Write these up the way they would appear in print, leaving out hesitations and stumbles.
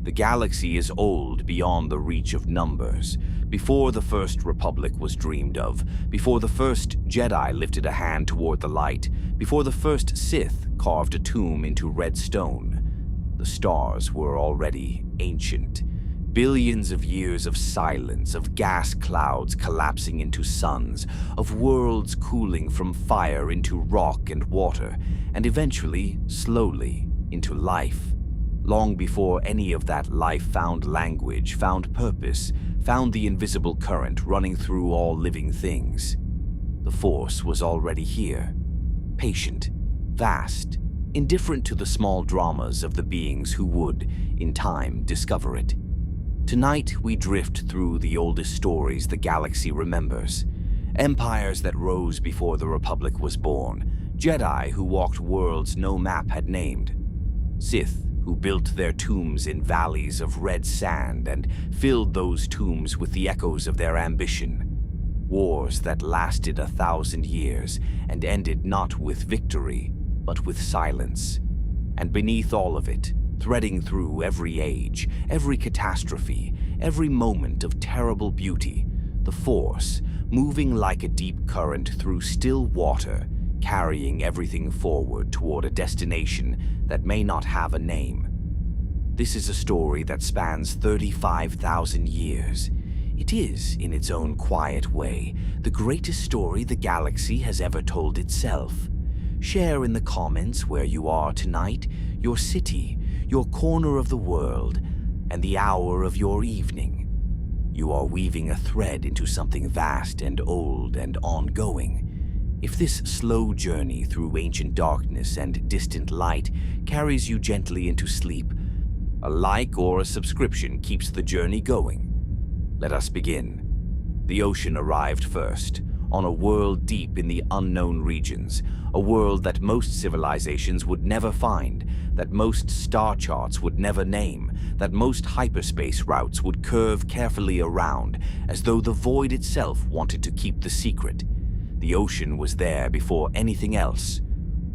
The galaxy is old beyond the reach of numbers, before the First Republic was dreamed of, before the first Jedi lifted a hand toward the light, before the first Sith carved a tomb into red stone. The stars were already ancient. Billions of years of silence, of gas clouds collapsing into suns, of worlds cooling from fire into rock and water, and eventually, slowly, into life. Long before any of that life found language, found purpose, found the invisible current running through all living things. The Force was already here, patient, vast, indifferent to the small dramas of the beings who would, in time, discover it. Tonight, we drift through the oldest stories the galaxy remembers. Empires that rose before the Republic was born. Jedi who walked worlds no map had named. Sith who built their tombs in valleys of red sand and filled those tombs with the echoes of their ambition. Wars that lasted 1,000 years and ended not with victory, but with silence. And beneath all of it, threading through every age, every catastrophe, every moment of terrible beauty, the Force, moving like a deep current through still water, carrying everything forward toward a destination that may not have a name. This is a story that spans 35,000 years. It is, in its own quiet way, the greatest story the galaxy has ever told itself. Share in the comments where you are tonight, your city, your corner of the world, and the hour of your evening. You are weaving a thread into something vast and old and ongoing. If this slow journey through ancient darkness and distant light carries you gently into sleep, a like or a subscription keeps the journey going. Let us begin. The ocean arrived first, on a world deep in the unknown regions, a world that most civilizations would never find, that most star charts would never name, that most hyperspace routes would curve carefully around, as though the void itself wanted to keep the secret. The ocean was there before anything else.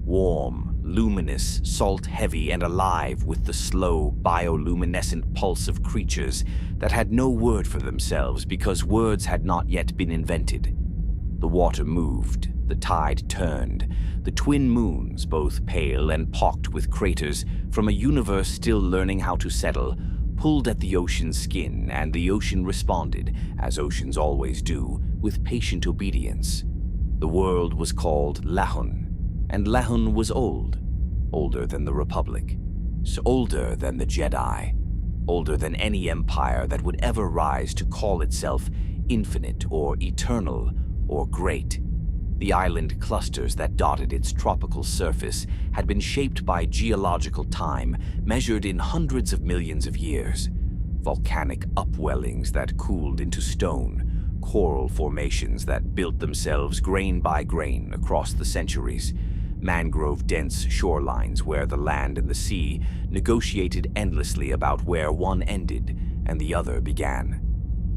Warm, luminous, salt-heavy, and alive with the slow, bioluminescent pulse of creatures that had no word for themselves because words had not yet been invented. The water moved, the tide turned, the twin moons, both pale and pocked with craters from a universe still learning how to settle, pulled at the ocean's skin, and the ocean responded, as oceans always do, with patient obedience. The world was called Lehon, and Lehon was old, older than the Republic, so older than the Jedi, older than any empire that would ever rise to call itself infinite or eternal or great. The island clusters that dotted its tropical surface had been shaped by geological time measured in hundreds of millions of years. Volcanic upwellings that cooled into stone, coral formations that built themselves grain by grain across the centuries, mangrove-dense shorelines where the land and the sea negotiated endlessly about where one ended and the other began.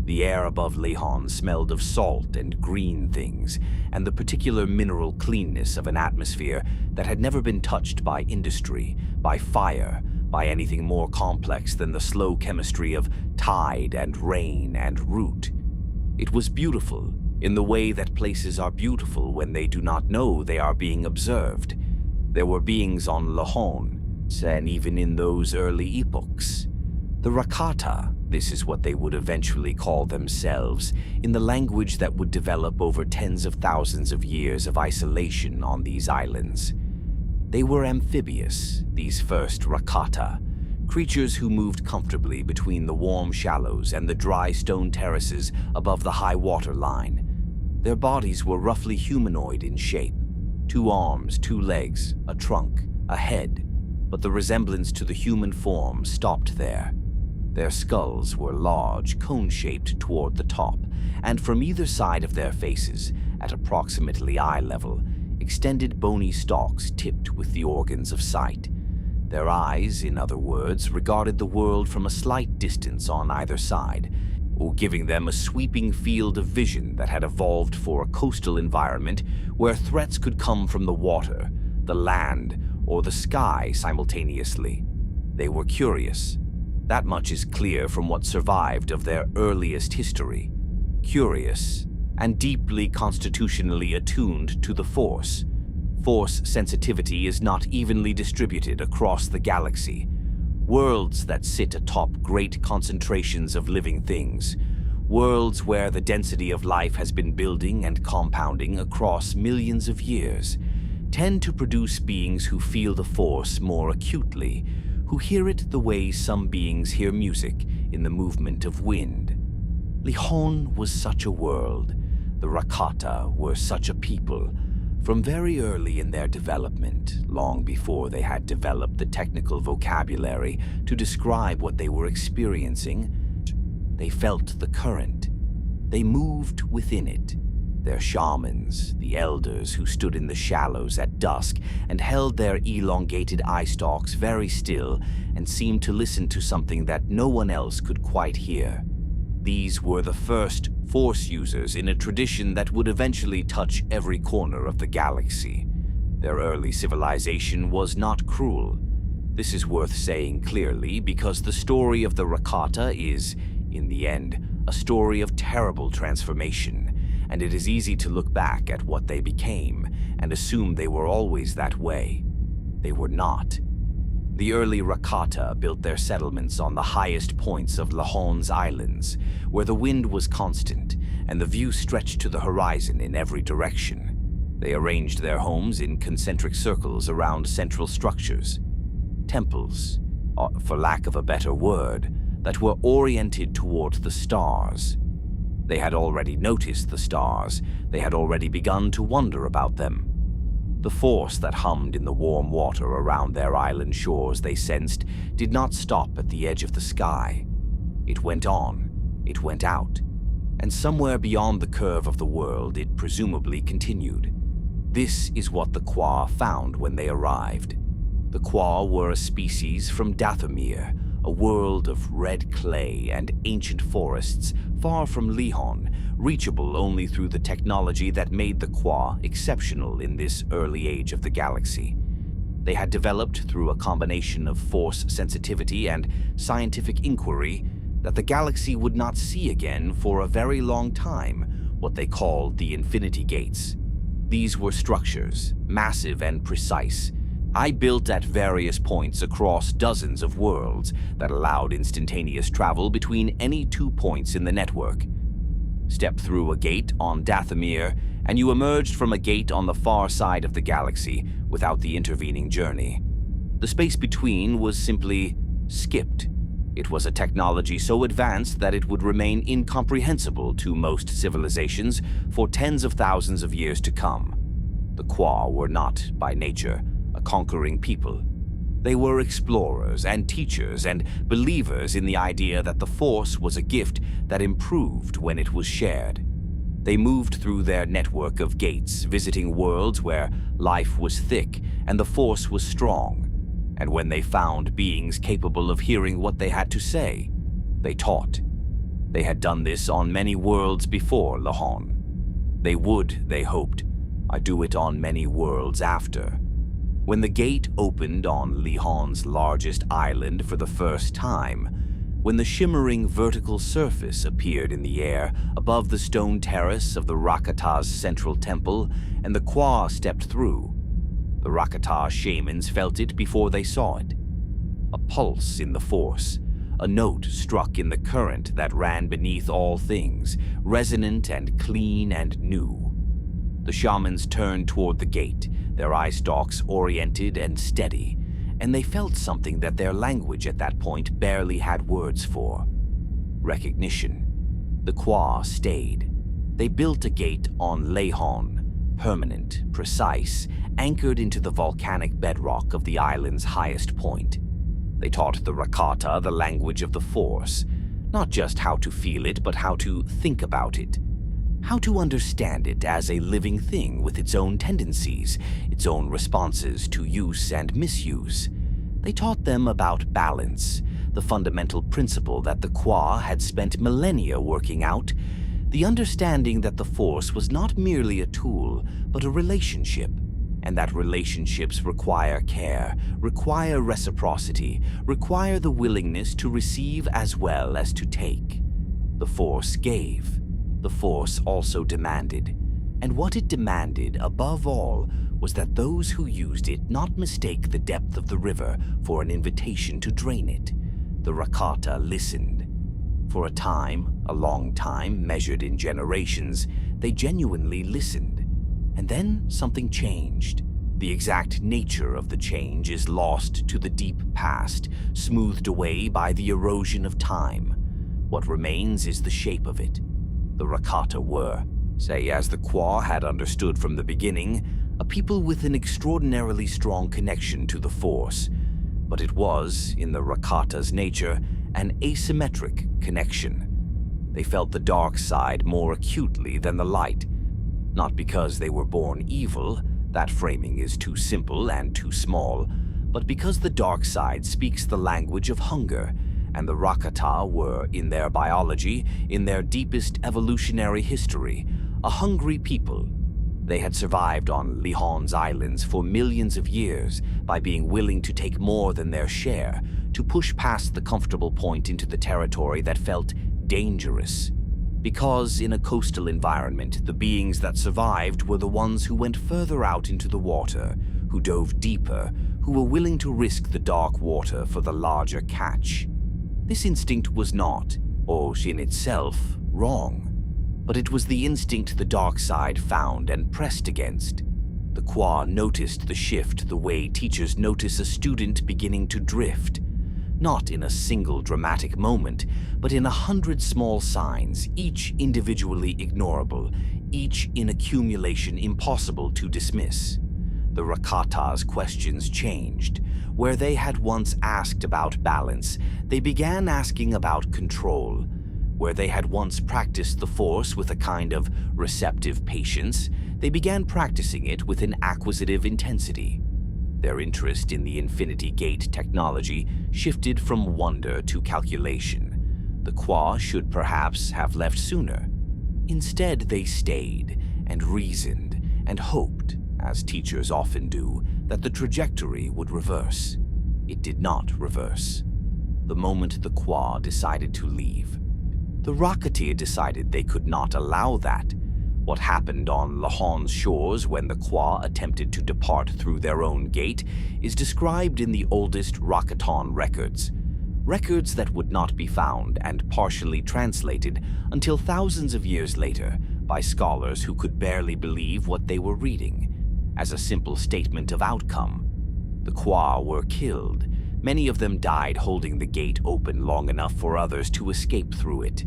The air above Lehon smelled of salt and green things, and the particular mineral cleanness of an atmosphere that had never been touched by industry, by fire, by anything more complex than the slow chemistry of tide and rain and root. It was beautiful, in the way that places are beautiful when they do not know they are being observed. There were beings on Lehon, and even in those early epochs. The Rakata, this is what they would eventually call themselves, in the language that would develop over tens of thousands of years of isolation on these islands. They were amphibious, these first Rakata, creatures who moved comfortably between the warm shallows and the dry stone terraces above the high water line. Their bodies were roughly humanoid in shape, 2 arms, 2 legs, a trunk, a head, but the resemblance to the human form stopped there. Their skulls were large, cone-shaped toward the top, and from either side of their faces, at approximately eye level, extended bony stalks tipped with the organs of sight. Their eyes, in other words, regarded the world from a slight distance on either side, or giving them a sweeping field of vision that had evolved for a coastal environment where threats could come from the water, the land, or the sky simultaneously. They were curious. That much is clear from what survived of their earliest history. Curious and deeply constitutionally attuned to the Force. Force sensitivity is not evenly distributed across the galaxy. Worlds that sit atop great concentrations of living things. Worlds where the density of life has been building and compounding across millions of years tend to produce beings who feel the Force more acutely, who hear it the way some beings hear music in the movement of wind. Lehon was such a world. The Rakata were such a people. From very early in their development, long before they had developed the technical vocabulary to describe what they were experiencing, they felt the current. They moved within it. Their shamans, the elders who stood in the shallows at dusk and held their elongated eye stalks very still and seemed to listen to something that no one else could quite hear. These were the first Force users in a tradition that would eventually touch every corner of the galaxy. Their early civilization was not cruel. This is worth saying clearly because the story of the Rakata is, in the end, a story of terrible transformation, and it is easy to look back at what they became and assume they were always that way. They were not. The early Rakata built their settlements on the highest points of Lehon's islands, where the wind was constant and the view stretched to the horizon in every direction. They arranged their homes in concentric circles around central structures, temples, for lack of a better word, that were oriented toward the stars. They had already noticed the stars. They had already begun to wonder about them. The force that hummed in the warm water around their island shores, they sensed, did not stop at the edge of the sky. It went on, it went out, and somewhere beyond the curve of the world it presumably continued. This is what the Qua found when they arrived. The Qua were a species from Dathomir, a world of red clay and ancient forests far from Lehon, reachable only through the technology that made the Qua exceptional in this early age of the galaxy. They had developed through a combination of Force sensitivity and scientific inquiry that the galaxy would not see again for a very long time, what they called the Infinity Gates. These were structures, massive and precise, built at various points across dozens of worlds that allowed instantaneous travel between any 2 points in the network. Step through a gate on Dathomir, and you emerged from a gate on the far side of the galaxy without the intervening journey. The space between was simply skipped. It was a technology so advanced that it would remain incomprehensible to most civilizations for tens of thousands of years to come. The Qua were not, by nature, a conquering people. They were explorers and teachers and believers in the idea that the Force was a gift that improved when it was shared. They moved through their network of gates, visiting worlds where life was thick and the Force was strong. And when they found beings capable of hearing what they had to say, they taught. They had done this on many worlds before Lehon. They would, they hoped, do it on many worlds after. When the gate opened on Lehon's largest island for the first time, when the shimmering vertical surface appeared in the air above the stone terrace of the Rakata's central temple and the Qua stepped through, the Rakata shamans felt it before they saw it. A pulse in the Force, a note struck in the current that ran beneath all things, resonant and clean and new. The shamans turned toward the gate, their eye stalks oriented and steady, and they felt something that their language at that point barely had words for. Recognition. The Qua stayed. They built a gate on Lehon, permanent, precise, anchored into the volcanic bedrock of the island's highest point. They taught the Rakata the language of the Force, not just how to feel it, but how to think about it. How to understand it as a living thing with its own tendencies, its own responses to use and misuse. They taught them about balance, the fundamental principle that the Qua had spent millennia working out, the understanding that the Force was not merely a tool, but a relationship, and that relationships require care, require reciprocity, require the willingness to receive as well as to take. The Force gave. The Force also demanded. And what it demanded, above all, was that those who used it not mistake the depth of the river for an invitation to drain it. The Rakata listened. For a time, a long time, measured in generations, they genuinely listened. And then something changed. The exact nature of the change is lost to the deep past, smoothed away by the erosion of time. What remains is the shape of it. The Rakata were, say as the Qel had understood from the beginning, a people with an extraordinarily strong connection to the Force. But it was, in the Rakata's nature, an asymmetric connection. They felt the dark side more acutely than the light. Not because they were born evil, that framing is too simple and too small, but because the dark side speaks the language of hunger, and the Rakata were, in their biology, in their deepest evolutionary history, a hungry people. They had survived on Lehon's islands for millions of years by being willing to take more than their share, to push past the comfortable point into the territory that felt dangerous. Because in a coastal environment, the beings that survived were the ones who went further out into the water, who dove deeper, who were willing to risk the dark water for the larger catch. This instinct was not, or in itself, wrong. But it was the instinct the dark side found and pressed against. The Qel noticed the shift the way teachers notice a student beginning to drift. Not in a single dramatic moment, but in 100 small signs, each individually ignorable, each in accumulation impossible to dismiss. The Rakata's questions changed. Where they had once asked about balance, they began asking about control. Where they had once practiced the Force with a kind of receptive patience, they began practicing it with an acquisitive intensity. Their interest in the Infinity Gate technology shifted from wonder to calculation. The Qel should perhaps have left sooner. Instead, they stayed and reasoned and hoped, as teachers often do, that the trajectory would reverse. It did not reverse. The moment the Qel decided to leave, the Rakata decided they could not allow that. What happened on Lehon's shores when the Qel attempted to depart through their own gate is described in the oldest Rakatan records. Records that would not be found and partially translated until thousands of years later by scholars who could barely believe what they were reading. As a simple statement of outcome, the Qel were killed. Many of them died holding the gate open long enough for others to escape through it.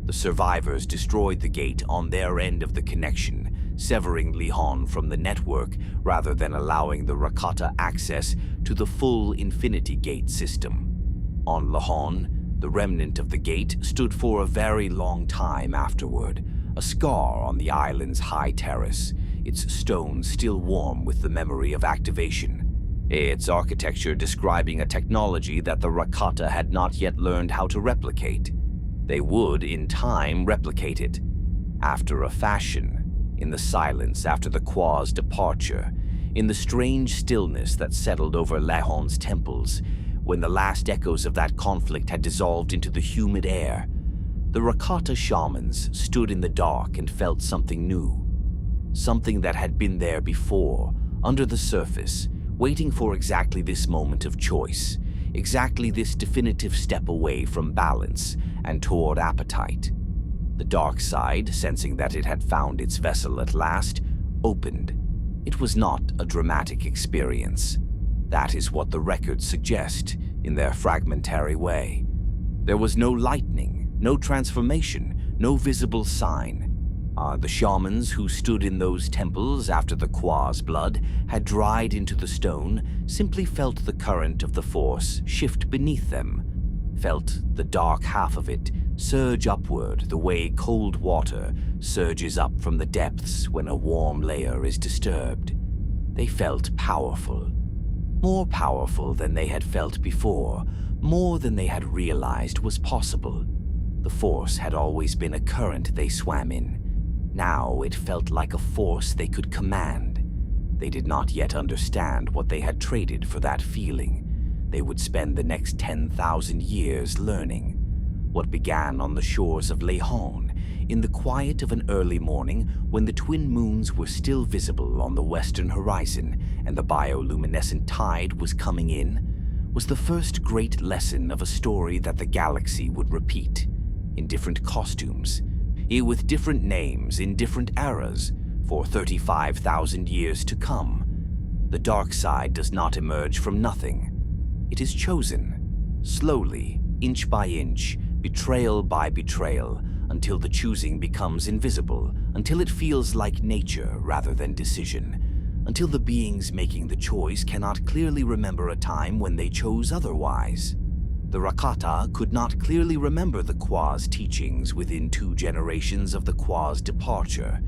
The survivors destroyed the gate on their end of the connection, severing Lehon from the network rather than allowing the Rakata access to the full Infinity Gate system. On Lehon, the remnant of the gate stood for a very long time afterward, a scar on the island's high terrace, its stones still warm with the memory of activation. Its architecture describing a technology that the Rakata had not yet learned how to replicate. They would, in time, replicate it. After a fashion, in the silence after the Qel's departure, in the strange stillness that settled over Lehon's temples, when the last echoes of that conflict had dissolved into the humid air, the Rakata shamans stood in the dark and felt something new. Something that had been there before, under the surface, waiting for exactly this moment of choice, exactly this definitive step away from balance and toward appetite. The dark side, sensing that it had found its vessel at last, opened. It was not a dramatic experience. That is what the records suggest in their fragmentary way. There was no lightning, no transformation, no visible sign. The shamans who stood in those temples after the Qel's blood had dried into the stone simply felt the current of the Force shift beneath them, felt the dark half of it surge upward the way cold water surges up from the depths when a warm layer is disturbed. They felt powerful. More powerful than they had felt before, more than they had realized was possible. The Force had always been a current they swam in. Now it felt like a force they could command. They did not yet understand what they had traded for that feeling. They would spend the next 10,000 years learning. What began on the shores of Lehon, in the quiet of an early morning when the twin moons were still visible on the western horizon and the bioluminescent tide was coming in, was the first great lesson of a story that the galaxy would repeat, in different costumes, with different names in different eras, for 35,000 years to come. The dark side does not emerge from nothing. It is chosen, slowly, inch by inch, betrayal by betrayal, until the choosing becomes invisible, until it feels like nature rather than decision, until the beings making the choice cannot clearly remember a time when they chose otherwise. The Rakata could not clearly remember the Qua's teachings within 2 generations of the Qua's departure.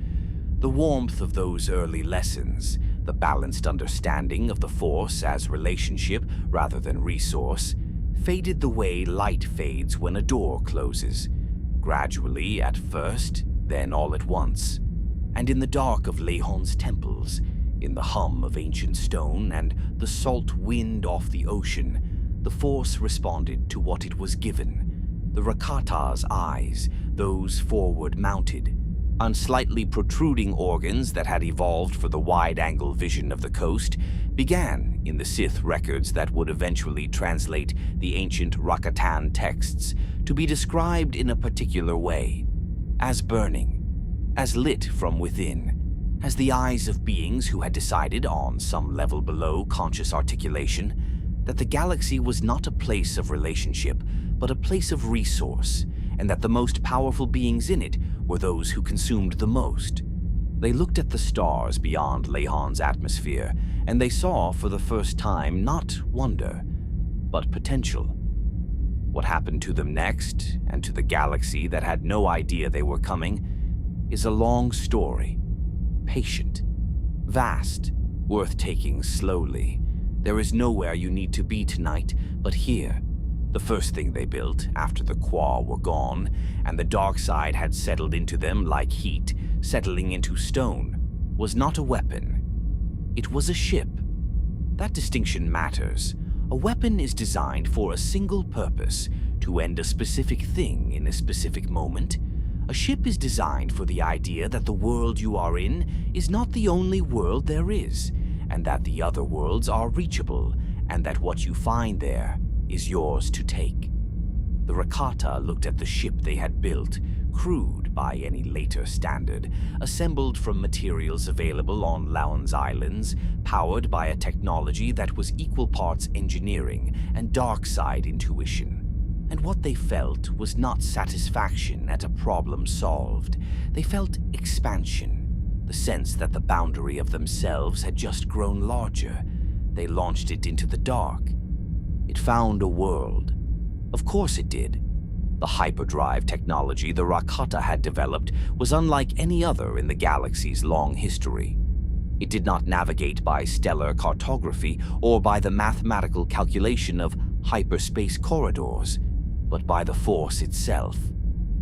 The warmth of those early lessons, the balanced understanding of the Force as relationship rather than resource, faded the way light fades when a door closes, gradually at first, then all at once. And in the dark of Lehon's temples, in the hum of ancient stone and the salt wind off the ocean, the Force responded to what it was given. The Rakata's eyes, those forward-mounted, on slightly protruding organs that had evolved for the wide-angle vision of the coast, began, in the Sith records that would eventually translate the ancient Rakatan texts, to be described in a particular way, as burning, as lit from within, as the eyes of beings who had decided, on some level below conscious articulation, that the galaxy was not a place of relationship, but a place of resource, and that the most powerful beings in it were those who consumed the most. They looked at the stars beyond Lehon's atmosphere, and they saw for the first time not wonder, but potential. What happened to them next, and to the galaxy that had no idea they were coming, is a long story. Patient, vast, worth taking slowly. There is nowhere you need to be tonight but here. The first thing they built, after the Qua were gone, and the dark side had settled into them like heat, settling into stone, was not a weapon. It was a ship. That distinction matters. A weapon is designed for a single purpose, to end a specific thing in a specific moment. A ship is designed for the idea that the world you are in is not the only world there is, and that the other worlds are reachable, and that what you find there is yours to take. The Rakata looked at the ship they had built, crude by any later standard, assembled from materials available on Lehon's islands, powered by a technology that was equal parts engineering and dark side intuition. And what they felt was not satisfaction at a problem solved. They felt expansion, the sense that the boundary of themselves had just grown larger. They launched it into the dark. It found a world. Of course it did. The hyperdrive technology the Rakata had developed was unlike any other in the galaxy's long history. It did not navigate by stellar cartography or by the mathematical calculation of hyperspace corridors, but by the Force itself.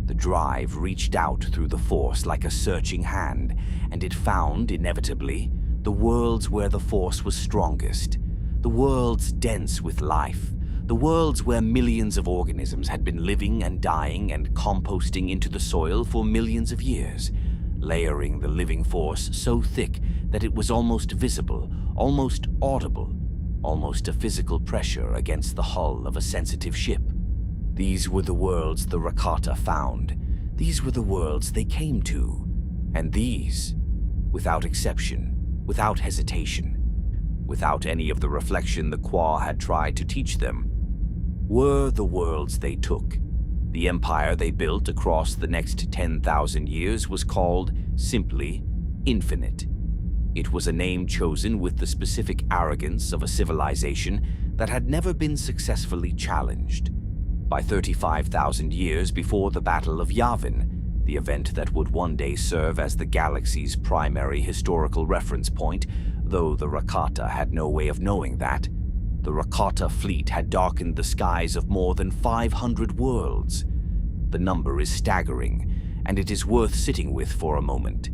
The drive reached out through the Force like a searching hand, and it found, inevitably, the worlds where the Force was strongest. The worlds dense with life, the worlds where millions of organisms had been living and dying and composting into the soil for millions of years, layering the living force so thick that it was almost visible, almost audible, almost a physical pressure against the hull of a sensitive ship. These were the worlds the Rakata found. These were the worlds they came to. And these, without exception, without hesitation, without any of the reflection the Qua had tried to teach them, were the worlds they took. The empire they built across the next 10,000 years was called, simply, Infinite. It was a name chosen with the specific arrogance of a civilization that had never been successfully challenged. By 35,000 years before the Battle of Yavin, the event that would one day serve as the galaxy's primary historical reference point, though the Rakata had no way of knowing that, the Rakata fleet had darkened the skies of more than 500 worlds. The number is staggering, and it is worth sitting with for a moment.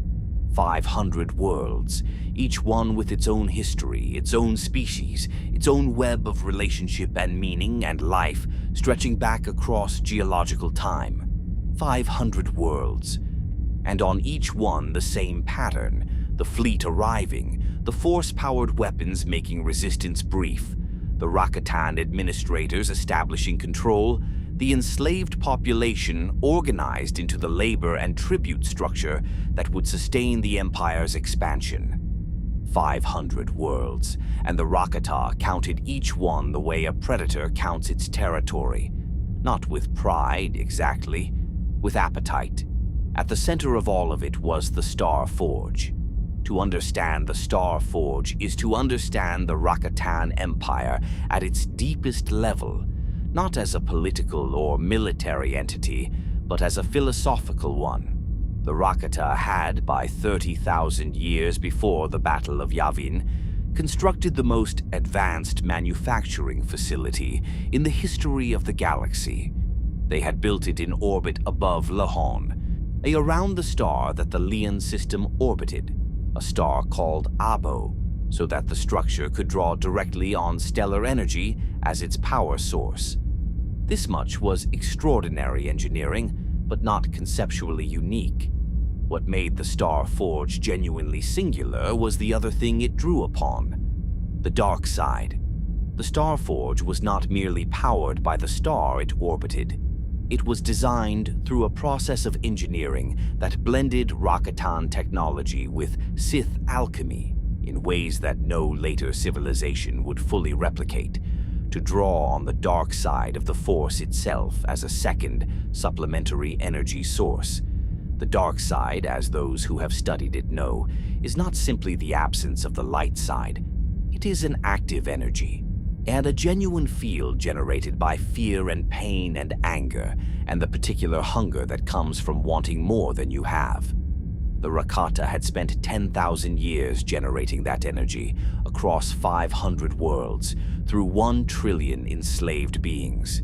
500 worlds, each one with its own history, its own species, its own web of relationship and meaning and life stretching back across geological time. 500 worlds. And on each one the same pattern, the fleet arriving, the force-powered weapons making resistance brief, the Rakatan administrators establishing control, the enslaved population organized into the labor and tribute structure that would sustain the Empire's expansion. 500 worlds, and the Rakata counted each one the way a predator counts its territory. Not with pride, exactly, with appetite. At the center of all of it was the Star Forge. To understand the Star Forge is to understand the Rakatan Empire at its deepest level, not as a political or military entity, but as a philosophical one. The Rakata had, by 30,000 years before the Battle of Yavin, constructed the most advanced manufacturing facility in the history of the galaxy. They had built it in orbit above Lehon, around the star that the Lehon system orbited, a star called Abo, so that the structure could draw directly on stellar energy as its power source. This much was extraordinary engineering, but not conceptually unique. What made the Star Forge genuinely singular was the other thing it drew upon: the dark side. The Star Forge was not merely powered by the star it orbited. It was designed through a process of engineering that blended Rakatan technology with Sith alchemy in ways that no later civilization would fully replicate, to draw on the dark side of the Force itself as a second, supplementary energy source. The dark side, as those who have studied it know, is not simply the absence of the light side. It is an active energy, and a genuine field generated by fear and pain and anger, and the particular hunger that comes from wanting more than you have. The Rakata had spent 10,000 years generating that energy across 500 worlds through 1 trillion enslaved beings.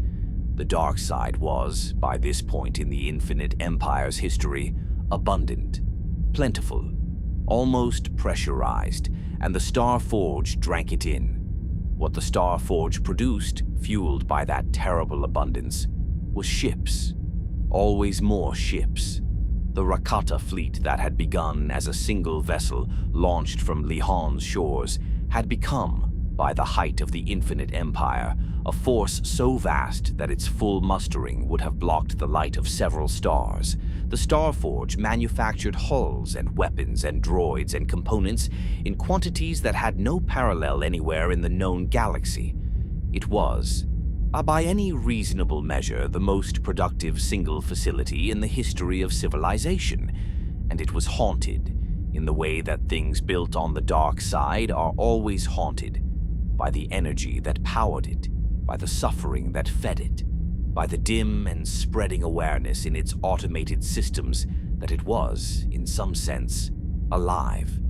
The dark side was, by this point in the Infinite Empire's history, abundant, plentiful, almost pressurized, and the Star Forge drank it in. What the Star Forge produced, fueled by that terrible abundance, was ships. Always more ships. The Rakata fleet that had begun as a single vessel launched from Lehon's shores had become, by the height of the Infinite Empire, a force so vast that its full mustering would have blocked the light of several stars. The Star Forge manufactured hulls and weapons and droids and components in quantities that had no parallel anywhere in the known galaxy. It was, by any reasonable measure, the most productive single facility in the history of civilization, and it was haunted in the way that things built on the dark side are always haunted, by the energy that powered it, by the suffering that fed it, by the dim and spreading awareness in its automated systems that it was, in some sense, alive.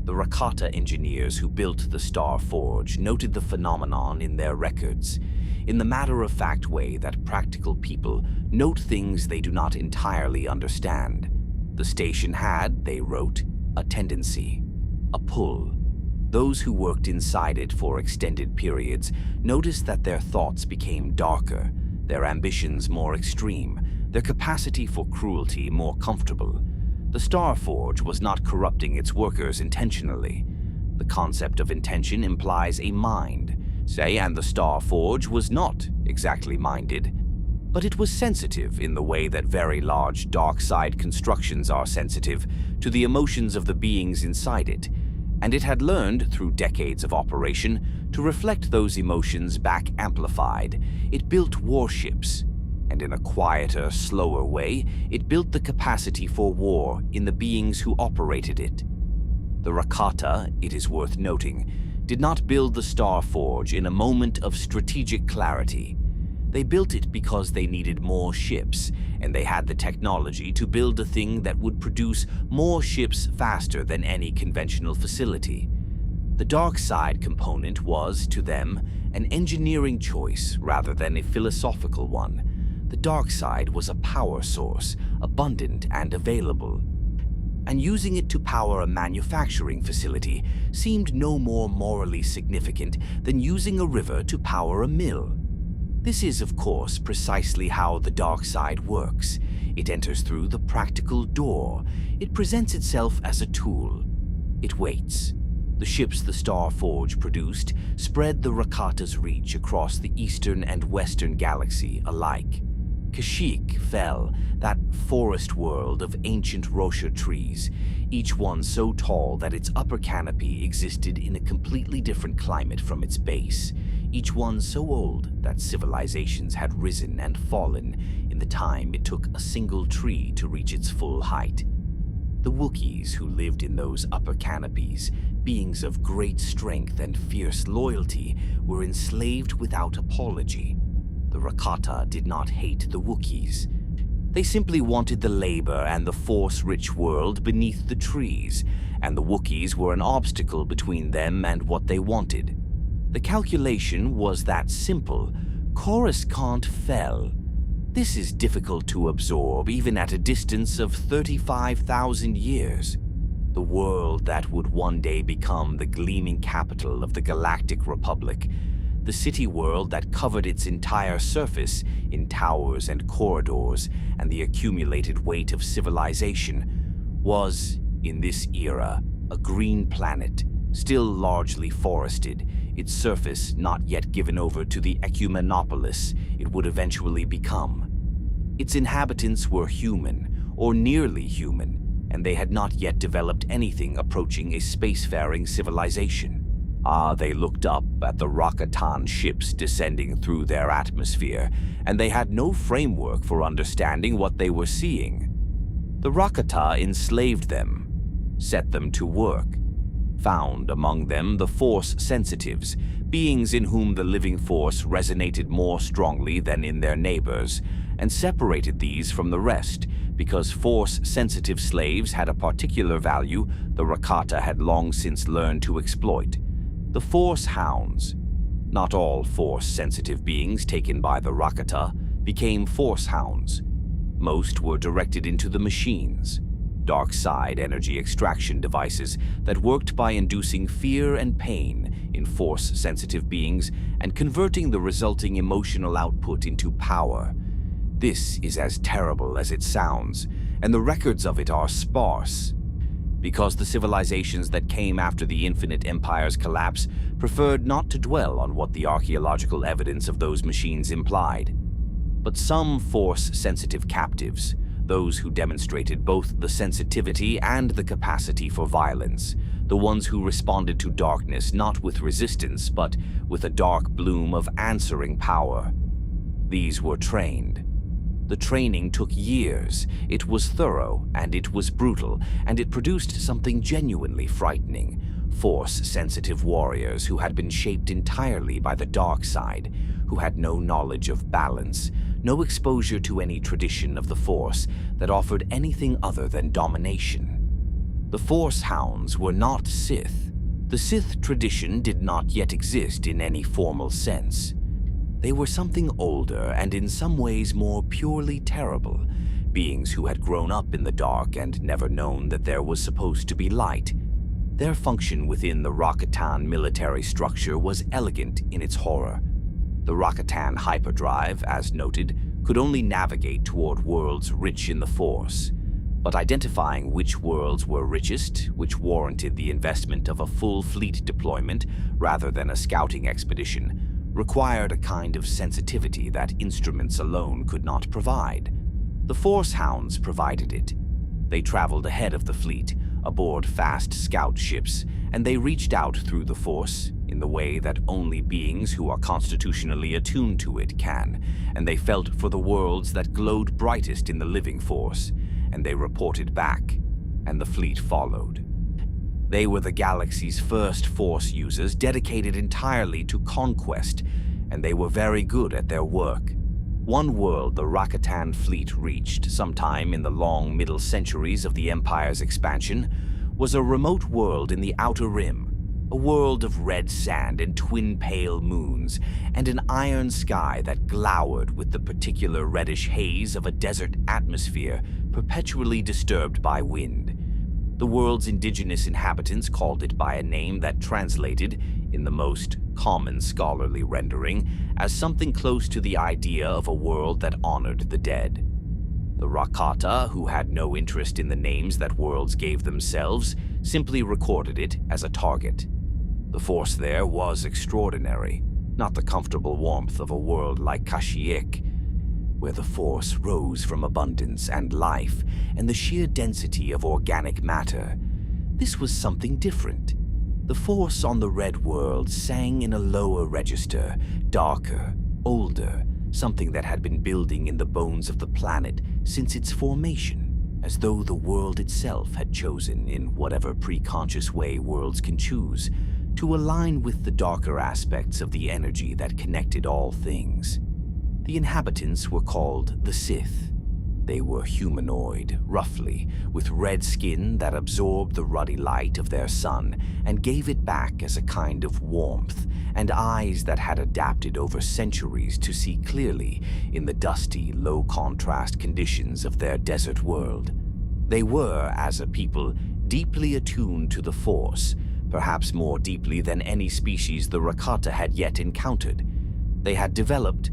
The Rakata engineers who built the Star Forge noted the phenomenon in their records, in the matter-of-fact way that practical people note things they do not entirely understand. The station had, they wrote, a tendency, a pull. Those who worked inside it for extended periods noticed that their thoughts became darker, their ambitions more extreme, their capacity for cruelty more comfortable. The Star Forge was not corrupting its workers intentionally. The concept of intention implies a mind, say, and the Star Forge was not exactly minded, but it was sensitive in the way that very large dark side constructions are sensitive to the emotions of the beings inside it, and it had learned, through decades of operation, to reflect those emotions back amplified. It built warships, and in a quieter, slower way, it built the capacity for war in the beings who operated it. The Rakata, it is worth noting, did not build the Star Forge in a moment of strategic clarity. They built it because they needed more ships, and they had the technology to build a thing that would produce more ships faster than any conventional facility. The dark side component was, to them, an engineering choice rather than a philosophical one. The dark side was a power source, abundant and available. and using it to power a manufacturing facility seemed no more morally significant than using a river to power a mill. This is, of course, precisely how the dark side works. It enters through the practical door. It presents itself as a tool. It waits. The ships the Star Forge produced spread the Rakata's reach across the eastern and western galaxy alike. Kashyyyk fell, that forest world of ancient Roshar trees, each one so tall that its upper canopy existed in a completely different climate from its base, each one so old that civilizations had risen and fallen in the time it took a single tree to reach its full height. The Wookiees who lived in those upper canopies, beings of great strength and fierce loyalty, were enslaved without apology. The Rakata did not hate the Wookiees. They simply wanted the labor and the force-rich world beneath the trees, and the Wookiees were an obstacle between them and what they wanted. The calculation was that simple. Coruscant fell. This is difficult to absorb even at a distance of 35,000 years. The world that would one day become the gleaming capital of the Galactic Republic, the city world that covered its entire surface in towers and corridors and the accumulated weight of civilization, was, in this era, a green planet, still largely forested, its surface not yet given over to the ecumenopolis it would eventually become. Its inhabitants were human, or nearly human, and they had not yet developed anything approaching a spacefaring civilization. They looked up at the Rakatan ships descending through their atmosphere, and they had no framework for understanding what they were seeing. The Rakata enslaved them, set them to work, found among them the Force Sensitives, beings in whom the living Force resonated more strongly than in their neighbors, and separated these from the rest because Force-sensitive slaves had a particular value the Rakata had long since learned to exploit. The Force Hounds. Not all Force-sensitive beings taken by the Rakata became Force Hounds. Most were directed into the machines, dark side energy extraction devices that worked by inducing fear and pain in Force-sensitive beings and converting the resulting emotional output into power. This is as terrible as it sounds, and the records of it are sparse, because the civilizations that came after the Infinite Empire's collapse preferred not to dwell on what the archaeological evidence of those machines implied. But some Force-sensitive captives, those who demonstrated both the sensitivity and the capacity for violence, the ones who responded to darkness not with resistance but with a dark bloom of answering power, these were trained. The training took years, it was thorough, and it was brutal, and it produced something genuinely frightening. Force-sensitive warriors who had been shaped entirely by the dark side, who had no knowledge of balance, no exposure to any tradition of the Force that offered anything other than domination. The Force Hounds were not Sith. The Sith tradition did not yet exist in any formal sense. They were something older and in some ways more purely terrible, beings who had grown up in the dark and never known that there was supposed to be light. Their function within the Rakatan military structure was elegant in its horror. The Rakatan hyperdrive, as noted, could only navigate toward worlds rich in the Force, but identifying which worlds were richest, which warranted the investment of a full fleet deployment rather than a scouting expedition, required a kind of sensitivity that instruments alone could not provide. The Force Hounds provided it. They traveled ahead of the fleet, aboard fast scout ships, and they reached out through the Force in the way that only beings who are constitutionally attuned to it can, and they felt for the worlds that glowed brightest in the living Force, and they reported back, and the fleet followed. They were the galaxy's first Force users dedicated entirely to conquest, and they were very good at their work. One world the Rakatan fleet reached sometime in the long middle centuries of the Empire's expansion was a remote world in the Outer Rim, a world of red sand and twin pale moons, and an iron sky that glowered with the particular reddish haze of a desert atmosphere perpetually disturbed by wind. The world's indigenous inhabitants called it by a name that translated, in the most common scholarly rendering, as something close to the idea of a world that honored the dead. The Rakata, who had no interest in the names that worlds gave themselves, simply recorded it as a target. The force there was extraordinary, not the comfortable warmth of a world like Kashyyyk, where the force rose from abundance and life and the sheer density of organic matter. This was something different. The force on the Red World sang in a lower register, darker, older, something that had been building in the bones of the planet since its formation, as though the world itself had chosen, in whatever preconscious way worlds can choose, to align with the darker aspects of the energy that connected all things. The inhabitants were called the Sith. They were humanoid, roughly, with red skin that absorbed the ruddy light of their sun and gave it back as a kind of warmth, and eyes that had adapted over centuries to see clearly in the dusty, low-contrast conditions of their desert world. They were, as a people, deeply attuned to the Force, perhaps more deeply than any species the Rakata had yet encountered. They had developed,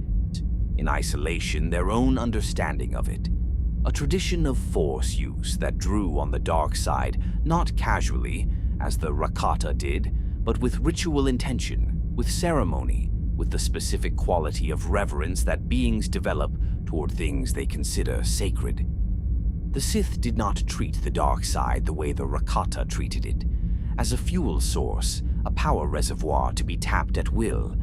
in isolation, their own understanding of it. A tradition of force use that drew on the dark side, not casually, as the Rakata did, but with ritual intention, with ceremony, with the specific quality of reverence that beings develop toward things they consider sacred. The Sith did not treat the dark side the way the Rakata treated it, as a fuel source, a power reservoir to be tapped at will.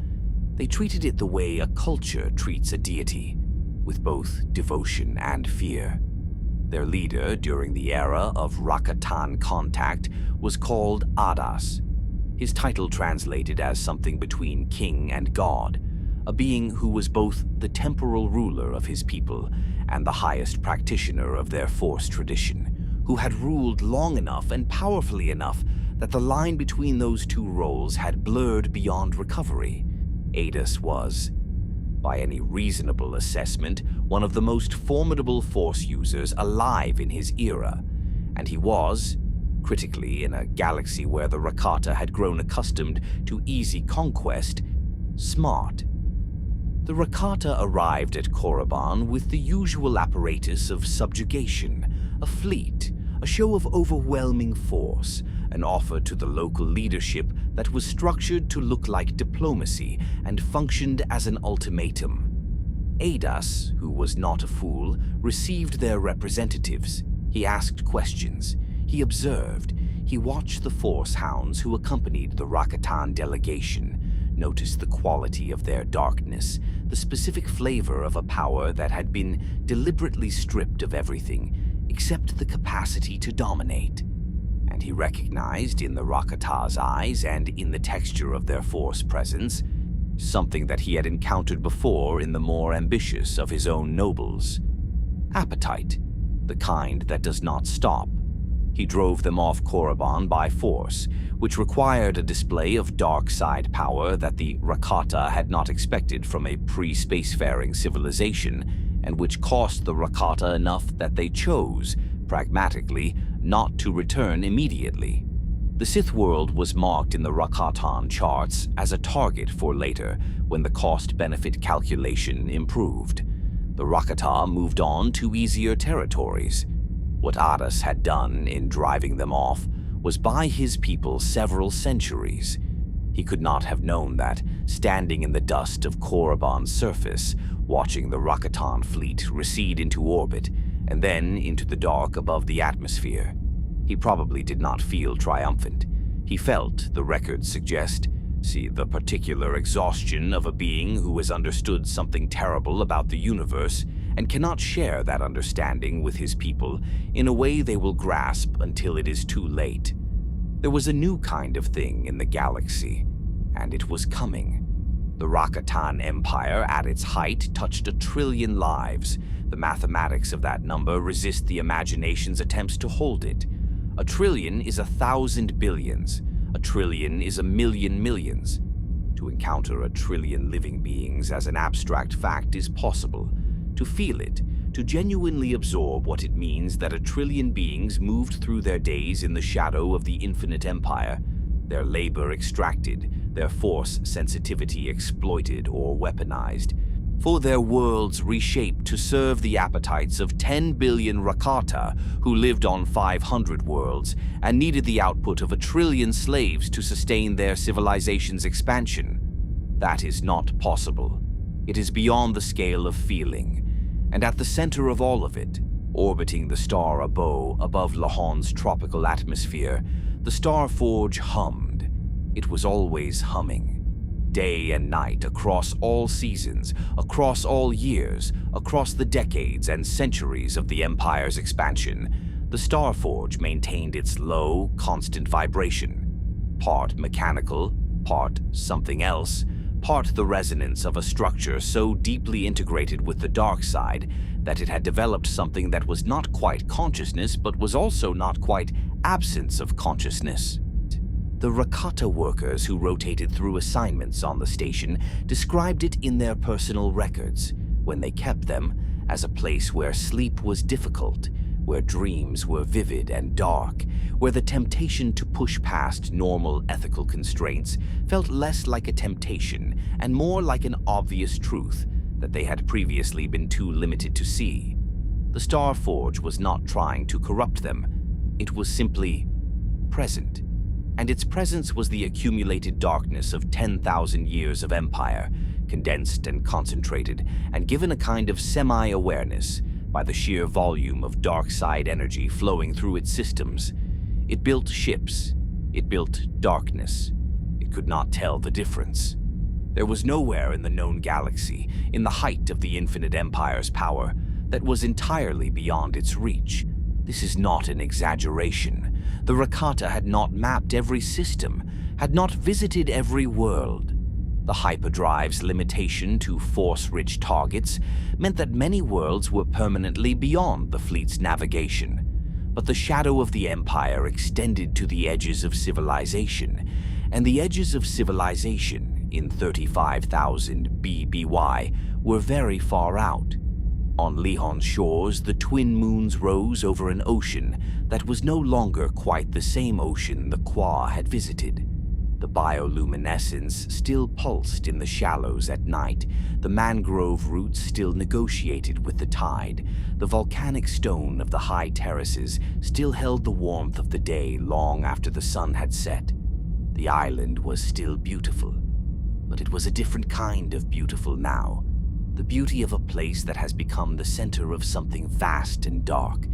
They treated it the way a culture treats a deity, with both devotion and fear. Their leader during the era of Rakatan contact was called Adas. His title translated as something between king and god, a being who was both the temporal ruler of his people and the highest practitioner of their Force tradition, who had ruled long enough and powerfully enough that the line between those two roles had blurred beyond recovery. Adas was, by any reasonable assessment, one of the most formidable Force users alive in his era, and he was, critically in a galaxy where the Rakata had grown accustomed to easy conquest, smart. The Rakata arrived at Korriban with the usual apparatus of subjugation, a fleet, a show of overwhelming force, an offer to the local leadership that was structured to look like diplomacy and functioned as an ultimatum. Adas, who was not a fool, received their representatives. He asked questions. He observed. He watched the Force hounds who accompanied the Rakatan delegation, noticed the quality of their darkness, the specific flavor of a power that had been deliberately stripped of everything except the capacity to dominate. And he recognized in the Rakata's eyes and in the texture of their Force presence something that he had encountered before in the more ambitious of his own nobles. Appetite, the kind that does not stop. He drove them off Korriban by force, which required a display of dark side power that the Rakata had not expected from a pre-spacefaring civilization, and which cost the Rakata enough that they chose, pragmatically, not to return immediately. The Sith world was marked in the Rakatan charts as a target for later, when the cost-benefit calculation improved. The Rakata moved on to easier territories. What Adas had done in driving them off was buy his people several centuries. He could not have known that, standing in the dust of Korriban's surface, watching the Rakatan fleet recede into orbit, and then into the dark above the atmosphere. He probably did not feel triumphant. He felt, the records suggest, the particular exhaustion of a being who has understood something terrible about the universe and cannot share that understanding with his people in a way they will grasp until it is too late. There was a new kind of thing in the galaxy, and it was coming. The Rakatan Empire at its height touched 1 trillion lives. The mathematics of that number resist the imagination's attempts to hold it. 1 trillion is 1,000 billions. 1 trillion is 1,000,000 millions. To encounter 1 trillion living beings as an abstract fact is possible. To feel it, to genuinely absorb what it means that 1,000,000,000,000 beings moved through their days in the shadow of the infinite empire, their labor extracted, their force sensitivity exploited or weaponized, for their worlds reshaped to serve the appetites of 10 billion Rakata who lived on 500 worlds and needed the output of 1,000,000,000,000 slaves to sustain their civilization's expansion. That is not possible. It is beyond the scale of feeling, and at the center of all of it, orbiting the star above Lehon's tropical atmosphere, the Star Forge hummed. It was always humming. Day and night, across all seasons, across all years, across the decades and centuries of the Empire's expansion, the Star Forge maintained its low, constant vibration. Part mechanical, part something else, part the resonance of a structure so deeply integrated with the dark side that it had developed something that was not quite consciousness but was also not quite absence of consciousness. The Rakata workers who rotated through assignments on the station described it in their personal records, when they kept them, as a place where sleep was difficult, where dreams were vivid and dark, where the temptation to push past normal ethical constraints felt less like a temptation and more like an obvious truth that they had previously been too limited to see. The Star Forge was not trying to corrupt them. It was simply present. And its presence was the accumulated darkness of 10,000 years of empire, condensed and concentrated, and given a kind of semi-awareness by the sheer volume of dark side energy flowing through its systems. It built ships. It built darkness. It could not tell the difference. There was nowhere in the known galaxy, in the height of the infinite empire's power, that was entirely beyond its reach. This is not an exaggeration. The Rakata had not mapped every system, had not visited every world. The hyperdrive's limitation to force-rich targets meant that many worlds were permanently beyond the fleet's navigation. But the shadow of the Empire extended to the edges of civilization, and the edges of civilization, in 35,000 BBY, were very far out. On Lehon's shores, the twin moons rose over an ocean that was no longer quite the same ocean the Qua had visited. The bioluminescence still pulsed in the shallows at night, the mangrove roots still negotiated with the tide, the volcanic stone of the high terraces still held the warmth of the day long after the sun had set. The island was still beautiful, but it was a different kind of beautiful now. The beauty of a place that has become the center of something vast and dark.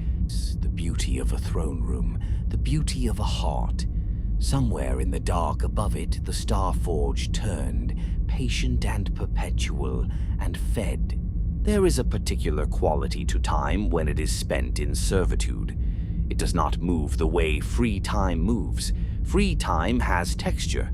The beauty of a throne room, the beauty of a heart. Somewhere in the dark above it, the Star Forge turned, patient and perpetual, and fed. There is a particular quality to time when it is spent in servitude. It does not move the way free time moves. Free time has texture.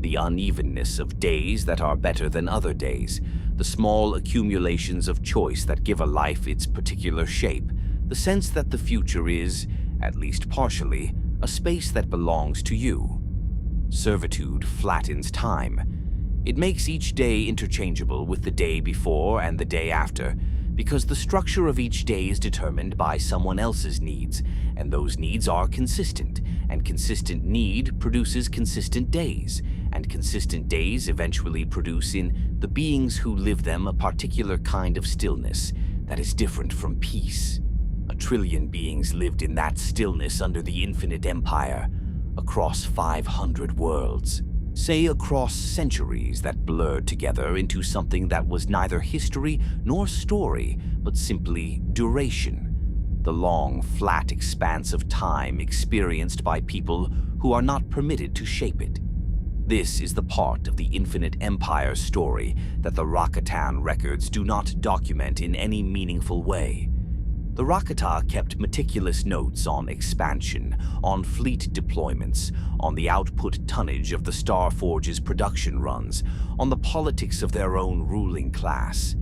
The unevenness of days that are better than other days, the small accumulations of choice that give a life its particular shape, the sense that the future is, at least partially, a space that belongs to you. Servitude flattens time. It makes each day interchangeable with the day before and the day after, because the structure of each day is determined by someone else's needs, and those needs are consistent, and consistent need produces consistent days, and consistent days eventually produce in the beings who live them a particular kind of stillness that is different from peace. 1,000,000,000,000 beings lived in that stillness under the infinite empire, across 500 worlds. Say across centuries that blurred together into something that was neither history nor story, but simply duration. The long, flat expanse of time experienced by people who are not permitted to shape it. This is the part of the infinite empire story that the Rakatan records do not document in any meaningful way. The Rakata kept meticulous notes on expansion, on fleet deployments, on the output tonnage of the Star Forge's production runs, on the politics of their own ruling class.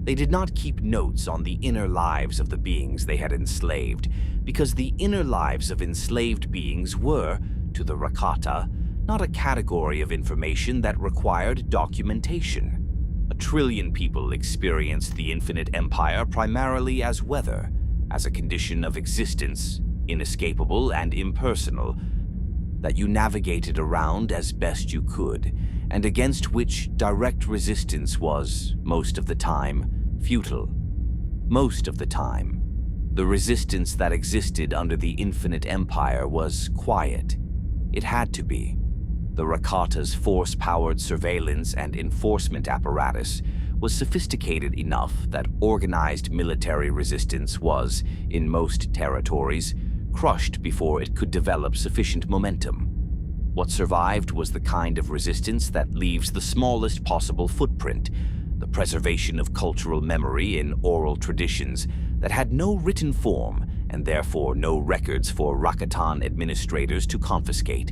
They did not keep notes on the inner lives of the beings they had enslaved, because the inner lives of enslaved beings were, to the Rakata, not a category of information that required documentation. 1 trillion people experienced the Infinite Empire primarily as weather, as a condition of existence, inescapable and impersonal, that you navigated around as best you could, and against which direct resistance was, most of the time, futile. Most of the time. The resistance that existed under the Infinite Empire was quiet. It had to be. The Rakata's force-powered surveillance and enforcement apparatus was sophisticated enough that organized military resistance was, in most territories, crushed before it could develop sufficient momentum. What survived was the kind of resistance that leaves the smallest possible footprint, the preservation of cultural memory in oral traditions that had no written form and therefore no records for Rakatan administrators to confiscate,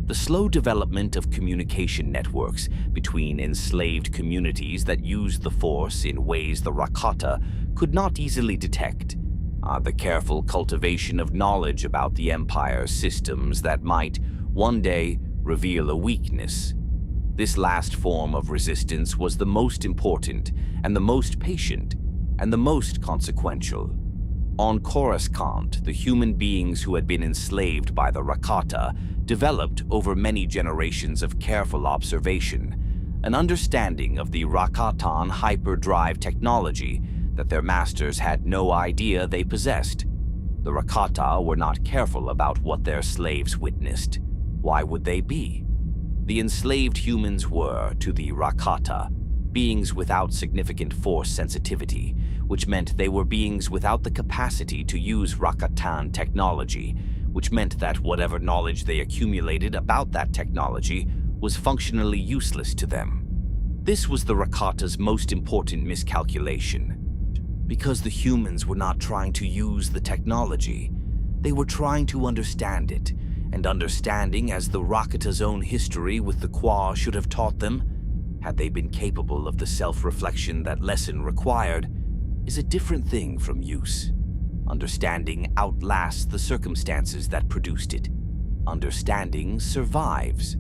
the slow development of communication networks between enslaved communities that used the Force in ways the Rakata could not easily detect, the careful cultivation of knowledge about the Empire's systems that might, one day, reveal a weakness. This last form of resistance was the most important and the most patient and the most consequential. On Coruscant, the human beings who had been enslaved by the Rakata developed over many generations of careful observation, an understanding of the Rakatan hyperdrive technology that their masters had no idea they possessed. The Rakata were not careful about what their slaves witnessed. Why would they be? The enslaved humans were, to the Rakata, beings without significant force sensitivity, which meant they were beings without the capacity to use Rakatan technology, which meant that whatever knowledge they accumulated about that technology was functionally useless to them. This was the Rakata's most important miscalculation. Because the humans were not trying to use the technology, they were trying to understand it, and understanding, as the Rakata's own history with the Qua should have taught them, had they been capable of the self-reflection that lesson required, is a different thing from use. Understanding outlasts the circumstances that produced it. Understanding survives.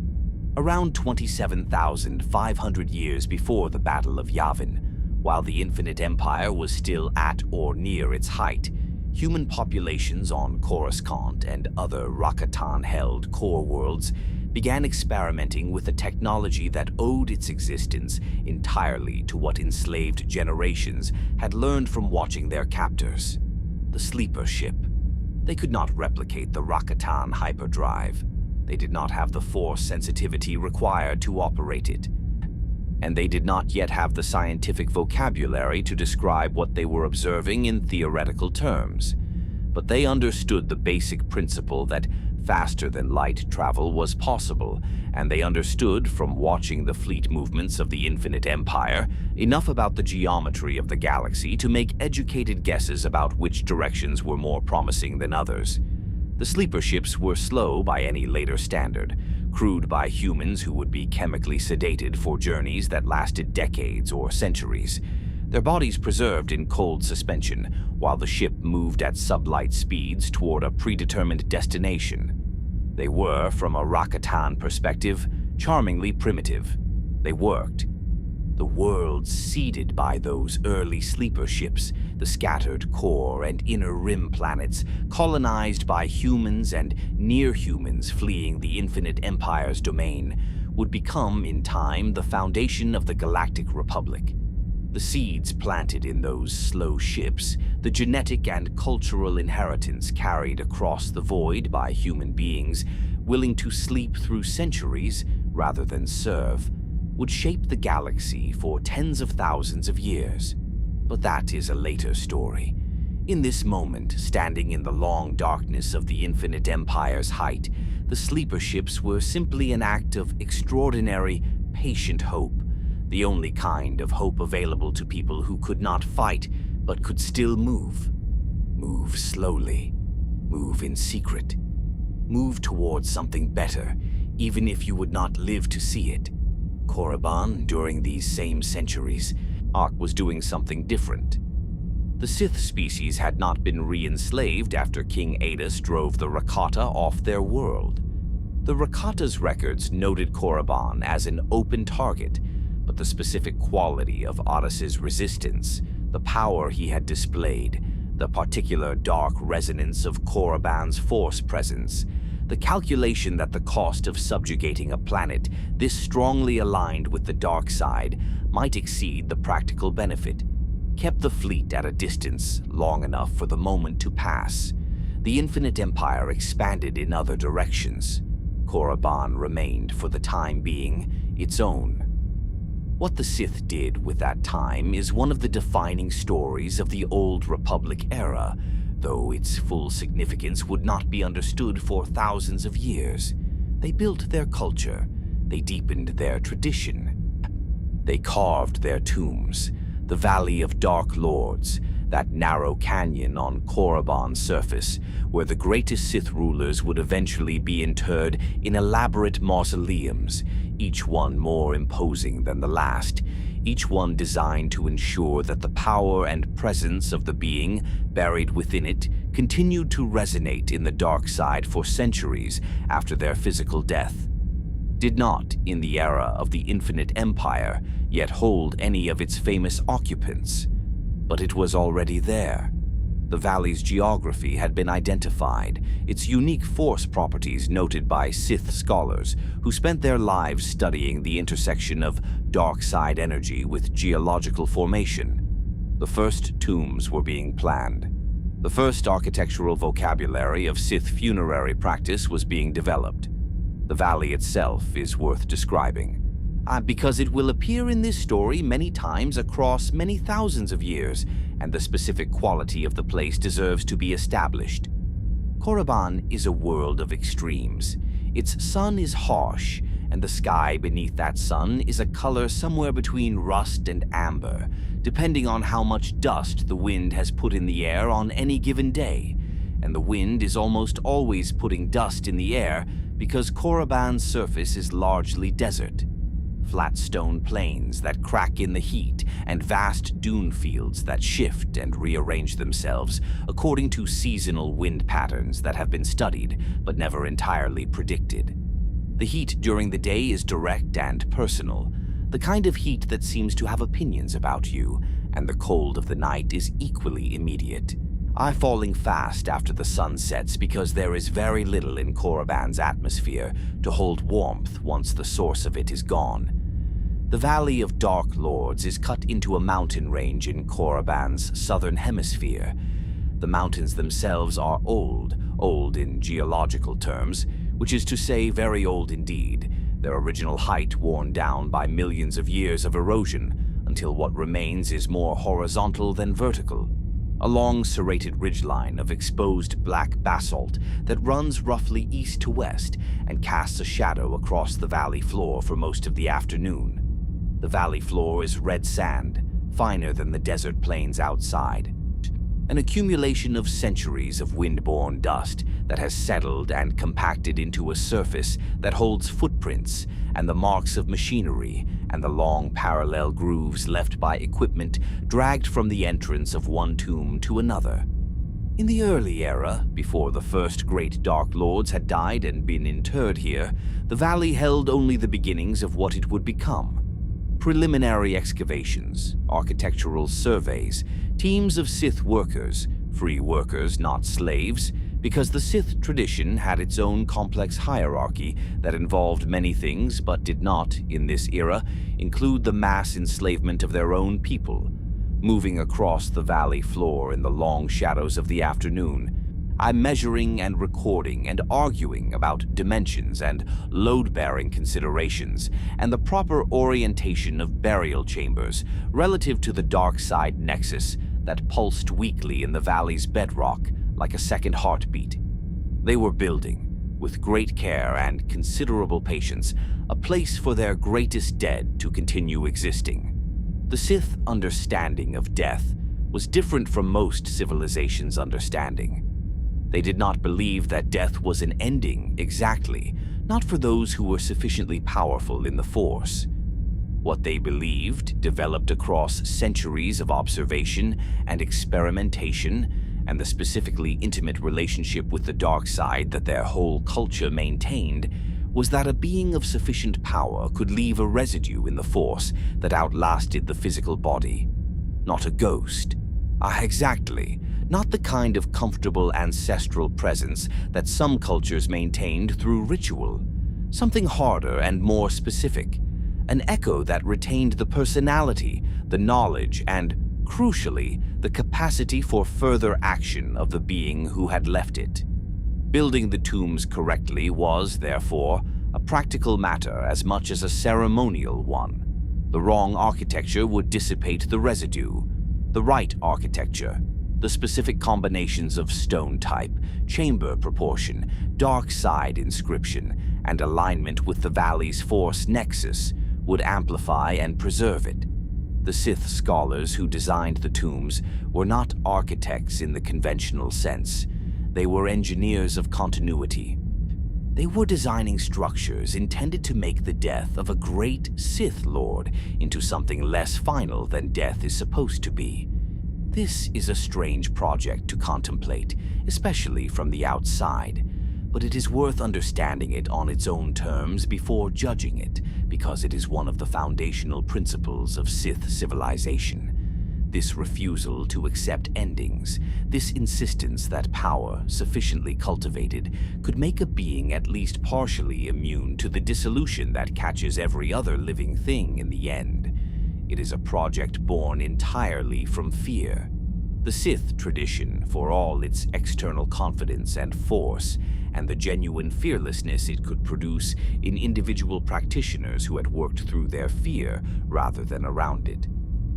Around 27,500 years before the Battle of Yavin, while the Infinite Empire was still at or near its height, human populations on Coruscant and other Rakatan-held core worlds began experimenting with a technology that owed its existence entirely to what enslaved generations had learned from watching their captors: the sleeper ship. They could not replicate the Rakatan hyperdrive. They did not have the force sensitivity required to operate it. And they did not yet have the scientific vocabulary to describe what they were observing in theoretical terms. But they understood the basic principle that faster-than-light travel was possible, and they understood, from watching the fleet movements of the Infinite Empire, enough about the geometry of the galaxy to make educated guesses about which directions were more promising than others. The sleeper ships were slow by any later standard, crewed by humans who would be chemically sedated for journeys that lasted decades or centuries, their bodies preserved in cold suspension while the ship moved at sublight speeds toward a predetermined destination. They were, from a Rakatan perspective, charmingly primitive. They worked. The worlds seeded by those early sleeper ships, the scattered core and inner rim planets, colonized by humans and near-humans fleeing the Infinite Empire's domain, would become, in time, the foundation of the Galactic Republic. The seeds planted in those slow ships, the genetic and cultural inheritance carried across the void by human beings, willing to sleep through centuries rather than serve, would shape the galaxy for tens of thousands of years. But that is a later story. In this moment, standing in the long darkness of the Infinite Empire's height, the sleeper ships were simply an act of extraordinary, patient hope, the only kind of hope available to people who could not fight but could still move. Move slowly. Move in secret. Move towards something better, even if you would not live to see it. Korriban, during these same centuries, was doing something different. The Sith species had not been re-enslaved after King Adus drove the Rakata off their world. The Rakata's records noted Korriban as an open target, but the specific quality of Otis's resistance, the power he had displayed, the particular dark resonance of Korriban's force presence, the calculation that the cost of subjugating a planet this strongly aligned with the dark side might exceed the practical benefit, kept the fleet at a distance long enough for the moment to pass. The Infinite Empire expanded in other directions. Korriban remained, for the time being, its own. What the Sith did with that time is one of the defining stories of the Old Republic era, though its full significance would not be understood for thousands of years. They built their culture. They deepened their tradition. They carved their tombs. The Valley of Dark Lords, that narrow canyon on Korriban's surface, where the greatest Sith rulers would eventually be interred in elaborate mausoleums, each one more imposing than the last, each one designed to ensure that the power and presence of the being buried within it continued to resonate in the dark side for centuries after their physical death, did not, in the era of the Infinite Empire, yet hold any of its famous occupants. But it was already there. The valley's geography had been identified, its unique force properties noted by Sith scholars who spent their lives studying the intersection of dark side energy with geological formation. The first tombs were being planned. The first architectural vocabulary of Sith funerary practice was being developed. The valley itself is worth describing, because it will appear in this story many times across many thousands of years, and the specific quality of the place deserves to be established. Korriban is a world of extremes. Its sun is harsh, and the sky beneath that sun is a color somewhere between rust and amber, depending on how much dust the wind has put in the air on any given day. And the wind is almost always putting dust in the air because Korriban's surface is largely desert. Flat stone plains that crack in the heat and vast dune fields that shift and rearrange themselves according to seasonal wind patterns that have been studied but never entirely predicted. The heat during the day is direct and personal, the kind of heat that seems to have opinions about you, and the cold of the night is equally immediate. Falling fast after the sun sets because there is very little in Korriban's atmosphere to hold warmth once the source of it is gone. The Valley of Dark Lords is cut into a mountain range in Korriban's southern hemisphere. The mountains themselves are old in geological terms, which is to say very old indeed, their original height worn down by millions of years of erosion until what remains is more horizontal than vertical. A long serrated ridgeline of exposed black basalt that runs roughly east to west and casts a shadow across the valley floor for most of the afternoon. The valley floor is red sand, finer than the desert plains outside. An accumulation of centuries of wind-borne dust that has settled and compacted into a surface that holds footprints and the marks of machinery and the long parallel grooves left by equipment dragged from the entrance of one tomb to another. In the early era, before the first great Dark Lords had died and been interred here, the valley held only the beginnings of what it would become. Preliminary excavations, architectural surveys, teams of Sith workers, free workers, not slaves, because the Sith tradition had its own complex hierarchy that involved many things but did not, in this era, include the mass enslavement of their own people. Moving across the valley floor in the long shadows of the afternoon, I'm measuring and recording and arguing about dimensions and load-bearing considerations and the proper orientation of burial chambers relative to the dark side nexus that pulsed weakly in the valley's bedrock like a second heartbeat. They were building, with great care and considerable patience, a place for their greatest dead to continue existing. The Sith understanding of death was different from most civilizations' understanding. They did not believe that death was an ending exactly, not for those who were sufficiently powerful in the Force. What they believed developed across centuries of observation and experimentation, and the specifically intimate relationship with the dark side that their whole culture maintained, was that a being of sufficient power could leave a residue in the Force that outlasted the physical body. Not a ghost. Exactly. Not the kind of comfortable ancestral presence that some cultures maintained through ritual. Something harder and more specific. An echo that retained the personality, the knowledge, and, crucially, the capacity for further action of the being who had left it. Building the tombs correctly was, therefore, a practical matter as much as a ceremonial one. The wrong architecture would dissipate the residue. The right architecture, the specific combinations of stone type, chamber proportion, dark side inscription, and alignment with the valley's Force nexus, would amplify and preserve it. The Sith scholars who designed the tombs were not architects in the conventional sense. They were engineers of continuity. They were designing structures intended to make the death of a great Sith Lord into something less final than death is supposed to be. This is a strange project to contemplate, especially from the outside, but it is worth understanding it on its own terms before judging it, because it is one of the foundational principles of Sith civilization. This refusal to accept endings, this insistence that power, sufficiently cultivated, could make a being at least partially immune to the dissolution that catches every other living thing in the end. It is a project born entirely from fear. The Sith tradition, for all its external confidence and force, and the genuine fearlessness it could produce in individual practitioners who had worked through their fear rather than around it.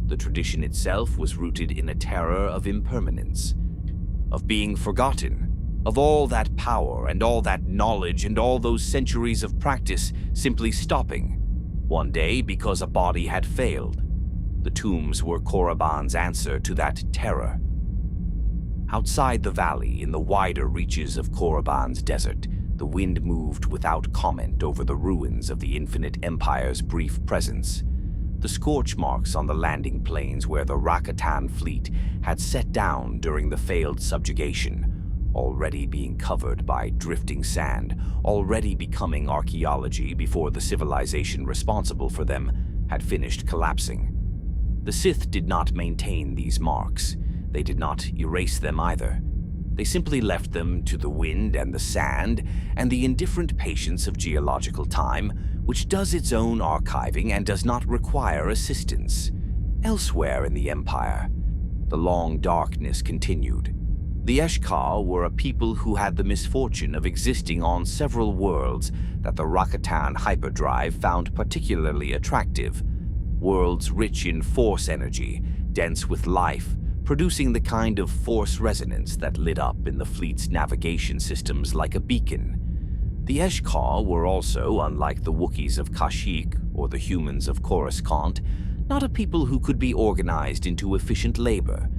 The tradition itself was rooted in a terror of impermanence, of being forgotten, of all that power and all that knowledge and all those centuries of practice simply stopping, one day because a body had failed. The tombs were Korriban's answer to that terror. Outside the valley, in the wider reaches of Korriban's desert, the wind moved without comment over the ruins of the Infinite Empire's brief presence. The scorch marks on the landing plains where the Rakatan fleet had set down during the failed subjugation, already being covered by drifting sand, already becoming archaeology before the civilization responsible for them had finished collapsing. The Sith did not maintain these marks. They did not erase them either. They simply left them to the wind and the sand and the indifferent patience of geological time, which does its own archiving and does not require assistance. Elsewhere in the Empire, the long darkness continued. The Eshkar were a people who had the misfortune of existing on several worlds that the Rakatan hyperdrive found particularly attractive. Worlds rich in Force energy, dense with life, producing the kind of Force resonance that lit up in the fleet's navigation systems like a beacon. The Eshkar were also, unlike the Wookiees of Kashyyyk or the humans of Coruscant, not a people who could be organized into efficient labor.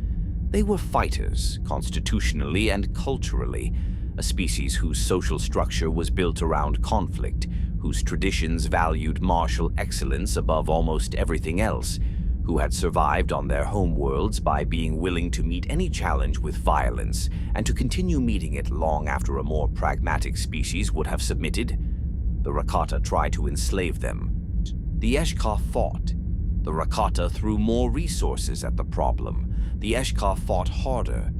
They were fighters, constitutionally and culturally, a species whose social structure was built around conflict, whose traditions valued martial excellence above almost everything else, who had survived on their homeworlds by being willing to meet any challenge with violence and to continue meeting it long after a more pragmatic species would have submitted. The Rakata tried to enslave them. The Eshkar fought. The Rakata threw more resources at the problem. The Eshkar fought harder.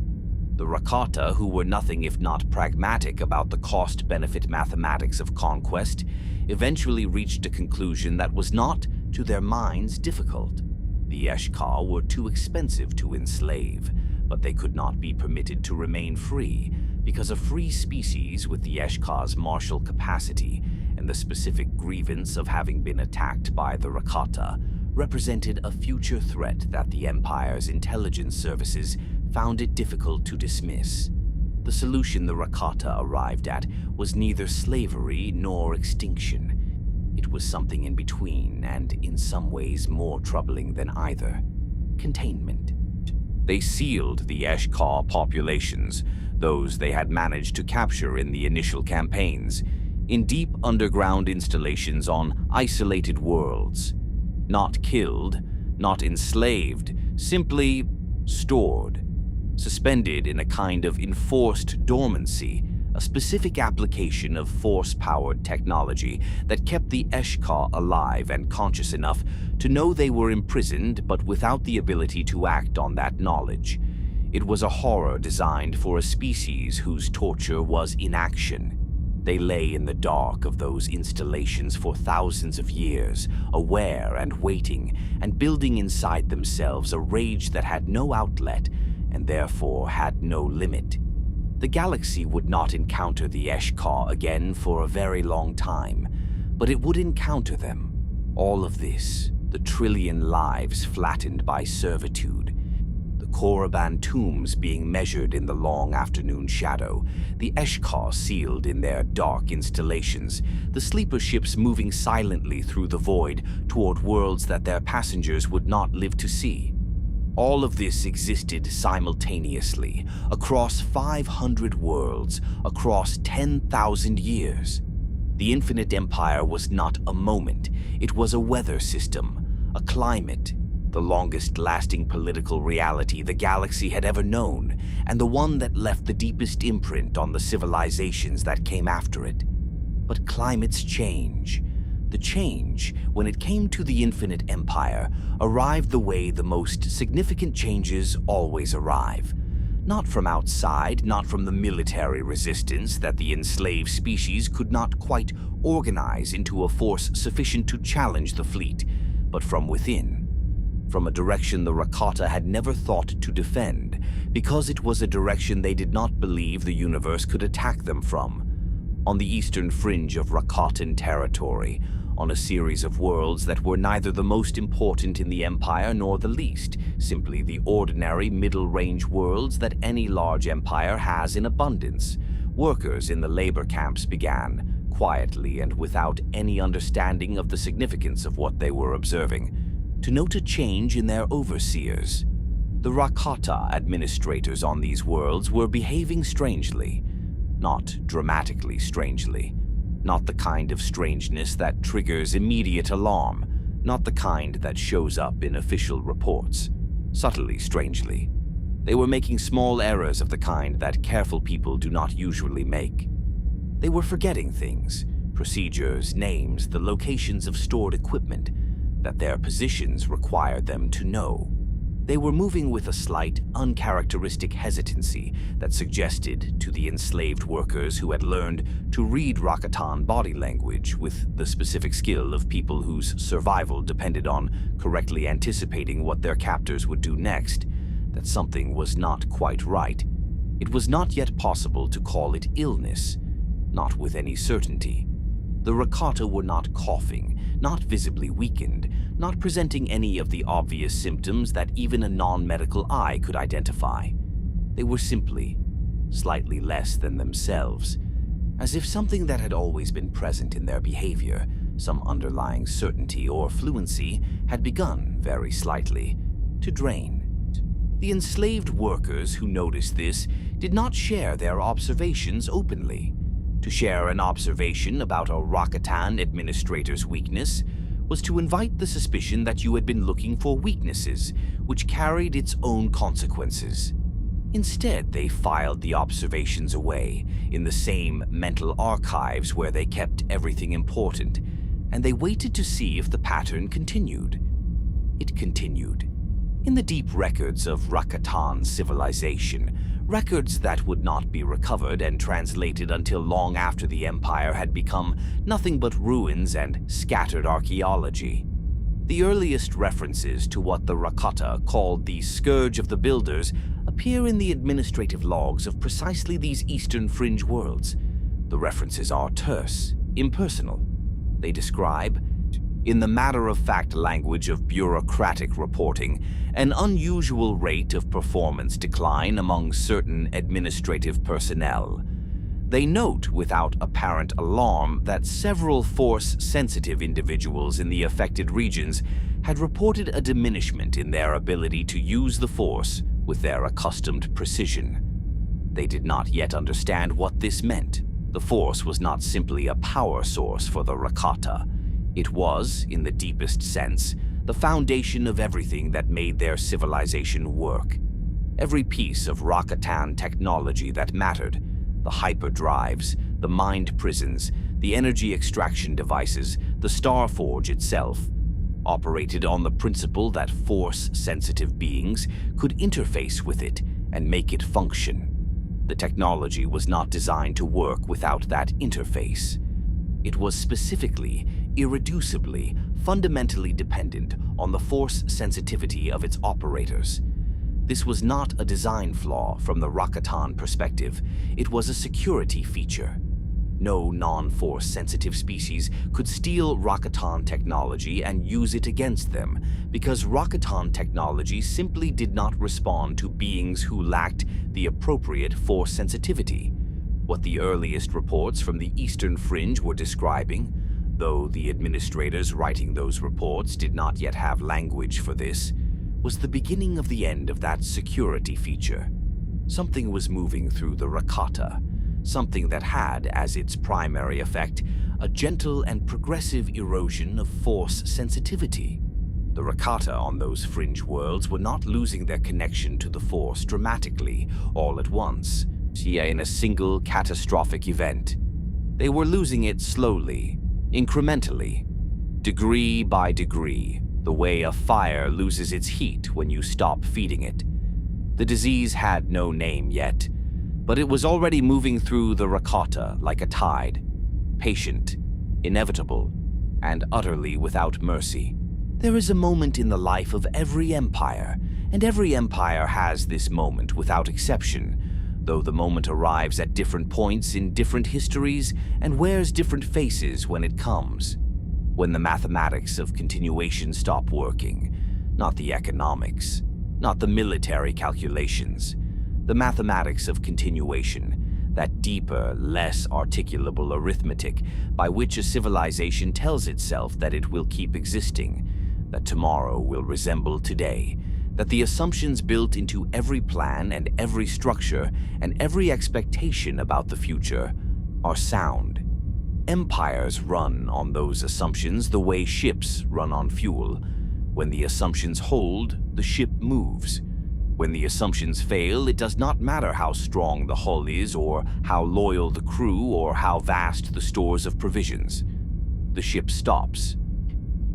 The Rakata, who were nothing if not pragmatic about the cost-benefit mathematics of conquest, eventually reached a conclusion that was not, to their minds, difficult. The Eshkar were too expensive to enslave, but they could not be permitted to remain free, because a free species with the Eshkar's martial capacity and the specific grievance of having been attacked by the Rakata represented a future threat that the Empire's intelligence services found it difficult to dismiss. The solution the Rakata arrived at was neither slavery nor extinction. It was something in between, and in some ways more troubling than either. Containment. They sealed the Eshkar populations, those they had managed to capture in the initial campaigns, in deep underground installations on isolated worlds. Not killed, not enslaved, simply stored, suspended in a kind of enforced dormancy, a specific application of Force-powered technology that kept the Eshkar alive and conscious enough to know they were imprisoned but without the ability to act on that knowledge. It was a horror designed for a species whose torture was inaction. They lay in the dark of those installations for thousands of years, aware and waiting, and building inside themselves a rage that had no outlet and therefore had no limit. The galaxy would not encounter the Eshkar again for a very long time, but it would encounter them. All of this, the trillion lives flattened by servitude, the Korriban tombs being measured in the long afternoon shadow, the Eshkar sealed in their dark installations, the sleeper ships moving silently through the void toward worlds that their passengers would not live to see. All of this existed simultaneously, across 500 worlds, across 10,000 years. The Infinite Empire was not a moment, it was a weather system, a climate, the longest-lasting political reality the galaxy had ever known, and the one that left the deepest imprint on the civilizations that came after it. But climates change. The change, when it came to the Infinite Empire, arrived the way the most significant changes always arrive. Not from outside, not from the military resistance that the enslaved species could not quite organize into a force sufficient to challenge the fleet, but from within. From a direction the Rakata had never thought to defend, because it was a direction they did not believe the universe could attack them from. On the eastern fringe of Rakatan territory, on a series of worlds that were neither the most important in the Empire nor the least, simply the ordinary middle-range worlds that any large empire has in abundance, workers in the labor camps began, quietly and without any understanding of the significance of what they were observing, to note a change in their overseers. The Rakata administrators on these worlds were behaving strangely, not dramatically strangely. Not the kind of strangeness that triggers immediate alarm, not the kind that shows up in official reports. Subtly, strangely. They were making small errors of the kind that careful people do not usually make. They were forgetting things, procedures, names, the locations of stored equipment, that their positions required them to know. They were moving with a slight, uncharacteristic hesitancy that suggested to the enslaved workers who had learned to read Rakatan body language with the specific skill of people whose survival depended on correctly anticipating what their captors would do next, that something was not quite right. It was not yet possible to call it illness, not with any certainty. The Rakata were not coughing, not visibly weakened, not presenting any of the obvious symptoms that even a non-medical eye could identify. They were simply slightly less than themselves, as if something that had always been present in their behavior, some underlying certainty or fluency, had begun, very slightly, to drain. The enslaved workers who noticed this did not share their observations openly. To share an observation about a Rakatan administrator's weakness was to invite the suspicion that you had been looking for weaknesses, which carried its own consequences. Instead, they filed the observations away in the same mental archives where they kept everything important, and they waited to see if the pattern continued. It continued. In the deep records of Rakatan civilization, records that would not be recovered and translated until long after the Empire had become nothing but ruins and scattered archaeology. The earliest references to what the Rakata called the Scourge of the Builders appear in the administrative logs of precisely these eastern fringe worlds. The references are terse, impersonal. They describe, in the matter-of-fact language of bureaucratic reporting, an unusual rate of performance decline among certain administrative personnel. They note without apparent alarm that several Force-sensitive individuals in the affected regions had reported a diminishment in their ability to use the Force with their accustomed precision. They did not yet understand what this meant. The Force was not simply a power source for the Rakata. It was, in the deepest sense, the foundation of everything that made their civilization work. Every piece of Rakatan technology that mattered, The hyperdrives, the mind prisons, the energy extraction devices, the Starforge itself, operated on the principle that Force-sensitive beings could interface with it and make it function. The technology was not designed to work without that interface. It was specifically, irreducibly, fundamentally dependent on the Force sensitivity of its operators. This was not a design flaw from the Rakatan perspective. It was a security feature. No non-Force sensitive species could steal Rakatan technology and use it against them, because Rakatan technology simply did not respond to beings who lacked the appropriate Force sensitivity. What the earliest reports from the Eastern Fringe were describing, though the administrators writing those reports did not yet have language for this, was the beginning of the end of that security feature. Something was moving through the Rakata, something that had, as its primary effect, a gentle and progressive erosion of Force sensitivity. The Rakata on those fringe worlds were not losing their connection to the Force dramatically, all at once, in a single catastrophic event. They were losing it slowly, incrementally, degree by degree, the way a fire loses its heat when you stop feeding it. The disease had no name yet, but it was already moving through the Rakata like a tide, patient, inevitable, and utterly without mercy. There is a moment in the life of every empire, and every empire has this moment without exception, though the moment arrives at different points in different histories and wears different faces when it comes. When the mathematics of continuation stop working, not the economics, not the military calculations, the mathematics of continuation, that deeper, less articulable arithmetic by which a civilization tells itself that it will keep existing, that tomorrow will resemble today, that the assumptions built into every plan and every structure and every expectation about the future are sound. Empires run on those assumptions the way ships run on fuel. When the assumptions hold, the ship moves. When the assumptions fail, it does not matter how strong the hull is, or how loyal the crew, or how vast the stores of provisions. The ship stops.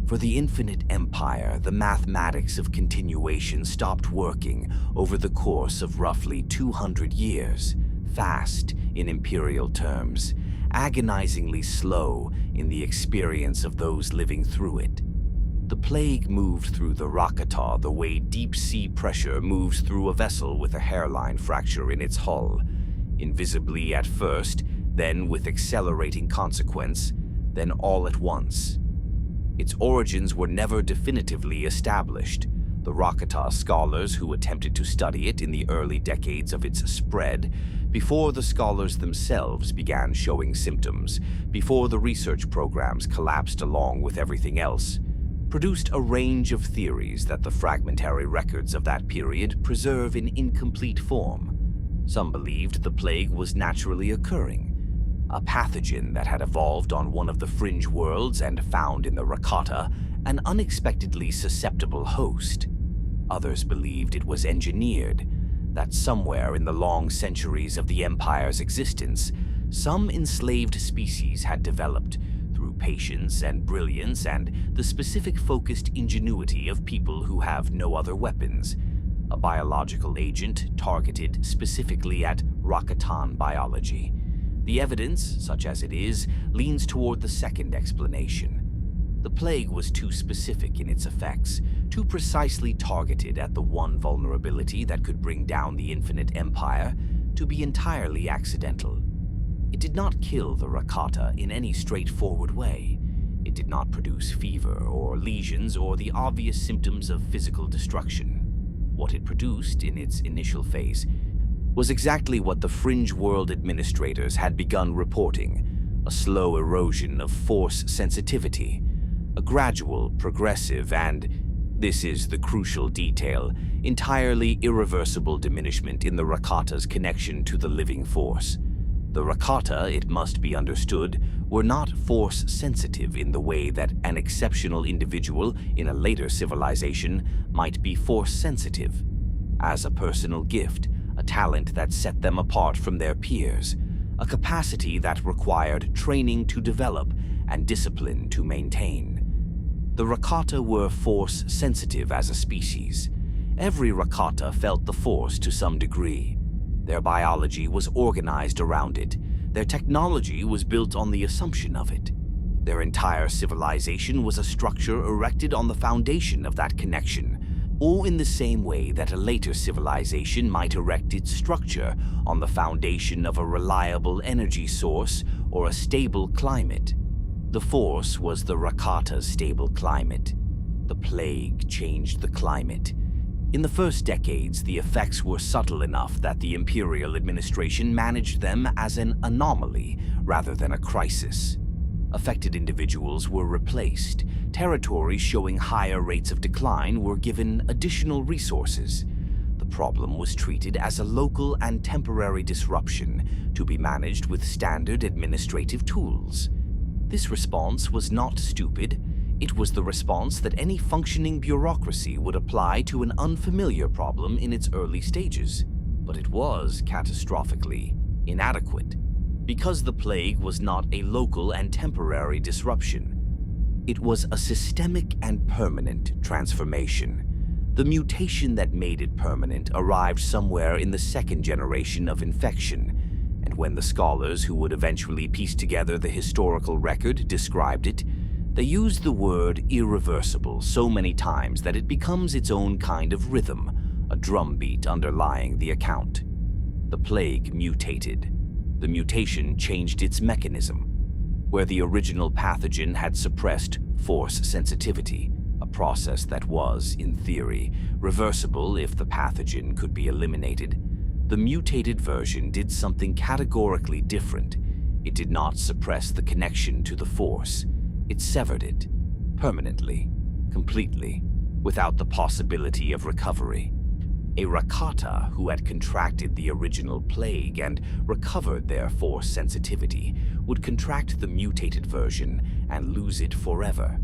For the infinite empire, the mathematics of continuation stopped working over the course of roughly 200 years, fast in imperial terms, agonizingly slow in the experience of those living through it. The plague moved through the Rakata the way deep-sea pressure moves through a vessel with a hairline fracture in its hull, invisibly at first, then with accelerating consequence, then all at once. Its origins were never definitively established. The Rakata scholars who attempted to study it in the early decades of its spread, before the scholars themselves began showing symptoms, before the research programs collapsed along with everything else, produced a range of theories that the fragmentary records of that period preserve in incomplete form. Some believed the plague was naturally occurring, a pathogen that had evolved on one of the fringe worlds and found in the Rakata an unexpectedly susceptible host. Others believed it was engineered, that somewhere in the long centuries of the Empire's existence, some enslaved species had developed, through patience and brilliance and the specific focused ingenuity of people who have no other weapons, a biological agent targeted specifically at Rakatan biology. The evidence, such as it is, leans toward the second explanation. The plague was too specific in its effects, too precisely targeted at the one vulnerability that could bring down the infinite empire, to be entirely accidental. It did not kill the Rakata in any straightforward way. It did not produce fever or lesions or the obvious symptoms of physical destruction. What it produced in its initial phase was exactly what the Fringe World administrators had begun reporting: a slow erosion of Force sensitivity, a gradual, progressive, and, this is the crucial detail, entirely irreversible diminishment in the Rakata's connection to the living Force. The Rakata, it must be understood, were not Force-sensitive in the way that an exceptional individual in a later civilization might be Force-sensitive. As a personal gift, a talent that set them apart from their peers, a capacity that required training to develop and discipline to maintain. The Rakata were force-sensitive as a species. Every Rakata felt the Force to some degree. Their biology was organized around it. Their technology was built on the assumption of it. Their entire civilization was a structure erected on the foundation of that connection, or in the same way that a later civilization might erect its structure on the foundation of a reliable energy source or a stable climate. The Force was the Rakata's stable climate. The plague changed the climate. In the first decades, the effects were subtle enough that the Imperial administration managed them as an anomaly rather than a crisis. Affected individuals were replaced. Territories showing higher rates of decline were given additional resources. The problem was treated as a local and temporary disruption to be managed with standard administrative tools. This response was not stupid. It was the response that any functioning bureaucracy would apply to an unfamiliar problem in its early stages. But it was catastrophically inadequate, because the plague was not a local and temporary disruption. It was a systemic and permanent transformation. The mutation that made it permanent arrived somewhere in the second generation of infection, and when the scholars who would eventually piece together the historical record described it, they used the word irreversible so many times that it becomes its own kind of rhythm, a drumbeat underlying the account. The plague mutated. The mutation changed its mechanism. Where the original pathogen had suppressed force sensitivity, a process that was, in theory, reversible if the pathogen could be eliminated, the mutated version did something categorically different. It did not suppress the connection to the Force. It severed it, permanently, completely, without the possibility of recovery. A Rakata who had contracted the original plague and recovered their Force sensitivity would contract the mutated version and lose it forever.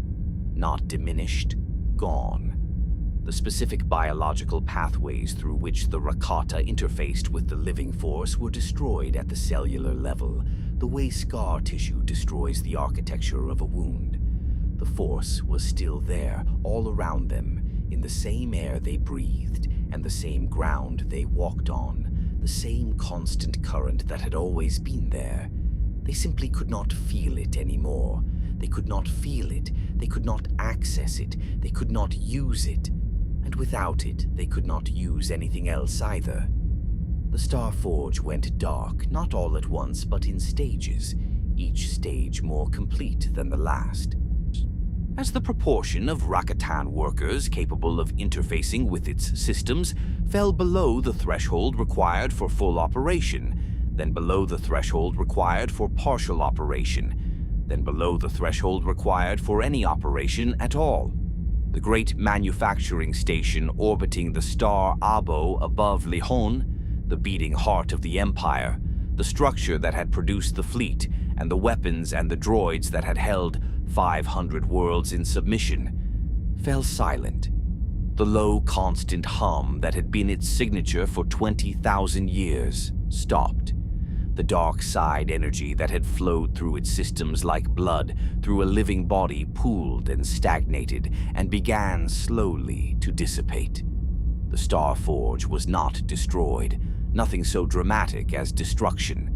Not diminished, gone. The specific biological pathways through which the Rakata interfaced with the living Force were destroyed at the cellular level, the way scar tissue destroys the architecture of a wound. The Force was still there, all around them, in the same air they breathed and the same ground they walked on, the same constant current that had always been there. They simply could not feel it anymore. They could not feel it, they could not access it, they could not use it. And without it, they could not use anything else either. The Star Forge went dark, not all at once, but in stages, each stage more complete than the last. As the proportion of Rakatan workers capable of interfacing with its systems fell below the threshold required for full operation, then below the threshold required for partial operation, then below the threshold required for any operation at all. The great manufacturing station orbiting the star Abo above Lehon, the beating heart of the Empire, the structure that had produced the fleet, and the weapons and the droids that had held 500 worlds in submission, fell silent. The low, constant hum that had been its signature for 20,000 years stopped. The dark side energy that had flowed through its systems like blood through a living body pooled and stagnated and began slowly to dissipate. The Star Forge was not destroyed, nothing so dramatic as destruction.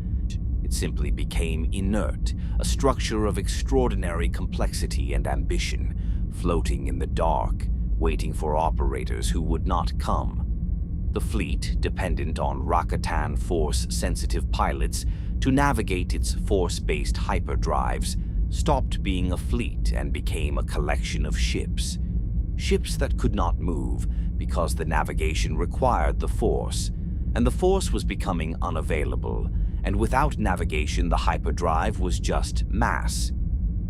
It simply became inert, a structure of extraordinary complexity and ambition, floating in the dark, waiting for operators who would not come. The fleet, dependent on Rakatan Force-sensitive pilots to navigate its Force-based hyperdrives, stopped being a fleet and became a collection of ships. Ships that could not move because the navigation required the Force, and the Force was becoming unavailable, and without navigation the hyperdrive was just mass.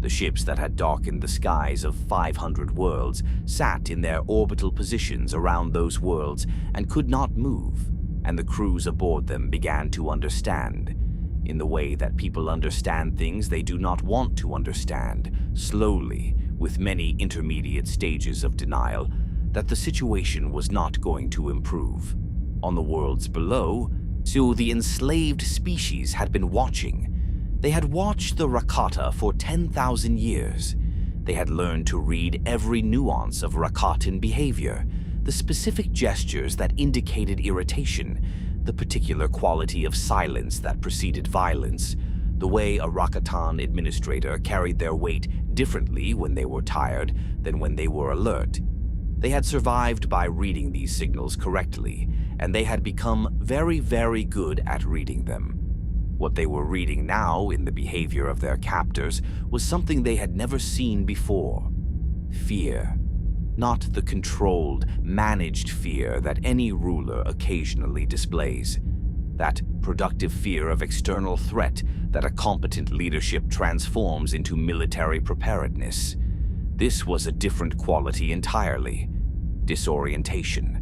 The ships that had darkened the skies of 500 worlds sat in their orbital positions around those worlds and could not move, and the crews aboard them began to understand, in the way that people understand things they do not want to understand, slowly, with many intermediate stages of denial, that the situation was not going to improve. On the worlds below, So the enslaved species had been watching. They had watched the Rakata for 10,000 years. They had learned to read every nuance of Rakatan behavior, the specific gestures that indicated irritation, the particular quality of silence that preceded violence, the way a Rakatan administrator carried their weight differently when they were tired than when they were alert. They had survived by reading these signals correctly, and they had become very, very good at reading them. What they were reading now in the behavior of their captors was something they had never seen before. Fear. Not the controlled, managed fear that any ruler occasionally displays. That productive fear of external threat that a competent leadership transforms into military preparedness. This was a different quality entirely. Disorientation.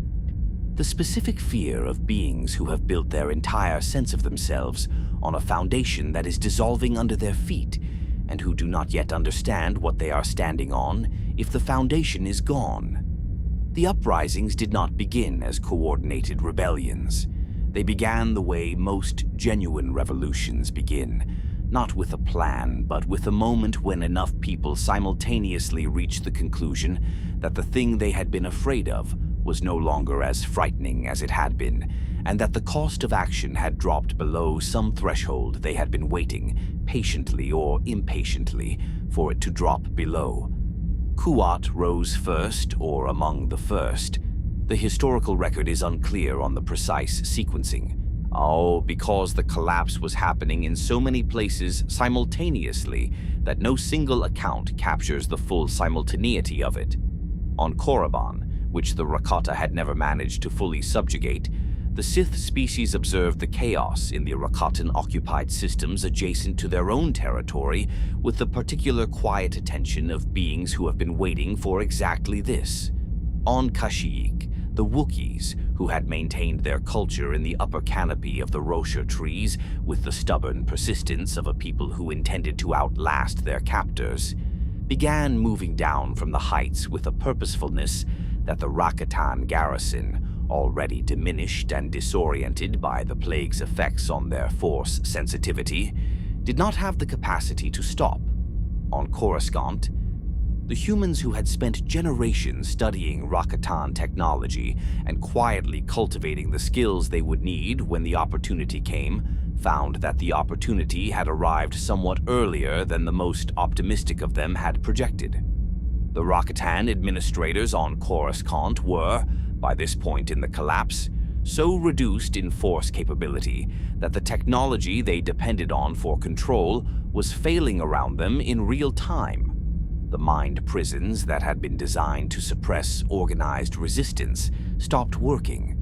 The specific fear of beings who have built their entire sense of themselves on a foundation that is dissolving under their feet, and who do not yet understand what they are standing on if the foundation is gone. The uprisings did not begin as coordinated rebellions. They began the way most genuine revolutions begin, not with a plan, but with a moment when enough people simultaneously reached the conclusion that the thing they had been afraid of was no longer as frightening as it had been, and that the cost of action had dropped below some threshold they had been waiting, patiently or impatiently, for it to drop below. Kuat rose first, or among the first. The historical record is unclear on the precise sequencing. Because the collapse was happening in so many places simultaneously that no single account captures the full simultaneity of it. On Korriban, which the Rakata had never managed to fully subjugate, the Sith species observed the chaos in the Rakatan-occupied systems adjacent to their own territory with the particular quiet attention of beings who have been waiting for exactly this. On Kashyyyk, the Wookiees, who had maintained their culture in the upper canopy of the Roshar trees with the stubborn persistence of a people who intended to outlast their captors, began moving down from the heights with a purposefulness that the Rakatan garrison, already diminished and disoriented by the plague's effects on their force sensitivity, did not have the capacity to stop. On Coruscant, the humans who had spent generations studying Rakatan technology and quietly cultivating the skills they would need when the opportunity came, found that the opportunity had arrived somewhat earlier than the most optimistic of them had projected. The Rakatan administrators on Coruscant were, by this point in the collapse, so reduced in force capability that the technology they depended on for control was failing around them in real time. The mind prisons that had been designed to suppress organized resistance stopped working.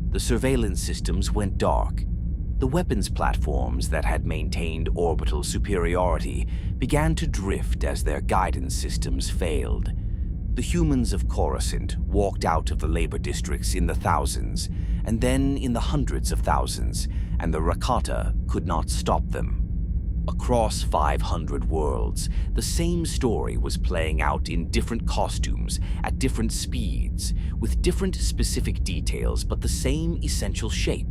The surveillance systems went dark. The weapons platforms that had maintained orbital superiority began to drift as their guidance systems failed. The humans of Coruscant walked out of the labor districts in the thousands, and then in the hundreds of thousands, and the Rakata could not stop them. Across 500 worlds, the same story was playing out in different costumes, at different speeds, with different specific details but the same essential shape.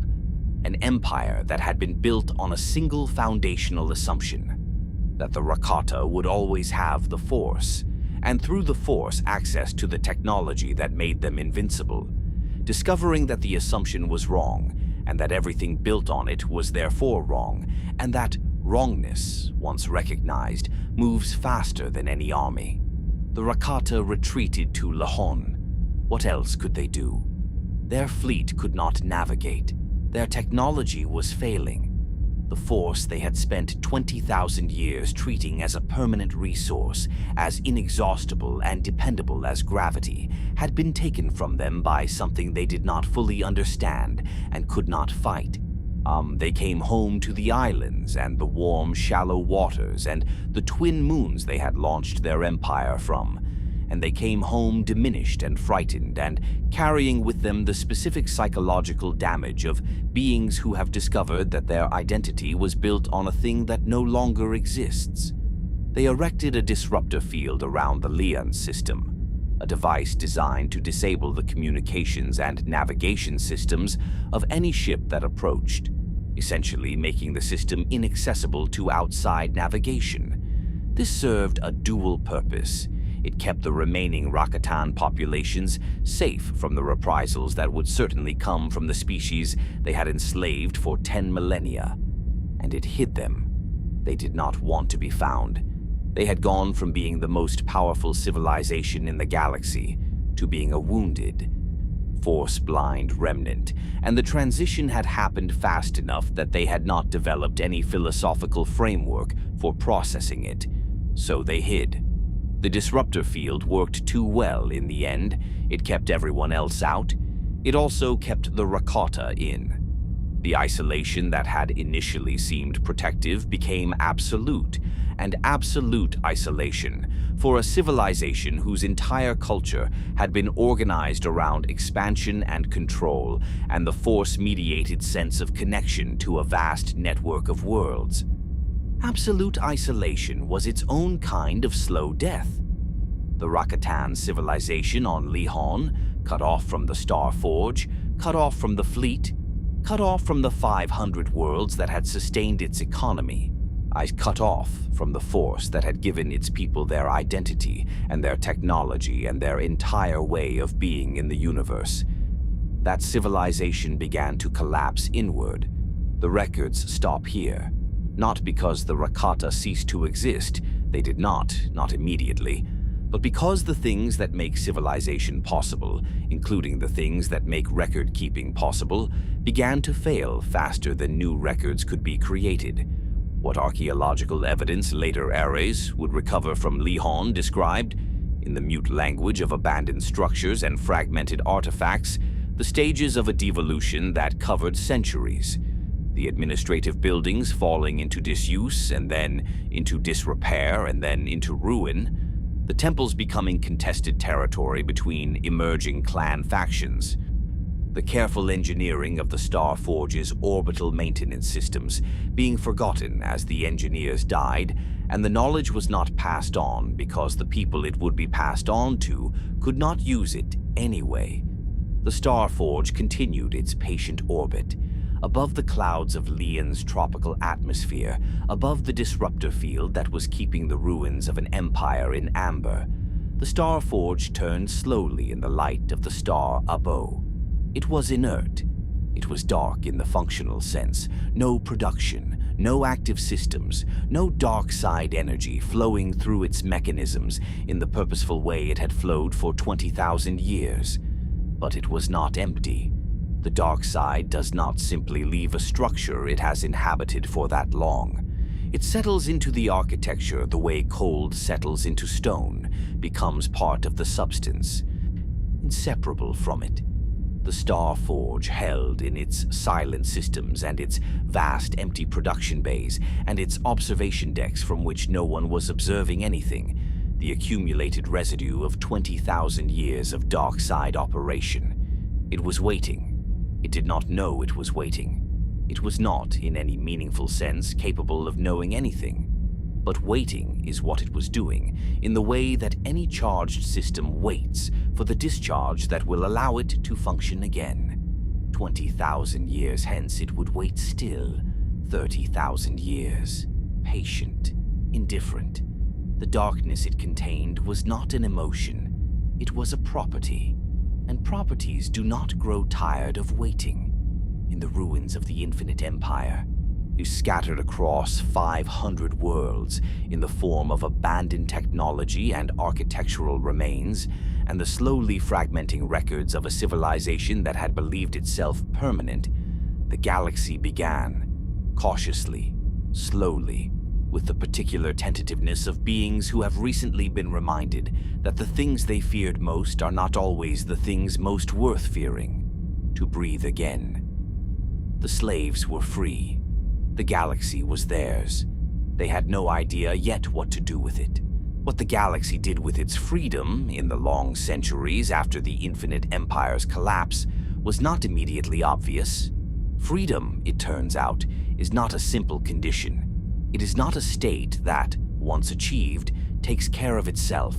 An empire that had been built on a single foundational assumption, that the Rakata would always have the Force, and through the Force access to the technology that made them invincible. Discovering that the assumption was wrong, and that everything built on it was therefore wrong, and that wrongness, once recognized, moves faster than any army. The Rakata retreated to Lehon. What else could they do? Their fleet could not navigate. Their technology was failing. The Force they had spent 20,000 years treating as a permanent resource, as inexhaustible and dependable as gravity, had been taken from them by something they did not fully understand and could not fight. They came home to the islands and the warm, shallow waters and the twin moons they had launched their empire from. And they came home diminished and frightened and carrying with them the specific psychological damage of beings who have discovered that their identity was built on a thing that no longer exists. They erected a disruptor field around the Lehon system, a device designed to disable the communications and navigation systems of any ship that approached, essentially making the system inaccessible to outside navigation. This served a dual purpose. It kept the remaining Rakatan populations safe from the reprisals that would certainly come from the species they had enslaved for 10 millennia. And it hid them. They did not want to be found. They had gone from being the most powerful civilization in the galaxy to being a wounded, force-blind remnant, and the transition had happened fast enough that they had not developed any philosophical framework for processing it. So they hid. The disruptor field worked too well in the end. It kept everyone else out. It also kept the Rakata in. The isolation that had initially seemed protective became absolute, and absolute isolation for a civilization whose entire culture had been organized around expansion and control and the force-mediated sense of connection to a vast network of worlds. Absolute isolation was its own kind of slow death. The Rakatan civilization on Lehon, cut off from the Star Forge, cut off from the fleet, cut off from the 500 worlds that had sustained its economy, cut off from the force that had given its people their identity and their technology and their entire way of being in the universe. That civilization began to collapse inward. The records stop here. Not because the Rakata ceased to exist, they did not immediately, but because the things that make civilization possible, including the things that make record-keeping possible, began to fail faster than new records could be created. What archaeological evidence later eras would recover from Lehon described, in the mute language of abandoned structures and fragmented artifacts, the stages of a devolution that covered centuries. The administrative buildings falling into disuse and then into disrepair and then into ruin, the temples becoming contested territory between emerging clan factions, the careful engineering of the Star Forge's orbital maintenance systems being forgotten as the engineers died, and the knowledge was not passed on because the people it would be passed on to could not use it anyway. The Star Forge continued its patient orbit, above the clouds of Lehon's tropical atmosphere, above the disruptor field that was keeping the ruins of an empire in amber. The Star Forge turned slowly in the light of the star Abo. It was inert. It was dark in the functional sense. No production, no active systems, no dark side energy flowing through its mechanisms in the purposeful way it had flowed for 20,000 years. But it was not empty. The dark side does not simply leave a structure it has inhabited for that long. It settles into the architecture the way cold settles into stone, becomes part of the substance, inseparable from it. The Star Forge held in its silent systems and its vast empty production bays and its observation decks from which no one was observing anything, the accumulated residue of 20,000 years of dark side operation. It was waiting. It did not know it was waiting. It was not, in any meaningful sense, capable of knowing anything. But waiting is what it was doing, in the way that any charged system waits for the discharge that will allow it to function again. 20,000 years hence it would wait still, 30,000 years, patient, indifferent. The darkness it contained was not an emotion, it was a property. And properties do not grow tired of waiting. In the ruins of the Infinite Empire, scattered across 500 worlds in the form of abandoned technology and architectural remains, and the slowly fragmenting records of a civilization that had believed itself permanent, the galaxy began, cautiously, slowly, with the particular tentativeness of beings who have recently been reminded that the things they feared most are not always the things most worth fearing, to breathe again. The slaves were free. The galaxy was theirs. They had no idea yet what to do with it. What the galaxy did with its freedom in the long centuries after the Infinite Empire's collapse was not immediately obvious. Freedom, it turns out, is not a simple condition. It is not a state that, once achieved, takes care of itself.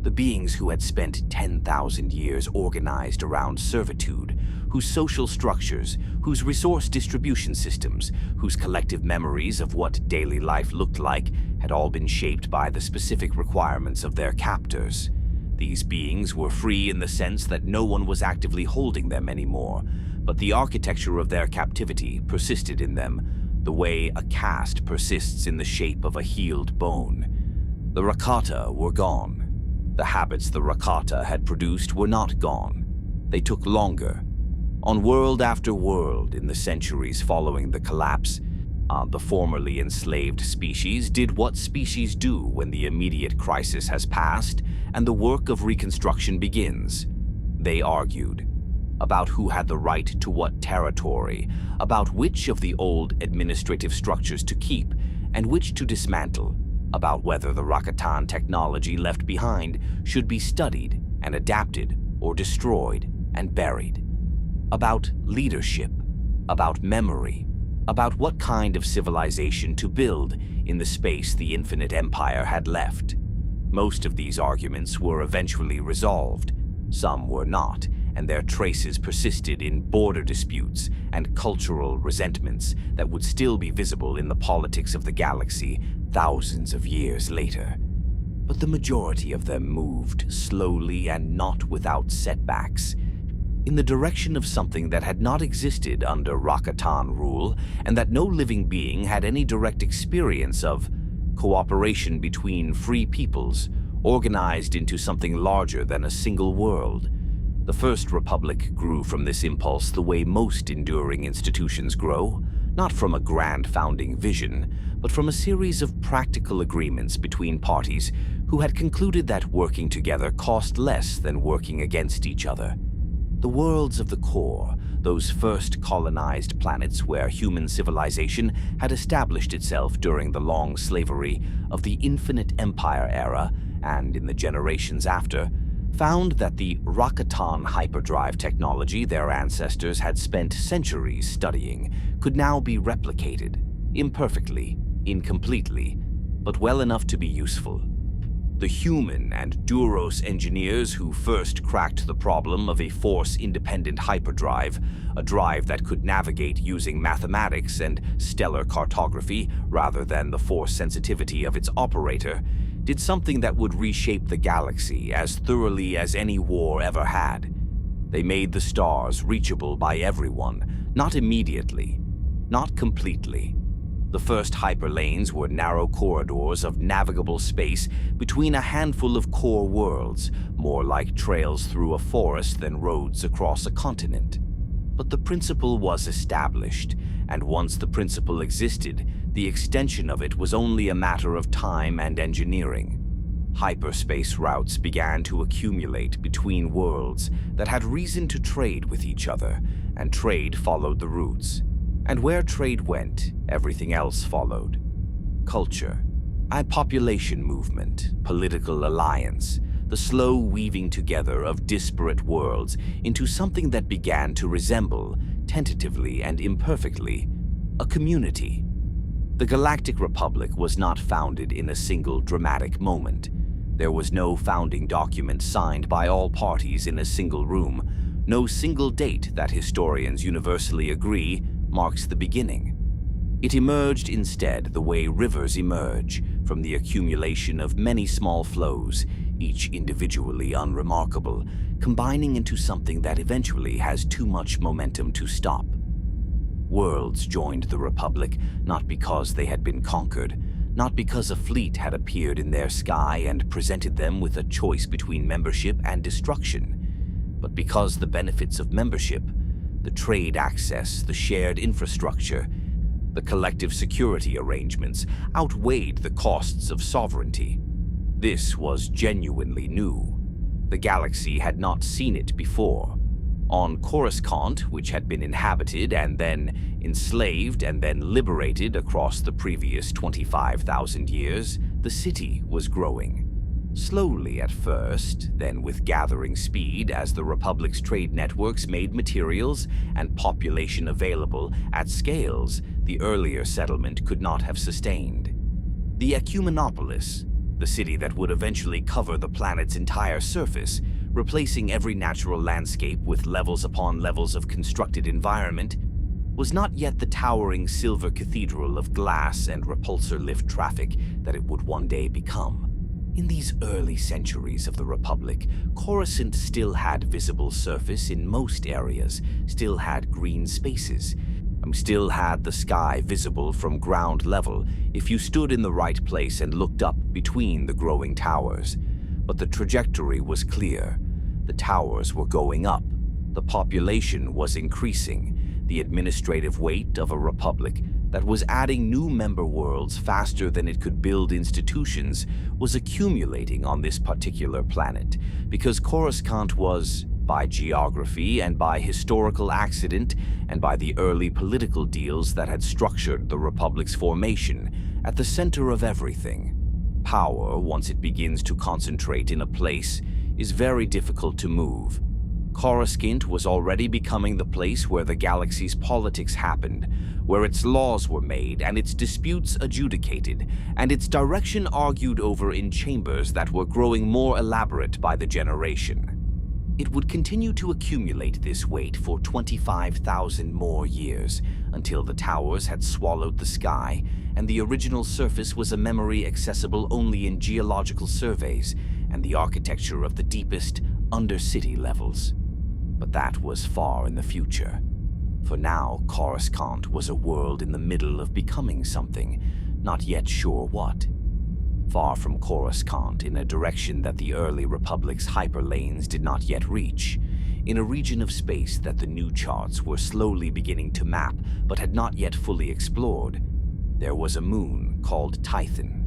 The beings who had spent 10,000 years organized around servitude, whose social structures, whose resource distribution systems, whose collective memories of what daily life looked like had all been shaped by the specific requirements of their captors. These beings were free in the sense that no one was actively holding them anymore, but the architecture of their captivity persisted in them, the way a cast persists in the shape of a healed bone. The Rakata were gone. The habits the Rakata had produced were not gone. They took longer. On world after world in the centuries following the collapse, the formerly enslaved species did what species do when the immediate crisis has passed and the work of reconstruction begins. They argued about who had the right to what territory, about which of the old administrative structures to keep and which to dismantle, about whether the Rakatan technology left behind should be studied and adapted or destroyed and buried, about leadership, about memory, about what kind of civilization to build in the space the infinite empire had left. Most of these arguments were eventually resolved. Some were not, and their traces persisted in border disputes and cultural resentments that would still be visible in the politics of the galaxy thousands of years later. But the majority of them moved slowly and not without setbacks, in the direction of something that had not existed under Rakatan rule and that no living being had any direct experience of: cooperation between free peoples, organized into something larger than a single world. The First Republic grew from this impulse the way most enduring institutions grow, not from a grand founding vision, but from a series of practical agreements between parties who had concluded that working together cost less than working against each other. The worlds of the core, those first colonized planets where human civilization had established itself during the long slavery of the Infinite Empire era and in the generations after, found that the Rakatan hyperdrive technology their ancestors had spent centuries studying could now be replicated, imperfectly, incompletely, but well enough to be useful. The human and Duros engineers who first cracked the problem of a force-independent hyperdrive, a drive that could navigate using mathematics and stellar cartography rather than the force sensitivity of its operator, did something that would reshape the galaxy as thoroughly as any war ever had. They made the stars reachable by everyone, not immediately, not completely. The first hyperlanes were narrow corridors of navigable space between a handful of core worlds, more like trails through a forest than roads across a continent. But the principle was established, and once the principle existed, the extension of it was only a matter of time and engineering. Hyperspace routes began to accumulate between worlds that had reason to trade with each other, and trade followed the routes. And where trade went, everything else followed. Culture, a population movement, political alliance, the slow weaving together of disparate worlds into something that began to resemble, tentatively and imperfectly, a community. The Galactic Republic was not founded in a single dramatic moment. There was no founding document signed by all parties in a single room, no single date that historians universally agree marks the beginning. It emerged instead the way rivers emerge, from the accumulation of many small flows, each individually unremarkable, combining into something that eventually has too much momentum to stop. Worlds joined the Republic not because they had been conquered, not because a fleet had appeared in their sky and presented them with a choice between membership and destruction, but because the benefits of membership, the trade access, the shared infrastructure, the collective security arrangements outweighed the costs of sovereignty. This was genuinely new. The galaxy had not seen it before. On Coruscant, which had been inhabited and then enslaved and then liberated across the previous 25,000 years, the city was growing. Slowly at first, then with gathering speed as the Republic's trade networks made materials and population available at scales the earlier settlement could not have sustained. The Ecumenopolis, The city that would eventually cover the planet's entire surface, replacing every natural landscape with levels upon levels of constructed environment, was not yet the towering silver cathedral of glass and repulsor lift traffic that it would one day become. In these early centuries of the Republic, Coruscant still had visible surface in most areas, still had green spaces, still had the sky visible from ground level if you stood in the right place and looked up between the growing towers. But the trajectory was clear. The towers were going up. The population was increasing. The administrative weight of a republic that was adding new member worlds faster than it could build institutions was accumulating on this particular planet, because Coruscant was, by geography and by historical accident and by the early political deals that had structured the Republic's formation, at the center of everything. Power, once it begins to concentrate in a place, is very difficult to move. Coruscant was already becoming the place where the galaxy's politics happened, where its laws were made and its disputes adjudicated, and its direction argued over in chambers that were growing more elaborate by the generation. It would continue to accumulate this weight for 25,000 more years, until the towers had swallowed the sky, and the original surface was a memory accessible only in geological surveys and the architecture of the deepest undercity levels. But that was far in the future. For now, Coruscant was a world in the middle of becoming something, not yet sure what. Far from Coruscant, in a direction that the early Republic's hyperlanes did not yet reach, in a region of space that the new charts were slowly beginning to map but had not yet fully explored, there was a moon called Tython.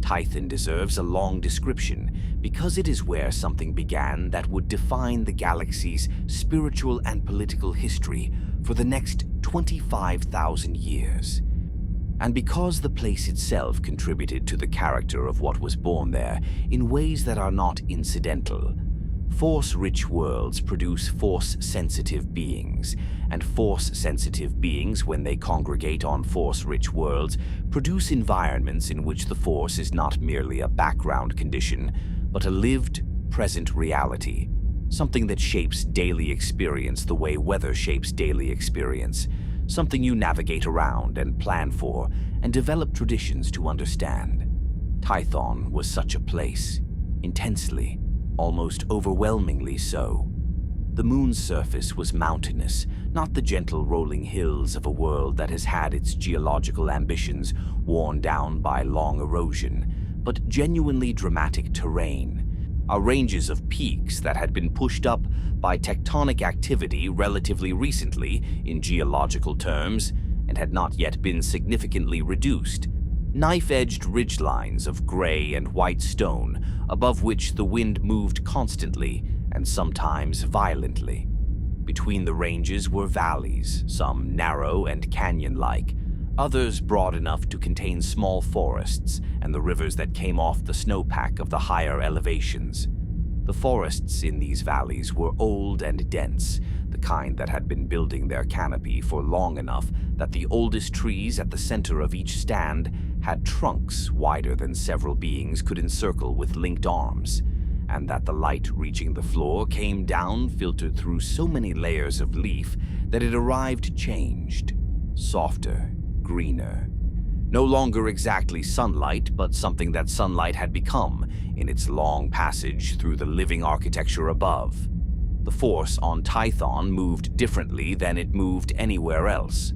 Tython deserves a long description because it is where something began that would define the galaxy's spiritual and political history for the next 25,000 years. And because the place itself contributed to the character of what was born there in ways that are not incidental. Force-rich worlds produce force-sensitive beings, and force-sensitive beings, when they congregate on force-rich worlds, produce environments in which the force is not merely a background condition, but a lived, present reality, something that shapes daily experience the way weather shapes daily experience, something you navigate around and plan for and develop traditions to understand. Tython was such a place, intensely, almost overwhelmingly so. The moon's surface was mountainous, not the gentle rolling hills of a world that has had its geological ambitions worn down by long erosion, but genuinely dramatic terrain, ranges of peaks that had been pushed up by tectonic activity relatively recently in geological terms and had not yet been significantly reduced. Knife-edged ridgelines of gray and white stone above which the wind moved constantly and sometimes violently. Between the ranges were valleys, some narrow and canyon-like, others broad enough to contain small forests and the rivers that came off the snowpack of the higher elevations. The forests in these valleys were old and dense, the kind that had been building their canopy for long enough that the oldest trees at the center of each stand had trunks wider than several beings could encircle with linked arms, and that the light reaching the floor came down filtered through so many layers of leaf that it arrived changed, softer, greener. No longer exactly sunlight, but something that sunlight had become in its long passage through the living architecture above. The force on Tython moved differently than it moved anywhere else.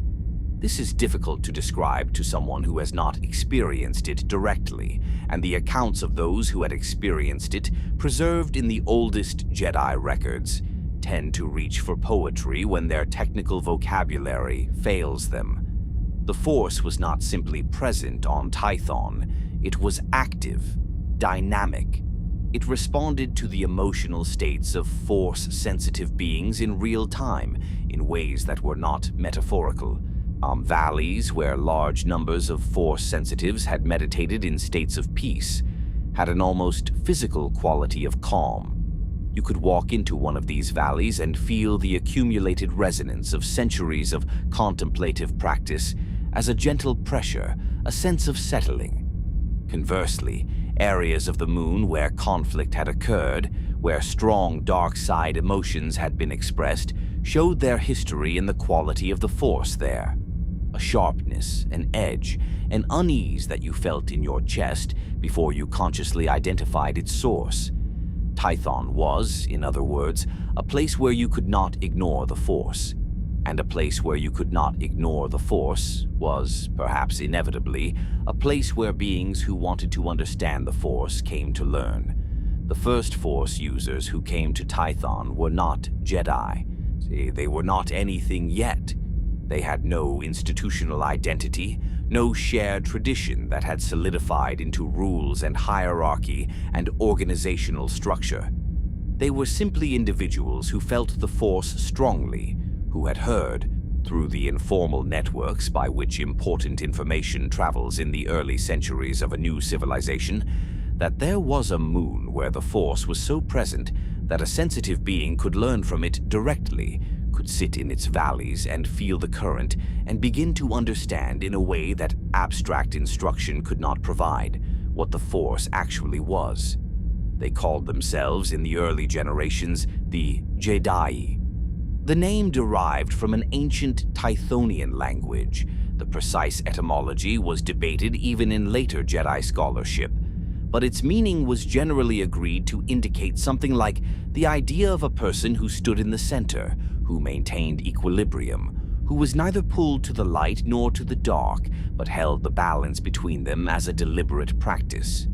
This is difficult to describe to someone who has not experienced it directly, and the accounts of those who had experienced it, preserved in the oldest Jedi records, tend to reach for poetry when their technical vocabulary fails them. The Force was not simply present on Tython, it was active, dynamic. It responded to the emotional states of Force-sensitive beings in real time, in ways that were not metaphorical. Valleys where large numbers of Force-sensitives had meditated in states of peace had an almost physical quality of calm. You could walk into one of these valleys and feel the accumulated resonance of centuries of contemplative practice as a gentle pressure, a sense of settling. Conversely, Areas of the moon where conflict had occurred, where strong dark side emotions had been expressed, showed their history in the quality of the Force there. A sharpness, an edge, an unease that you felt in your chest before you consciously identified its source. Tython was, in other words, a place where you could not ignore the Force. And a place where you could not ignore the Force was, perhaps inevitably, a place where beings who wanted to understand the Force came to learn. The first Force users who came to Tython were not Jedi. See, they were not anything yet. They had no institutional identity, no shared tradition that had solidified into rules and hierarchy and organizational structure. They were simply individuals who felt the Force strongly, who had heard, through the informal networks by which important information travels in the early centuries of a new civilization, that there was a moon where the Force was so present that a sensitive being could learn from it directly, could sit in its valleys and feel the current and begin to understand in a way that abstract instruction could not provide what the Force actually was. They called themselves in the early generations the Jedi. The name derived from an ancient Tythonian language. The precise etymology was debated even in later Jedi scholarship, but its meaning was generally agreed to indicate something like the idea of a person who stood in the center, who maintained equilibrium, who was neither pulled to the light nor to the dark, but held the balance between them as a deliberate practice.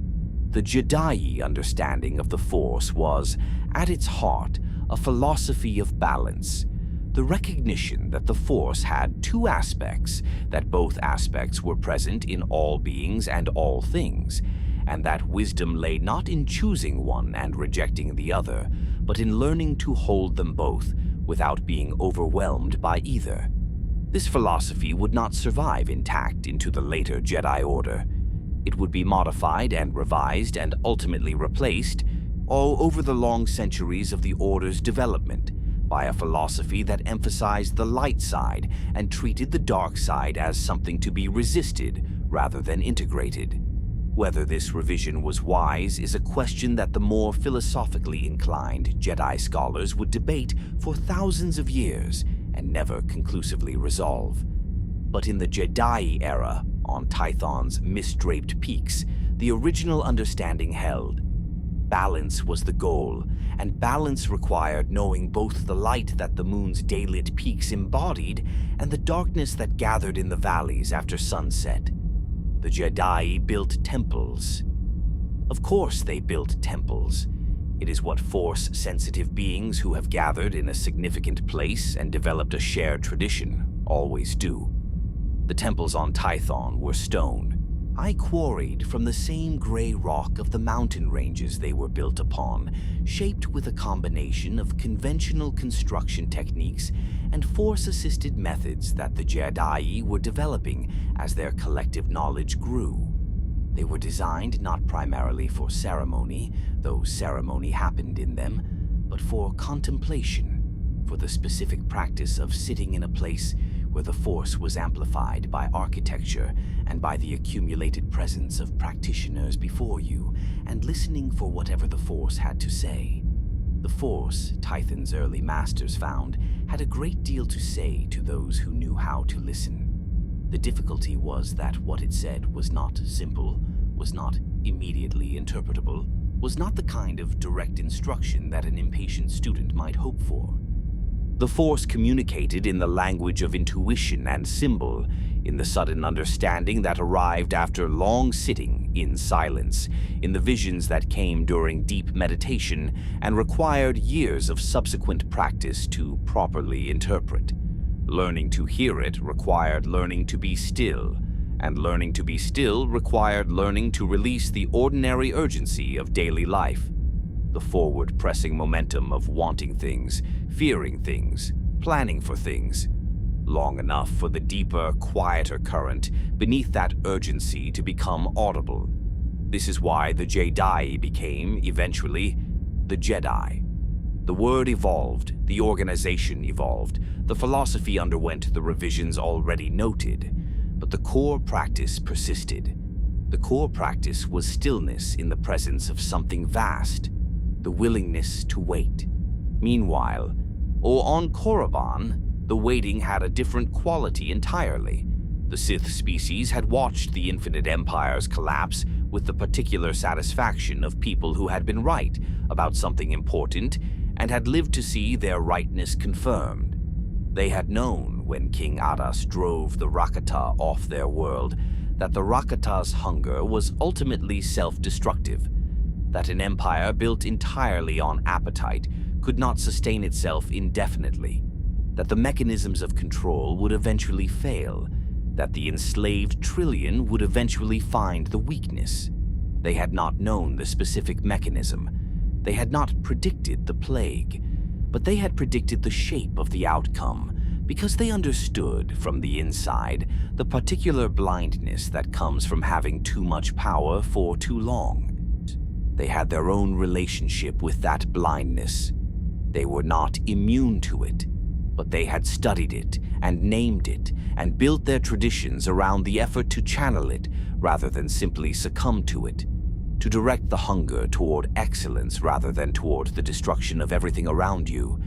The Jedi understanding of the Force was, at its heart, a philosophy of balance, the recognition that the Force had two aspects, that both aspects were present in all beings and all things, and that wisdom lay not in choosing one and rejecting the other, but in learning to hold them both without being overwhelmed by either. This philosophy would not survive intact into the later Jedi Order. It would be modified and revised and ultimately replaced, all over the long centuries of the Order's development, by a philosophy that emphasized the light side and treated the dark side as something to be resisted rather than integrated. Whether this revision was wise is a question that the more philosophically inclined Jedi scholars would debate for thousands of years and never conclusively resolve. But in the Jedi era, on Tython's mist-draped peaks, the original understanding held. Balance was the goal, and balance required knowing both the light that the moon's daylit peaks embodied and the darkness that gathered in the valleys after sunset. The Jedi built temples. Of course they built temples. It is what Force-sensitive beings who have gathered in a significant place and developed a shared tradition always do. The temples on Tython were stone. I quarried from the same gray rock of the mountain ranges they were built upon, shaped with a combination of conventional construction techniques and Force-assisted methods that the Jedi were developing as their collective knowledge grew. They were designed not primarily for ceremony, though ceremony happened in them, but for contemplation, for the specific practice of sitting in a place where the Force was amplified by architecture and by the accumulated presence of practitioners before you, and listening for whatever the Force had to say. The Force, Tython's early masters found, had a great deal to say to those who knew how to listen. The difficulty was that what it said was not simple, was not immediately interpretable, was not the kind of direct instruction that an impatient student might hope for. The Force communicated in the language of intuition and symbol, in the sudden understanding that arrived after long sitting in silence, in the visions that came during deep meditation and required years of subsequent practice to properly interpret. Learning to hear it required learning to be still, and learning to be still required learning to release the ordinary urgency of daily life. The forward-pressing momentum of wanting things, fearing things, planning for things, long enough for the deeper, quieter current beneath that urgency to become audible. This is why the Jedi became, eventually, the Jedi. The word evolved, the organization evolved, the philosophy underwent the revisions already noted, but the core practice persisted. The core practice was stillness in the presence of something vast, the willingness to wait. Meanwhile, on Korriban, the waiting had a different quality entirely. The Sith species had watched the Infinite Empire's collapse with the particular satisfaction of people who had been right about something important and had lived to see their rightness confirmed. They had known when King Adas drove the Rakata off their world that the Rakata's hunger was ultimately self-destructive, that an empire built entirely on appetite could not sustain itself indefinitely, that the mechanisms of control would eventually fail, that the enslaved trillion would eventually find the weakness. They had not known the specific mechanism. They had not predicted the plague, but they had predicted the shape of the outcome because they understood from the inside the particular blindness that comes from having too much power for too long. They had their own relationship with that blindness. They were not immune to it, but they had studied it and named it and built their traditions around the effort to channel it rather than simply succumb to it, to direct the hunger toward excellence rather than toward the destruction of everything around you.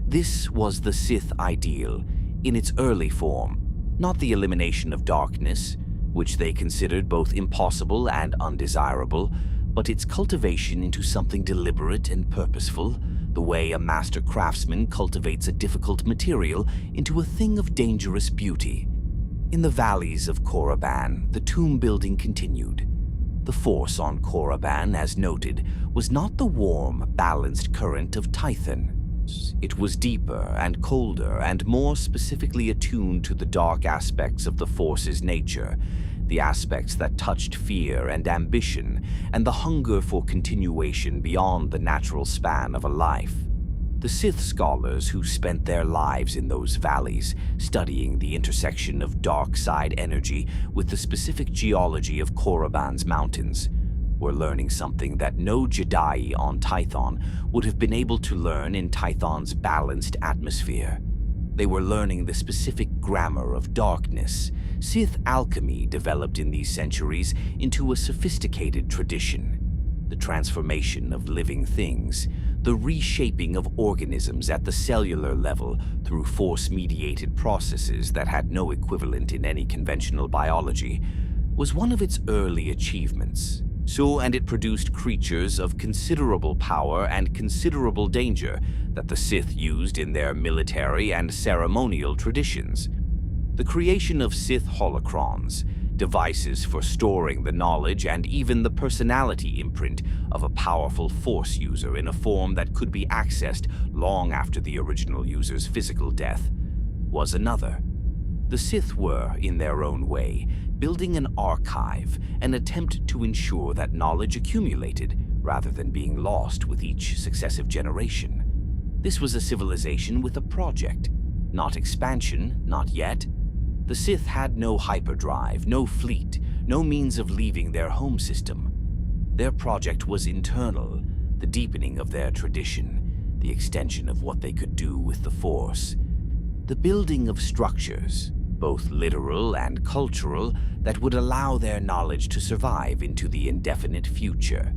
This was the Sith ideal in its early form, not the elimination of darkness, which they considered both impossible and undesirable, but its cultivation into something deliberate and purposeful, the way a master craftsman cultivates a difficult material into a thing of dangerous beauty. In the valleys of Korriban, the tomb building continued. The force on Korriban, as noted, was not the warm, balanced current of Tython. It was deeper and colder and more specifically attuned to the dark aspects of the force's nature, the aspects that touched fear and ambition and the hunger for continuation beyond the natural span of a life. The Sith scholars who spent their lives in those valleys, studying the intersection of dark side energy with the specific geology of Korriban's mountains, were learning something that no Jedi on Tython would have been able to learn in Tython's balanced atmosphere. They were learning the specific grammar of darkness. Sith alchemy developed in these centuries into a sophisticated tradition. The transformation of living things, the reshaping of organisms at the cellular level through force-mediated processes that had no equivalent in any conventional biology, was one of its early achievements. And it produced creatures of considerable power and considerable danger that the Sith used in their military and ceremonial traditions. The creation of Sith holocrons, devices for storing the knowledge and even the personality imprint of a powerful Force user in a form that could be accessed long after the original user's physical death, was another. The Sith were, in their own way, building an archive, an attempt to ensure that knowledge accumulated rather than being lost with each successive generation. This was a civilization with a project, not expansion, not yet. The Sith had no hyperdrive, no fleet, no means of leaving their home system. Their project was internal, the deepening of their tradition, the extension of what they could do with the Force, the building of structures, both literal and cultural, that would allow their knowledge to survive into the indefinite future.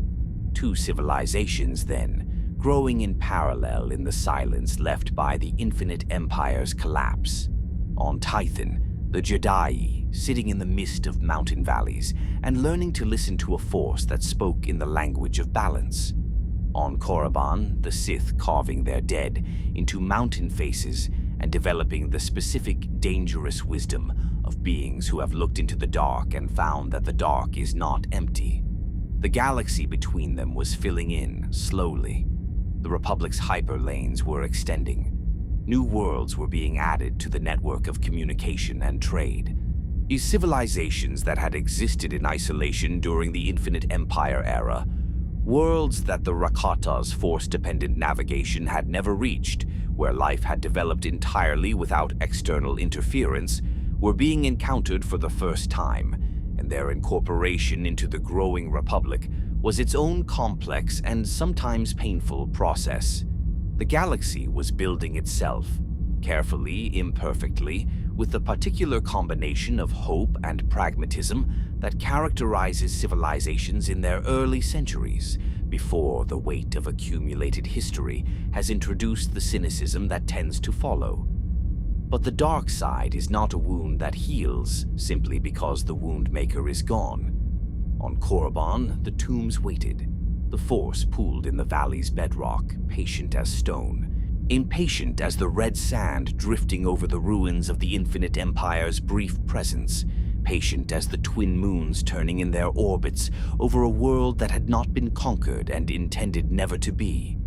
Two civilizations, then, growing in parallel in the silence left by the Infinite Empire's collapse. On Tython, the Jedi, sitting in the mist of mountain valleys and learning to listen to a force that spoke in the language of balance. On Korriban, the Sith carving their dead into mountain faces and developing the specific dangerous wisdom of beings who have looked into the dark and found that the dark is not empty. The galaxy between them was filling in, slowly. The Republic's hyperlanes were extending. New worlds were being added to the network of communication and trade. These civilizations that had existed in isolation during the Infinite Empire era, worlds that the Rakata's force-dependent navigation had never reached, where life had developed entirely without external interference, were being encountered for the first time, and their incorporation into the growing Republic was its own complex and sometimes painful process. The galaxy was building itself, carefully, imperfectly, with the particular combination of hope and pragmatism that characterizes civilizations in their early centuries, before the weight of accumulated history has introduced the cynicism that tends to follow. But the dark side is not a wound that heals simply because the wound maker is gone. On Korriban, the tombs waited, the Force pooled in the valley's bedrock, patient as stone, impatient as the red sand drifting over the ruins of the Infinite Empire's brief presence, patient as the twin moons turning in their orbits over a world that had not been conquered and intended never to be.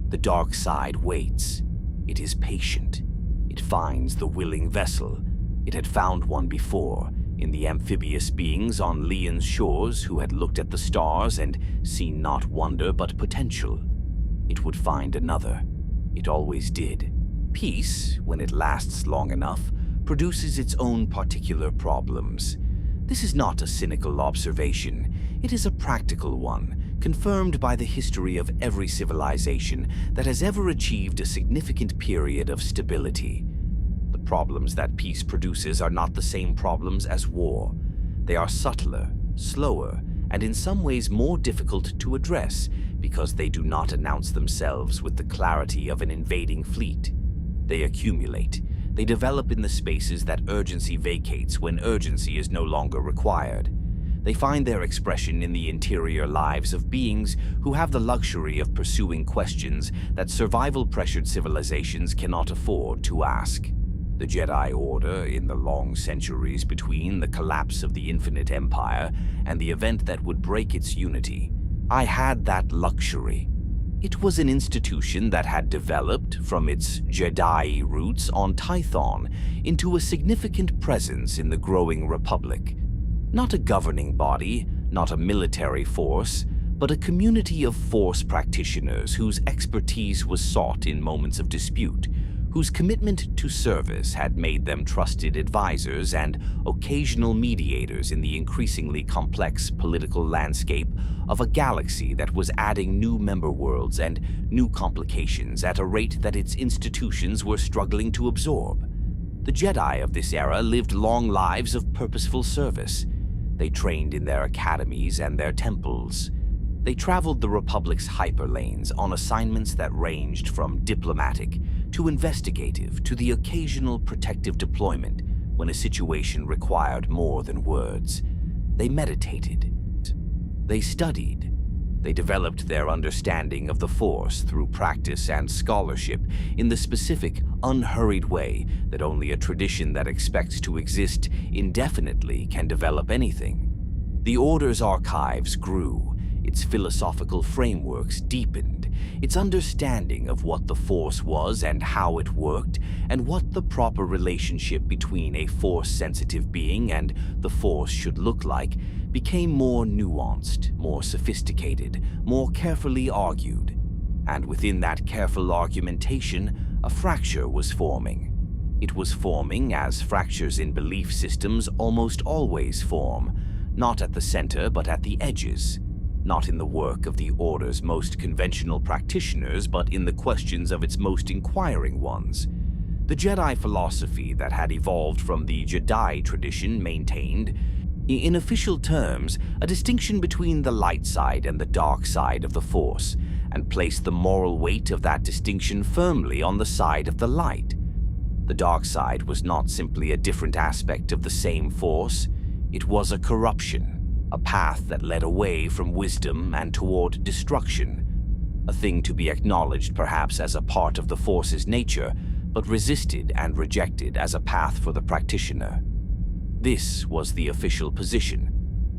The dark side waits. It is patient. It finds the willing vessel. It had found one before, in the amphibious beings on Lehon's shores who had looked at the stars and seen not wonder but potential. It would find another. It always did. Peace, when it lasts long enough, produces its own particular problems. This is not a cynical observation. It is a practical one, confirmed by the history of every civilization that has ever achieved a significant period of stability. The problems that peace produces are not the same problems as war. They are subtler, slower, and in some ways more difficult to address because they do not announce themselves with the clarity of an invading fleet. They accumulate. They develop in the spaces that urgency vacates when urgency is no longer required. They find their expression in the interior lives of beings who have the luxury of pursuing questions that survival-pressured civilizations cannot afford to ask. The Jedi Order, in the long centuries between the collapse of the Infinite Empire and the event that would break its unity, I had that luxury. It was an institution that had developed from its Jedi roots on Tython into a significant presence in the growing Republic. Not a governing body, not a military force, but a community of Force practitioners whose expertise was sought in moments of dispute, whose commitment to service had made them trusted advisors and occasional mediators in the increasingly complex political landscape of a galaxy that was adding new member worlds and new complications at a rate that its institutions were struggling to absorb. The Jedi of this era lived long lives of purposeful service. They trained in their academies and their temples. They traveled the Republic's hyperlanes on assignments that ranged from diplomatic to investigative to the occasional protective deployment when a situation required more than words. They meditated. They studied. They developed their understanding of the Force through practice and scholarship in the specific, unhurried way that only a tradition that expects to exist indefinitely can develop anything. The Order's archives grew. Its philosophical frameworks deepened, its understanding of what the Force was and how it worked, and what the proper relationship between a Force-sensitive being and the Force should look like, became more nuanced, more sophisticated, more carefully argued. And within that careful argumentation, a fracture was forming. It was forming as fractures in belief systems almost always form, not at the center but at the edges. Not in the work of the Order's most conventional practitioners, but in the questions of its most inquiring ones. The Jedi philosophy that had evolved from the Jedi tradition maintained, in official terms, a distinction between the light side and the dark side of the Force, and placed the moral weight of that distinction firmly on the side of the light. The dark side was not simply a different aspect of the same Force, it was a corruption. A path that led away from wisdom and toward destruction, a thing to be acknowledged perhaps as a part of the Force's nature, but resisted and rejected as a path for the practitioner. This was the official position,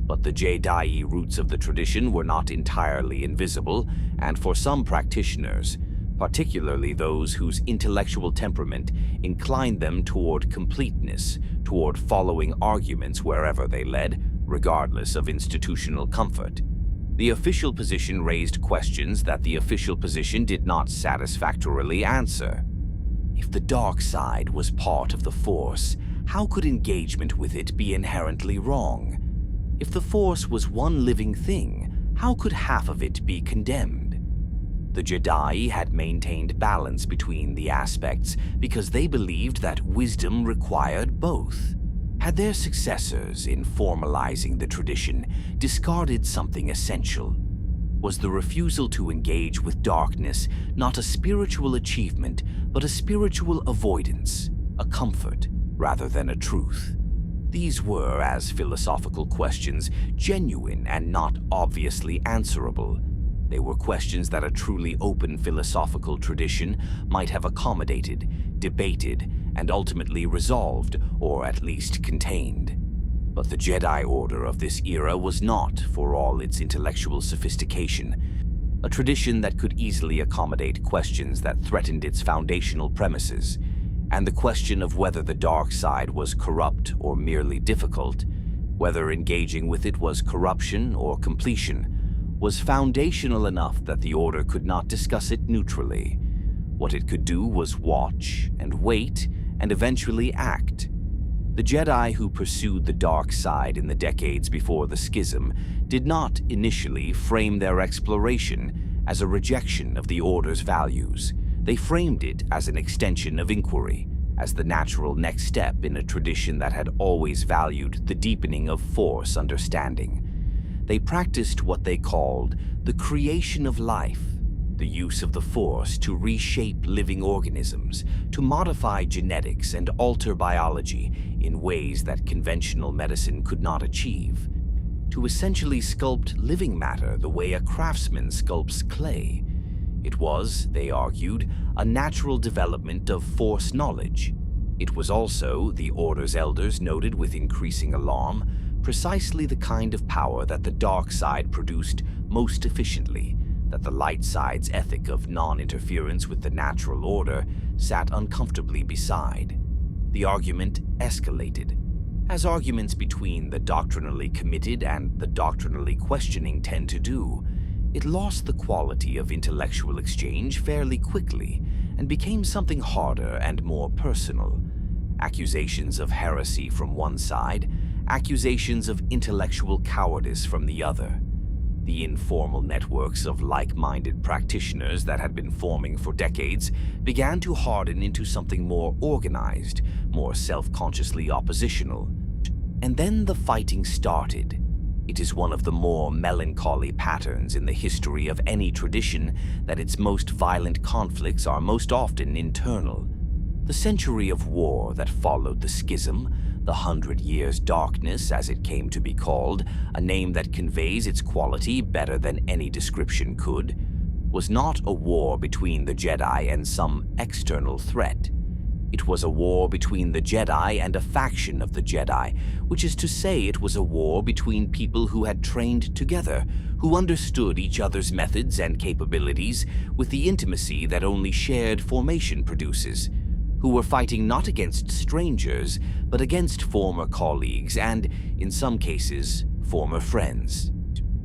but the Jedi roots of the tradition were not entirely invisible, and for some practitioners, particularly those whose intellectual temperament inclined them toward completeness, toward following arguments wherever they led, regardless of institutional comfort. The official position raised questions that the official position did not satisfactorily answer. If the dark side was part of the Force, how could engagement with it be inherently wrong? If the Force was one living thing, how could half of it be condemned? The Jedi had maintained balance between the aspects because they believed that wisdom required both. Had their successors, in formalizing the tradition, discarded something essential? Was the refusal to engage with darkness not a spiritual achievement, but a spiritual avoidance, a comfort rather than a truth? These were, as philosophical questions, genuine and not obviously answerable. They were questions that a truly open philosophical tradition might have accommodated, debated, and ultimately resolved, or at least contained. But the Jedi Order of this era was not, for all its intellectual sophistication, a tradition that could easily accommodate questions that threatened its foundational premises. And the question of whether the dark side was corrupt or merely difficult, whether engaging with it was corruption or completion, was foundational enough that the Order could not discuss it neutrally. What it could do was watch and wait and eventually act. The Jedi who pursued the dark side in the decades before the Schism did not initially frame their exploration as a rejection of the Order's values. They framed it as an extension of inquiry, as the natural next step in a tradition that had always valued the deepening of Force understanding. They practiced what they called the creation of life, the use of the Force to reshape living organisms, to modify genetics and alter biology in ways that conventional medicine could not achieve, to essentially sculpt living matter the way a craftsman sculpts clay. It was, they argued, a natural development of Force knowledge. It was also, the Order's elders noted with increasing alarm, precisely the kind of power that the dark side produced most efficiently, that the light side's ethic of non-interference with the natural order sat uncomfortably beside. The argument escalated. As arguments between the doctrinally committed and the doctrinally questioning tend to do, it lost the quality of intellectual exchange fairly quickly and became something harder and more personal. Accusations of heresy from one side, accusations of intellectual cowardice from the other. The informal networks of like-minded practitioners that had been forming for decades began to harden into something more organized, more self-consciously oppositional. And then the fighting started. It is one of the more melancholy patterns in the history of any tradition that its most violent conflicts are most often internal. The century of war that followed the Schism, the 100 Years' Darkness as it came to be called, a name that conveys its quality better than any description could, was not a war between the Jedi and some external threat. It was a war between the Jedi and a faction of the Jedi, which is to say it was a war between people who had trained together, who understood each other's methods and capabilities with the intimacy that only shared formation produces, who were fighting not against strangers, but against former colleagues and, in some cases, former friends.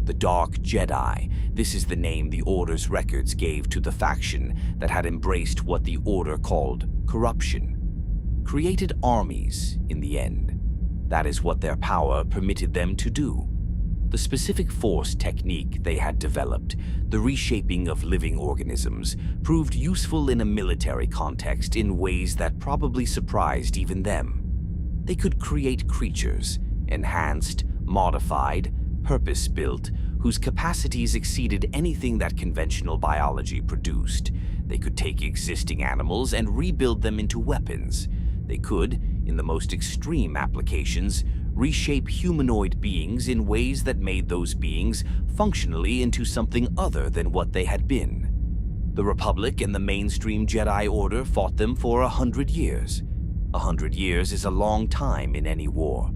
The Dark Jedi, this is the name the Order's records gave to the faction that had embraced what the Order called corruption, created armies in the end. That is what their power permitted them to do. The specific Force technique they had developed, the reshaping of living organisms, proved useful in a military context in ways that probably surprised even them. They could create creatures, enhanced, modified, purpose-built, whose capacities exceeded anything that conventional biology produced. They could take existing animals and rebuild them into weapons. They could, in the most extreme applications, reshape humanoid beings in ways that made those beings functionally into something other than what they had been. The Republic and the mainstream Jedi Order fought them for 100 years. 100 years is a long time in any war.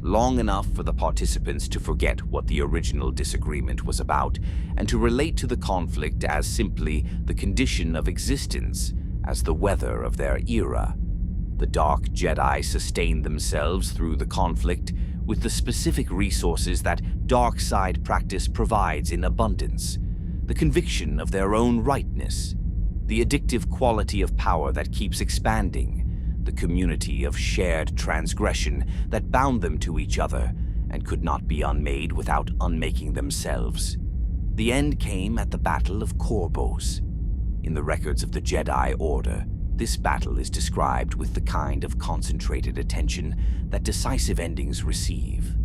Long enough for the participants to forget what the original disagreement was about and to relate to the conflict as simply the condition of existence, as the weather of their era. The Dark Jedi sustained themselves through the conflict with the specific resources that dark side practice provides in abundance, the conviction of their own rightness, the addictive quality of power that keeps expanding, the community of shared transgression that bound them to each other and could not be unmade without unmaking themselves. The end came at the Battle of Korbos. In the records of the Jedi Order, this battle is described with the kind of concentrated attention that decisive endings receive.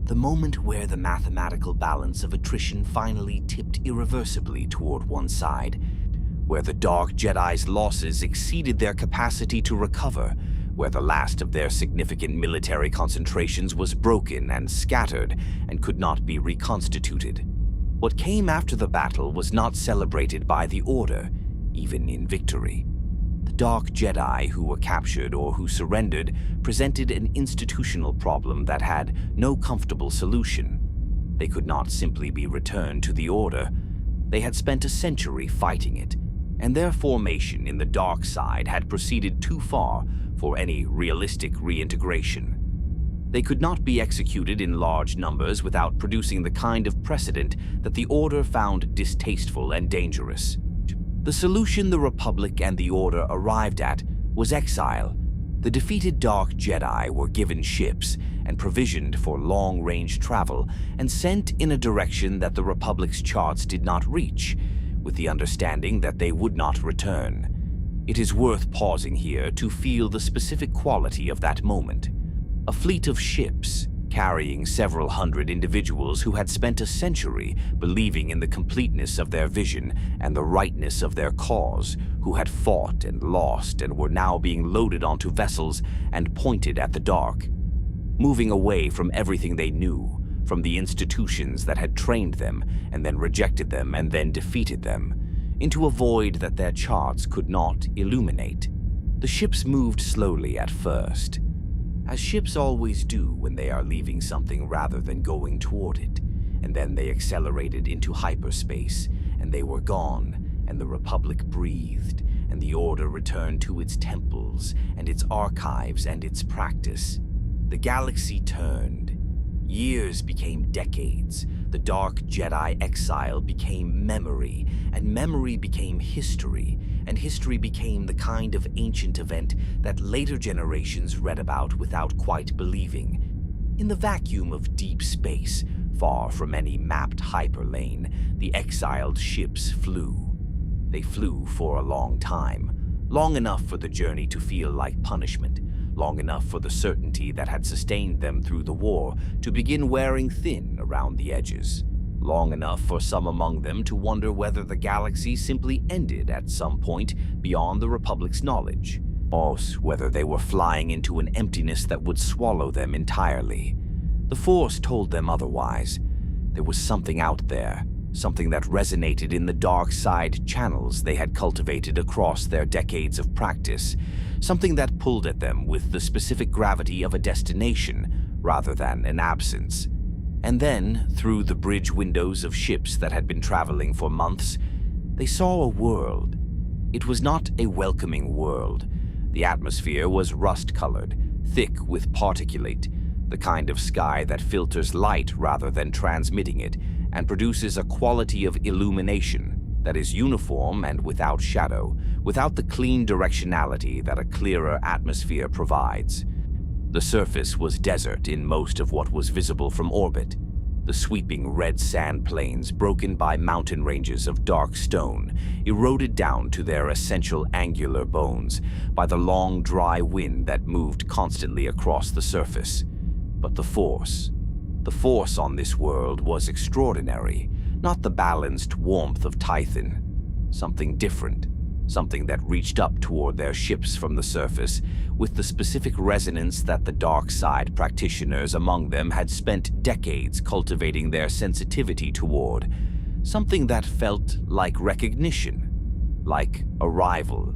The moment where the mathematical balance of attrition finally tipped irreversibly toward one side, where the Dark Jedi's losses exceeded their capacity to recover, where the last of their significant military concentrations was broken and scattered and could not be reconstituted. What came after the battle was not celebrated by the Order, even in victory. The Dark Jedi who were captured or who surrendered presented an institutional problem that had no comfortable solution. They could not simply be returned to the Order. They had spent a century fighting it, and their formation in the dark side had proceeded too far for any realistic reintegration. They could not be executed in large numbers without producing the kind of precedent that the Order found distasteful and dangerous. The solution the Republic and the Order arrived at was exile. The defeated Dark Jedi were given ships and provisioned for long-range travel and sent in a direction that the Republic's charts did not reach, with the understanding that they would not return. It is worth pausing here to feel the specific quality of that moment. A fleet of ships, carrying several hundred individuals who had spent a century believing in the completeness of their vision and the rightness of their cause, who had fought and lost and were now being loaded onto vessels and pointed at the dark, moving away from everything they knew, from the institutions that had trained them and then rejected them and then defeated them, into a void that their charts could not illuminate. The ships moved slowly at first, as ships always do when they are leaving something rather than going toward it, and then they accelerated into hyperspace, and they were gone, and the Republic breathed, and the Order returned to its temples, and its archives, and its practice. The galaxy turned. Years became decades. The Dark Jedi exile became memory, and memory became history, and history became the kind of ancient event that later generations read about without quite believing. In the vacuum of deep space, far from any mapped hyperlane, the exiled ships flew. They flew for a long time, long enough for the journey to feel like punishment, long enough for the certainty that had sustained them through the war to begin wearing thin around the edges, long enough for some among them to wonder whether the galaxy simply ended at some point beyond the Republic's knowledge, or whether they were flying into an emptiness that would swallow them entirely. The Force told them otherwise. There was something out there, something that resonated in the dark side channels they had cultivated across their decades of practice, something that pulled at them with the specific gravity of a destination rather than an absence. And then, through the bridge windows of ships that had been traveling for months, they saw a world. It was not a welcoming world. The atmosphere was rust-colored, thick with particulate, the kind of sky that filters light rather than transmitting it, and produces a quality of illumination that is uniform and without shadow, without the clean directionality that a clearer atmosphere provides. The surface was desert in most of what was visible from orbit, the sweeping red sand plains broken by mountain ranges of dark stone, eroded down to their essential angular bones by the long, dry wind that moved constantly across the surface. But the Force on this world was extraordinary, not the balanced warmth of Tython. Something different, something that reached up toward their ships from the surface with the specific resonance that the dark side practitioners among them had spent decades cultivating their sensitivity toward. Something that felt like recognition, like arrival,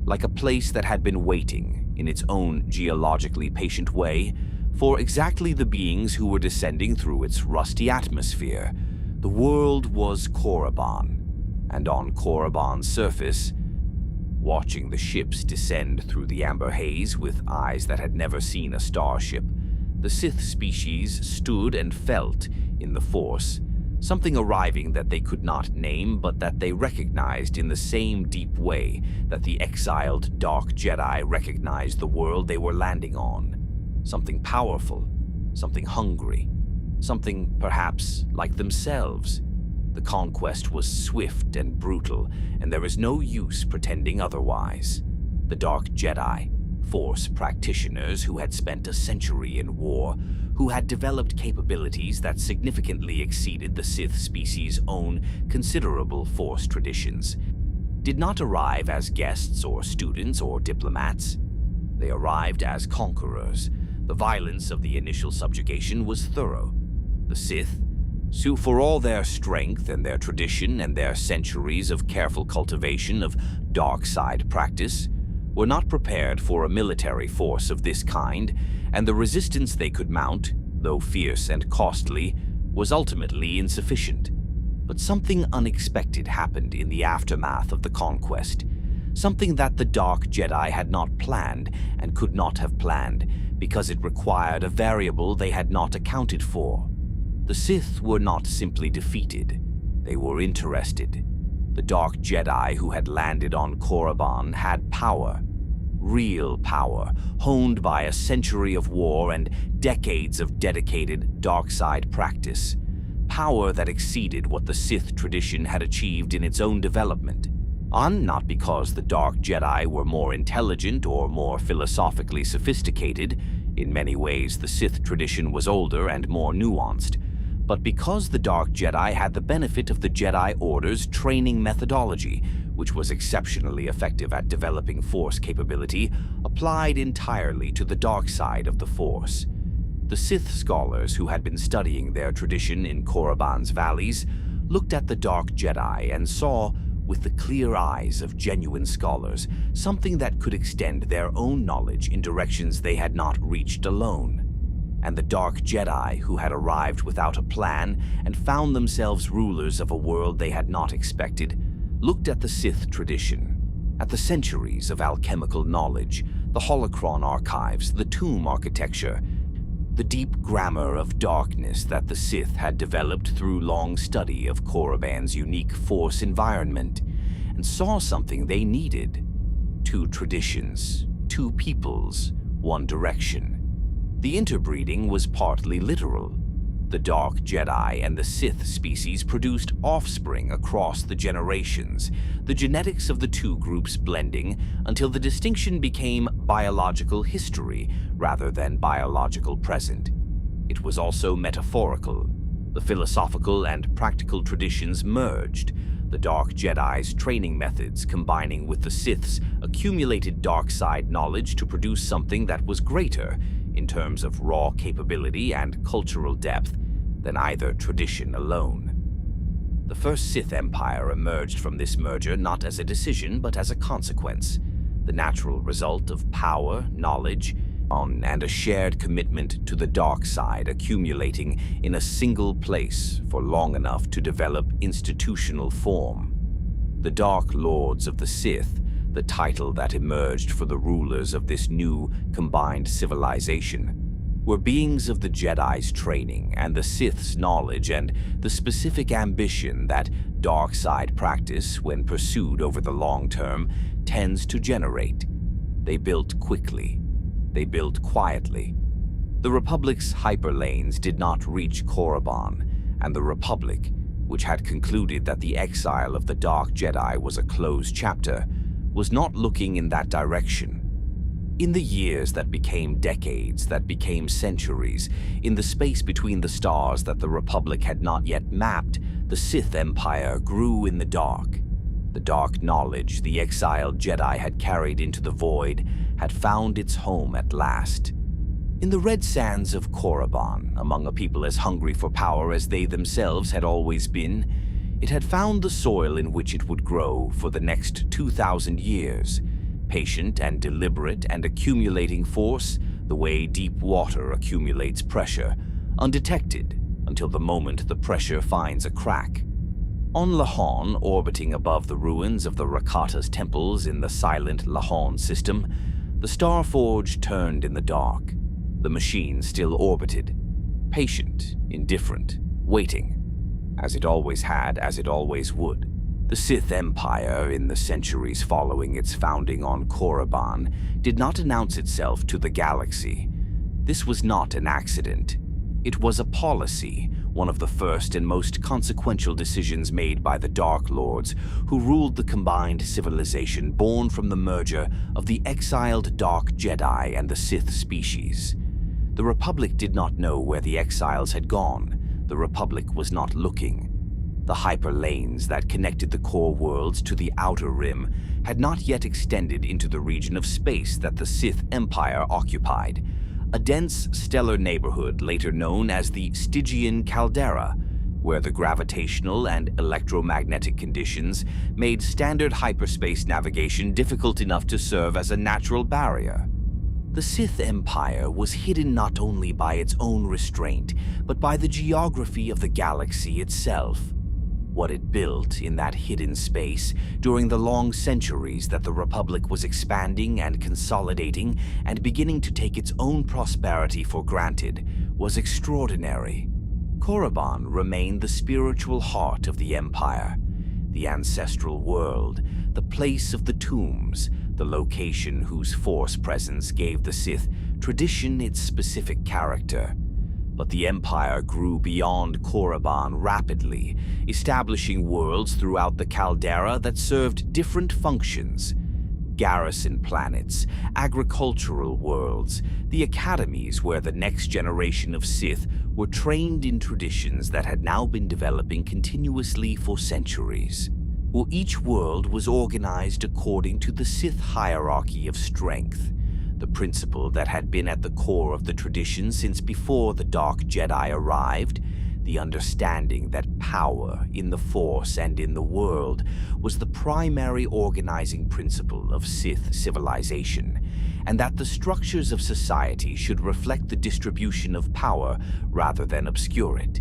like a place that had been waiting in its own geologically patient way for exactly the beings who were descending through its rusty atmosphere. The world was Korriban, and on Korriban's surface, watching the ships descend through the amber haze with eyes that had never seen a starship, the Sith species stood and felt in the Force, something arriving that they could not name but that they recognized in the same deep way that the exiled Dark Jedi recognized the world they were landing on. Something powerful, something hungry, something perhaps like themselves. The conquest was swift and brutal, and there is no use pretending otherwise. The Dark Jedi, Force practitioners who had spent a century in war, who had developed capabilities that significantly exceeded the Sith species' own considerable Force traditions, did not arrive as guests or students or diplomats. They arrived as conquerors. The violence of the initial subjugation was thorough. The Sith, for all their strength and their tradition and their centuries of careful cultivation of dark side practice, were not prepared for a military force of this kind, and the resistance they could mount, though fierce and costly, was ultimately insufficient. But something unexpected happened in the aftermath of the conquest, something that the Dark Jedi had not planned and could not have planned, because it required a variable they had not accounted for. The Sith were not simply defeated, they were interested. The Dark Jedi who had landed on Korriban had power, real power, honed by a century of war and decades of dedicated dark side practice. Power that exceeded what the Sith tradition had achieved in its own development. Not because the Dark Jedi were more intelligent or more philosophically sophisticated. In many ways, the Sith tradition was older and more nuanced, but because the Dark Jedi had the benefit of the Jedi Order's training methodology, which was exceptionally effective at developing Force capability, applied entirely to the dark side of the Force. The Sith scholars who had been studying their tradition in Korriban's valleys looked at the Dark Jedi and saw, with the clear eyes of genuine scholars, something that could extend their own knowledge in directions they had not reached alone. And the Dark Jedi, who had arrived without a plan and found themselves rulers of a world they had not expected, looked at the Sith tradition, at the centuries of alchemical knowledge, the holocron archives, the tomb architecture, the deep grammar of darkness that the Sith had developed through long study of Korriban's unique Force environment, and saw something they needed. Two traditions, two peoples, one direction. The interbreeding was partly literal. The Dark Jedi and the Sith species produced offspring across the generations, the genetics of the two groups blending until the distinction became biological history rather than biological present. It was also metaphorical. The philosophical and practical traditions merged, the Dark Jedi's training methods combining with the Sith's accumulated dark side knowledge to produce something that was greater, in terms of raw capability and cultural depth, than either tradition alone. The first Sith Empire emerged from this merger not as a decision but as a consequence, the natural result of power, knowledge, and a shared commitment to the dark side accumulating in a single place for long enough to develop institutional form. The Dark Lords of the Sith, the title that emerged for the rulers of this new, combined civilization, were beings of the Jedi's training and the Sith's knowledge and the specific ambition that dark side practice, when pursued over the long term, tends to generate. They built quickly. They built quietly. The Republic's hyperlanes did not reach Korriban, and the Republic, which had concluded that the exile of the Dark Jedi was a closed chapter, was not looking in that direction. In the years that became decades, that became centuries, in the space between the stars that the Republic had not yet mapped, the Sith Empire grew in the dark. The dark knowledge the exiled Jedi had carried into the void had found its home at last. In the red sands of Korriban, among a people as hungry for power as they themselves had always been, it had found the soil in which it would grow for the next 2,000 years, patient and deliberate and accumulating force the way deep water accumulates pressure, undetected until the moment the pressure finds a crack. On Lehon, orbiting above the ruins of the Rakata's temples in the silent Lehon system, the Starforge turned in the dark. The machine still orbited, patient, indifferent, waiting, as it always had, as it always would. The Sith Empire, in the centuries following its founding on Korriban, did not announce itself to the galaxy. This was not an accident. It was a policy, one of the first and most consequential decisions made by the Dark Lords, who ruled the combined civilization born from the merger of the exiled Dark Jedi and the Sith species. The Republic did not know where the exiles had gone. The Republic was not looking. The hyperlanes that connected the core worlds to the Outer Rim had not yet extended into the region of space that the Sith Empire occupied, a dense stellar neighborhood later known as the Stygian Caldera, where the gravitational and electromagnetic conditions made standard hyperspace navigation difficult enough to serve as a natural barrier. The Sith Empire was hidden not only by its own restraint, but by the geography of the galaxy itself. What it built in that hidden space during the long centuries that the Republic was expanding and consolidating and beginning to take its own prosperity for granted was extraordinary. Korriban remained the spiritual heart of the Empire, the ancestral world, the place of the tombs, the location whose Force presence gave the Sith tradition its specific character. But the Empire grew beyond Korriban rapidly, establishing worlds throughout the caldera that served different functions. Garrison planets, agricultural worlds, the academies where the next generation of Sith were trained in traditions that had now been developing continuously for centuries. Well, each world was organized according to the Sith hierarchy of strength, the principle that had been at the core of the tradition since before the Dark Jedi arrived, the understanding that power in the Force and in the world was the primary organizing principle of Sith civilization, and that the structures of society should reflect the distribution of power rather than obscure it.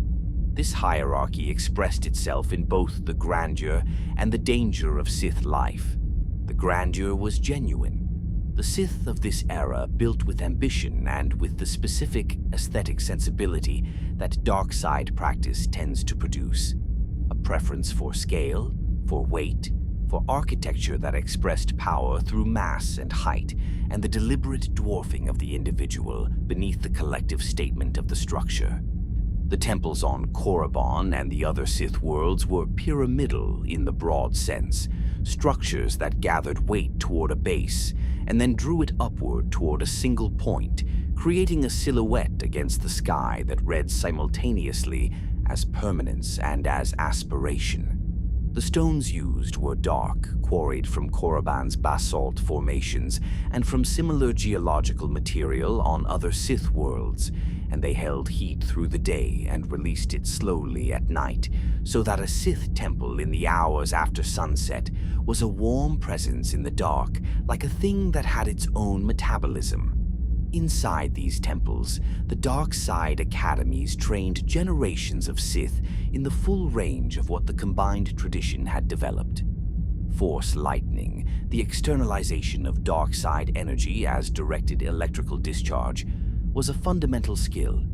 This hierarchy expressed itself in both the grandeur and the danger of Sith life. The grandeur was genuine. The Sith of this era built with ambition and with the specific aesthetic sensibility that dark side practice tends to produce. A preference for scale, for weight, for architecture that expressed power through mass and height, and the deliberate dwarfing of the individual beneath the collective statement of the structure. The temples on Korriban and the other Sith worlds were pyramidal in the broad sense, structures that gathered weight toward a base and then drew it upward toward a single point, creating a silhouette against the sky that read simultaneously as permanence and as aspiration. The stones used were dark, quarried from Korriban's basalt formations and from similar geological material on other Sith worlds, and they held heat through the day and released it slowly at night, so that a Sith temple in the hours after sunset was a warm presence in the dark, like a thing that had its own metabolism. Inside these temples, the dark side academies trained generations of Sith in the full range of what the combined tradition had developed. Force lightning, the externalization of dark side energy as directed electrical discharge, was a fundamental skill.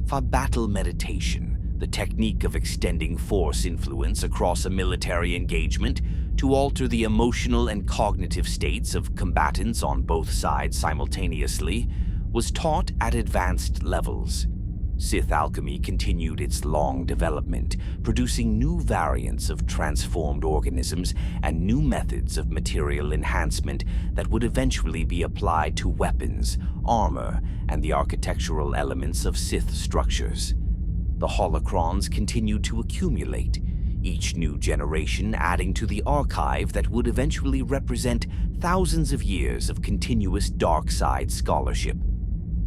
For battle meditation, the technique of extending force influence across a military engagement to alter the emotional and cognitive states of combatants on both sides simultaneously, was taught at advanced levels. Sith alchemy continued its long development, producing new variants of transformed organisms and new methods of material enhancement that would eventually be applied to weapons, armor, and the architectural elements of Sith structures. The holocrons continued to accumulate, each new generation adding to the archive that would eventually represent thousands of years of continuous dark side scholarship.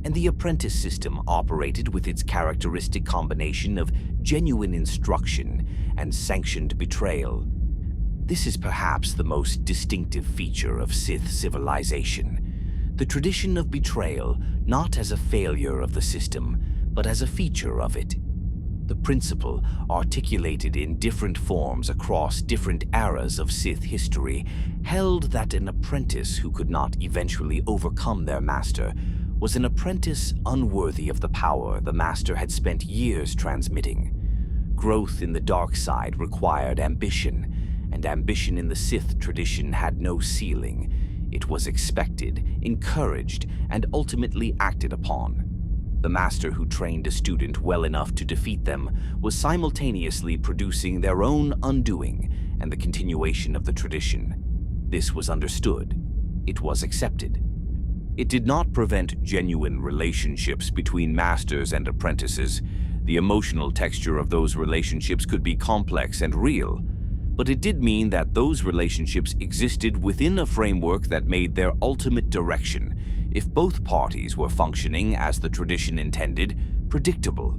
And the apprentice system operated with its characteristic combination of genuine instruction and sanctioned betrayal. This is perhaps the most distinctive feature of Sith civilization, the tradition of betrayal not as a failure of the system, but as a feature of it. The principle, articulated in different forms across different eras of Sith history, held that an apprentice who could not eventually overcome their master was an apprentice unworthy of the power the master had spent years transmitting. Growth in the dark side required ambition, and ambition in the Sith tradition had no ceiling. It was expected, encouraged, and ultimately acted upon. The master who trained a student well enough to defeat them was simultaneously producing their own undoing and the continuation of the tradition. This was understood. It was accepted. It did not prevent genuine relationships between masters and apprentices. The emotional texture of those relationships could be complex and real, but it did mean that those relationships existed within a framework that made their ultimate direction, if both parties were functioning as the tradition intended, predictable.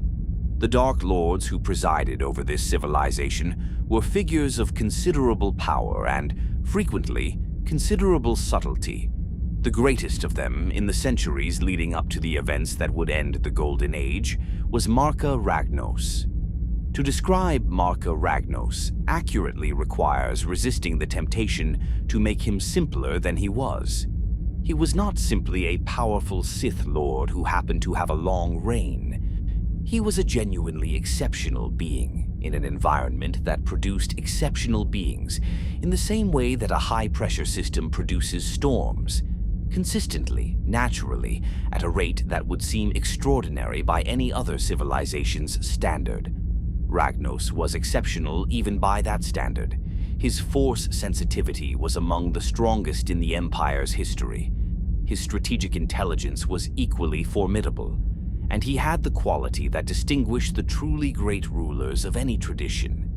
The Dark Lords who presided over this civilization were figures of considerable power and, frequently, considerable subtlety. The greatest of them, in the centuries leading up to the events that would end the Golden Age, was Marka Ragnos. To describe Marka Ragnos accurately requires resisting the temptation to make him simpler than he was. He was not simply a powerful Sith Lord who happened to have a long reign. He was a genuinely exceptional being in an environment that produced exceptional beings in the same way that a high-pressure system produces storms, consistently, naturally, at a rate that would seem extraordinary by any other civilization's standard. Ragnos was exceptional even by that standard. His force sensitivity was among the strongest in the Empire's history. His strategic intelligence was equally formidable, and he had the quality that distinguished the truly great rulers of any tradition.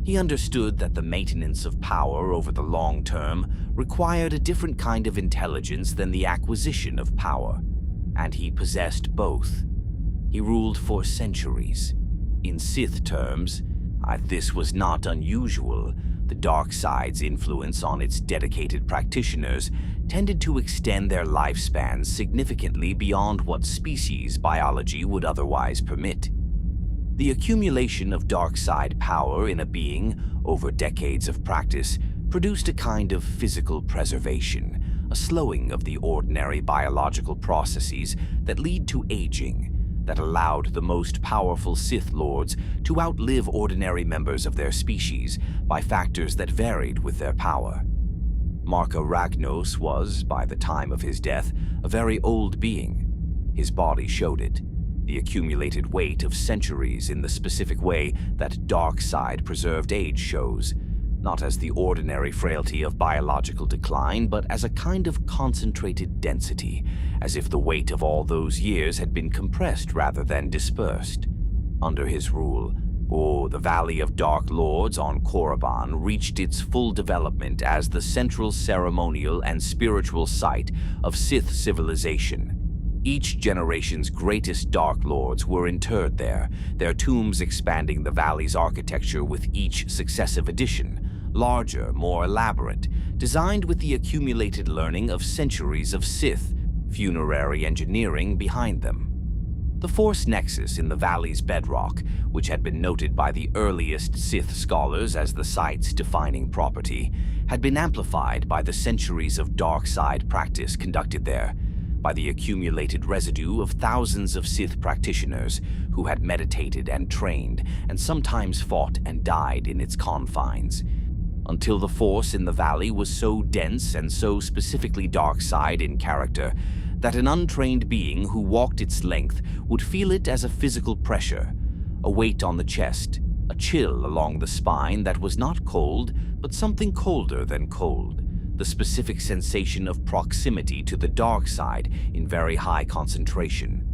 He understood that the maintenance of power over the long term required a different kind of intelligence than the acquisition of power, and he possessed both. He ruled for centuries. In Sith terms, this was not unusual. The dark side's influence on its dedicated practitioners tended to extend their lifespans significantly beyond what species biology would otherwise permit. The accumulation of dark side power in a being over decades of practice produced a kind of physical preservation, a slowing of the ordinary biological processes that lead to aging, that allowed the most powerful Sith Lords to outlive ordinary members of their species by factors that varied with their power. Marka Ragnos was, by the time of his death, a very old being. His body showed it, the accumulated weight of centuries in the specific way that dark side preserved age shows, not as the ordinary frailty of biological decline, but as a kind of concentrated density, as if the weight of all those years had been compressed rather than dispersed. Under his rule, the Valley of Dark Lords on Korriban reached its full development as the central ceremonial and spiritual site of Sith civilization. Each generation's greatest Dark Lords were interred there, their tombs expanding the valley's architecture with each successive edition, larger, more elaborate, designed with the accumulated learning of centuries of Sith funerary engineering behind them. The Force Nexus in the valley's bedrock, which had been noted by the earliest Sith scholars as the site's defining property, had been amplified by the centuries of dark side practice conducted there, by the accumulated residue of thousands of Sith practitioners who had meditated and trained and sometimes fought and died in its confines, until the Force in the valley was so dense and so specifically dark side in character that an untrained being who walked its length would feel it as a physical pressure, a weight on the chest, a chill along the spine that was not cold, but something colder than cold, the specific sensation of proximity to the dark side in very high concentration.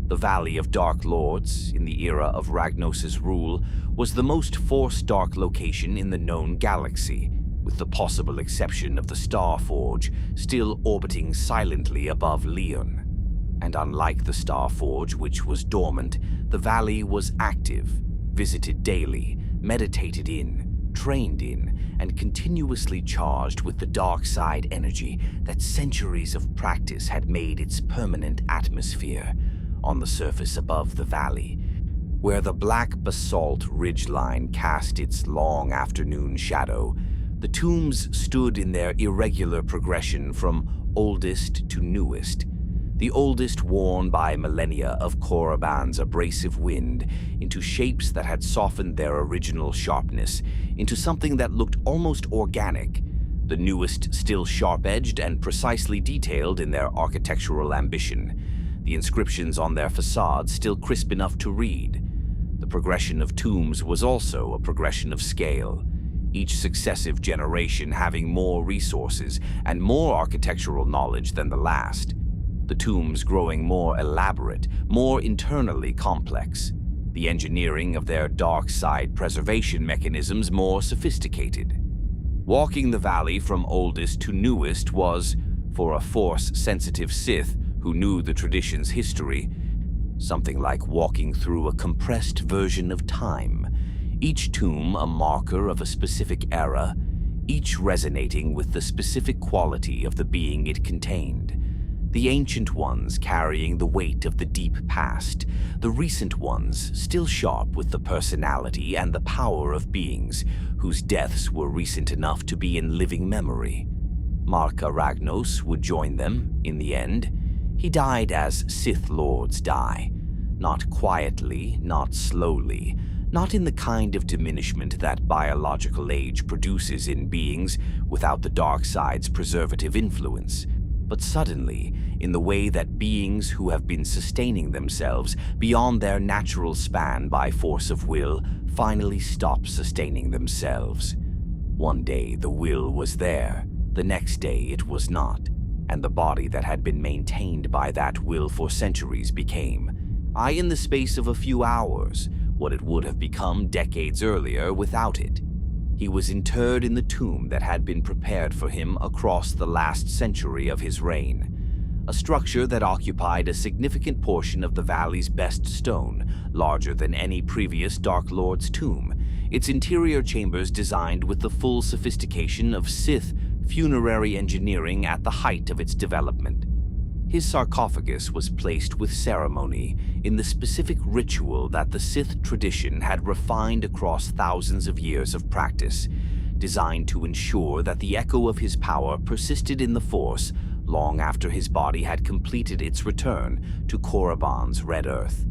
The Valley of Dark Lords, in the era of Ragnos's rule, was the most Force-dark location in the known galaxy, with the possible exception of the Star Forge still orbiting silently above Lehon. And unlike the Star Forge, which was dormant, the valley was active, visited daily, meditated in, trained in, and continuously charged with the dark side energy that centuries of practice had made its permanent atmosphere. On the surface above the valley, where the black basalt ridgeline cast its long afternoon shadow, the tombs stood in their irregular progression from oldest to newest, the oldest worn by millennia of Korriban's abrasive wind into shapes that had softened their original sharpness into something that looked almost organic, the newest still sharp-edged and precisely detailed in their architectural ambition. the inscriptions on their facades still crisp enough to read. The progression of tombs was also a progression of scale, each successive generation having more resources and more architectural knowledge than the last. The tombs growing more elaborate, more internally complex. The engineering of their dark side preservation mechanisms more sophisticated. Walking the valley from oldest to newest was, for a Force-sensitive Sith who knew the tradition's history, something like walking through a compressed version of time, each tomb a marker of a specific era, each resonating with the specific quality of the being it contained. The ancient ones carrying the weight of the deep past, the recent ones still sharp with the personality and the power of beings whose deaths were recent enough to be in living memory. Mark Aragnos would join them in the end. He died as Sith Lords die, not quietly, not slowly, not in the kind of diminishment that biological age produces in beings without the dark side's preservative influence, but suddenly, in the way that beings who have been sustaining themselves beyond their natural span by force of will finally stop sustaining themselves. One day the will was there, the next day it was not, and the body that had been maintained by that will for centuries became, in the space of a few hours, what it would have become decades earlier without it. He was interred in the tomb that had been prepared for him across the last century of his reign, a structure that occupied a significant portion of the valley's best stone, larger than any previous Dark Lord's tomb, its interior chambers designed with the full sophistication of Sith funerary engineering at the height of its development. His sarcophagus was placed with ceremony in the specific ritual that the Sith tradition had refined across thousands of years of practice, designed to ensure that the echo of his power persisted in the Force long after his body had completed its return to Korriban's red earth.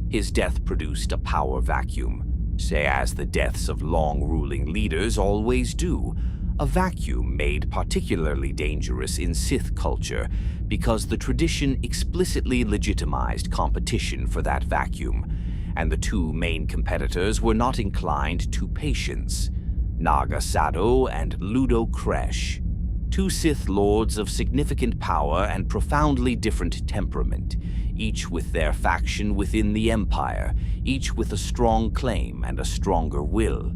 His death produced a power vacuum, say as the deaths of long-ruling leaders always do, a vacuum made particularly dangerous in Sith culture because the tradition explicitly legitimized competition for that vacuum, and the two main competitors were not inclined to patience: Naga Sadow and Ludo Kresh, two Sith lords of significant power and profoundly different temperament, each with their faction within the Empire, each with a strong claim and a stronger will.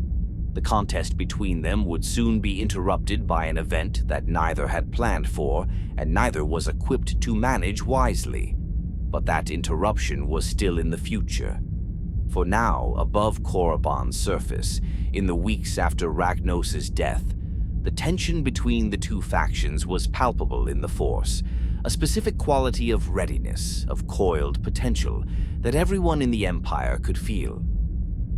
The contest between them would soon be interrupted by an event that neither had planned for and neither was equipped to manage wisely. But that interruption was still in the future. For now, above Korriban's surface, in the weeks after Ragnos' death, the tension between the two factions was palpable in the Force, a specific quality of readiness, of coiled potential, that everyone in the Empire could feel.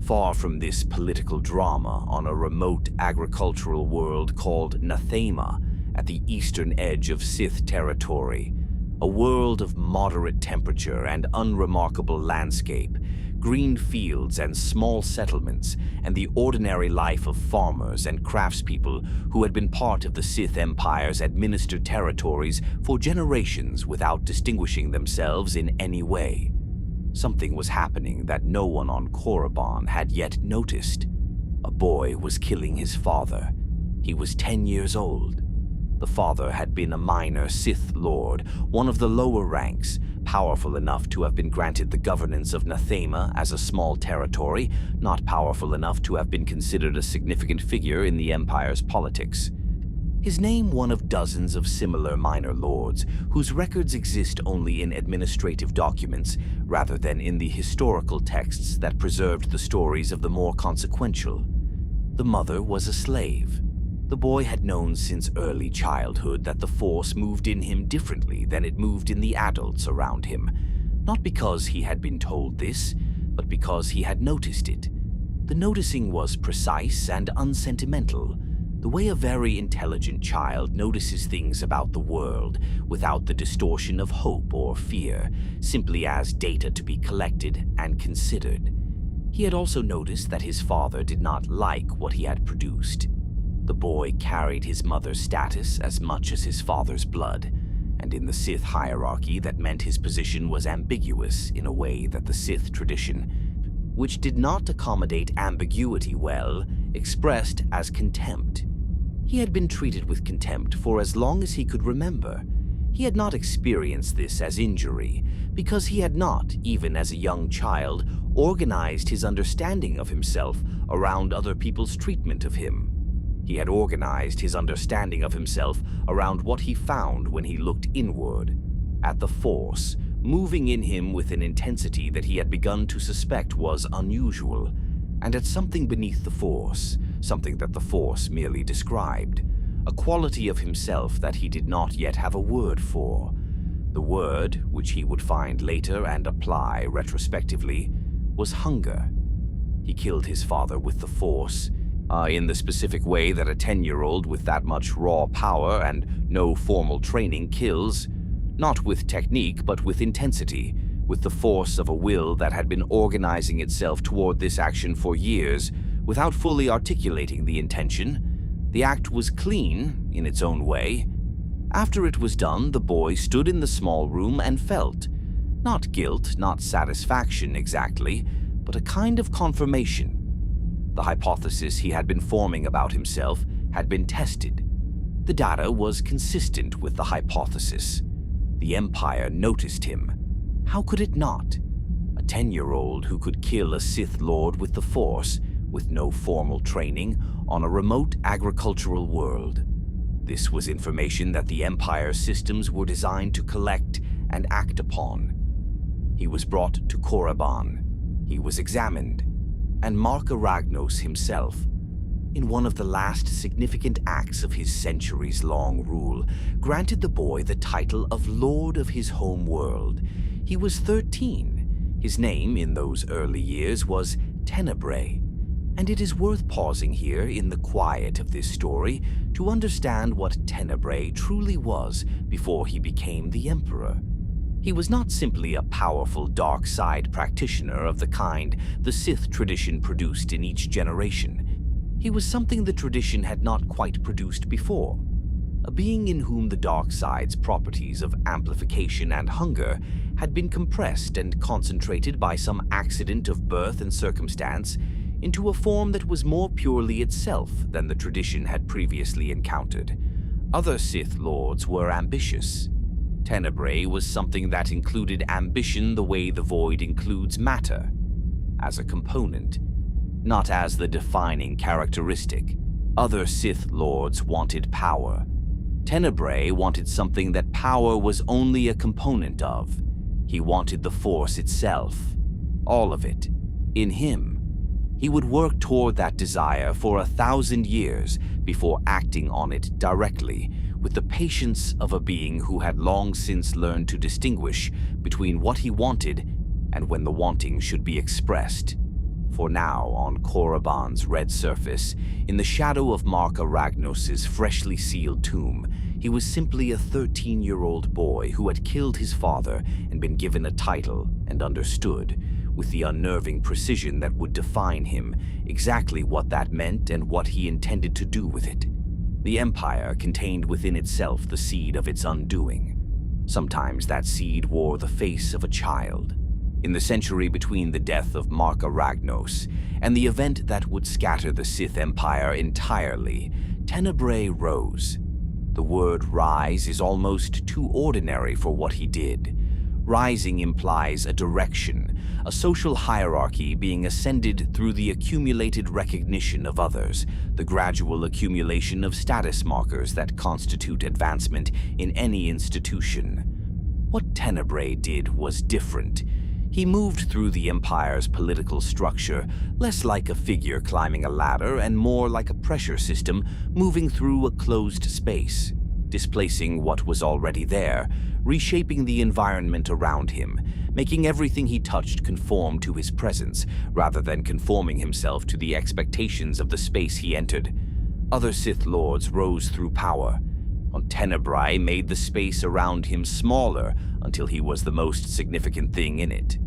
Far from this political drama on a remote agricultural world called Nathema at the eastern edge of Sith territory, a world of moderate temperature and unremarkable landscape, green fields and small settlements, and the ordinary life of farmers and craftspeople who had been part of the Sith Empire's administered territories for generations without distinguishing themselves in any way. Something was happening that no one on Korriban had yet noticed. A boy was killing his father. He was 10 years old. The father had been a minor Sith Lord, one of the lower ranks, powerful enough to have been granted the governance of Nathema as a small territory, not powerful enough to have been considered a significant figure in the Empire's politics. His name one of dozens of similar minor lords, whose records exist only in administrative documents rather than in the historical texts that preserved the stories of the more consequential. The mother was a slave. The boy had known since early childhood that the Force moved in him differently than it moved in the adults around him, not because he had been told this, but because he had noticed it. The noticing was precise and unsentimental, the way a very intelligent child notices things about the world without the distortion of hope or fear, simply as data to be collected and considered. He had also noticed that his father did not like what he had produced. The boy carried his mother's status as much as his father's blood, and in the Sith hierarchy that meant his position was ambiguous in a way that the Sith tradition, which did not accommodate ambiguity well, expressed as contempt. He had been treated with contempt for as long as he could remember. He had not experienced this as injury, because he had not, even as a young child, organized his understanding of himself around other people's treatment of him. He had organized his understanding of himself around what he found when he looked inward, at the Force, moving in him with an intensity that he had begun to suspect was unusual, and at something beneath the Force, something that the Force merely described, a quality of himself that he did not yet have a word for. The word, which he would find later and apply retrospectively, was hunger. He killed his father with the Force, in the specific way that a 10-year-old with that much raw power and no formal training kills, not with technique but with intensity, with the force of a will that had been organizing itself toward this action for years without fully articulating the intention. The act was clean in its own way. After it was done, the boy stood in the small room and felt, not guilt, not satisfaction exactly, but a kind of confirmation. The hypothesis he had been forming about himself had been tested. The data was consistent with the hypothesis. The Empire noticed him. How could it not? A 10-year-old who could kill a Sith Lord with the Force, with no formal training, on a remote agricultural world. This was information that the Empire's systems were designed to collect and act upon. He was brought to Korriban. He was examined. And Mark Aragnos himself, in one of the last significant acts of his centuries-long rule, granted the boy the title of Lord of his home world. He was 13. His name in those early years was Tenebrae, and it is worth pausing here in the quiet of this story to understand what Tenebrae truly was before he became the Emperor. He was not simply a powerful dark side practitioner of the kind the Sith tradition produced in each generation. He was something the tradition had not quite produced before, a being in whom the dark side's properties of amplification and hunger had been compressed and concentrated by some accident of birth and circumstance into a form that was more purely itself than the tradition had previously encountered. Other Sith Lords were ambitious. Tenebrae was something that included ambition the way the void includes matter, as a component, not as the defining characteristic. Other Sith Lords wanted power. Tenebrae wanted something that power was only a component of. He wanted the Force itself, all of it, in him. He would work toward that desire for 1,000 years before acting on it directly, with the patience of a being who had long since learned to distinguish between what he wanted and when the wanting should be expressed. For now, on Korriban's red surface, in the shadow of Mark Aragnos' freshly sealed tomb, he was simply a 13-year-old boy who had killed his father and been given a title and understood, with the unnerving precision that would define him, exactly what that meant and what he intended to do with it. The Empire contained within itself the seed of its undoing. Sometimes that seed wore the face of a child. In the century between the death of Mark Aragnos and the event that would scatter the Sith Empire entirely, Tenebrae rose. The word rise is almost too ordinary for what he did. Rising implies a direction, a social hierarchy being ascended through the accumulated recognition of others, the gradual accumulation of status markers that constitute advancement in any institution. What Tenebrae did was different. He moved through the Empire's political structure, less like a figure climbing a ladder and more like a pressure system moving through a closed space, displacing what was already there, reshaping the environment around him, making everything he touched conform to his presence, rather than conforming himself to the expectations of the space he entered. Other Sith Lords rose through power. Tenebrae made the space around him smaller until he was the most significant thing in it.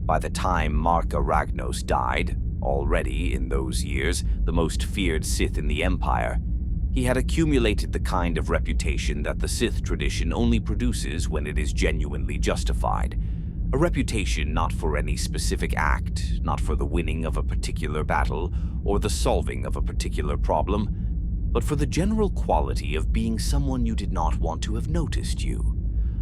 By the time Mark Aragnos died, already in those years the most feared Sith in the Empire, He had accumulated the kind of reputation that the Sith tradition only produces when it is genuinely justified. A reputation not for any specific act, not for the winning of a particular battle or the solving of a particular problem, but for the general quality of being someone you did not want to have noticed you.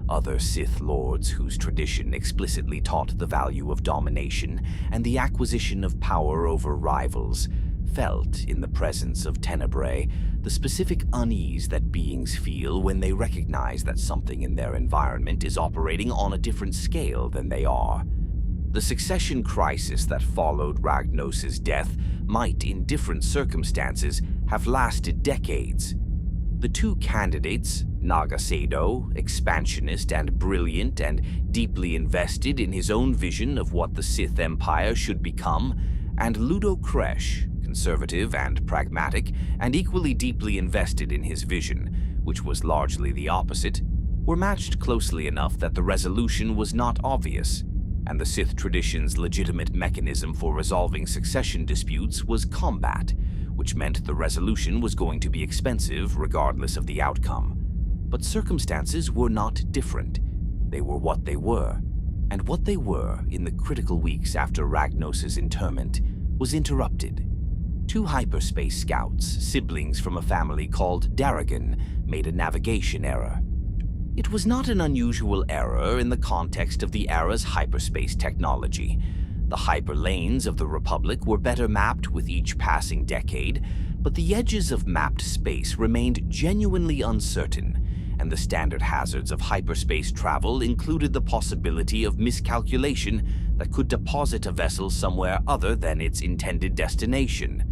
Other Sith lords whose tradition explicitly taught the value of domination and the acquisition of power over rivals felt, in the presence of Tenebrae, the specific unease that beings feel when they recognize that something in their environment is operating on a different scale than they are. The succession crisis that followed Ragnos' death might, in different circumstances, have lasted decades. The two candidates, Naga Sado, expansionist and brilliant and deeply invested in his own vision of what the Sith Empire should become, and Ludo Kresh, conservative and pragmatic, and equally deeply invested in his vision, which was largely the opposite, were matched closely enough that the resolution was not obvious, and the Sith tradition's legitimate mechanism for resolving succession disputes was combat, which meant the resolution was going to be expensive regardless of the outcome. But circumstances were not different. They were what they were, and what they were in the critical weeks after Ragnos' interment was interrupted. Two hyperspace scouts, siblings from a family called Darrigan, made a navigation error. It was not an unusual error in the context of the era's hyperspace technology. The hyperlanes of the Republic were better mapped with each passing decade, but the edges of mapped space remained genuinely uncertain, and the standard hazards of hyperspace travel included the possibility of miscalculation that could deposit a vessel somewhere other than its intended destination.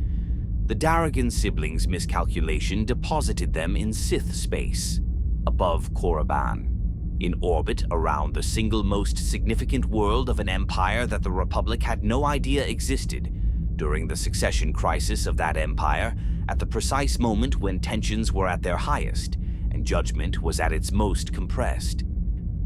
The Darrigan siblings' miscalculation deposited them in Sith space, above Korriban, in orbit around the single most significant world of an empire that the Republic had no idea existed, during the succession crisis of that empire, at the precise moment when tensions were at their highest and judgment was at its most compressed.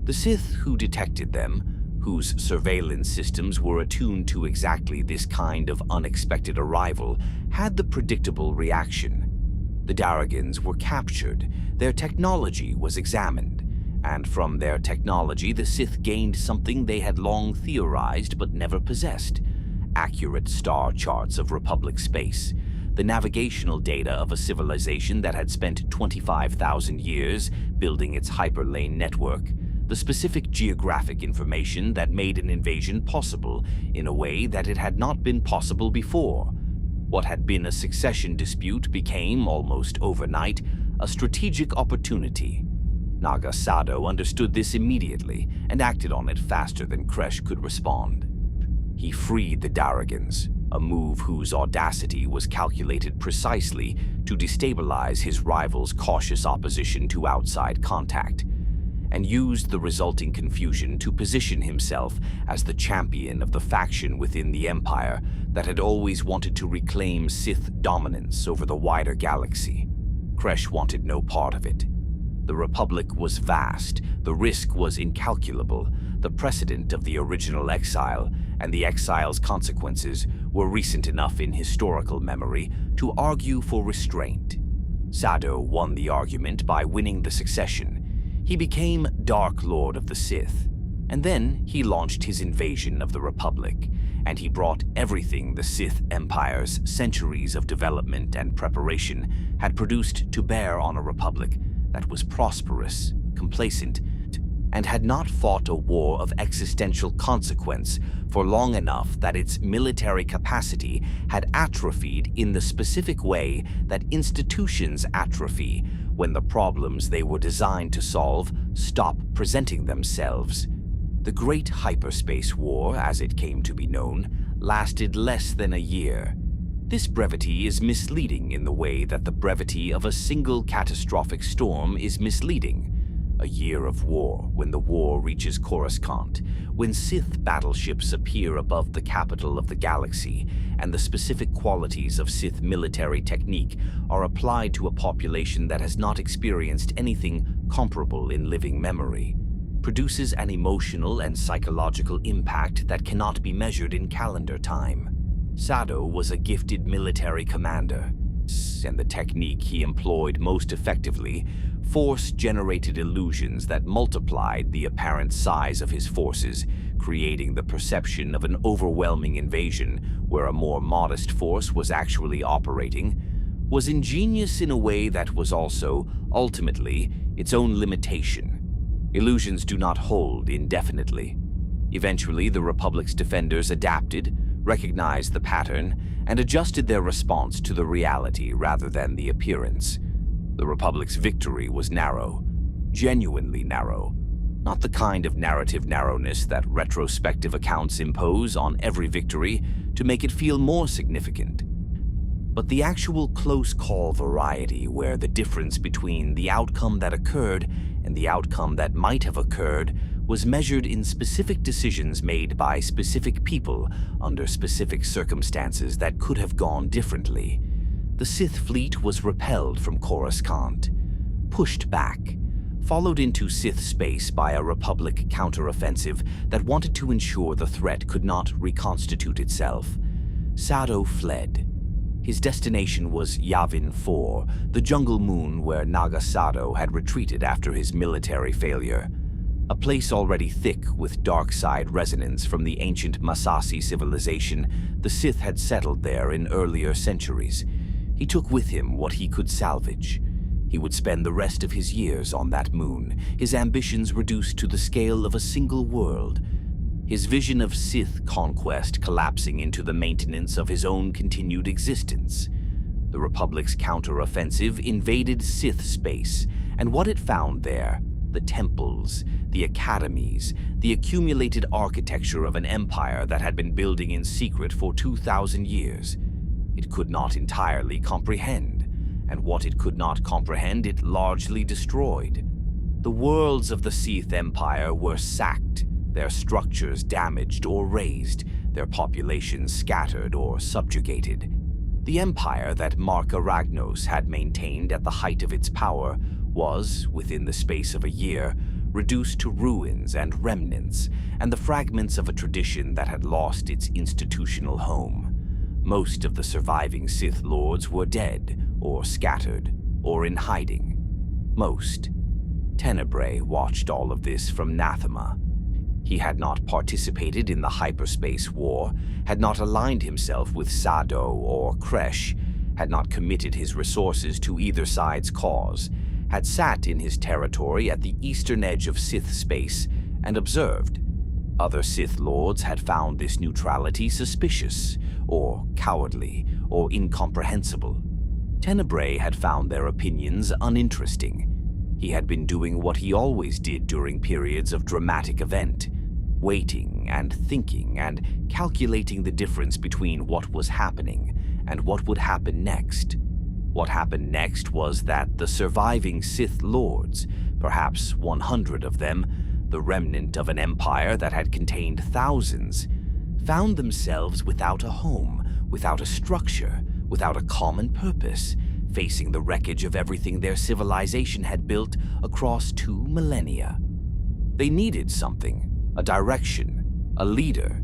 The Sith who detected them, whose surveillance systems were attuned to exactly this kind of unexpected arrival, had the predictable reaction. The Darrigans were captured, their technology was examined, and from their technology the Sith gained something they had long theorized but never possessed: accurate star charts of Republic space, the navigational data of a civilization that had spent 25,000 years building its hyperlane network, the specific geographic information that made an invasion possible in a way that it had not been possible before. What had been a succession dispute became, almost overnight, a strategic opportunity. Naga Sado understood this immediately and acted on it faster than Kresh could respond. He freed the Darrigans, a move whose audacity was calculated precisely to destabilize his rival's cautious opposition to outside contact, and used the resulting confusion to position himself as the champion of the faction within the Empire that had always wanted to reclaim Sith dominance over the wider galaxy. Kresh wanted no part of it. The Republic was vast, the risk was incalculable, the precedent of the original Exile and the Exile's consequences were recent enough in historical memory to argue for restraint. Sado won the argument by winning the succession. He became Dark Lord of the Sith, and then he launched his invasion of the Republic, and he brought everything the Sith Empire's centuries of development and preparation had produced to bear on a Republic that was prosperous, complacent, and had not fought a war of existential consequence for long enough that its military capacity had atrophied in the specific way that institutions atrophy when the problems they were designed to solve stop presenting themselves. The Great Hyperspace War, as it came to be known, lasted less than a year. This brevity is misleading in the way that the brevity of a single catastrophic storm is misleading. A year of war, when the war reaches Coruscant, when Sith battleships appear above the capital of the galaxy, and the specific qualities of Sith military technique are applied to a population that has not experienced anything comparable in living memory, produces an emotional and psychological impact that cannot be measured in calendar time. Sado was a gifted military commander, and the technique he employed most effectively, Force-generated illusions that multiplied the apparent size of his forces, creating the perception of an overwhelming invasion where a more modest force was actually operating, was ingenious in a way that was also, ultimately, its own limitation. Illusions do not hold indefinitely. Eventually, the Republic's defenders adapted, recognized the pattern, and adjusted their response to the reality rather than the appearance. The Republic's victory was narrow, genuinely narrow, not the kind of narrative narrowness that retrospective accounts impose on every victory to make it feel more significant, but the actual close call variety where the difference between the outcome that occurred and the outcome that might have occurred was measured in specific decisions made by specific people under specific circumstances that could have gone differently. The Sith fleet was repelled from Coruscant, pushed back, followed into Sith space by a Republic counteroffensive that wanted to ensure the threat could not reconstitute itself. Sado fled. His destination was Yavin 4, the jungle moon where Naga Sado had retreated after his military failure. A place already thick with dark side resonance from the ancient Masasi civilization, the Sith had settled there in earlier centuries. He took with him what he could salvage. He would spend the rest of his years on that moon, his ambitions reduced to the scale of a single world. His vision of Sith conquest collapsing into the maintenance of his own continued existence. The Republic's counteroffensive invaded Sith space, and what it found there, the temples, the academies, the accumulated architecture of an empire that had been building in secret for 2,000 years, it could not entirely comprehend, and what it could not comprehend it largely destroyed. The worlds of the Sith Empire were sacked, their structures damaged or razed, their populations scattered or subjugated. The empire that Mark Aragnos had maintained at the height of its power was, within the space of a year, reduced to ruins and remnants, and the fragments of a tradition that had lost its institutional home. Most of the surviving Sith Lords were dead, or scattered, or in hiding. Most. Tenebrae watched all of this from Nathema. He had not participated in the hyperspace war, had not aligned himself with Sado or Kresh, had not committed his resources to either side's cause, had sat in his territory at the eastern edge of Sith space and observed. Other Sith Lords had found this neutrality suspicious, or cowardly, or incomprehensible. Tenebrae had found their opinions uninteresting. He had been doing what he always did during periods of dramatic event, waiting and thinking and calculating the difference between what was happening and what would happen next. What happened next was that the surviving Sith Lords, perhaps 100 of them, the remnant of an empire that had contained thousands, found themselves without a home, without a structure, without a common purpose, facing the wreckage of everything their civilization had built across 2 millennia. They needed something, a direction, a leader.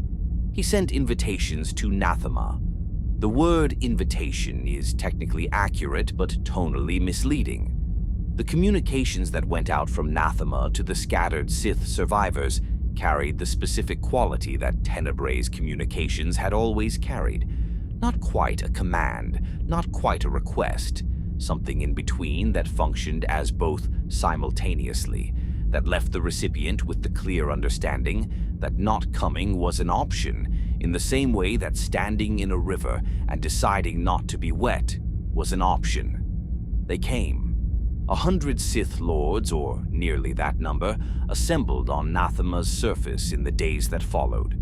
He sent invitations to Nathema. The word invitation is technically accurate but tonally misleading. The communications that went out from Nathema to the scattered Sith survivors carried the specific quality that Tenebrae's communications had always carried. Not quite a command, not quite a request, something in between that functioned as both simultaneously, that left the recipient with the clear understanding that not coming was an option, in the same way that standing in a river and deciding not to be wet was an option. They came. 100 Sith Lords, or nearly that number, assembled on Nathema's surface in the days that followed.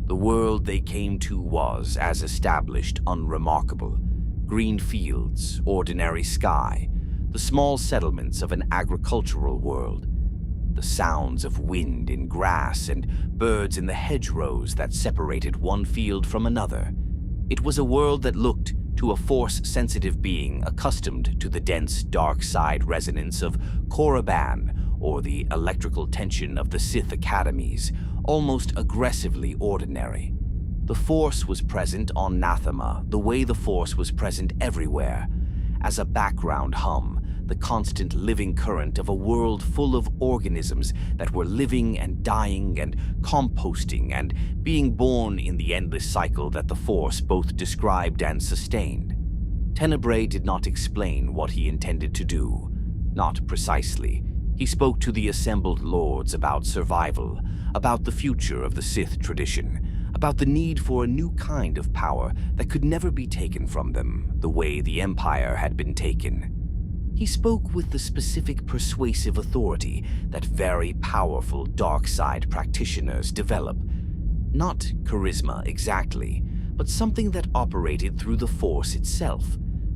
The world they came to was, as established, unremarkable. Green fields, ordinary sky, the small settlements of an agricultural world, the sounds of wind in grass and birds in the hedgerows that separated one field from another. It was a world that looked, to a Force-sensitive being accustomed to the dense dark side resonance of Korriban or the electrical tension of the Sith academies, almost aggressively ordinary. The Force was present on Nathema the way the Force was present everywhere, as a background hum, the constant living current of a world full of organisms that were living and dying and composting and being born in the endless cycle that the Force both described and sustained. Tenebrae did not explain what he intended to do. Not precisely. He spoke to the assembled lords about survival, about the future of the Sith tradition, about the need for a new kind of power that could never be taken from them the way the Empire had been taken. He spoke with the specific persuasive authority that very powerful dark side practitioners develop. Not charisma exactly, but something that operated through the Force itself,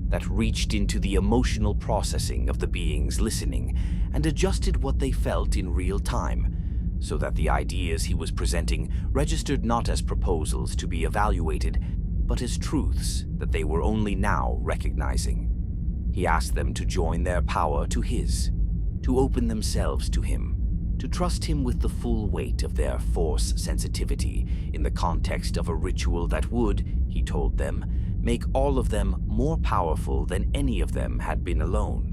that reached into the emotional processing of the beings listening and adjusted what they felt in real time, so that the ideas he was presenting registered not as proposals to be evaluated, but as truths that they were only now recognizing. He asked them to join their power to his, to open themselves to him, to trust him with the full weight of their Force sensitivity in the context of a ritual that would, he told them, make all of them more powerful than any of them had been alone.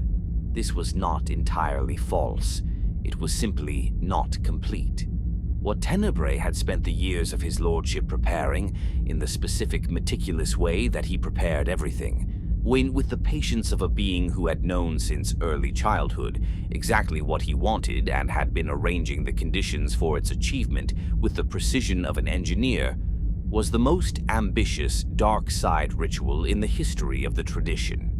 This was not entirely false. It was simply not complete. What Tenebrae had spent the years of his lordship preparing, in the specific meticulous way that he prepared everything, when with the patience of a being who had known since early childhood exactly what he wanted and had been arranging the conditions for its achievement with the precision of an engineer, was the most ambitious dark side ritual in the history of the tradition.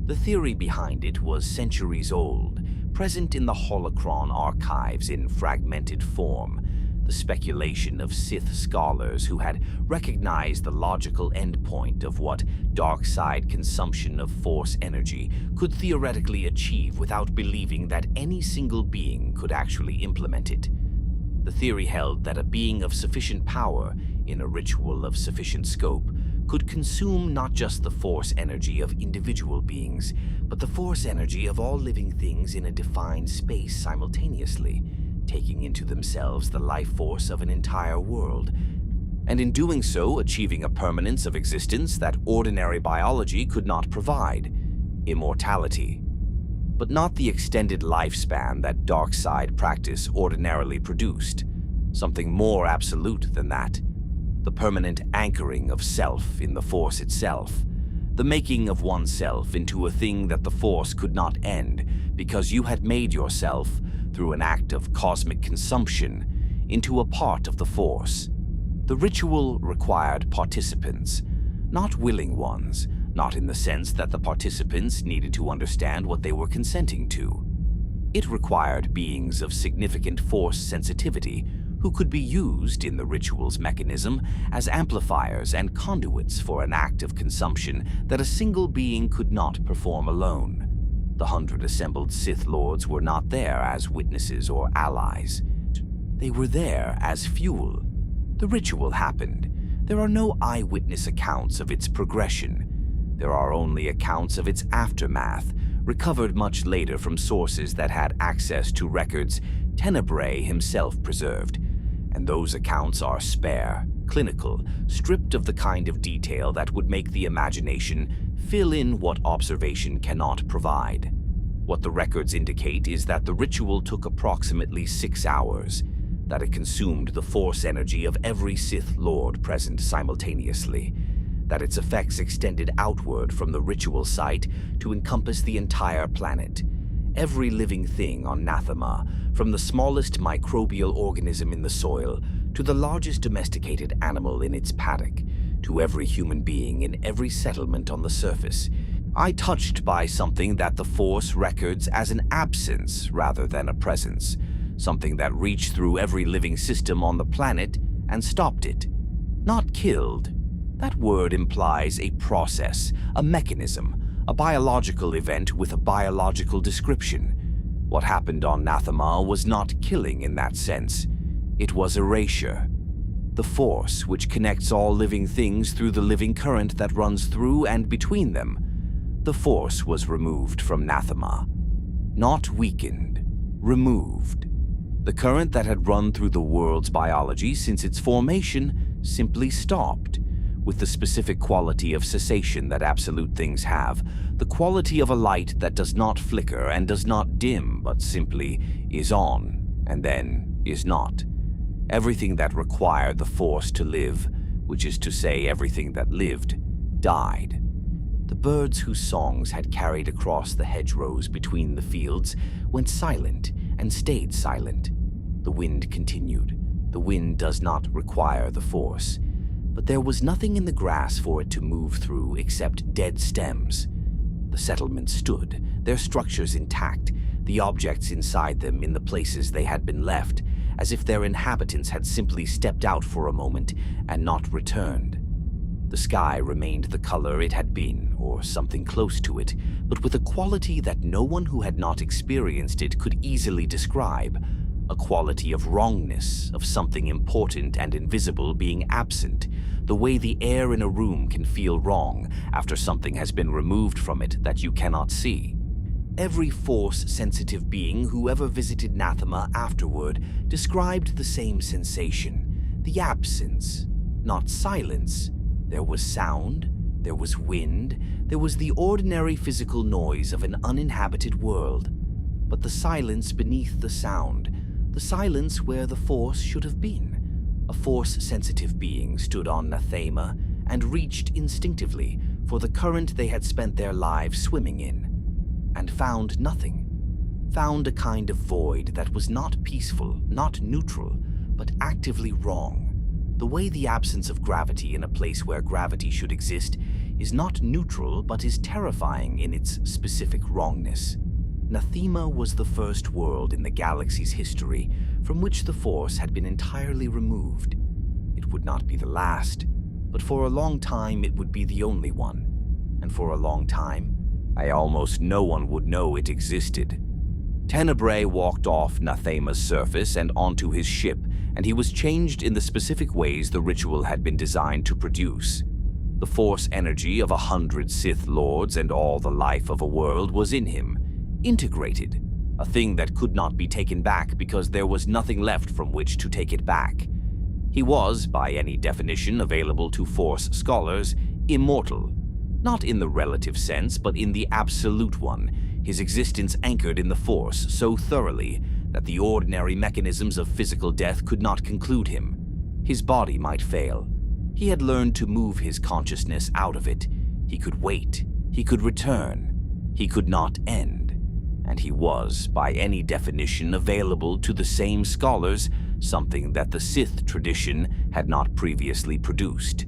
The theory behind it was centuries old, present in the holocron archives in fragmented form, the speculation of Sith scholars who had recognized the logical endpoint of what dark side consumption of Force energy could theoretically achieve without believing that any single being could actually implement it. The theory held that a being of sufficient power, in a ritual of sufficient scope, could consume not just the Force energy of individual beings, but the Force energy of all living things in a defined space simultaneously, taking into themselves the life force of an entire world, and in doing so achieving a permanence of existence that ordinary biology could not provide, immortality. But not the extended lifespan that dark side practice ordinarily produced, something more absolute than that. The permanent anchoring of self in the Force itself, the making of oneself into a thing that the Force could not end because you had made yourself, through an act of cosmic consumption, into a part of the Force. The ritual required participants, not willing ones, not in the sense that the participants needed to understand what they were consenting to. It required beings of significant Force sensitivity who could be used in the ritual's mechanism as amplifiers and conduits for an act of consumption that a single being could not perform alone. The 100 assembled Sith Lords were not there as witnesses or allies. They were there as fuel. The ritual happened. There are no eyewitness accounts of its progression. There are only accounts of its aftermath, recovered much later from sources that had access to records Tenebrae himself preserved. And those accounts are spare, clinical, stripped of the kind of detail that would make the imagination fill in what observation cannot provide. What the records indicate is that the ritual took approximately 6 hours, that it consumed the Force energy of every Sith Lord present simultaneously, that its effects extended outward from the ritual site to encompass the entire planet. Every living thing on Nathema, from the smallest microbial organism in the soil to the largest domesticated animal in its paddock, to every human being in every settlement on the surface, I touched by something that the Force records as an absence rather than a presence, something that reached through every living system on the planet and stopped it. Not killed. That word implies a process, a mechanism, a biological event with a biological description. What happened on Nathema was not killing in that sense. It was erasure. The Force which connects all living things through the living current that runs through and between them. The Force was removed from Nathema. Not weakened, removed. The current that had run through the world's biology since its formation simply stopped, with the specific quality of cessation that absolute things have, the quality of a light that does not flicker and does not dim, but simply is on and then is not. Everything that required the Force to live, which is to say everything that lived, died. The birds whose songs had carried across the hedgerows between the fields went silent and stayed silent. The wind continued. The wind does not require the Force, but there was nothing in the grass for it to move through except dead stems. The settlements stood, their structures intact, the objects inside them in the places they had been left, as if their inhabitants had simply stepped out for a moment and not returned. The sky remained the color it had been, or something close to it, but with a quality that no one who had not experienced it could easily describe, a quality of wrongness, of something important and invisible being absent, the way the air in a room can feel wrong after something has been removed from it that you cannot see. Every Force-sensitive being who ever visited Nathema afterward described the same sensation, the absence, not silence. There was sound, there was wind, there was the ordinary physical noise of an uninhabited world, but the silence beneath the sound, the silence where the Force should have been. A Force-sensitive being stood on Nathema and reached instinctively for the current they had spent their lives swimming in, and found nothing. Found a kind of void that was not peaceful, not neutral, but actively wrong. The way the absence of gravity in a place where gravity should exist is not neutral but is terrifying in its specific wrongness. Nathema was the first world in the galaxy's history from which the Force had been entirely removed. It would not be the last, but for a long time it would be the only one. And for a long time, almost no one would know it existed. Tenebrae walked off Nathema's surface and onto his ship, and he was changed in the specific ways the ritual had been designed to produce. The Force energy of 100 Sith Lords and all the life of a world was in him, integrated, a thing that could not be taken back because there was nothing left from which to take it back. He was, by any definition available to Force scholars, immortal, not in the relative sense, but in the absolute one, his existence anchored in the Force so thoroughly that the ordinary mechanisms of physical death could not conclude him. His body might fail. He had learned to move his consciousness out of it. He could wait. He could return. He could not end. And he was, by any definition available to the same scholars, something that the Sith tradition had not previously produced.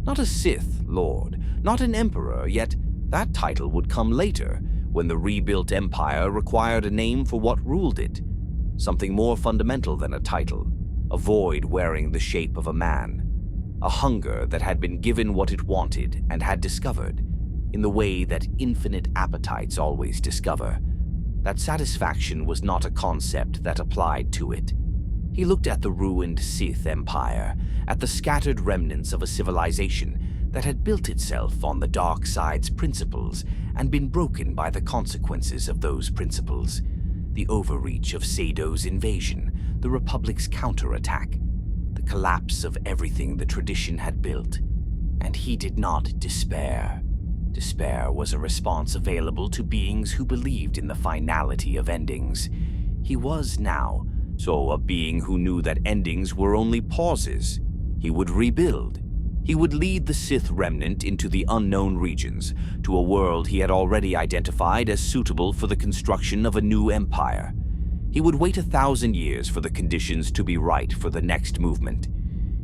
Not a Sith Lord, not an Emperor, yet that title would come later, when the rebuilt empire required a name for what ruled it. Something more fundamental than a title, a void wearing the shape of a man. A hunger that had been given what it wanted and had discovered, in the way that infinite appetites always discover. That satisfaction was not a concept that applied to it. He looked at the ruined Sith Empire, at the scattered remnants of a civilization that had built itself on the dark side's principles and been broken by the consequences of those principles. The overreach of Sado's invasion, the Republic's counterattack, the collapse of everything the tradition had built. And he did not despair. Despair was a response available to beings who believed in the finality of endings. He was now, so a being who knew that endings were only pauses. He would rebuild. He would lead the Sith remnant into the unknown regions, to a world he had already identified as suitable for the construction of a new empire. He would wait 1,000 years for the conditions to be right for the next movement.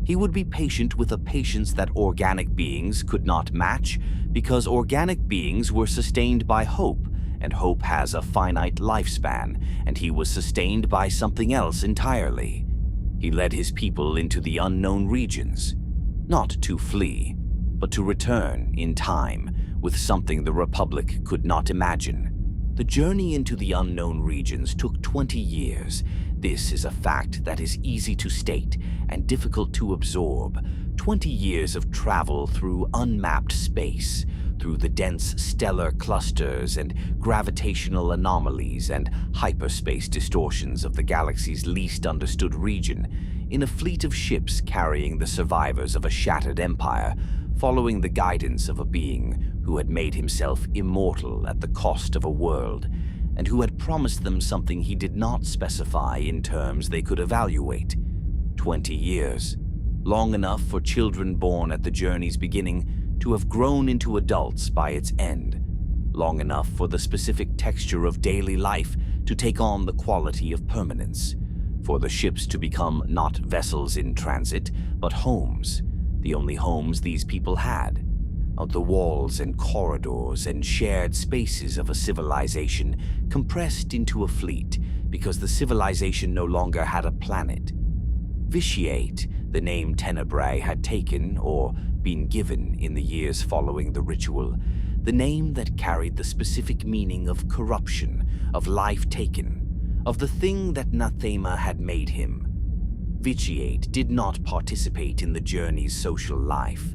He would be patient with a patience that organic beings could not match, because organic beings were sustained by hope, and hope has a finite lifespan, and he was sustained by something else entirely. He led his people into the unknown regions, not to flee, but to return in time with something the Republic could not imagine. The journey into the unknown regions took 20 years. This is a fact that is easy to state and difficult to absorb. 20 years of travel through unmapped space, through the dense stellar clusters and gravitational anomalies and hyperspace distortions of the galaxy's least understood region. in a fleet of ships carrying the survivors of a shattered empire, following the guidance of a being who had made himself immortal at the cost of a world, and who had promised them something he did not specify in terms they could evaluate. 20 years. Long enough for children born at the journey's beginning to have grown into adults by its end. Long enough for the specific texture of daily life to take on the quality of permanence. For the ships to become not vessels in transit, but homes. The only homes these people had. Of the walls and corridors and shared spaces of a civilization compressed into a fleet because the civilization no longer had a planet. Vitiate, the name Tenebrae had taken or been given in the years following the ritual, the name that carried the specific meaning of corruption, of life taken, of the thing that Nathema had made him. Vitiate did not participate in the journey's social life.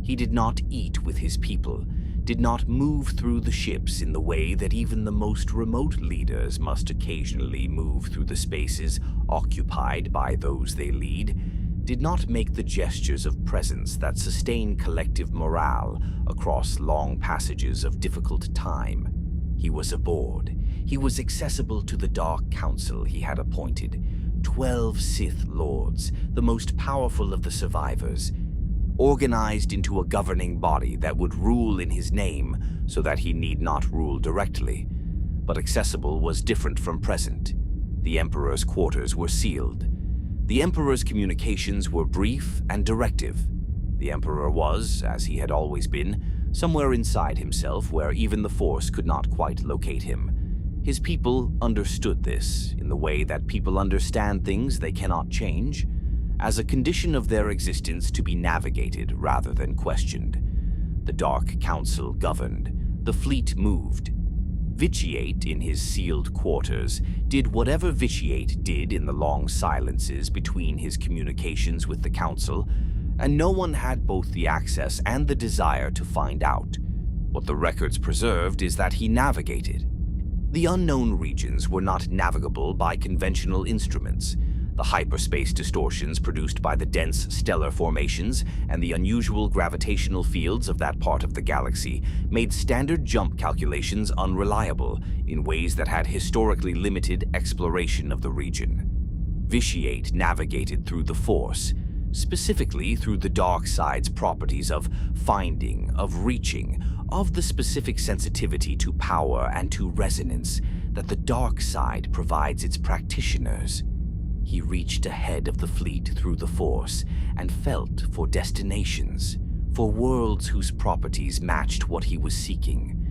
He did not eat with his people, did not move through the ships in the way that even the most remote leaders must occasionally move through the spaces occupied by those they lead, did not make the gestures of presence that sustain collective morale across long passages of difficult time. He was aboard. He was accessible to the Dark Council he had appointed, 12 Sith Lords, the most powerful of the survivors, organized into a governing body that would rule in his name so that he need not rule directly. But accessible was different from present. The Emperor's quarters were sealed. The Emperor's communications were brief and directive. The Emperor was, as he had always been, somewhere inside himself where even the Force could not quite locate him. His people understood this in the way that people understand things they cannot change, as a condition of their existence to be navigated rather than questioned. The Dark Council governed. The fleet moved. Vitiate, in his sealed quarters, did whatever Vitiate did in the long silences between his communications with the Council, and no one had both the access and the desire to find out. What the records preserved is that he navigated. The unknown regions were not navigable by conventional instruments. The hyperspace distortions produced by the dense stellar formations and the unusual gravitational fields of that part of the galaxy made standard jump calculations unreliable in ways that had historically limited exploration of the region. Vitiate navigated through the Force, specifically through the dark side's properties of finding, of reaching, of the specific sensitivity to power and to resonance that the dark side provides its practitioners. He reached ahead of the fleet through the Force and felt for destinations, for worlds whose properties matched what he was seeking,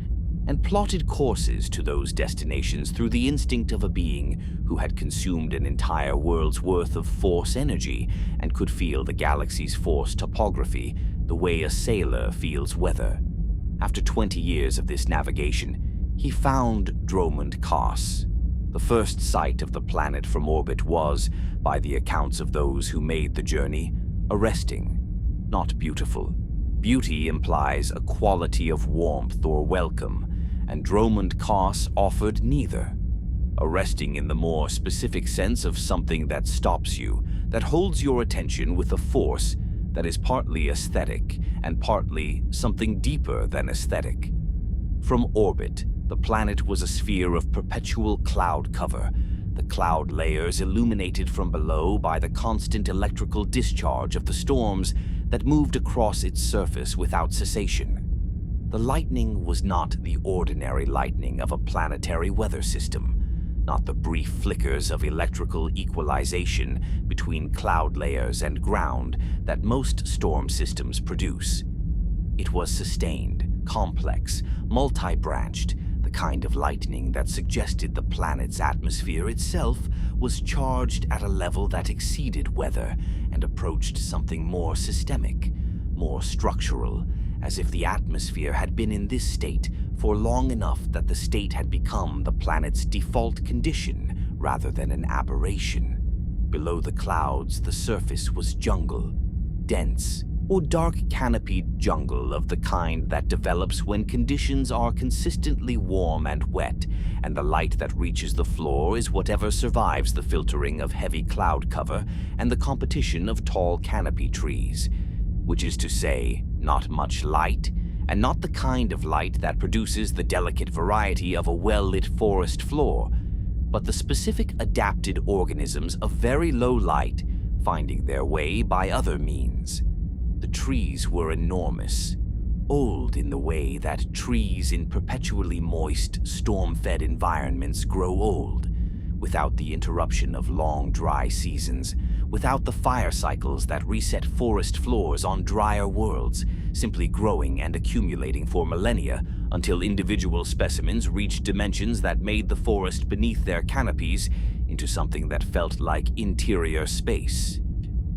and plotted courses to those destinations through the instinct of a being who had consumed an entire world's worth of Force energy and could feel the galaxy's Force topography the way a sailor feels weather. After 20 years of this navigation, he found Dromund Kaas. The first sight of the planet from orbit was, by the accounts of those who made the journey, arresting, not beautiful. Beauty implies a quality of warmth or welcome, and Dromund Kaas offered neither. Arresting in the more specific sense of something that stops you, that holds your attention with a force that is partly aesthetic and partly something deeper than aesthetic. From orbit, the planet was a sphere of perpetual cloud cover, the cloud layers illuminated from below by the constant electrical discharge of the storms that moved across its surface without cessation. The lightning was not the ordinary lightning of a planetary weather system, not the brief flickers of electrical equalization between cloud layers and ground that most storm systems produce. It was sustained, complex, multi-branched, the kind of lightning that suggested the planet's atmosphere itself was charged at a level that exceeded weather and approached something more systemic, more structural, as if the atmosphere had been in this state for long enough that the state had become the planet's default condition rather than an aberration. Below the clouds, the surface was jungle, dense, or dark canopied jungle of the kind that develops when conditions are consistently warm and wet, and the light that reaches the floor is whatever survives the filtering of heavy cloud cover and the competition of tall canopy trees. Which is to say, not much light, and not the kind of light that produces the delicate variety of a well-lit forest floor, but the specific adapted organisms of very low light finding their way by other means. The trees were enormous, old in the way that trees in perpetually moist, storm-fed environments grow old, without the interruption of long, dry seasons, without the fire cycles that reset forest floors on drier worlds, simply growing and accumulating for millennia until individual specimens reached dimensions that made the forest beneath their canopies into something that felt like interior space.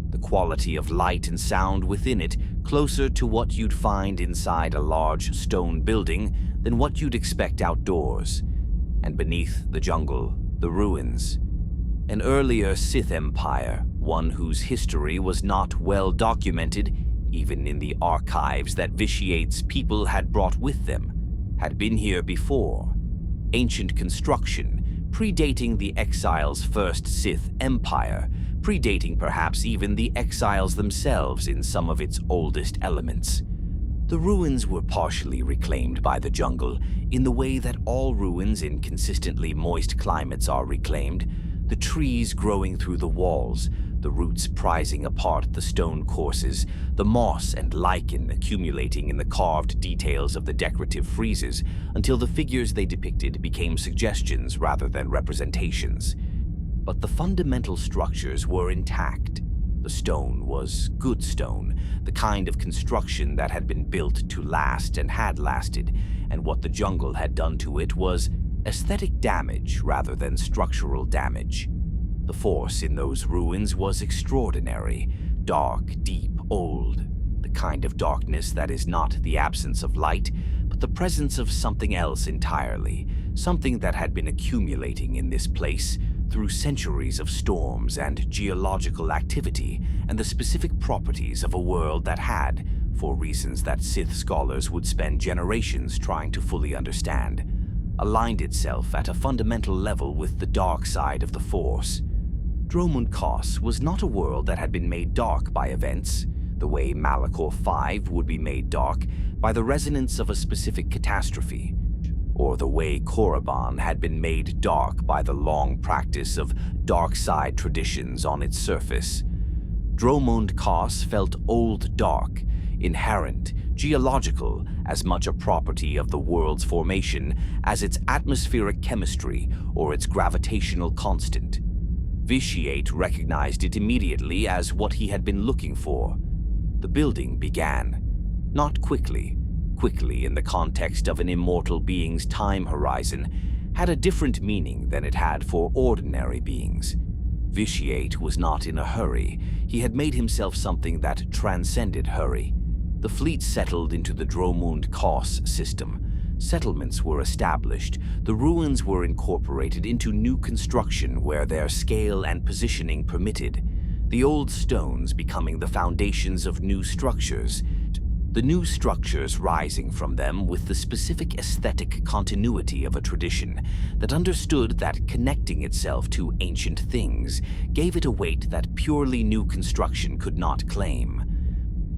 The quality of light and sound within it closer to what you'd find inside a large stone building than what you'd expect outdoors. And beneath the jungle, the ruins. An earlier Sith Empire, one whose history was not well documented, even in the archives that Vitiate's people had brought with them, had been here before. Ancient construction, predating the Exile's first Sith Empire, predating perhaps even the Exiles themselves in some of its oldest elements. The ruins were partially reclaimed by the jungle in the way that all ruins in consistently moist climates are reclaimed, the trees growing through the walls, the roots prizing apart the stone courses, the moss and lichen accumulating in the carved details of the decorative friezes until the figures they depicted became suggestions rather than representations. But the fundamental structures were intact. The stone was good stone, the kind of construction that had been built to last and had lasted, and what the jungle had done to it was aesthetic damage rather than structural damage. The force in those ruins was extraordinary, dark, deep, old, the kind of darkness that is not the absence of light, but the presence of something else entirely, something that had been accumulating in this place through centuries of storms and geological activity and the specific properties of a world that had, for reasons that Sith scholars would spend generations trying to fully understand, aligned itself at a fundamental level with the dark side of the Force. Dromund Kaas was not a world that had been made dark by events, the way Malak 5 would be made dark by the resonance of a specific catastrophe, or the way Korriban had been made dark by the long practice of dark side traditions on its surface. Dromund Kaas felt old dark, inherent, geological, as much a property of the world's formation as its atmospheric chemistry or its gravitational constant. Vitiate recognized it immediately as what he had been looking for. The building began. Not quickly in the context of an immortal being's time horizon, had a different meaning than it had for ordinary beings. Vitiate was not in a hurry. He had made himself something that transcended hurry. The fleet settled into the Dromund Kaas system. Settlements were established. The ruins were incorporated into new construction where their scale and positioning permitted, the old stones becoming the foundations of new structures, the new structures rising from them with the specific aesthetic continuity of a tradition that understood that connecting itself to ancient things gave it a weight that purely new construction could not claim.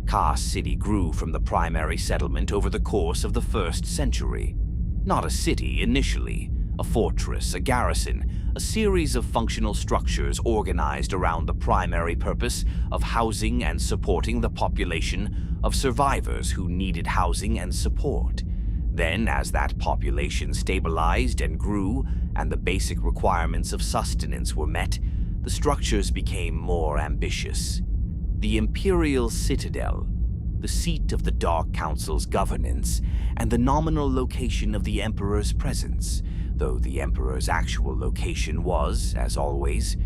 Kaas City grew from the primary settlement over the course of the 1st century. Not a city initially, a fortress, a garrison, a series of functional structures organized around the primary purpose of housing and supporting the population of survivors who needed housing and support. Then, as that population stabilized and grew, and the basic requirements of sustenance were met, the structures became more ambitious. The Imperial Citadel, the seat of the Dark Council's governance, and the nominal location of the Emperor's presence, though the Emperor's actual location was, as always,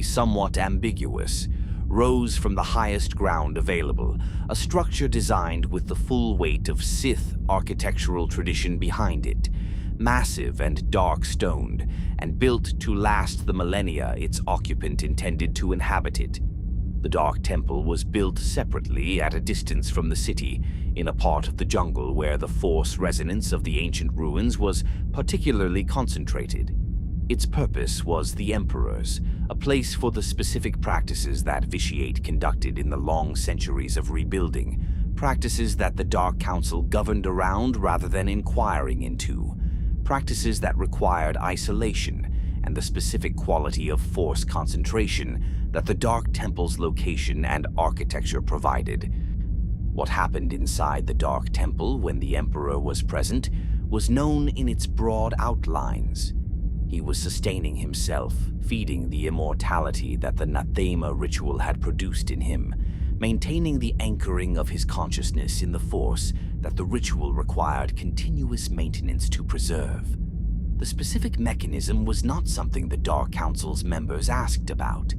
somewhat ambiguous, rose from the highest ground available, a structure designed with the full weight of Sith architectural tradition behind it, massive and dark-stoned, and built to last the millennia its occupant intended to inhabit it. The Dark Temple was built separately at a distance from the city, in a part of the jungle where the force resonance of the ancient ruins was particularly concentrated. Its purpose was the Emperor's, a place for the specific practices that Vitiate conducted in the long centuries of rebuilding, practices that the Dark Council governed around rather than inquiring into, practices that required isolation and the specific quality of force concentration that the Dark Temple's location and architecture provided. What happened inside the Dark Temple when the Emperor was present was known in its broad outlines. He was sustaining himself, feeding the immortality that the Nathema ritual had produced in him, maintaining the anchoring of his consciousness in the force that the ritual required continuous maintenance to preserve. The specific mechanism was not something the Dark Council's members asked about.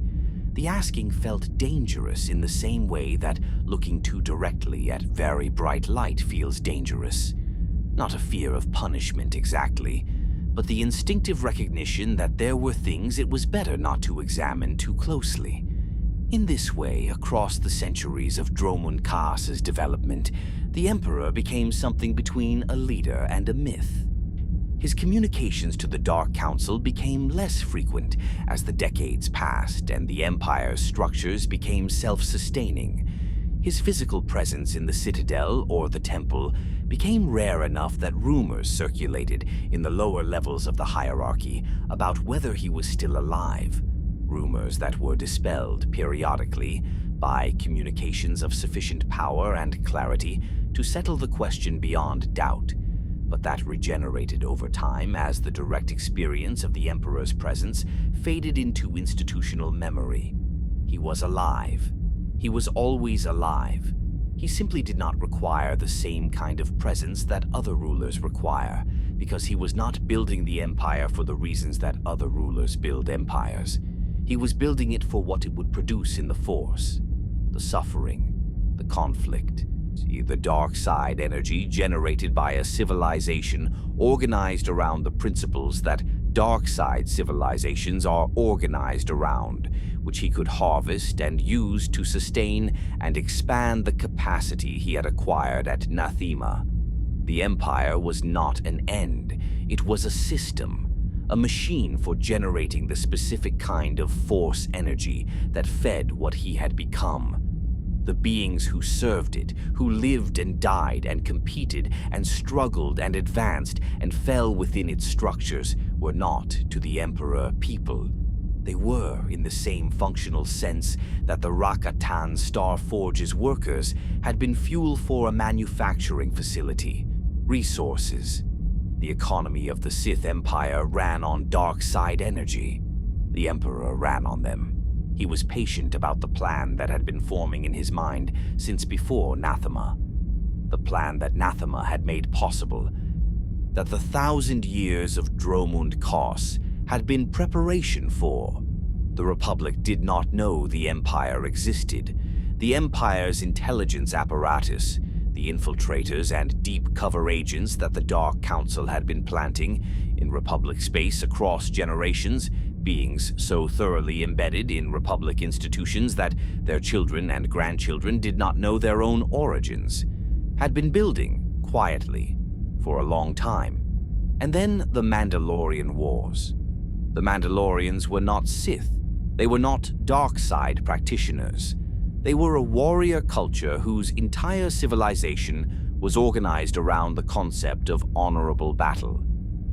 The asking felt dangerous in the same way that looking too directly at very bright light feels dangerous. Not a fear of punishment exactly, but the instinctive recognition that there were things it was better not to examine too closely. In this way, across the centuries of Dromund Kaas's development, the Emperor became something between a leader and a myth. His communications to the Dark Council became less frequent as the decades passed and the Empire's structures became self-sustaining. His physical presence in the Citadel or the Temple became rare enough that rumors circulated in the lower levels of the hierarchy about whether he was still alive. Rumors that were dispelled periodically by communications of sufficient power and clarity to settle the question beyond doubt, but that regenerated over time as the direct experience of the Emperor's presence faded into institutional memory. He was alive. He was always alive. He simply did not require the same kind of presence that other rulers require, because he was not building the Empire for the reasons that other rulers build empires. He was building it for what it would produce in the Force. The suffering, the conflict, the dark side energy generated by a civilization organized around the principles that dark side civilizations are organized around, which he could harvest and use to sustain and expand the capacity he had acquired at Nathema. The Empire was not an end, it was a system, a machine for generating the specific kind of force energy that fed what he had become. The beings who served it, who lived and died and competed and struggled and advanced and fell within its structures, were not, to the Emperor, people. They were, in the same functional sense that the Rakatan Star Forge's workers had been fuel for a manufacturing facility, resources. The economy of the Sith Empire ran on dark side energy. The Emperor ran on them. He was patient about the plan that had been forming in his mind since before Nathema. The plan that Nathema had made possible. That the 1,000 years of Dromund Kaas had been preparation for. The Republic did not know the Empire existed. The Empire's intelligence apparatus, the infiltrators and deep cover agents that the Dark Council had been planting in Republic space across generations, beings so thoroughly embedded in Republic institutions that their children and grandchildren did not know their own origins, had been building quietly for a long time. And then the Mandalorian Wars. The Mandalorians were not Sith. They were not dark side practitioners. They were a warrior culture whose entire civilization was organized around the concept of honorable battle,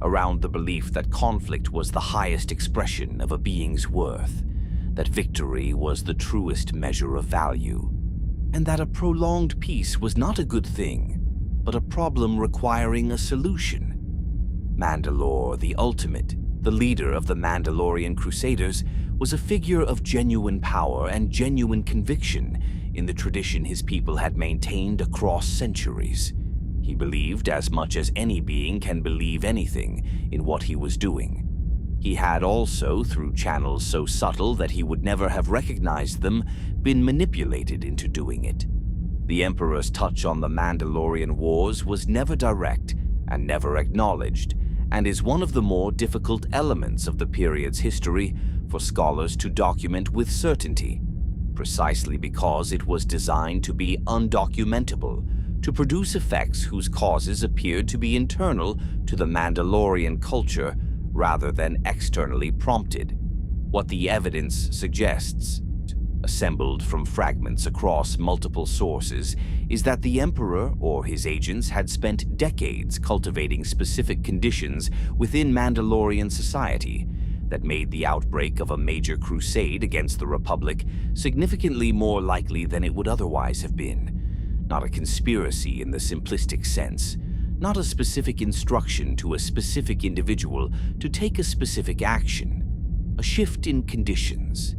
around the belief that conflict was the highest expression of a being's worth, that victory was the truest measure of value, and that a prolonged peace was not a good thing, but a problem requiring a solution. Mandalore, the ultimate, the leader of the Mandalorian Crusaders, was a figure of genuine power and genuine conviction in the tradition his people had maintained across centuries. He believed, as much as any being can believe anything, in what he was doing. He had also, through channels so subtle that he would never have recognized them, been manipulated into doing it. The Emperor's touch on the Mandalorian Wars was never direct and never acknowledged, and is one of the more difficult elements of the period's history for scholars to document with certainty. precisely because it was designed to be undocumentable, to produce effects whose causes appeared to be internal to the Mandalorian culture rather than externally prompted. What the evidence suggests, assembled from fragments across multiple sources, is that the Emperor or his agents had spent decades cultivating specific conditions within Mandalorian society that made the outbreak of a major crusade against the Republic significantly more likely than it would otherwise have been. Not a conspiracy in the simplistic sense, not a specific instruction to a specific individual to take a specific action, a shift in conditions,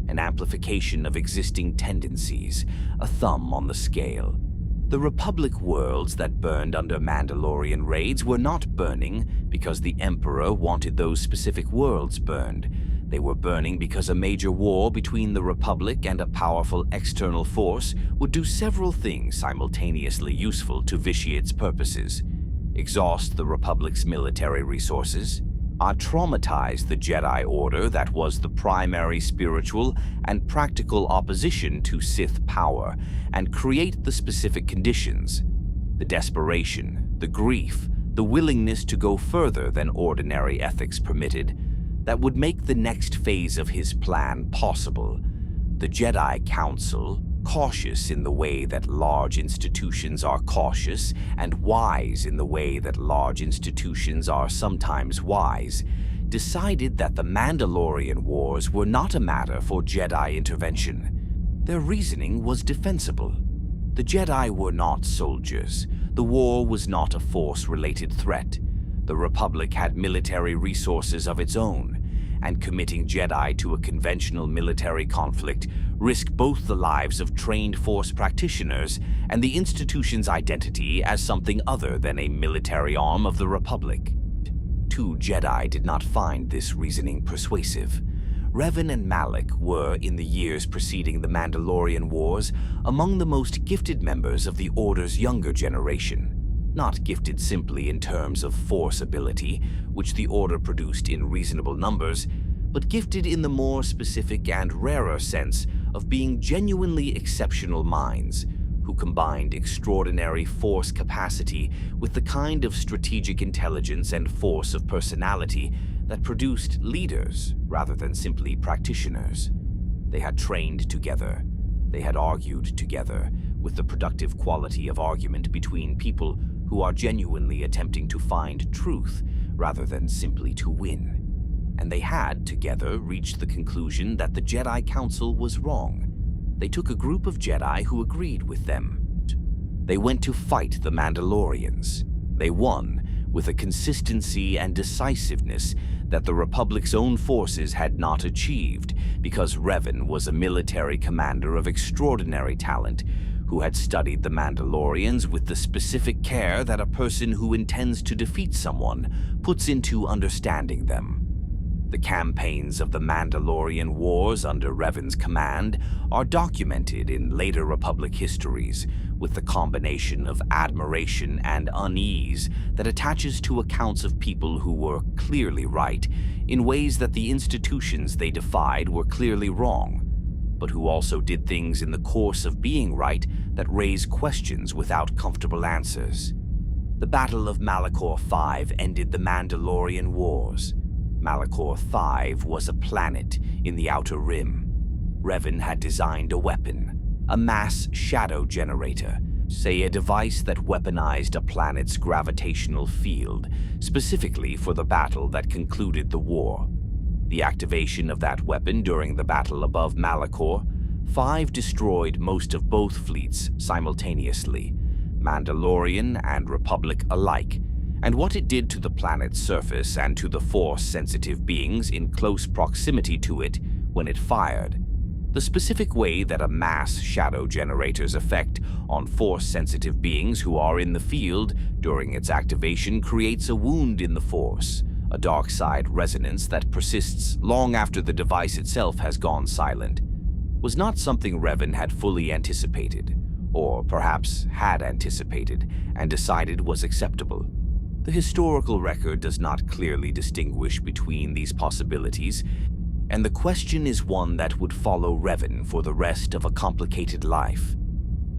an amplification of existing tendencies, a thumb on the scale. The Republic worlds that burned under Mandalorian raids were not burning because the Emperor wanted those specific worlds burned. They were burning because a major war between the Republic and a powerful external force would do several things simultaneously useful to Vitiate's purposes: exhaust the Republic's military resources, traumatize the Jedi Order that was the primary spiritual and practical opposition to Sith power, and create the specific conditions, the desperation, the grief, the willingness to go further than ordinary ethics permitted, that would make the next phase of his plan possible. The Jedi Council, cautious in the way that large institutions are cautious and wise in the way that large institutions are sometimes wise, decided that the Mandalorian Wars were not a matter for Jedi intervention. Their reasoning was defensible. The Jedi were not soldiers. The war was not a Force-related threat. The Republic had military resources of its own, and committing Jedi to a conventional military conflict risked both the lives of trained Force practitioners and the institution's identity as something other than a military arm of the Republic. Two Jedi did not find this reasoning persuasive. Revan and Malak were, in the years preceding the Mandalorian Wars, among the most gifted members of the Order's younger generation. Not gifted simply in terms of Force ability, which the Order produced in reasonable numbers, but gifted in the more specific and rarer sense of being genuinely exceptional minds who combined extraordinary Force capacity with the kind of strategic intelligence and force of personality that produced leaders rather than simply practitioners. They had trained together. They had argued together, with the productive quality of argument between people who are genuinely attempting to find truth rather than simply to win. And they had, together, reached the conclusion that the Jedi Council was wrong. They took a group of Jedi who agreed with them. They went to fight the Mandalorians. They won with a consistency and decisiveness that the Republic's own forces had not achieved, because Revan was a military commander of extraordinary talent who had studied the Mandalorians with the specific care that a person who intends to defeat someone puts into understanding them. The campaigns of the Mandalorian Wars under Revan's command are documented in later Republic histories with the combination of admiration and unease that attaches to accounts of people who were clearly right in ways that the institutions they defied were clearly wrong, but who also did things in the course of being right that raise questions without comfortable answers. The Battle of Malachor V ended the Mandalorian Wars. Malachor V was a planet in the Outer Rim. Revan had designed a weapon, a mass shadow generator, say a device that weaponized a planet's gravitational field, specifically for the battle that concluded the war. The activation of that weapon during the battle above Malachor V destroyed most of both fleets simultaneously, Mandalorian and Republic alike, and what it did to the planet's surface and to the Force-sensitive beings in close proximity to it when it fired. The specific way that a mass shadow generator's effect on Force-sensitive beings who are in the field during its activation creates a wound in the Force, a dark side resonance that persists long after the device itself has gone silent, was not something Revan had fully anticipated, or perhaps had anticipated and decided was acceptable. The historical record does not clearly distinguish between these possibilities. And the question is one that would follow Revan for the rest of a complicated life.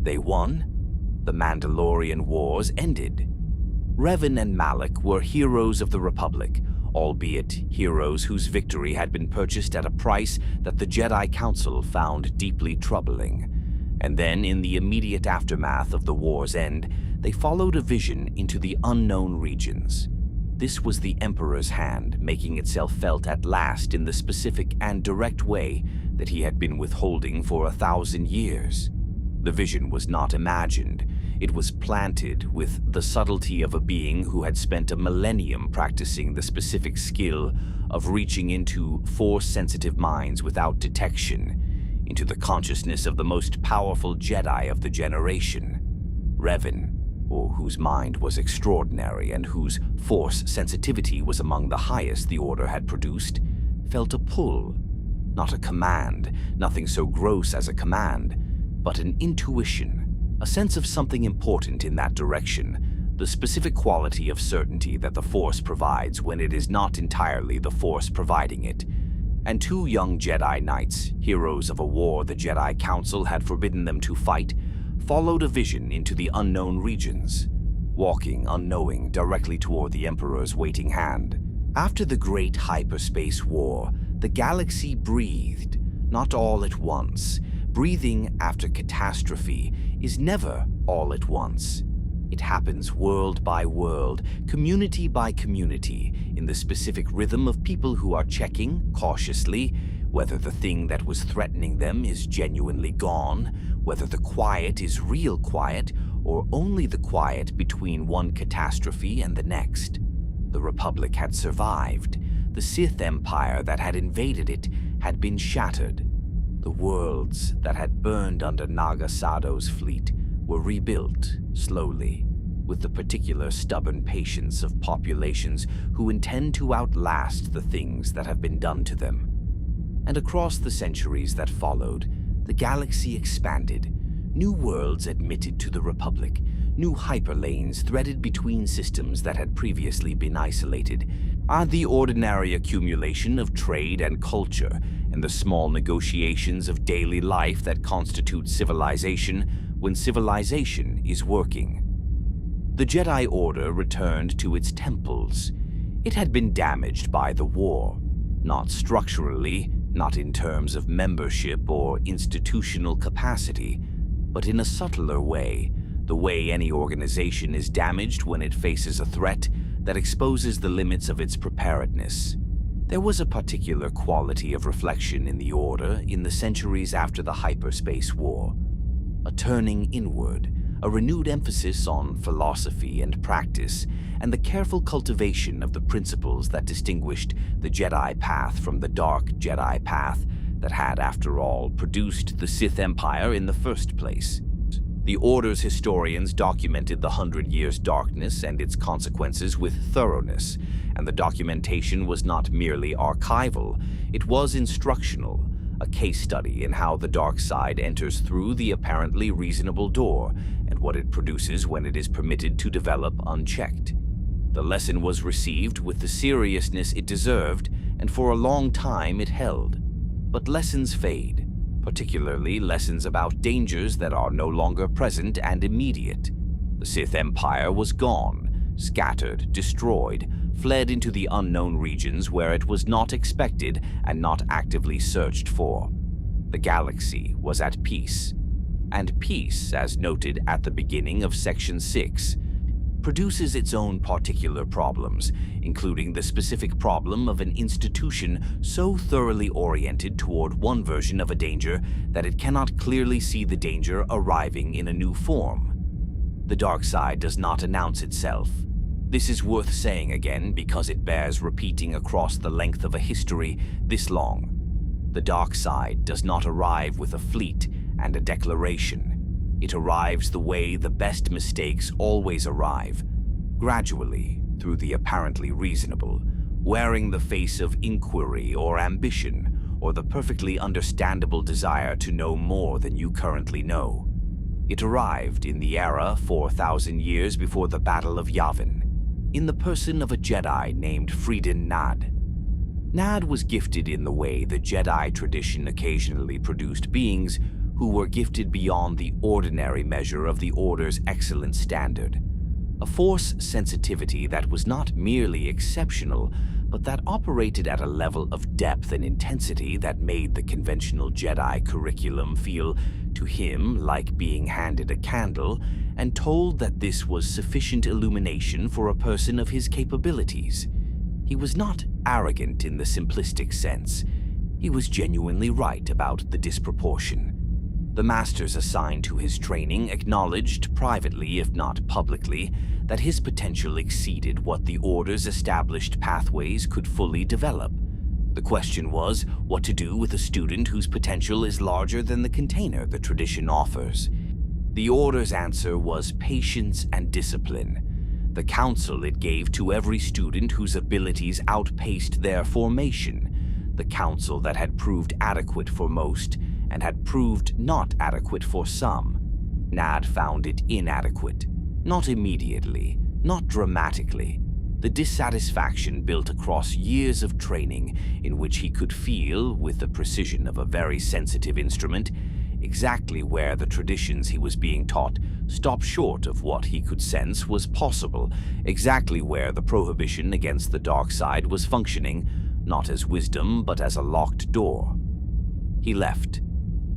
They won. The Mandalorian Wars ended. Revan and Malak were heroes of the Republic, albeit heroes whose victory had been purchased at a price that the Jedi Council found deeply troubling. And then, in the immediate aftermath of the war's end, they followed a vision into the unknown regions. This was the Emperor's hand making itself felt at last in the specific and direct way that he had been withholding for 1,000 years. The vision was not imagined. It was planted with the subtlety of a being who had spent a millennium practicing the specific skill of reaching into Force-sensitive minds without detection, into the consciousness of the most powerful Jedi of the generation. Revan, or whose mind was extraordinary and whose Force sensitivity was among the highest the Order had produced, felt a pull, not a command, nothing so gross as a command, but an intuition, a sense of something important in that direction, the specific quality of certainty that the Force provides when it is not entirely the Force providing it. And two young Jedi Knights, heroes of a war the Jedi Council had forbidden them to fight, followed a vision into the unknown regions, walking unknowing directly toward the Emperor's waiting hand. After the great hyperspace war, the galaxy breathed, not all at once. Breathing after catastrophe is never all at once. It happens world by world, community by community, in the specific rhythm of people who are checking, cautiously, whether the thing that was threatening them is genuinely gone, whether the quiet is real quiet, or only the quiet between one catastrophe and the next. The Republic had survived. The Sith Empire that had invaded it had been shattered. The worlds that had burned under Naga Sado's fleet were rebuilt slowly, with the particular stubborn patience of populations who intend to outlast the things that have been done to them. And across the centuries that followed, the galaxy expanded. New worlds admitted to the Republic, new hyperlanes threaded between systems that had previously been isolated, and the ordinary accumulation of trade and culture and the small negotiations of daily life that constitute civilization when civilization is working. The Jedi Order returned to its temples. It had been damaged by the war, not structurally, not in terms of membership or institutional capacity, but in a subtler way, the way any organization is damaged when it faces a threat that exposes the limits of its preparedness. There was a particular quality of reflection in the Order in the centuries after the hyperspace war, a turning inward, a renewed emphasis on philosophy and practice, and the careful cultivation of the principles that distinguished the Jedi path from the dark Jedi path that had, after all, produced the Sith Empire in the first place. The Order's historians documented the 100 Years' darkness and its consequences with thoroughness, and the documentation was not merely archival, it was instructional, a case study in how the dark side enters through the apparently reasonable door and what it produces when it is permitted to develop unchecked. The lesson was received with the seriousness it deserved, and for a long time it held. But lessons fade, particularly lessons about dangers that are no longer present and immediate. The Sith Empire was gone, scattered, destroyed, fled into the unknown regions where it was not expected and not actively searched for. The galaxy was at peace. And peace, as noted at the beginning of Section 6, produces its own particular problems, including the specific problem of an institution so thoroughly oriented toward one version of a danger that it cannot clearly see the danger arriving in a new form. The dark side does not announce itself. This is worth saying again because it bears repeating across the length of a history this long. The dark side does not arrive with a fleet and a declaration. It arrives the way the best mistakes always arrive, gradually through the apparently reasonable, wearing the face of inquiry or ambition, or the perfectly understandable desire to know more than you currently know. It arrived in the era 4,000 years before the Battle of Yavin, in the person of a Jedi named Freedin Nad. Nad was gifted in the way the Jedi tradition occasionally produced beings who were gifted beyond the ordinary measure of the Order's excellent standard. A force sensitivity that was not merely exceptional, but that operated at a level of depth and intensity that made the conventional Jedi curriculum feel, to him, like being handed a candle and told that this was sufficient illumination for a person of his capabilities. He was not arrogant in the simplistic sense. He was genuinely right about the disproportion. The masters assigned to his training acknowledged privately, if not publicly, that his potential exceeded what the Order's established pathways could fully develop. The question was what to do with a student whose potential is larger than the container the tradition offers. The Order's answer was patience and discipline. The counsel it gave to every student whose abilities outpaced their formation, the counsel that had proved adequate for most and had proved not adequate for some. Nad found it inadequate. Not immediately, not dramatically. The dissatisfaction built across years of training in which he could feel, with the precision of a very sensitive instrument, exactly where the traditions he was being taught stopped short of what he could sense was possible, exactly where the prohibition against the dark side was functioning, not as wisdom but as a locked door. He left.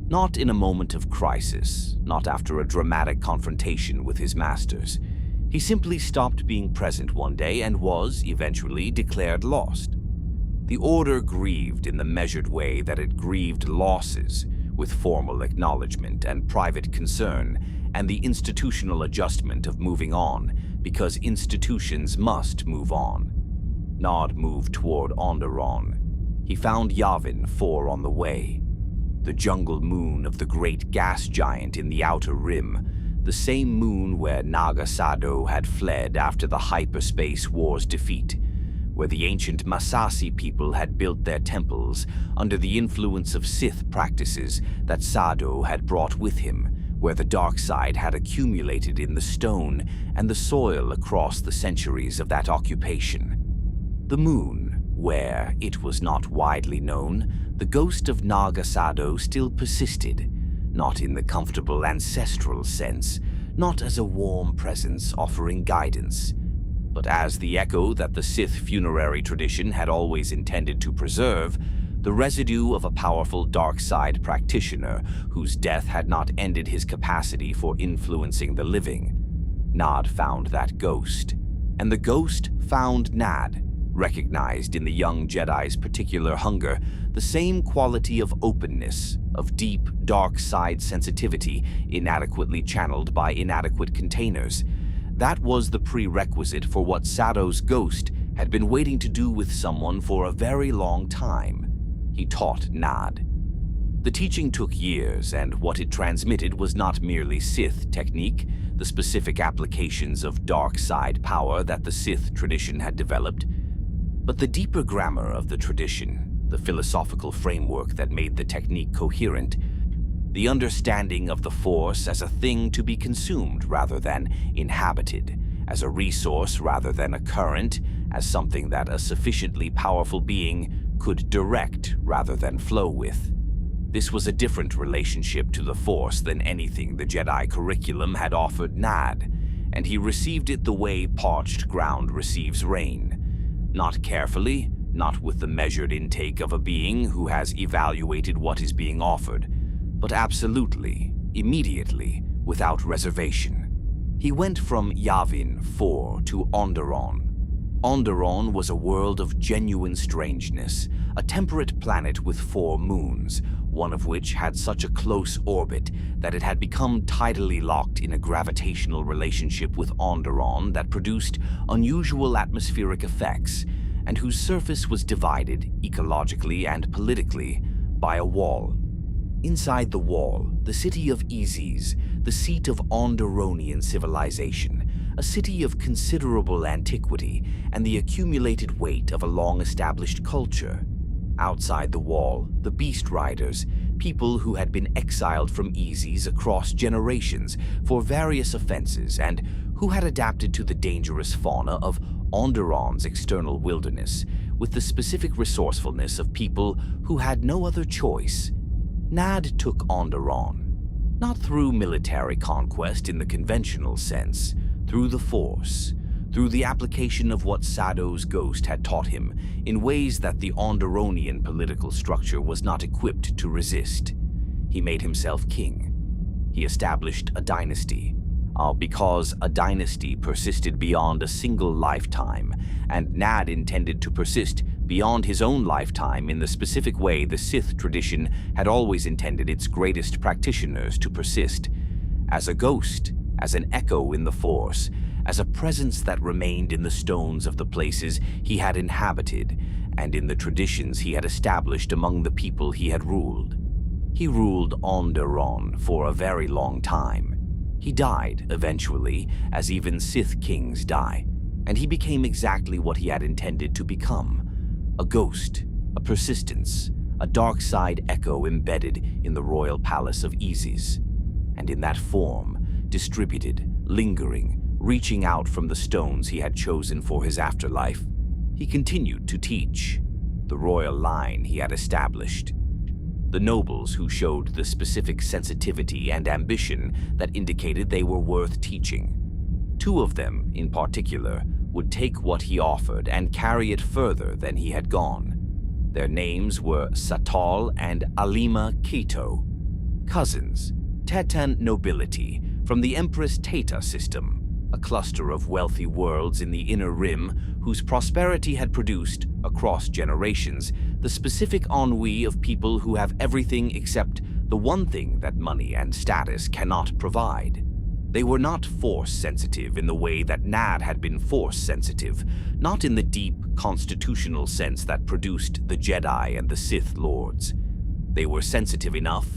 Not in a moment of crisis, not after a dramatic confrontation with his masters. He simply stopped being present one day and was, eventually, declared lost. The Order grieved in the measured way that it grieved losses, with formal acknowledgement and private concern, and the institutional adjustment of moving on, because institutions must move on. Nod moved toward Onderon. He found Yavin 4 on the way. The jungle moon of the great gas giant in the outer rim, the same moon where Naga Sadow had fled after the Hyperspace War's defeat, where the ancient Masasi people had built their temples under the influence of Sith practices that Sadow had brought with him, where the dark side had accumulated in the stone and the soil across the centuries of that occupation. The moon, where, it was not widely known, the ghost of Naga Sadow still persisted, not in the comfortable ancestral sense, not as a warm presence offering guidance, but as the echo that the Sith funerary tradition had always intended to preserve, the residue of a powerful dark side practitioner whose death had not ended his capacity for influencing the living. Nad found that ghost, and the ghost found Nad, recognized in the young Jedi's particular hunger, the same quality of openness, of deep, dark side sensitivity, inadequately channeled by inadequate containers. That was the prerequisite for what Sadow's ghost had been waiting to do with someone for a very long time. He taught Nad. The teaching took years, and what it transmitted was not merely Sith technique, the specific applications of dark side power that the Sith tradition had developed, but the deeper grammar of the tradition, the philosophical framework that made the technique coherent, the understanding of the Force as a thing to be consumed rather than inhabited, as a resource rather than a current, as something that a sufficiently powerful being could direct rather than flow with. This was a different relationship to the Force than anything the Jedi curriculum had offered Nad, and he received it the way parched ground receives rain. Not carefully, not with the measured intake of a being who has evaluated what is being offered, but absolutely, immediately, without reservation. He went from Yavin 4 to Onderon. Onderon was a world of genuine strangeness, a temperate planet with 4 moons, one of which had such a close orbit that it had become tidally locked in a gravitational relationship with Onderon that produced unusual atmospheric effects, and whose surface was divided, ecologically and politically, by a wall. Inside the wall, the city of Izis, the seat of Onderonian civilization, a city of considerable antiquity and the accumulated weight of a long-established culture. Outside the wall, the Beast Riders, people who had been exiled from Izis across generations for various offenses and who had adapted to the dangerous fauna of Onderon's external wilderness, with the specific resourcefulness of people who had no other choice. Nad took Onderon, not through military conquest in the conventional sense, through the Force, through the application of what Sado's ghost had taught him in ways that the Onderonian political structure was not equipped to resist. He made himself king. He established a dynasty. Because a dynasty persisted beyond a single lifetime, and Nad intended to persist beyond his own lifetime in the specific way the Sith tradition had always intended its greatest practitioners to persist, as a ghost, as an echo in the Force, as a presence that remained in the stones of the places he had inhabited and in the traditions he had established among the people he had ruled. He ruled Onderon for a very long time. He died, eventually, as even Sith kings die, and he became exactly what he had intended to become: a ghost, a persistence, a dark side echo embedded in the royal palace of Isis. And in that form, distributed, lingering, reaching out from the stones he had chosen for his afterlife, he continued to teach the royal line he had established. The nobles who showed the specific sensitivity and ambition that indicated they were worth teaching. Two of them, in particular, would take what he offered and carry it further than he had gone. Their names were Satal and Alima Keto, cousins, Tetan nobility from the Empress Teta system, a cluster of wealthy worlds in the Inner Rim whose prosperity had produced, across generations, the specific ennui of people who have everything except the one thing that money and status cannot provide. They were not Force-sensitive in the way that Nad had been Force-sensitive, not in the deep, constitutional sense that produced the Jedi and the Sith Lords. They were sensitive enough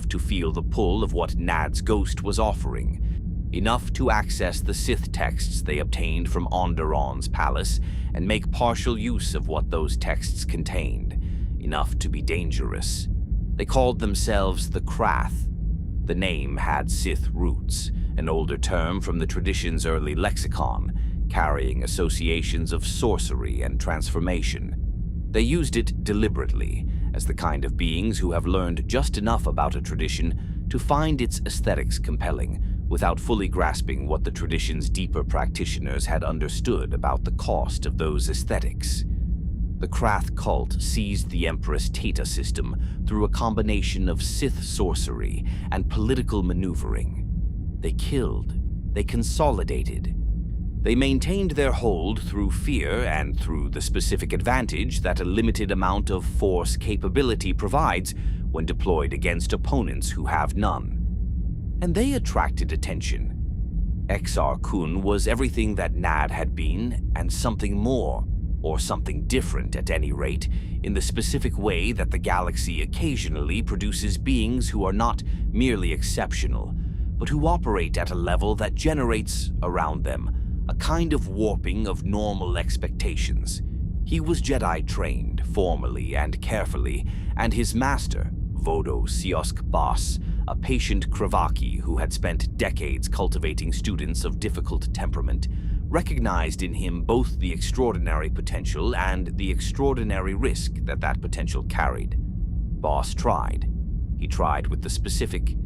to feel the pull of what Nad's ghost was offering, enough to access the Sith texts they obtained from Onderon's palace and make partial use of what those texts contained, enough to be dangerous. They called themselves the Krath. The name had Sith roots, an older term from the tradition's early lexicon, carrying associations of sorcery and transformation. They used it deliberately, as the kind of beings who have learned just enough about a tradition to find its aesthetics compelling, without fully grasping what the tradition's deeper practitioners had understood about the cost of those aesthetics. The Krath cult seized the Empress Teta system through a combination of Sith sorcery and political maneuvering. They killed, they consolidated. They maintained their hold through fear and through the specific advantage that a limited amount of Force capability provides when deployed against opponents who have none. And they attracted attention. Exar Kun was everything that Nad had been, and something more, or something different at any rate, in the specific way that the galaxy occasionally produces beings who are not merely exceptional, but who operate at a level that generates, around them, a kind of warping of normal expectations. He was Jedi trained, formally and carefully, and his master, Vodo Siosk Bas, a patient Kravaki who had spent decades cultivating students of difficult temperament, recognized in him both the extraordinary potential and the extraordinary risk that that potential carried. Bas tried. He tried with the specific,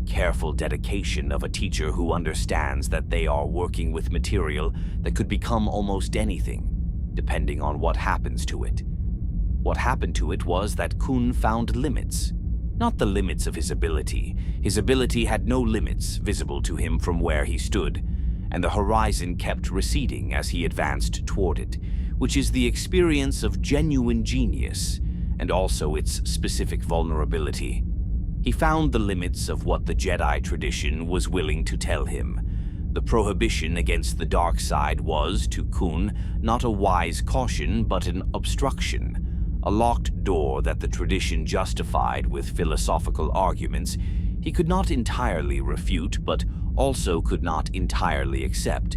careful dedication of a teacher who understands that they are working with material that could become almost anything, depending on what happens to it. What happened to it was that Kun found limits. Not the limits of his ability. His ability had no limits visible to him from where he stood, and the horizon kept receding as he advanced toward it, which is the experience of genuine genius, and also its specific vulnerability. He found the limits of what the Jedi tradition was willing to tell him. The prohibition against the dark side was, to Kun, not a wise caution, but an obstruction. A locked door that the tradition justified with philosophical arguments he could not entirely refute, but also could not entirely accept.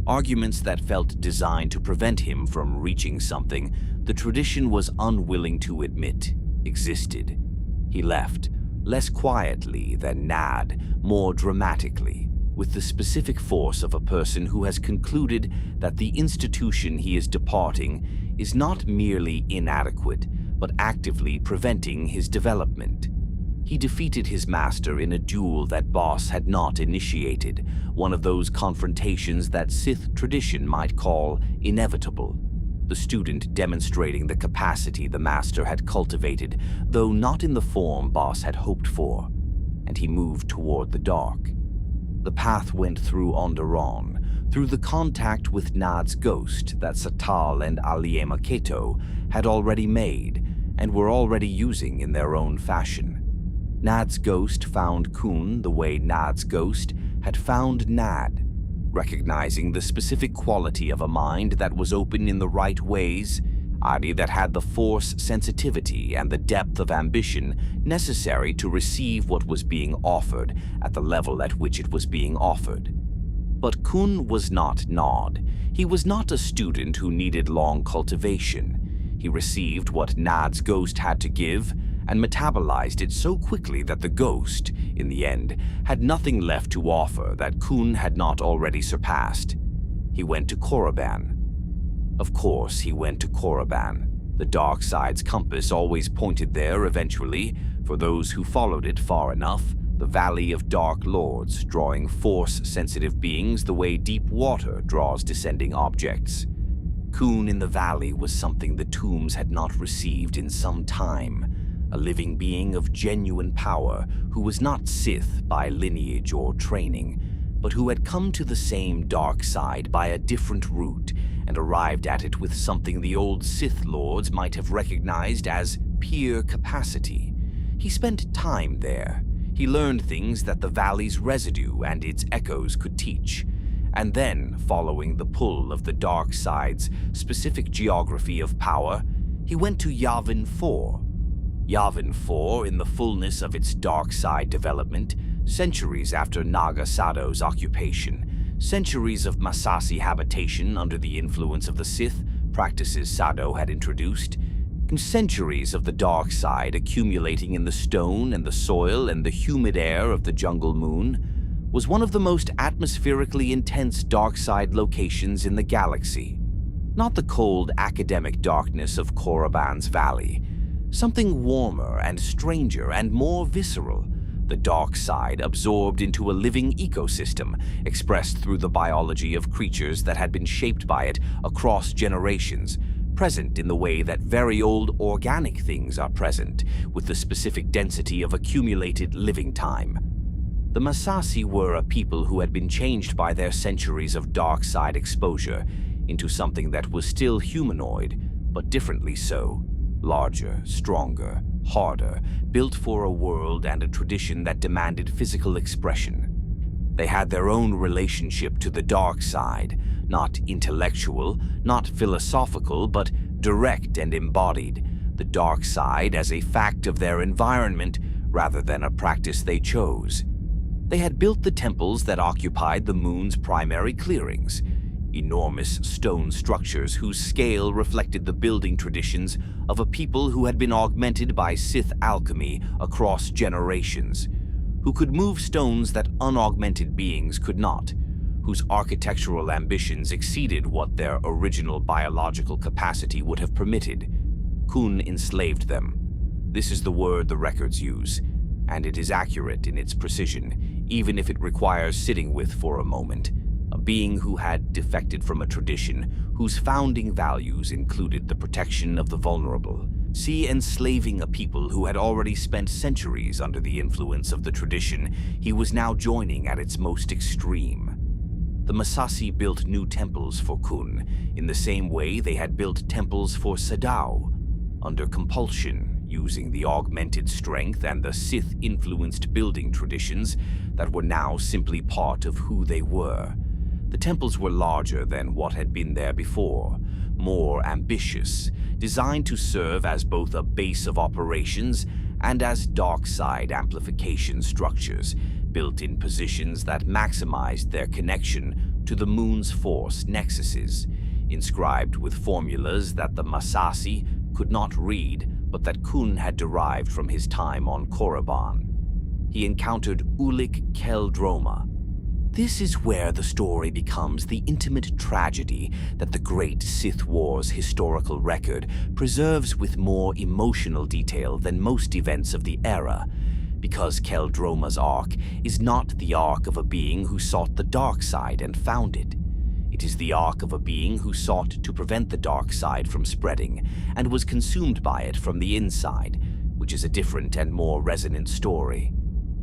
Arguments that felt designed to prevent him from reaching something the tradition was unwilling to admit existed. He left, less quietly than Nad, more dramatically, with the specific force of a person who has concluded that the institution he is departing is not merely inadequate, but actively preventing his development. He defeated his master in a duel that Boss had not initiated, one of those confrontations that Sith tradition might call inevitable. The student demonstrating the capacity the master had cultivated, though not in the form Boss had hoped for, and he moved toward the dark. The path went through Onderon, through the contact with Nad's ghost that Satal and Aliema Keto had already made and were already using in their own fashion. Nad's ghost found Kun the way Nad's ghost had found Nad, recognizing the specific quality of a mind that was open in the right ways, i.e. that had the force, sensitivity, and the depth of ambition necessary to receive what was being offered at the level at which it was being offered. But Kun was not Nod. He was not a student who needed long cultivation. He received what Nad's ghost had to give and metabolized it so quickly that the ghost, in the end, had nothing left to offer that Kun had not already surpassed. He went to Korriban. Of course, he went to Korriban. The dark side's compass always pointed there eventually, for those who followed it far enough, the Valley of Dark Lords, drawing force-sensitive beings the way deep water draws descending objects. Kun in the valley was something the tombs had not received in some time. A living being of genuine power who was not Sith by lineage or training, but who had come to the same dark side by a different route and arrived at it with something the old Sith Lords might have recognized as pure capacity. He spent time there. He learned things that the valley's residue and its echoes could teach. And then, following the pull of the dark side's specific geography of power, he went to Yavin 4. Yavin 4, in the fullness of its dark side development, centuries after Naga Sado's occupation, centuries of Massassi habitation under the influence of the Sith, practices Sado had introduced, and centuries of the dark side accumulating in the stone and the soil and the humid air of the jungle moon, was one of the most atmospherically intense dark side locations in the galaxy. Not the cold academic darkness of Korriban's valley. Something warmer and stranger and more visceral, the dark side absorbed into a living ecosystem, expressed through the biology of creatures that had been shaped by it across generations, present in the way that very old organic things are present, with the specific density of accumulated living time. The Massassi were a people who had been changed by their centuries of dark side exposure into something that was still humanoid, but differently so. Larger, stronger, harder, built for a world and a tradition that demanded physical expression. They had their own relationship to the dark side, not intellectual, not philosophical, but direct and embodied. The dark side as a fact of their environment rather than a practice they chose. They had built the temples that occupied the moon's primary clearings, enormous stone structures whose scale reflected the building traditions of a people who had been augmented by Sith alchemy across generations, who could move stones that unaugmented beings could not, whose architectural ambitions exceeded what their original biological capacity would have permitted. Kun enslaved them. This is the word the records use, and it is accurate in its precision, even if it requires sitting with for a moment. A being who had defected from a tradition whose founding values included the protection of the vulnerable. See, enslaving a people who had already spent centuries under the influence of the tradition he was now joining at its most extreme. The Massassi built new temples for Kun, in the same way they had built temples for Sadao, under compulsion, using the augmented strength and the Sith-influenced building traditions that were now simply part of who they were. The temples were larger than what had been there before, more ambitious, designed to serve as both a base of operations and as dark side amplification structures, built in positions that maximized their connection to the moon's force nexuses, inscribed with formulas that the Massassi could not read, but that Kun had derived from his time on Korriban. He encountered Ulic Qel-Droma, This is where the story becomes the intimate tragedy that the great Sith Wars historical record preserves with more emotional detail than most events of the era, because Qel-Droma's arc is not the arc of a being who sought the dark side and found it. It is the arc of a being who sought to prevent the dark side from spreading and was consumed by it from the inside, which is a different and more resonant story.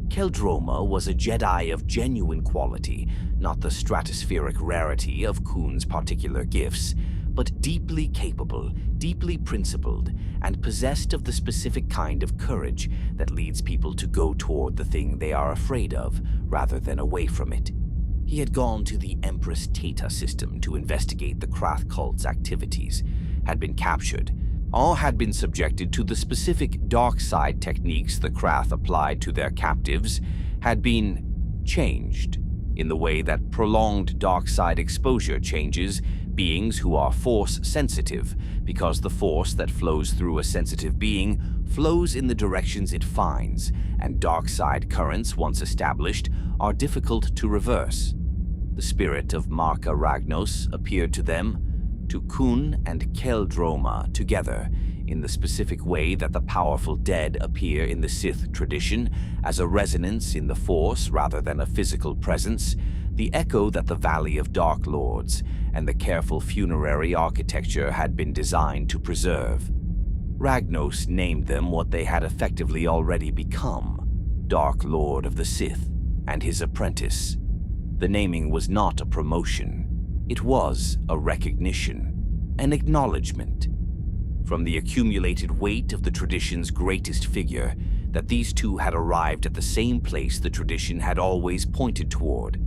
Qel-Droma was a Jedi of genuine quality, not the stratospheric rarity of Kuhn's particular gifts, but deeply capable, deeply principled, and possessed of the specific kind of courage that leads people to go toward the thing they are afraid of, rather than away from it. He had gone to the Empress Theta system to investigate the Krath cult's activities, had been captured. All had been subjected to the specific dark side techniques the Krath applied to their captives, had been changed in the way that prolonged dark side exposure changes beings who are force sensitive, because the force that flows through a sensitive being flows in the directions it finds, and dark side currents, once established, are difficult to reverse. The spirit of Marka Ragnos appeared to them, to Kuhn and Qel-Droma together, in the specific way that the powerful dead appear in the Sith tradition, as a resonance in the Force rather than a physical presence, the echo that the Valley of Dark Lords and the careful funerary architecture had been designed to preserve. Ragnos named them what they had effectively already become, Dark Lord of the Sith and his apprentice. The naming was not a promotion. It was a recognition, an acknowledgement, from the accumulated weight of the tradition's greatest figure, that these two had arrived at the same place the tradition had always pointed toward.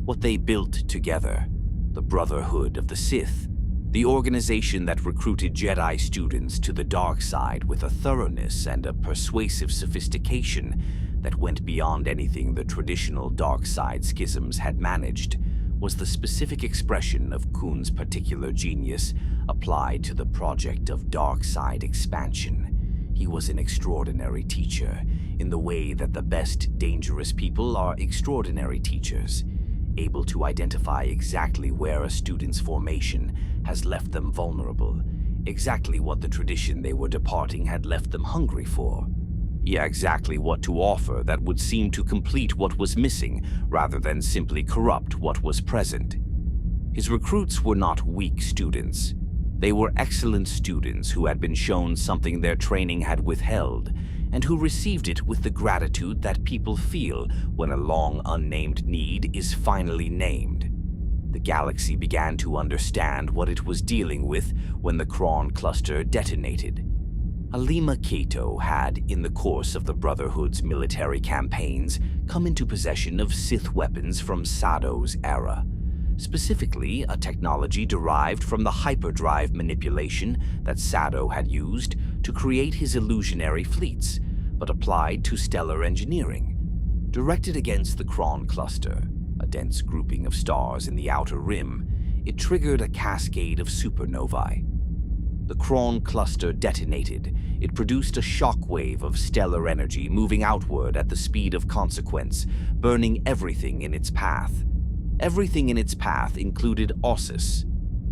What they built together, the Brotherhood of the Sith, the organization that recruited Jedi students to the dark side with a thoroughness and a persuasive sophistication that went beyond anything the traditional dark side schisms had managed, was the specific expression of Kuhn's particular genius applied to the project of dark side expansion. He was an extraordinary teacher, in the way that the best dangerous people are extraordinary teachers, able to identify exactly where a student's formation has left them vulnerable, exactly what the tradition they were departing had left them hungry for. Yeah, exactly what to offer that would seem to complete what was missing, rather than simply corrupt what was present. His recruits were not weak students. They were excellent students who had been shown something their training had withheld, and who received it with the gratitude that people feel when a long unnamed need is finally named. The galaxy began to understand what it was dealing with when the Kron cluster detonated. Alima Cato had, in the course of the Brotherhood's military campaigns, come into possession of Sith weapons from Sado's era. Specifically, a technology derived from the hyperdrive manipulation that Sado had used to create his illusionary fleets, but applied to stellar engineering. Directed against the Kron cluster, a dense grouping of stars in the outer rim, it triggered a cascade of supernovae. The Kron cluster detonated. It produced a shockwave of stellar energy moving outward at the speed of consequence, burning everything in its path. Everything in its path included Ossus.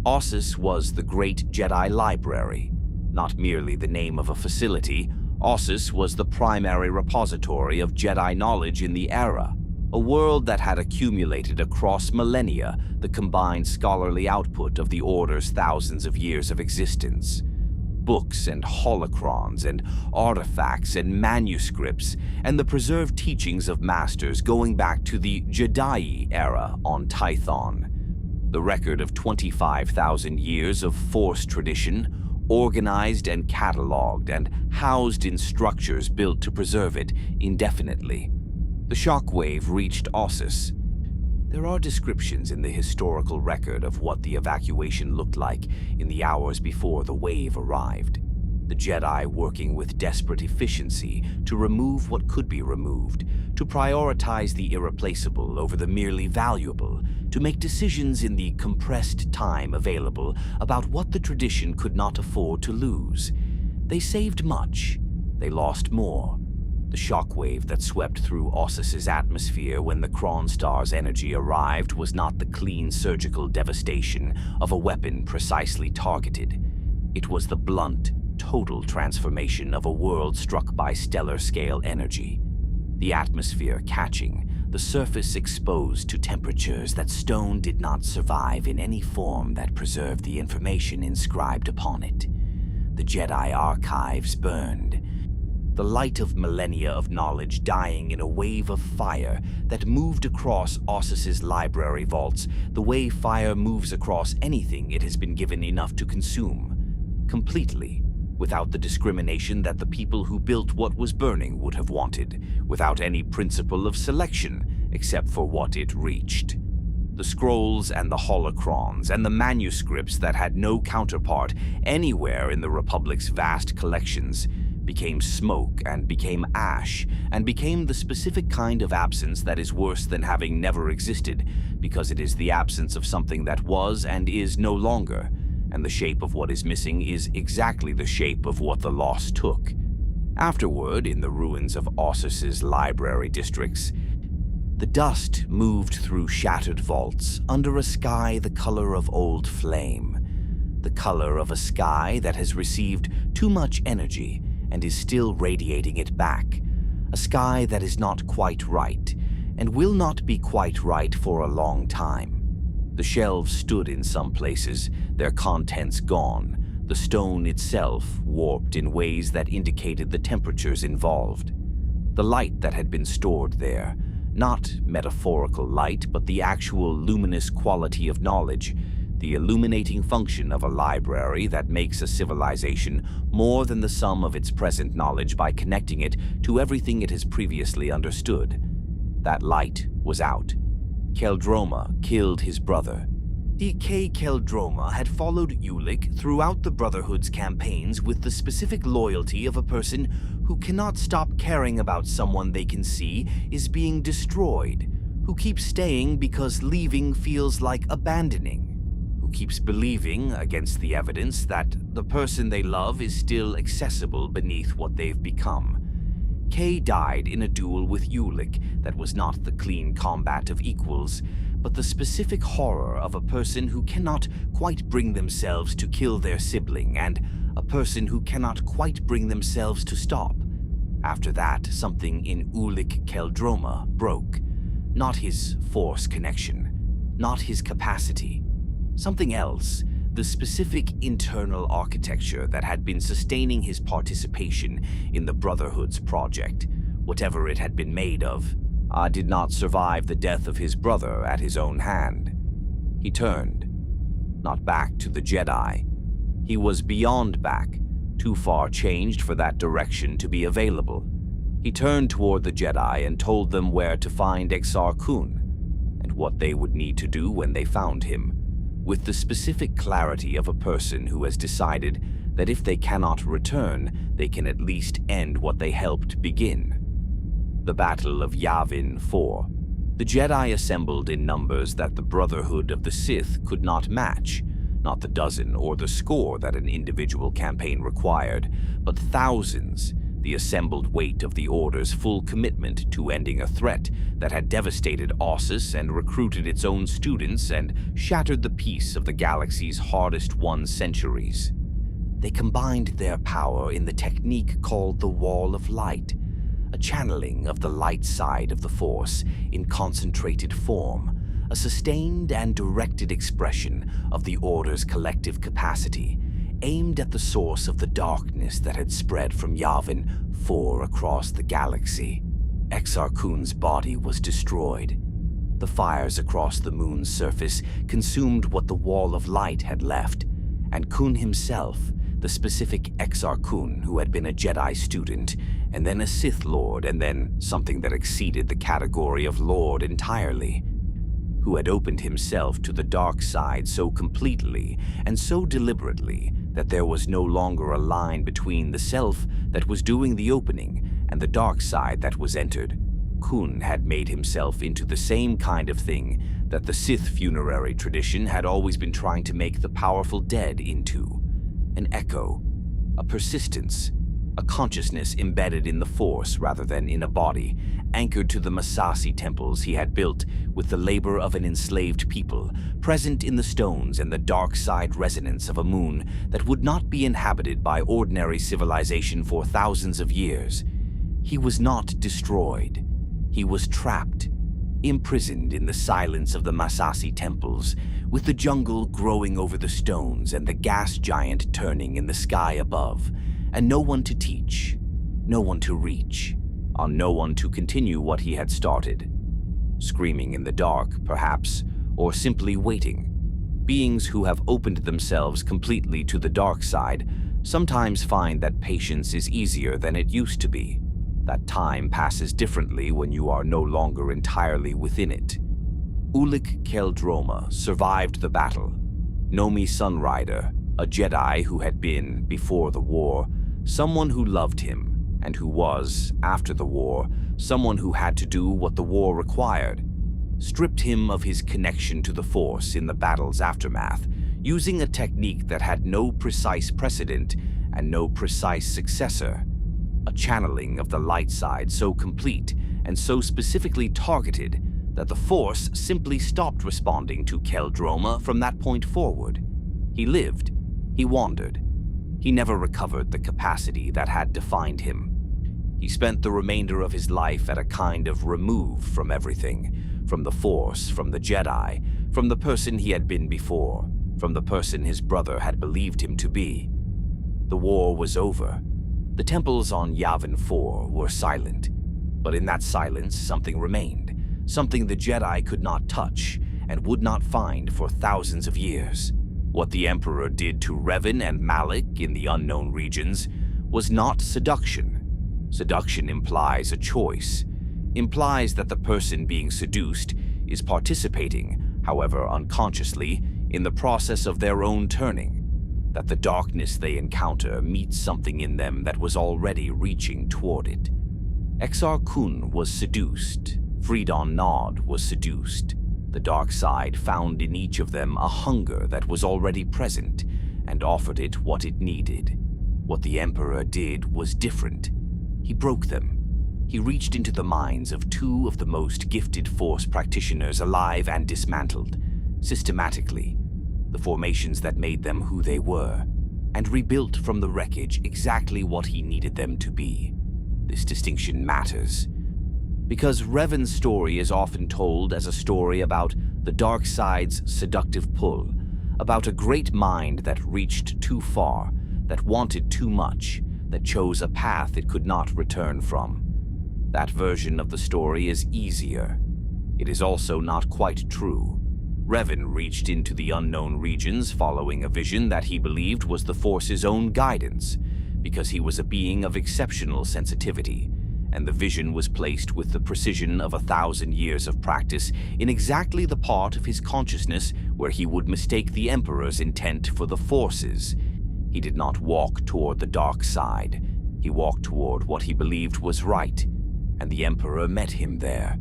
Ossus was the great Jedi library. Not merely the name of a facility, Ossus was the primary repository of Jedi knowledge in the era, a world that had accumulated across millennia the combined scholarly output of the Order's thousands of years of existence. Books and holocrons and artifacts and manuscripts and the preserved teachings of masters going back to the Jedi era on Tython. The record of 25,000 years of Force tradition, organized and catalogued and housed in structures built to preserve it indefinitely. The shockwave reached Ossus. There are descriptions in the historical record of what the evacuation looked like in the hours before the wave arrived. The Jedi working with desperate efficiency to remove what could be removed, to prioritize the irreplaceable over the merely valuable, to make decisions in the compressed time available about what the tradition could not afford to lose. They saved much. They lost more. The shockwave that swept through Ossus's atmosphere when the Kron Star's energy arrived was not the clean surgical devastation of a weapon precisely targeted. It was the blunt, total transformation of a world struck by stellar-scale energy. The atmosphere catching, the surface exposed to temperatures that stone did not survive in any form that preserved the information inscribed upon it. The Jedi archives burned. The light of millennia of knowledge dying in a wave of fire that moved across Ossus's library vaults the way fire moves across anything it has been given enough to consume, completely, without the discrimination that the people who built what was burning would have wanted, without any principle of selection except for what it reached. The scrolls and the holocrons and the manuscripts that had no counterpart anywhere in the Republic's vast collections became smoke and became ash and became the specific kind of absence that is worse than having never existed, because it is the absence of something that was and is no longer, and the shape of what is missing is exactly the shape of what the loss took. Afterward, in the ruins of Ossus's library districts, the dust moved through shattered vaults under a sky the color of old flame, the color of a sky that has received too much energy and is still radiating it back, a sky that is not quite right and will not be quite right for a long time. The shelves stood in some places, their contents gone, the stone itself warped in ways that indicated the temperatures involved. The light that had been stored there, not metaphorical light, but the actual luminous quality of knowledge, the illuminating function of a library that makes a civilization more than the sum of its present knowledge by connecting it to everything it has previously understood. That light was out. Qel-Droma killed his brother. DK Qel-Droma had followed Ulic throughout the Brotherhood's campaigns with the specific loyalty of a person who cannot stop caring about someone they can see is being destroyed, who keeps staying because leaving feels like abandoning, who keeps believing, against the evidence, that the person they love is still accessible beneath what they've become. Kay died in a duel with Ulic that was not the clean combat of equals, but the specific horror of a person who cannot quite bring themselves to kill their sibling and a person who cannot quite bring themselves to stop. After that, something in Ulic Qel-Droma broke. Not his force connection, not his capacity. Something else, the specific internal architecture that had been sustaining his participation in the Brotherhood's project, whatever it had been made of, did not survive the death of his brother at his own hand. He turned, not back to the Jedi. He was beyond back, too far changed for that direction to be available. He turned toward the Jedi and told them where to find Exar Kun, and what they would need to do when they found him, with the specific clarity of a person who has decided that if they cannot return, they can at least end what they helped begin. The Battle of Yavin 4. The Jedi assembled in numbers that the Brotherhood of the Sith could not match, not the dozen or the score that an individual campaign required, but thousands, the assembled weight of the Order's full commitment to ending a threat that had devastated Ossus and recruited its own students and shattered the peace of the galaxy's hardest-won centuries. They combined their power in the technique called the Wall of Light, a channeling of the light side of the Force in concentrated form, a sustained and directed expression of the Order's collective capacity, aimed at the source of the darkness that had spread from Yavin 4 across the galaxy. Exar Kun's body was destroyed. The fires across the moon's surface consumed what the Wall of Light had left, and Kun himself, the specific Exar Kun who had been a Jedi student, and then a Sith Lord, and then something that exceeded the category of Lord entirely, who had opened himself to the dark side so completely and so deliberately that there was no longer a line between the self that was doing the opening and the dark side that was entered. Kun had made himself into the same kind of thing that the Sith funerary tradition had always been trying to make the powerful dead into. An echo, a persistence, a consciousness embedded in the Force rather than in a body, anchored to the Massassi temples he had built with the labor of an enslaved people, present in the stones and the dark side resonance of a moon that would not be inhabited by ordinary civilization for thousands of years. He was not destroyed. He was trapped, imprisoned in the silence of the Massassi temples, with the jungle growing over the stones and the gas giant turning in the sky above, and no one to teach, no one to reach, on no one to continue what he had started. Screaming in the dark, perhaps, or simply waiting. Beings who have opened themselves completely to the dark side sometimes find that patience is easier than it used to be, that time passes differently when you are no longer entirely within it. Ulic Qel-Droma survived the battle. Nomi Sunrider, a Jedi who had been, before the war, someone who loved him, and who was, after the war, someone who had to do what the war required, stripped him of his connection to the Force in the battle's aftermath, using a technique that had no precise precedent and no precise successor, a channeling of the light side so complete and so specifically targeted that the Force simply stopped responding to Qel-Droma from that point forward. He lived, he wandered, he never recovered the capacity that had defined him. He spent the remainder of his life at a kind of remove from everything, from the Force, from the Jedi, from the person he had been before, from the person his brother had believed him to be. The war was over. The temples on Yavin 4 were silent, but in that silence something remained, something the Jedi could not touch and would not find for thousands of years. What the Emperor did to Revan and Malak in the unknown regions was not seduction. Seduction implies a choice, implies that the person being seduced is participating, however unconsciously, in the process of their own turning, that the darkness they encounter meets something in them that was already reaching toward it. Exar Kun was seduced, Freedon Nod was seduced. The dark side found in each of them a hunger that was already present and offered it what it needed. What the Emperor did was different. He broke them. He reached into the minds of two of the most gifted Force practitioners alive and dismantled, systematically, the formations that made them who they were, and rebuilt from the wreckage exactly what he needed them to be. This distinction matters, because Revan's story is often told as a story about the dark side's seductive pull, about a great mind that reached too far, that wanted too much, that chose a path it could not return from. That version of the story is easier. It is also not quite true. Revan reached into the unknown regions following a vision that he believed was the Force's own guidance, because he was a being of exceptional sensitivity, and the vision was placed with the precision of 1,000 years of practice in exactly the part of his consciousness where he would mistake the Emperor's intent for the Force's. He did not walk toward the dark side. He walked toward what he believed was right, and the Emperor met him there.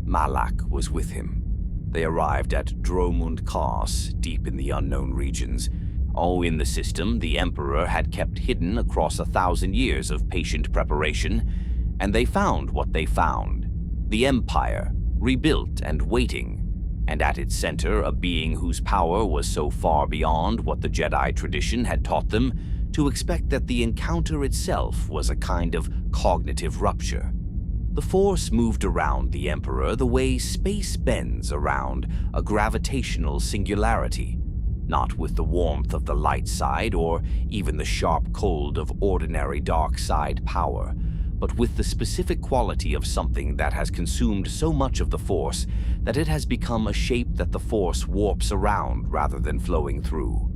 Malak was with him. They arrived at Dromund Kaas, deep in the unknown regions. All in the system the Emperor had kept hidden across 1,000 years of patient preparation, and they found what they found. The Empire, rebuilt and waiting, and at its center a being whose power was so far beyond what the Jedi tradition had taught them to expect that the encounter itself was a kind of cognitive rupture. The Force moved around the Emperor the way space bends around a gravitational singularity, not with the warmth of the light side or even the sharp cold of ordinary dark side power, but with the specific quality of something that has consumed so much of the Force that it has become a shape that the Force warps around rather than flowing through.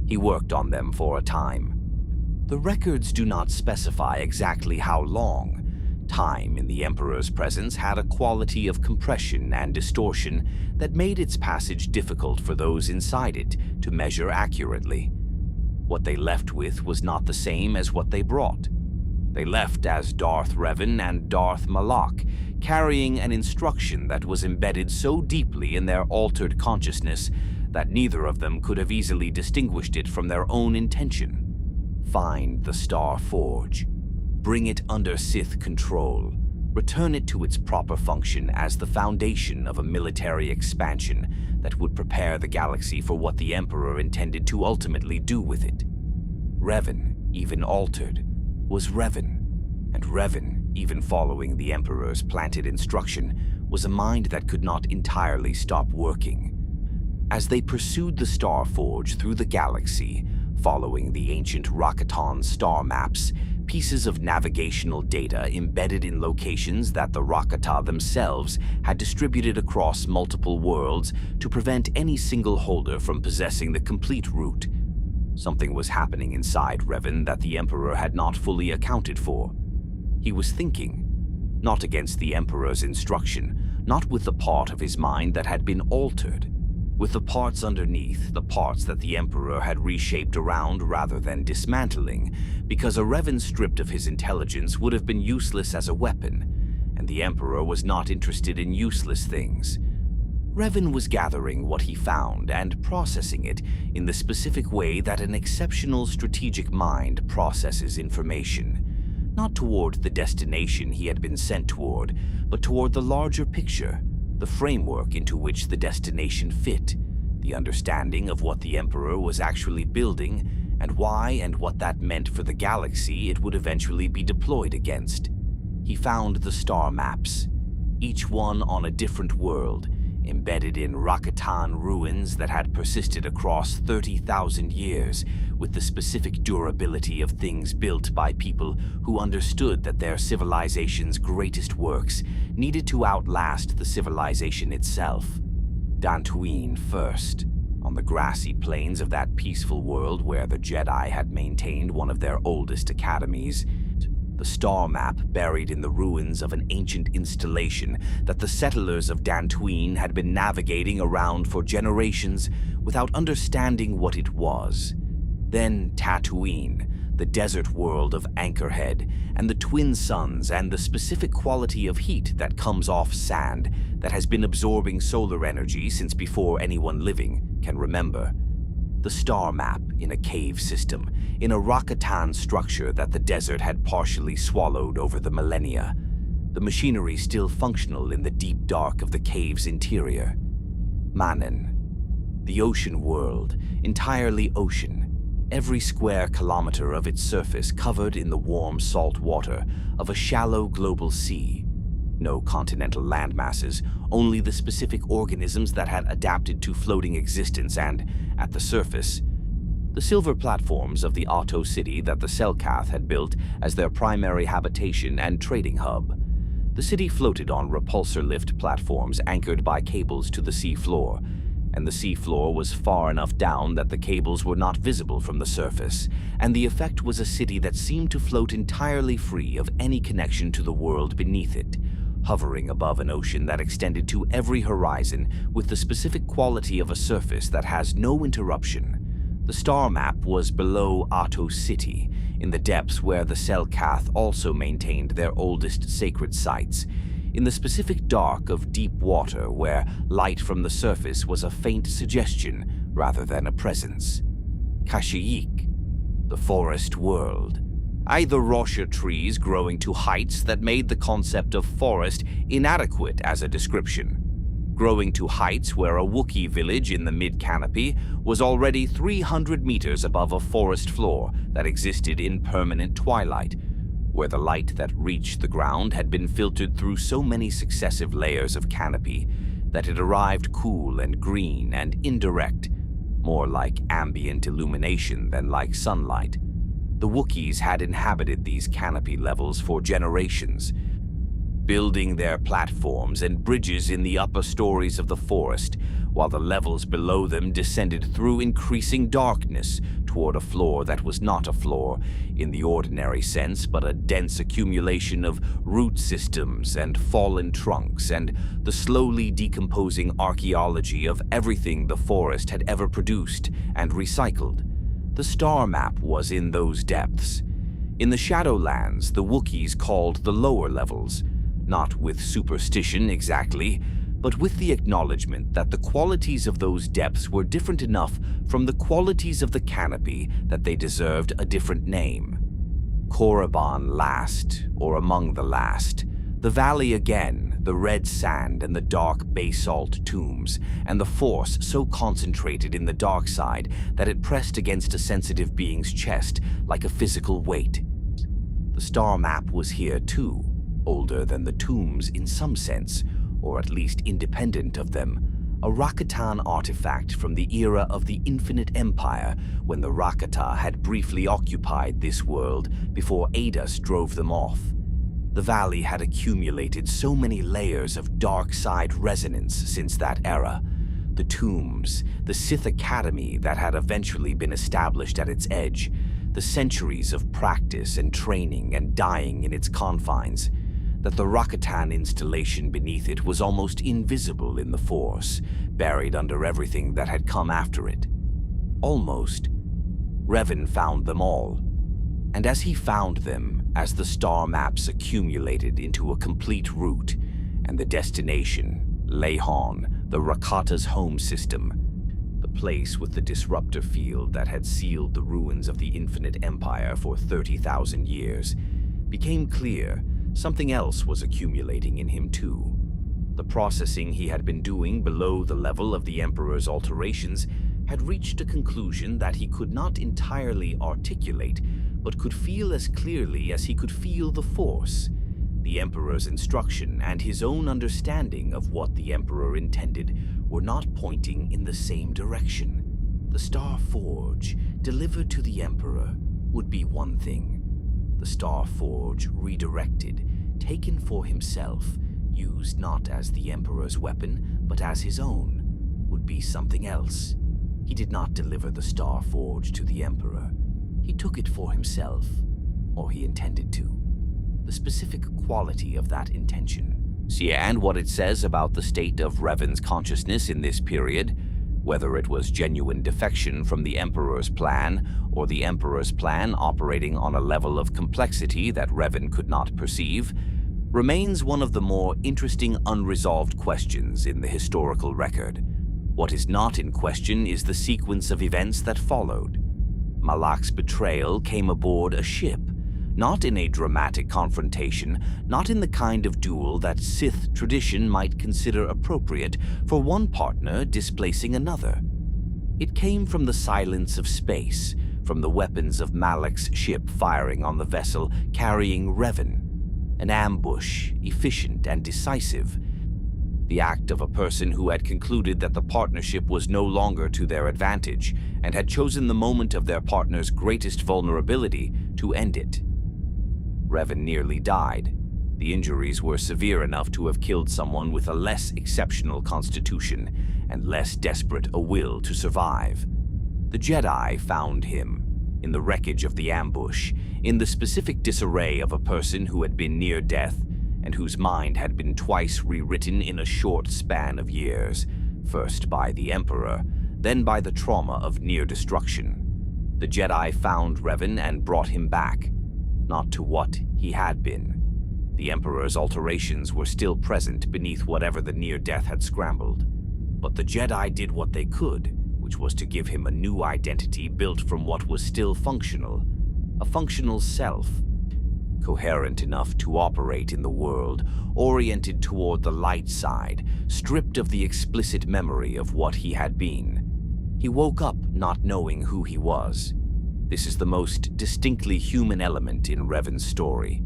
He worked on them for a time. The records do not specify exactly how long. Time in the Emperor's presence had a quality of compression and distortion that made its passage difficult for those inside it to measure accurately. What they left with was not the same as what they brought. They left as Darth Revan and Darth Malak, carrying an instruction that was embedded so deeply in their altered consciousness that neither of them could have easily distinguished it from their own intention. Find the Star Forge. bring it under Sith control, return it to its proper function as the foundation of a military expansion that would prepare the galaxy for what the Emperor intended to ultimately do with it. Revan, even altered, was Revan, and Revan, even following the Emperor's planted instruction, was a mind that could not entirely stop working. As they pursued the Star Forge through the galaxy, following the ancient Rakatan star maps, pieces of navigational data embedded in locations that the Rakata themselves had distributed across multiple worlds to prevent any single holder from possessing the complete route. Something was happening inside Revan that the Emperor had not fully accounted for. He was thinking, not against the Emperor's instruction, not with the part of his mind that had been altered, with the parts underneath, the parts that the Emperor had reshaped around rather than dismantling, because a Revan stripped of his intelligence would have been useless as a weapon, and the Emperor was not interested in useless things. Revan was gathering what he found and processing it in the specific way that an exceptional strategic mind processes information, not toward the destination he had been sent toward, but toward the larger picture, the framework into which the destination fit, the understanding of what the Emperor was actually building, and why and what that meant for the galaxy it would eventually be deployed against. He found the star maps, each one on a different world, embedded in Rakatan ruins that had persisted across 30,000 years, with the specific durability of things built by people who understood that their civilization's greatest works needed to outlast the civilization itself. Dantooine first, on the grassy plains of that peaceful world where the Jedi had maintained one of their oldest academies, the star map buried in the ruins of an ancient installation that the settlers of Dantooine had been navigating around for generations without understanding what it was. Then Tatooine, the desert world of Anchorhead, and the twin suns and the specific quality of heat that comes off sand that has been absorbing solar energy since before anyone living can remember. The star map in a cave system, in a Rakatan structure that the desert had partially swallowed over the millennia. The machinery still functional in the deep dark of the cave's interior. Manan. The ocean world, entirely ocean. Every square kilometer of its surface covered in the warm salt water of a shallow global sea. No continental landmasses, only the specific organisms that had adapted to floating existence and, at the surface, the silver platforms of the Otto city that the Selkath had built as their primary habitation and trading hub. The city floated on repulsor lift platforms anchored by cables to the seafloor, and the seafloor was far enough down that the cables were not visible from the surface, and the effect was a city that seemed to float entirely free of any connection to the world beneath it, hovering above an ocean that extended to every horizon with the specific quality of a surface that has no interruption. The star map was below Otto City, in the depths where the Selkath also maintained their oldest sacred sites, in the specific dark of deep water where light from the surface was a faint suggestion rather than a presence. Kashyyyk, the forest world. Either Rosha trees growing to heights that made the concept of forest inadequate as a description. Growing to heights where a Wookiee village in the mid-canopy was already 300 meters above a forest floor that existed in permanent twilight, where the light that reached the ground had been filtered through so many successive layers of canopy that it arrived cool and green and indirect, more like ambient illumination than like sunlight. The Wookiees had inhabited these canopy levels for generations, building their platforms and bridges in the upper stories of the forest, while the levels below them descended through increasing darkness toward a floor that was not a floor in the ordinary sense, but a dense accumulation of root systems and fallen trunks and the slowly decomposing archaeology of everything the forest had ever produced and recycled. The star map was in those depths. In the Shadowlands, the Wookiees called the lower levels, not with superstition exactly, but with the acknowledgement that the qualities of those depths were different enough from the qualities of the canopy that they deserved a different name. Korriban last, or among the last. The valley again, the red sand and the dark basalt tombs, and the force so concentrated in the dark side that it pressed against a sensitive being's chest like a physical weight. The star map was here too, older than the tombs in some sense, or at least independent of them. A Rakatan artifact from the era of the Infinite Empire, when the Rakata had briefly occupied this world before Adus drove them off. The valley had accumulated so many layers of dark side resonance since that era. The tombs, the Sith Academy that had eventually been established at its edge, the centuries of practice and training and dying in its confines, that the Rakatan installation beneath it was almost invisible in the Force, buried under everything that had come after it. Almost. Revan found them all. And as he found them, as the star maps accumulated into a complete route, and the destination, Lehon, the Rakata's home system, the place with the disruptor field that had sealed the ruins of the Infinite Empire for 30,000 years, became clear something else was accumulating in him too. The processing he had been doing below the level of the Emperor's alterations had reached a conclusion that he could not entirely articulate, but could feel as clearly as he could feel the Force, the Emperor's instruction and his own understanding of what the Emperor intended were not pointing in the same direction. The Star Forge, delivered to the Emperor, would be one thing. The Star Forge, redirected, taken for himself, used not as the Emperor's weapon, but as his own, would be something else. He did not deliver the Star Forge to the Emperor. He took it for himself, or he intended to. The specific quality of that intention. See, and what it says about the state of Revan's consciousness in this period, whether it was genuine defection from the Emperor's plan, or the Emperor's plan operating on a level of complexity that Revan could not perceive, remains one of the more interesting unresolved questions in the historical record. What is not in question is the sequence of events that followed. Malak's betrayal came aboard a ship, not in a dramatic confrontation, not in the kind of duel that Sith tradition might consider appropriate for one partner displacing another. It came from the silence of space, from the weapons of Malak's ship firing on the vessel carrying Revan. An ambush, efficient and decisive. The act of a person who had concluded that the partnership was no longer to their advantage and had chosen the moment of their partner's greatest vulnerability to end it. Revan nearly died. The injuries were severe enough to have killed someone with a less exceptional constitution and less desperate a will to survive. The Jedi found him, in the wreckage of the ambush, in the specific disarray of a person who had been near death and whose mind had been twice rewritten in a short span of years, first by the Emperor, then by the trauma of near destruction. The Jedi found Revan and brought him back, not to what he had been. The Emperor's alterations were still present beneath whatever the near-death had scrambled, but the Jedi did what they could, which was to give him a new identity built from what was still functional, a functional self, coherent enough to operate in the world, oriented toward the light side, stripped of the explicit memory of what he had been. He woke up not knowing who he was. This is the most distinctly human element in Revan's story,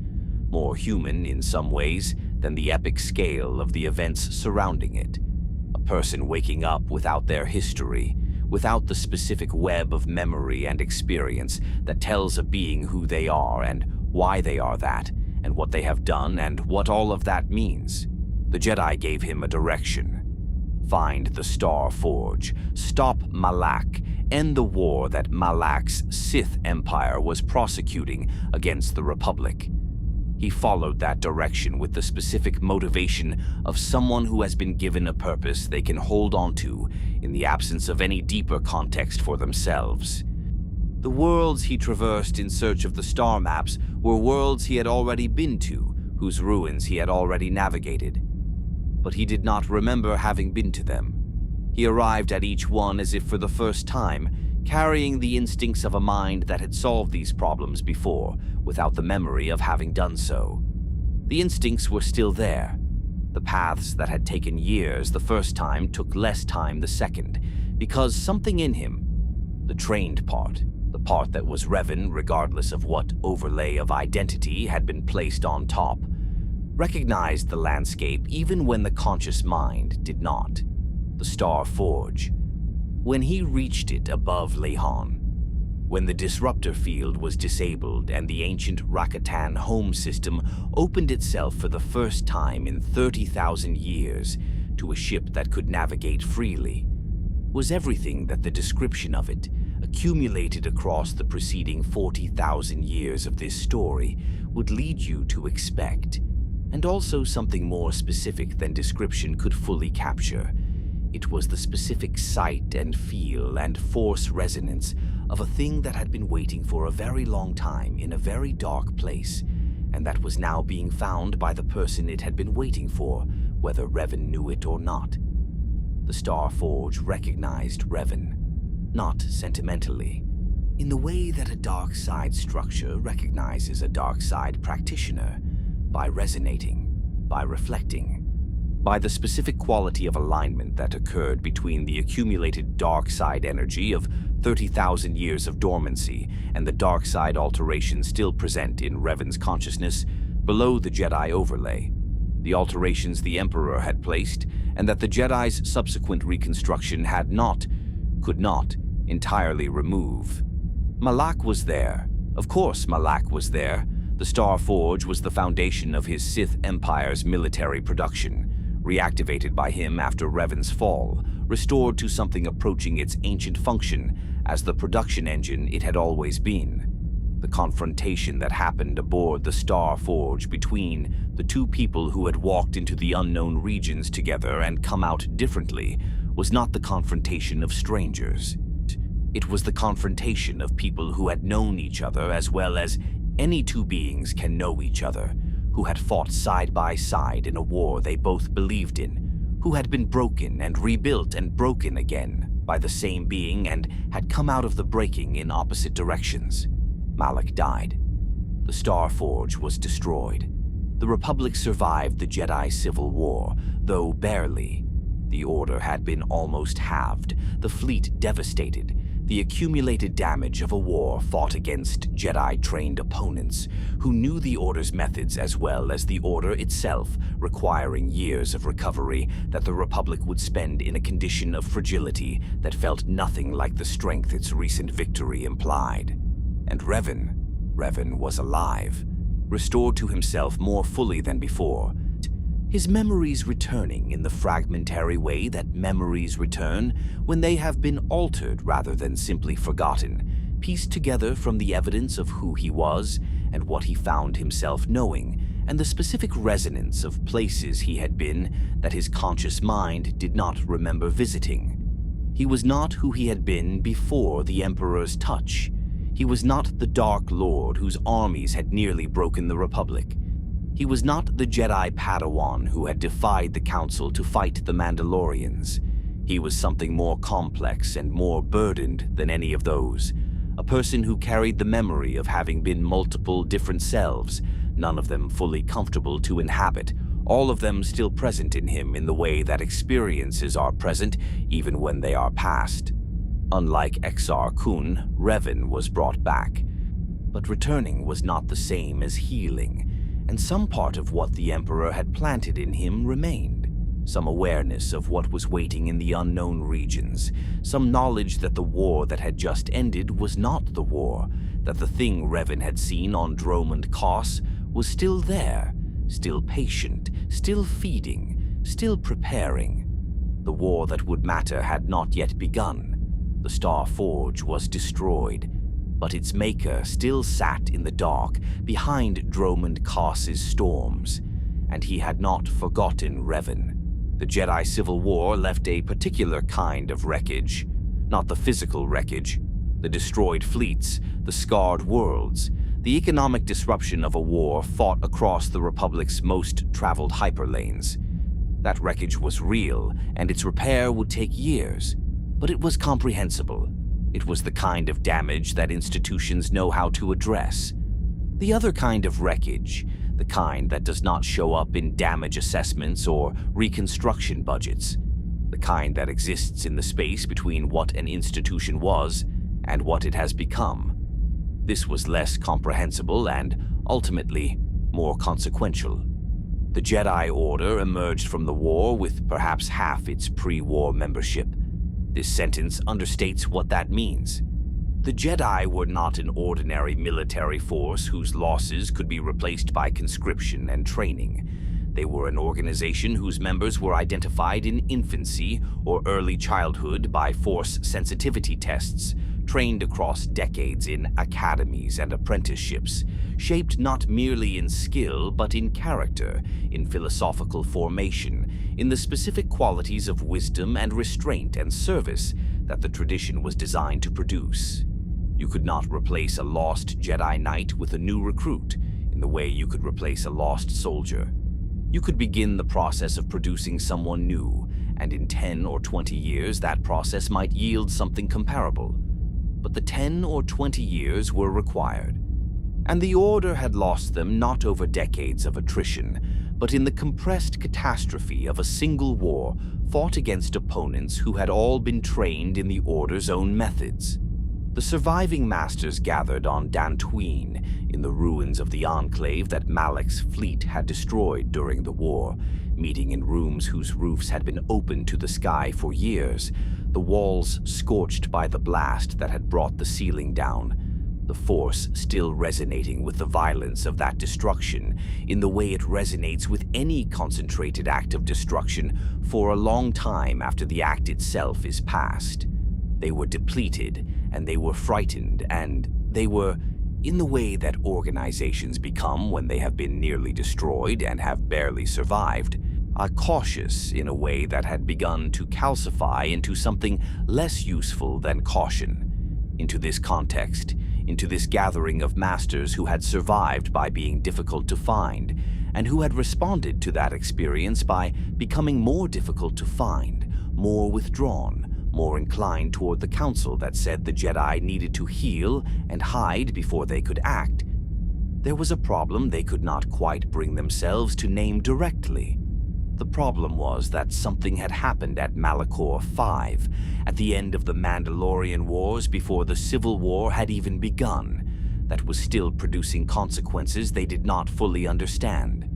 more human in some ways than the epic scale of the events surrounding it. A person waking up without their history, without the specific web of memory and experience that tells a being who they are and why they are that, and what they have done and what all of that means. The Jedi gave him a direction. Find the Star Forge, stop Malak, end the war that Malak's Sith Empire was prosecuting against the Republic. He followed that direction with the specific motivation of someone who has been given a purpose they can hold on to in the absence of any deeper context for themselves. The worlds he traversed in search of the star maps were worlds he had already been to, whose ruins he had already navigated. But he did not remember having been to them. He arrived at each one as if for the first time, carrying the instincts of a mind that had solved these problems before, without the memory of having done so. The instincts were still there. The paths that had taken years the first time took less time the second, because something in him, the trained part, the part that was Revan regardless of what overlay of identity had been placed on top, recognized the landscape even when the conscious mind did not. The Star Forge. When he reached it above Lehon, when the disruptor field was disabled and the ancient Rakatan home system opened itself for the first time in 30,000 years to a ship that could navigate freely, was everything that the description of it, accumulated across the preceding 40,000 years of this story, would lead you to expect, and also something more specific than description could fully capture. It was the specific sight and feel and force resonance of a thing that had been waiting for a very long time in a very dark place, and that was now being found by the person it had been waiting for, whether Revan knew it or not. The Star Forge recognized Revan, not sentimentally, in the way that a dark side structure recognizes a dark side practitioner, by resonating, by reflecting, by the specific quality of alignment that occurred between the accumulated dark side energy of 30,000 years of dormancy and the dark side alteration still present in Revan's consciousness below the Jedi overlay, the alterations the Emperor had placed, and that the Jedi's subsequent reconstruction could not entirely remove. Malak was there. Of course Malak was there. The Star Forge was the foundation of his Sith Empire's military production, reactivated by him after Revan's fall, restored to something approaching its ancient function as the production engine it had always been. The confrontation that happened aboard the Star Forge between the two people who had walked into the unknown regions together and come out differently was not the confrontation of strangers. It was the confrontation of people who had known each other as well as any two beings can know each other, who had fought side by side in a war they both believed in, who had been broken and rebuilt and broken again by the same being and had come out of the breaking in opposite directions. Malak died. The Star Forge was destroyed. The Republic survived the Jedi Civil War, though barely. The Order had been almost halved, the fleet devastated, the accumulated damage of a war fought against Jedi-trained opponents who knew the Order's methods as well as the Order itself, requiring years of recovery that the Republic would spend in a condition of fragility that felt nothing like the strength its recent victory implied. And Revan was alive, restored to himself more fully than before, his memories returning in the fragmentary way that memories return when they have been altered rather than simply forgotten, pieced together from the evidence of who he was and what he found himself knowing, and the specific resonance of places he had been that his conscious mind did not remember visiting. He was not who he had been before the Emperor's touch. He was not the Dark Lord whose armies had nearly broken the Republic. He was not the Jedi Padawan who had defied the Council to fight the Mandalorians. He was something more complex and more burdened than any of those. A person who carried the memory of having been multiple different selves, none of them fully comfortable to inhabit, all of them still present in him in the way that experiences are present even when they are past. Unlike Exar Kun, Revan was brought back. But returning was not the same as healing, and some part of what the Emperor had planted in him remained. Some awareness of what was waiting in the unknown regions, some knowledge that the war that had just ended was not the war, that the thing Revan had seen on Dromund Kos was still there, still patient, still feeding, still preparing. The war that would matter had not yet begun. The Star Forge was destroyed, but its maker still sat in the dark behind Dromund Kos's storms, and he had not forgotten Revan. The Jedi Civil War left a particular kind of wreckage, not the physical wreckage, the destroyed fleets, the scarred worlds, the economic disruption of a war fought across the Republic's most traveled hyperlanes. That wreckage was real, and its repair would take years, but it was comprehensible. It was the kind of damage that institutions know how to address. The other kind of wreckage, the kind that does not show up in damage assessments or reconstruction budgets, the kind that exists in the space between what an institution was and what it has become. This was less comprehensible and, ultimately, more consequential. The Jedi Order emerged from the war with perhaps half its pre-war membership. This sentence understates what that means. The Jedi were not an ordinary military force whose losses could be replaced by conscription and training. They were an organization whose members were identified in infancy or early childhood by force sensitivity tests, trained across decades in academies and apprenticeships, shaped not merely in skill but in character, in philosophical formation, in the specific qualities of wisdom and restraint and service that the tradition was designed to produce. You could not replace a lost Jedi Knight with a new recruit in the way you could replace a lost soldier. You could begin the process of producing someone new, and in 10 or 20 years that process might yield something comparable. But the 10 or 20 years were required. And the Order had lost them not over decades of attrition, but in the compressed catastrophe of a single war fought against opponents who had all been trained in the Order's own methods. The surviving masters gathered on Dantooine, in the ruins of the enclave that Malak's fleet had destroyed during the war, meeting in rooms whose roofs had been open to the sky for years, the walls scorched by the blast that had brought the ceiling down, the Force still resonating with the violence of that destruction in the way it resonates with any concentrated act of destruction for a long time after the act itself is past. They were depleted, and they were frightened, and they were, in the way that organizations become when they have been nearly destroyed and have barely survived, cautious in a way that had begun to calcify into something less useful than caution. Into this context, into this gathering of masters who had survived by being difficult to find, and who had responded to that experience by becoming more difficult to find, more withdrawn, more inclined toward the council that said the Jedi needed to heal and hide before they could act. There was a problem they could not quite bring themselves to name directly. The problem was that something had happened at Malachor V, at the end of the Mandalorian Wars before the Civil War had even begun, that was still producing consequences they did not fully understand.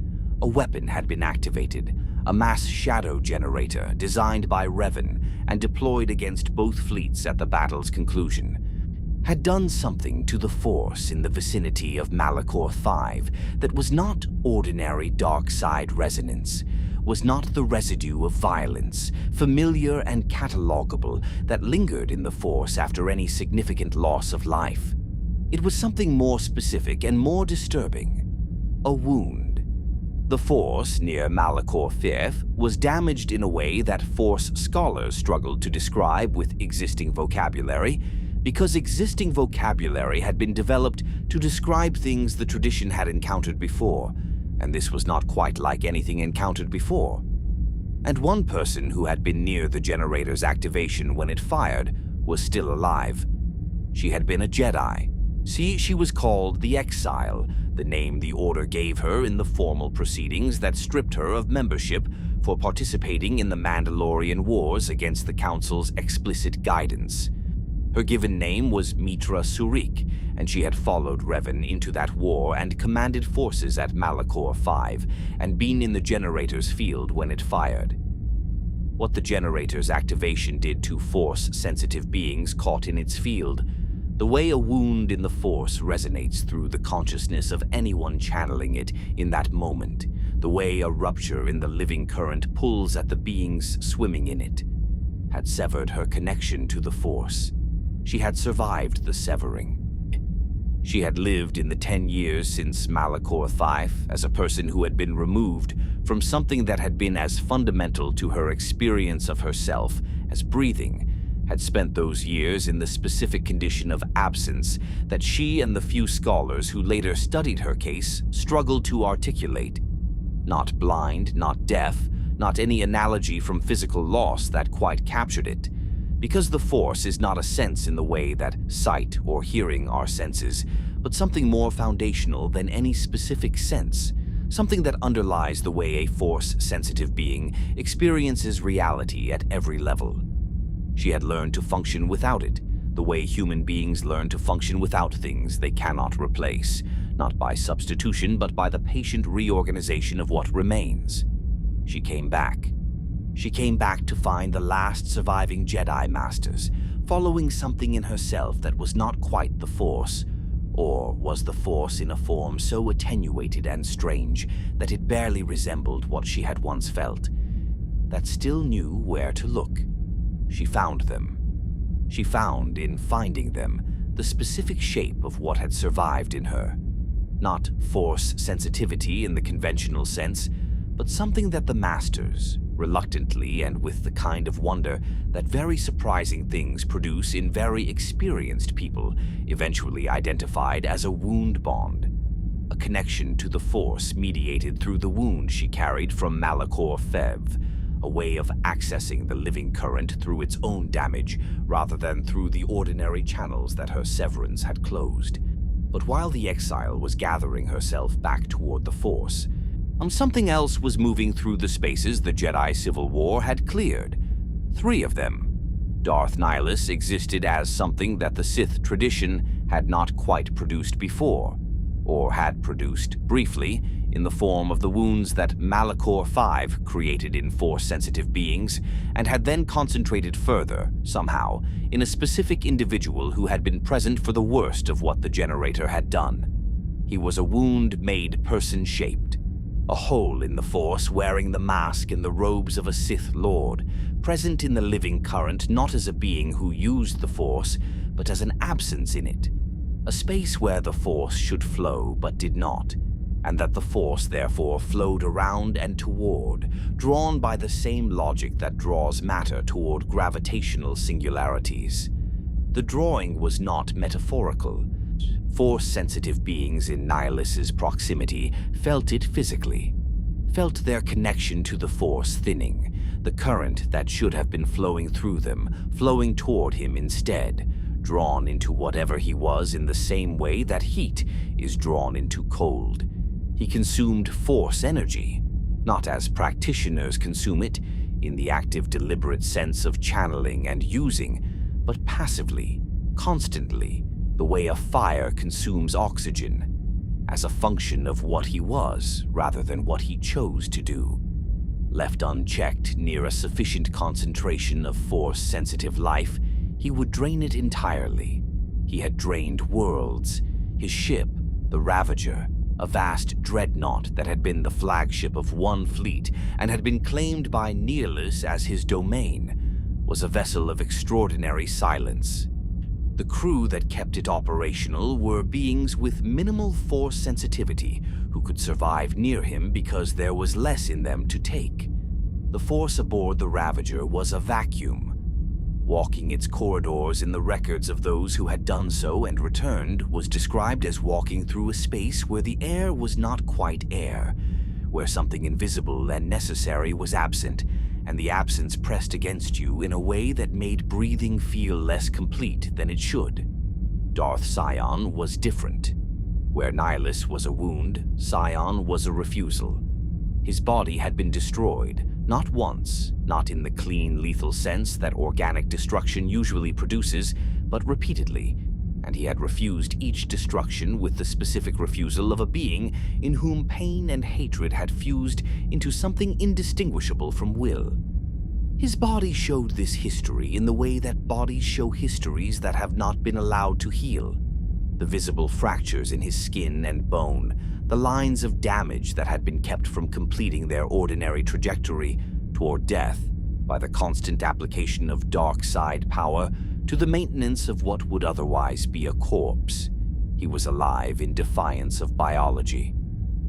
A weapon had been activated, a mass shadow generator designed by Revan and deployed against both fleets at the battle's conclusion, had done something to the Force in the vicinity of Malachor V that was not ordinary dark side resonance, was not the residue of violence, familiar and catalogable, that lingered in the Force after any significant loss of life. It was something more specific and more disturbing. A wound. The Force near Malachor V was damaged in a way that Force scholars struggled to describe with existing vocabulary, because existing vocabulary had been developed to describe things the tradition had encountered before, and this was not quite like anything encountered before. And one person who had been near the generator's activation when it fired was still alive. She had been a Jedi. See, she was called the Exile, the name the Order gave her in the formal proceedings that stripped her of membership for participating in the Mandalorian Wars against the Council's explicit guidance. Her given name was Mitra Surik, and she had followed Revan into that war and commanded forces at Malachor V, and been in the generator's field when it fired. What the generator's activation did to Force-sensitive beings caught in its field, the way a wound in the Force resonates through the consciousness of anyone channeling it in that moment, the way a rupture in the living current pulls at the beings swimming in it, had severed her connection to the Force. She had survived the severing. She had lived in the 10 years since Malachor V as a person who had been removed from something that had been as fundamental to her experience of herself as breathing, had spent those years in the specific condition of absence that she and the few scholars who later studied her case struggled to articulate. Not blind, not deaf, not any analogy from physical loss that quite captured it. Because the Force is not a sense in the way that sight or hearing are senses, but something more foundational than any specific sense, something that underlies the way a Force-sensitive being experiences reality at every level. She had learned to function without it, the way human beings learn to function without things they cannot replace, not by substitution but by the patient reorganization of what remains. She came back. She came back to find the last surviving Jedi Masters, following something in herself that was not quite the Force, or was the Force in a form so attenuated and strange that it barely resembled what she had once felt, that still knew where to look. She found them. She found, in finding them, the specific shape of what had survived in her. Not Force sensitivity in the conventional sense, but something that the Masters, reluctantly and with the kind of wonder that very surprising things produce in very experienced people, eventually identified as a wound bond. A connection to the Force mediated through the wound she carried from Malakor Fev, a way of accessing the living current through its own damage rather than through the ordinary channels that her severance had closed. But while the Exile was gathering herself back toward the Force, something else was moving through the spaces the Jedi Civil War had cleared. 3 of them. Darth Nihilus existed as something that the Sith tradition had not quite produced before, or had produced briefly in the form of the wounds that Malakor 5 created in Force-sensitive beings, and had then concentrated further, somehow, in a specific individual who had been present for the worst of what the Generator had done. He was a wound made person-shaped. A hole in the Force wearing the mask and the robes of a Sith Lord, present in the living current not as a being who used the Force, but as an absence in it. A space where the Force should flow but did not, and that the Force therefore flowed around and toward, drawn by the same logic that draws matter toward gravitational singularities. The drawing was not metaphorical. Force-sensitive beings in Nihilus's proximity felt it physically, felt their connection to the Force thinning, the current that should have been flowing through them, flowing toward him instead, drawn into whatever he was in the same way that heat is drawn into cold. He consumed Force energy, not as practitioners consume it, in the active deliberate sense of channeling and using, but passively, constantly, the way a fire consumes oxygen, as a function of what he was rather than what he chose to do. Left unchecked near a sufficient concentration of Force-sensitive life, he would drain it entirely. He had drained worlds. His ship, the Ravager, a vast dreadnought that had been the flagship of one fleet and had been claimed by Nihilus as his domain, was a vessel of extraordinary silence. The crew that kept it operational were beings with minimal Force sensitivity who could survive near him because there was less in them to take. The Force aboard the Ravager was a vacuum. Walking its corridors in the records of those who had done so and returned was described as walking through a space where the air was not quite air, where something invisible and necessary was absent, and the absence pressed against you in a way that made breathing feel less complete than it should. Darth Sion was different. Where Nihilus was a wound, Sion was a refusal. His body had been destroyed, not once, not in the clean, lethal sense that organic destruction usually produces, but repeatedly, and he had refused each destruction with the specific refusal of a being in whom pain and hatred had fused into something indistinguishable from will. His body showed this history in the way that bodies show histories that have not been allowed to heal. The visible fractures in his skin and bone, the lines of damage that had been kept from completing their ordinary trajectory toward death by the constant application of dark side power to the maintenance of what would otherwise be a corpse. He was alive in defiance of biology.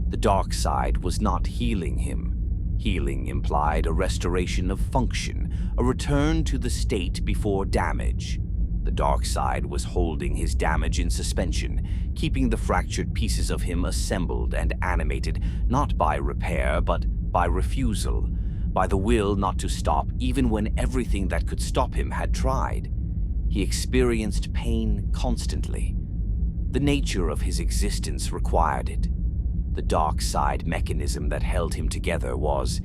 The dark side was not healing him. Healing implied a restoration of function, a return to the state before damage. The dark side was holding his damage in suspension, keeping the fractured pieces of him assembled and animated not by repair but by refusal, by the will not to stop even when everything that could stop him had tried. He experienced pain constantly. The nature of his existence required it. The dark side mechanism that held him together was,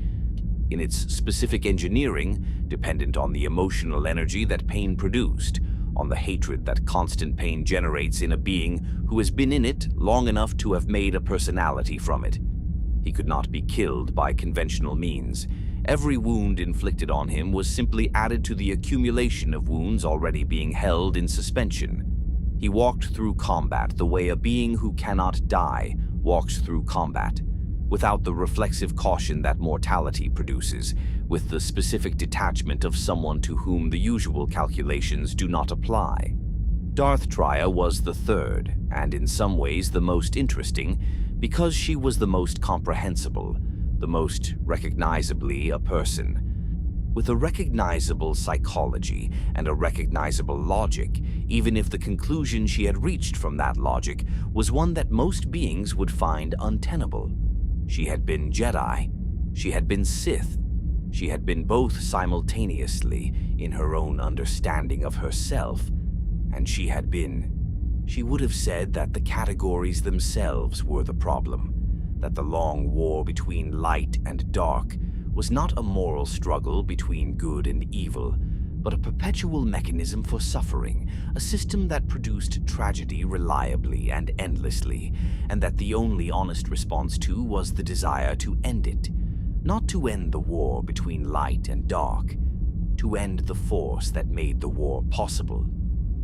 in its specific engineering, dependent on the emotional energy that pain produced, on the hatred that constant pain generates in a being who has been in it long enough to have made a personality from it. He could not be killed by conventional means. Every wound inflicted on him was simply added to the accumulation of wounds already being held in suspension. He walked through combat the way a being who cannot die walks through combat, without the reflexive caution that mortality produces, with the specific detachment of someone to whom the usual calculations do not apply. Darth Traya was the third, and in some ways the most interesting, because she was the most comprehensible, the most recognizably a person. With a recognizable psychology and a recognizable logic, even if the conclusion she had reached from that logic was one that most beings would find untenable. She had been Jedi. She had been Sith. She had been both simultaneously in her own understanding of herself, and she would have said that the categories themselves were the problem, that the long war between light and dark was not a moral struggle between good and evil, but a perpetual mechanism for suffering, a system that produced tragedy reliably and endlessly, and that the only honest response to was the desire to end it. Not to end the war between light and dark, to end the force that made the war possible.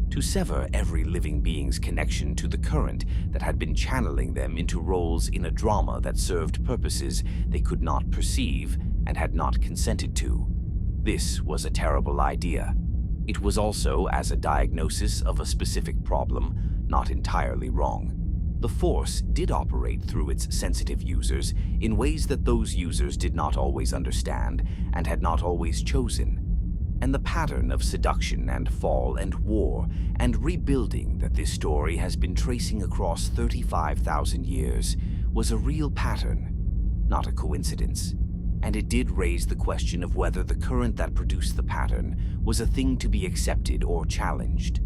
To sever every living being's connection to the current that had been channeling them into roles in a drama that served purposes they could not perceive and had not consented to. This was a terrible idea. It was also, as a diagnosis of a specific problem, not entirely wrong. The Force did operate through its sensitive users in ways that those users did not always understand and had not always chosen. And the pattern of seduction and fall and war and rebuilding that this story has been tracing across 35,000 years was a real pattern, not a coincidence. And it did raise the question of whether the current that produced the pattern was a thing to be accepted or challenged.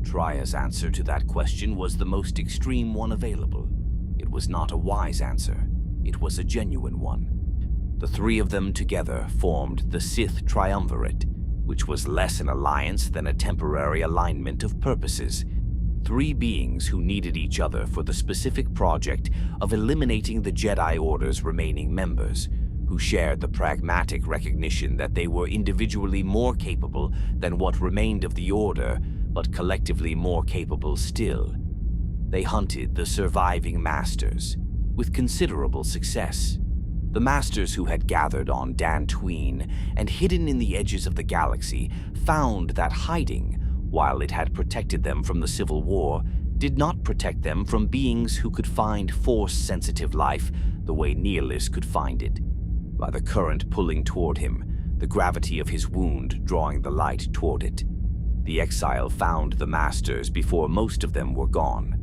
Traya's answer to that question was the most extreme one available. It was not a wise answer. It was a genuine one. The three of them together formed the Sith Triumvirate, which was less an alliance than a temporary alignment of purposes. Three beings who needed each other for the specific project of eliminating the Jedi Order's remaining members, who shared the pragmatic recognition that they were individually more capable than what remained of the Order, but collectively more capable still. They hunted the surviving Masters, with considerable success. The Masters who had gathered on Dantooine and hidden in the edges of the galaxy found that hiding, while it had protected them from the Civil War, did not protect them from beings who could find Force-sensitive life the way Nihilus could find it. By the current pulling toward him, the gravity of his wound drawing the light toward it. The Exile found the Masters before most of them were gone.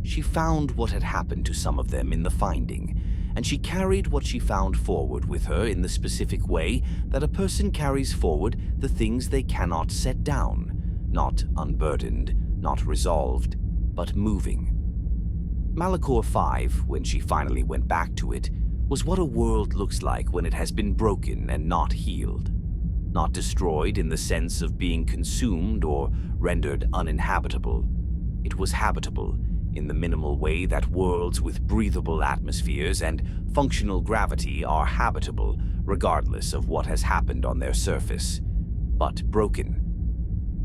She found what had happened to some of them in the finding, and she carried what she found forward with her in the specific way that a person carries forward the things they cannot set down, not unburdened, not resolved, but moving. Malachor 5, when she finally went back to it, was what a world looks like when it has been broken and not healed. Not destroyed in the sense of being consumed or rendered uninhabitable. It was habitable in the minimal way that worlds with breathable atmospheres and functional gravity are habitable regardless of what has happened on their surface, but broken.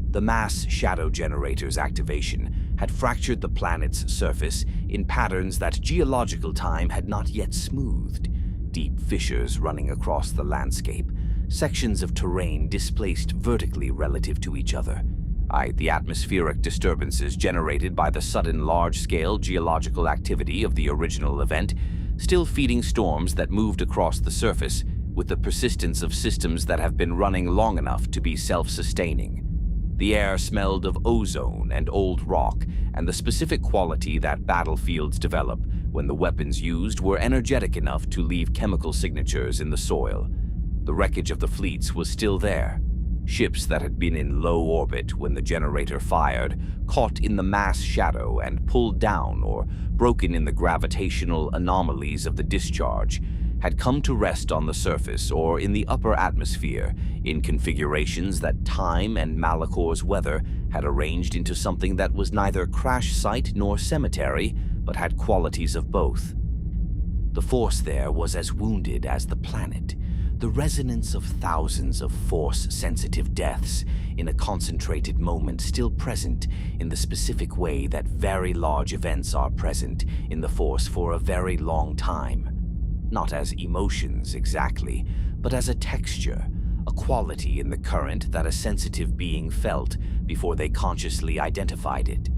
The mass shadow generator's activation had fractured the planet's surface in patterns that geological time had not yet smoothed, deep fissures running across the landscape, sections of terrain displaced vertically relative to each other. The atmospheric disturbances generated by the sudden large-scale geological activity of the original event, still feeding storms that moved across the surface with the persistence of systems that have been running long enough to be self-sustaining. The air smelled of ozone and old rock, and the specific quality that battlefields develop when the weapons used were energetic enough to leave chemical signatures in the soil. The wreckage of the fleets was still there. Ships that had been in low orbit when the generator fired, caught in the mass shadow and pulled down or broken in the gravitational anomalies of the discharge, had come to rest on the surface or in the upper atmosphere in configurations that time and Malachor's weather had arranged into something that was neither crash site nor cemetery, but had qualities of both. The force there was as wounded as the planet, the resonance of thousands of force-sensitive deaths in a concentrated moment still present in the specific way that very large events are present in the force for a very long time. Not as emotions exactly, but as a texture, a quality in the current that a sensitive being felt before they consciously identified it.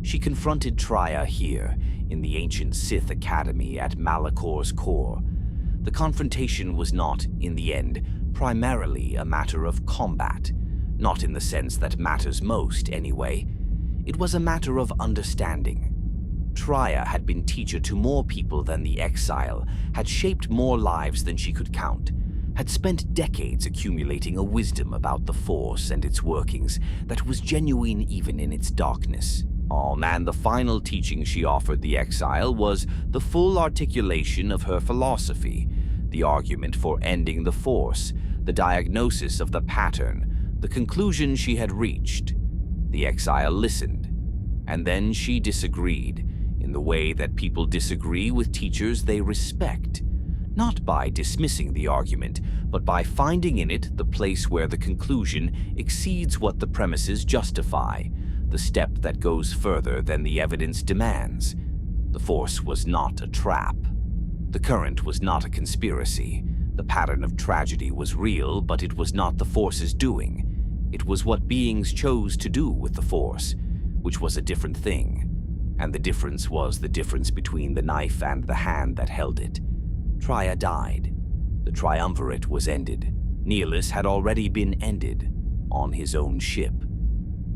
She confronted Traya here, in the ancient Sith Academy at Malachor's core. The confrontation was not, in the end, primarily a matter of combat, not in the sense that matters most, anyway. It was a matter of understanding. Traya had been teacher to more people than the Exile, had shaped more lives than she could count, had spent decades accumulating a wisdom about the Force and its workings that was genuine even in its darkness. And the final teaching she offered the Exile was the full articulation of her philosophy, the argument for ending the Force, the diagnosis of the pattern, the conclusion she had reached. The Exile listened, and then she disagreed, in the way that people disagree with teachers they respect, not by dismissing the argument, but by finding in it the place where the conclusion exceeds what the premises justify, the step that goes further than the evidence demands. The Force was not a trap. The current was not a conspiracy. The pattern of tragedy was real, but it was not the Force's doing. It was what beings chose to do with the Force, which was a different thing. And the difference was the difference between the knife and the hand that held it. Traya died. The Triumvirate was ended. Nihilus had already been ended, on his own ship.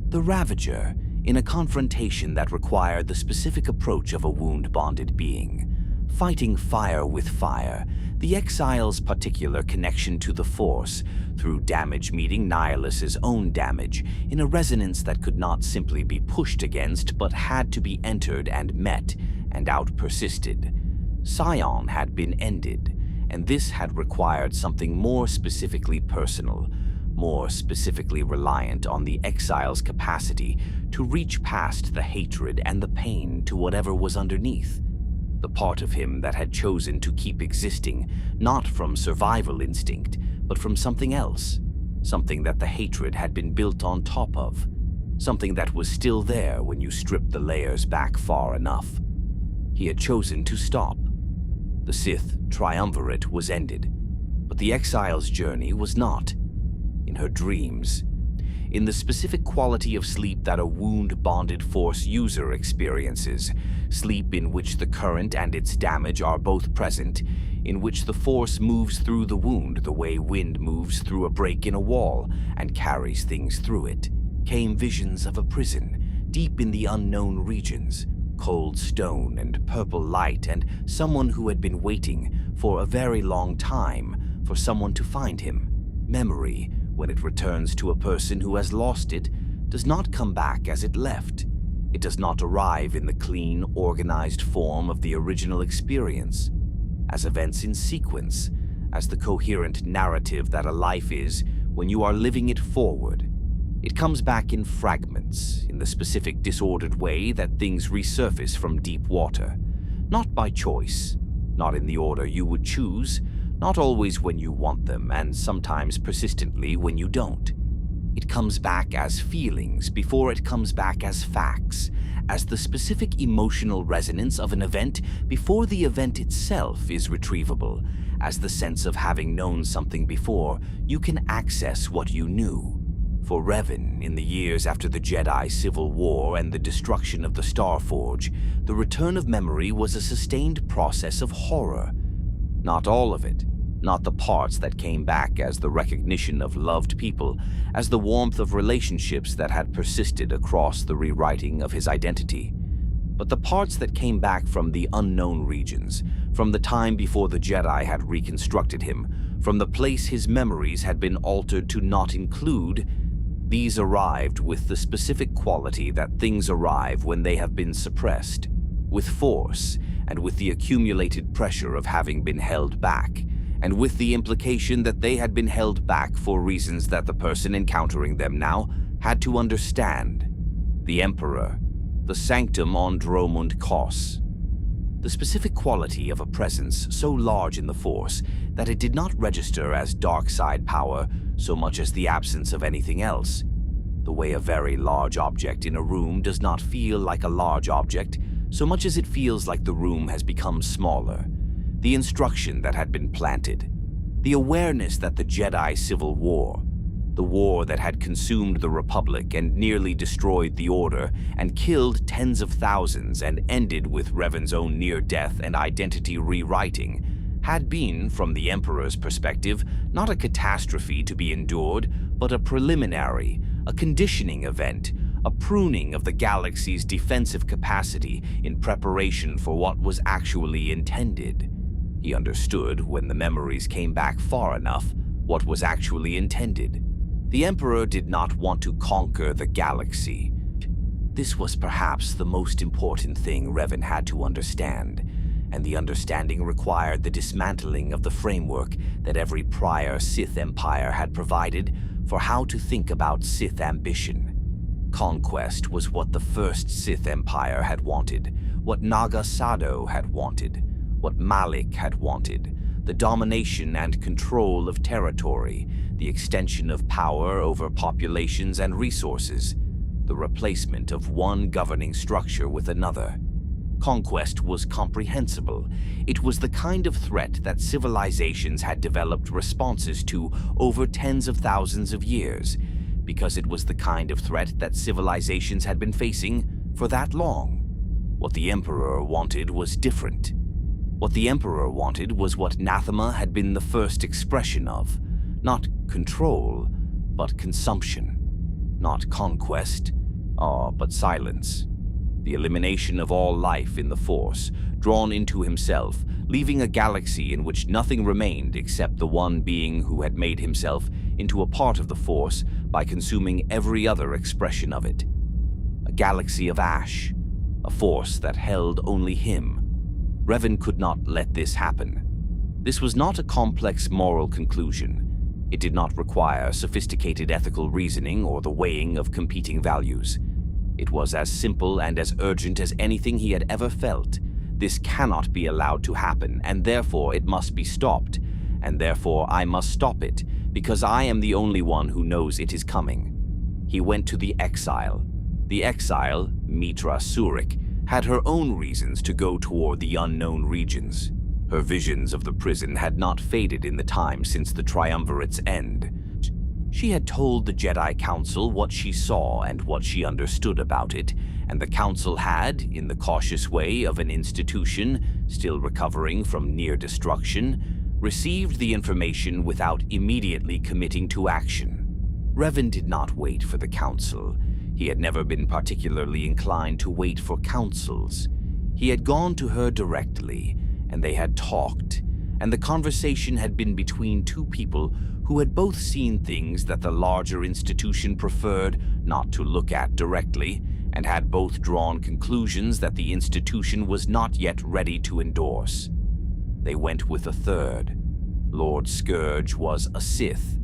The Ravager, in a confrontation that required the specific approach of a wound-bonded being, fighting fire with fire, the Exile's particular connection to the Force, through damage meeting Nihilus's own damage, in a resonance that could not simply be pushed against but had to be entered and met, and out-persisted. Scion had been ended, and this had required something more specifically personal, more specifically reliant on the Exile's capacity to reach past the hatred and the pain to whatever was underneath. The part of him that had chosen to keep existing, not from survival instinct, but from something else, something that the hatred had been built on top of, something that was still there when you stripped the layers back far enough. He had chosen to stop. The Sith Triumvirate was ended, but the Exile's journey was not. In her dreams, in the specific quality of sleep that a wound-bonded Force user experiences, sleep in which the current and its damage are both present, in which the Force moves through the wound the way wind moves through a break in a wall and carries things through it, came visions of a prison, deep in the unknown regions, cold stone and purple light, and someone who had been waiting for a very long time for someone to find him. Memory, when it returns to a person who has lost it, does not come back as it left. It does not arrive in the clean, organized form of the original experience, as events in sequence, as the coherent narrative that a life is when you are living it forward. It comes back in fragments, in the specific disordered way that things resurface from deep water, not by choice, not in the order you would choose, not always when you want them, and sometimes persistently when you don't. It comes back as feelings before it comes back as facts, as the specific emotional resonance of an event before the event itself is retrievable, as the sense of having known something before you can access what you knew. For Revan, in the years after the Jedi Civil War and the destruction of the Starforge, the return of memory was a sustained process of horror. Not all of it, not the parts that came back as the recognition of loved people, as the warmth of relationships that had persisted across the rewriting of his identity. But the parts that came back from the unknown regions, from the time before the Jedi had reconstructed him, from the place his memories had been altered to not include, these arrived with the specific quality that things arrive when they have been suppressed, with force, and with the accumulated pressure of having been held back, and with the implication that they had been held back for reasons that the person encountering them now had to understand. The Emperor, the sanctum on Dromund Kos. The specific quality of a presence so large in the Force that it did not register as dark side power so much as the absence of anything else. The way a very large object in a room does not feel like a large object so much as it feels like the room has become smaller. The instruction that had been planted. The awareness that the Jedi Civil War, the war that had consumed the Republic and nearly destroyed the Order and killed tens of thousands and ended with Revan's own near-death and identity rewriting, had been, from the Emperor's perspective, not a catastrophe to be endured, but a preliminary, a conditioning event, a pruning of the galaxy's defensive capacity in preparation for what was actually intended. He understood, when the memories came back far enough, what was actually intended. The Emperor did not want to conquer the galaxy. This was perhaps the most important thing Revan had to understand, and the understanding required the dismantling of the framework that every prior Sith Empire had provided for how to think about Sith ambition. Conquest was what the first Sith Empire had wanted, what Naga Sado had wanted, what Malak had wanted, the domination and control of territory, the extension of power over populations and resources, the replacement of one governing structure with another. Conquest was comprehensible. It was the kind of threat that civilizations had developed responses to over tens of thousands of years, because it was the kind of threat that civilizations had been facing for that long. What the Emperor wanted was different. What the Emperor wanted was what Nathema had been the first expression of. Not control, but consumption. Not conquest, but silence. The elimination of all life in the Force, drawn into himself, leaving a galaxy in which nothing remained except the one being who had made himself into a part of the Force by consuming every other expression of it. A galaxy of ash, a Force that held only him. Revan could not let this happen. This was not a complex moral conclusion. It did not require sophisticated ethical reasoning or the weighing of competing values. It was as simple and as urgent as anything he had ever felt. This cannot be allowed to happen, and therefore it must be stopped. And therefore I must stop it, because I am the only one who knows it is coming. He went to the Exile. The Exile, Mitra Surik, had her own reasons to go toward the unknown regions. Her visions of the prison had not faded in the time since the Triumvirate's end. She had told the Jedi Council what she saw and what she understood about it, and the Council had, in the cautious way of an institution still recovering from near destruction, received the information without immediately committing to action. Revan did not wait for the Council. He had never been particularly inclined to wait for councils. He had gone to her directly, and they had talked, and the conversation had been between two people who had both seen things that the larger institution preferred not to look at directly, and had both drawn conclusions that the institution was not yet ready to endorse. They went with a third. Lord Scourge was a Sith.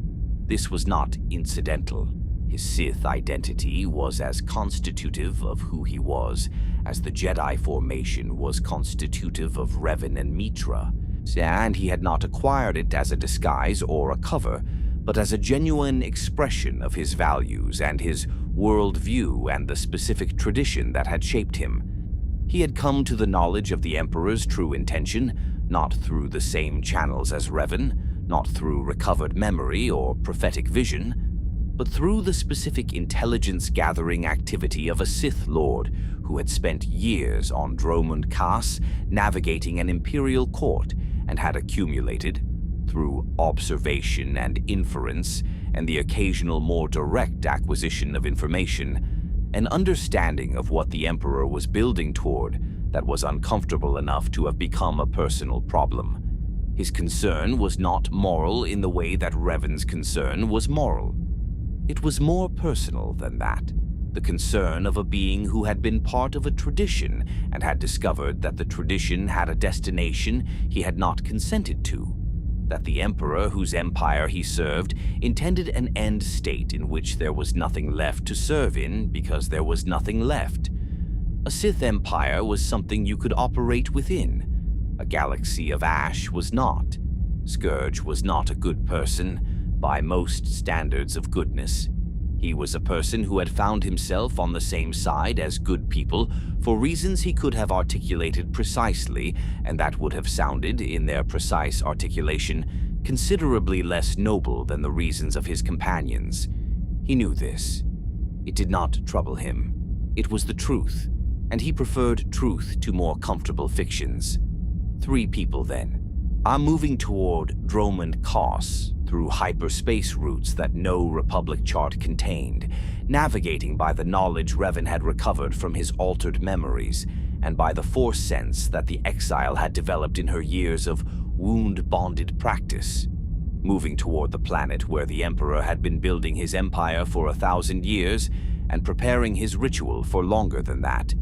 This was not incidental. His Sith identity was as constitutive of who he was as the Jedi formation was constitutive of Revan and Mitra, and he had not acquired it as a disguise or a cover, but as a genuine expression of his values and his worldview and the specific tradition that had shaped him. He had come to the knowledge of the Emperor's true intention, not through the same channels as Revan, not through recovered memory or prophetic vision, but through the specific intelligence-gathering activity of a Sith Lord who had spent years on Dromund Kos navigating an imperial court and had accumulated, through observation and inference and the occasional more direct acquisition of information, an understanding of what the Emperor was building toward that was uncomfortable enough to have become a personal problem. His concern was not moral in the way that Revan's concern was moral. It was more personal than that. The concern of a being who had been part of a tradition and had discovered that the tradition had a destination he had not consented to. That the Emperor whose empire he served intended an end state in which there was nothing left to serve in because there was nothing left. A Sith empire was something you could operate within. A galaxy of ash was not. Scourge was not a good person by most standards of goodness. He was a person who had found himself on the same side as good people for reasons he could have articulated precisely, and that would have sounded, in their precise articulation, considerably less noble than the reasons of his companions. He knew this. It did not trouble him. It was the truth, and he preferred truth to more comfortable fictions. 3 people, then, are moving toward Dromund Kaas through hyperspace routes that no Republic chart contained, navigating by the knowledge Revan had recovered from his altered memories, and by the force sense that the Exile had developed in her years of wound-bonded practice. Moving toward the planet where the Emperor had been building his empire for 1,000 years, and preparing his ritual for longer than that.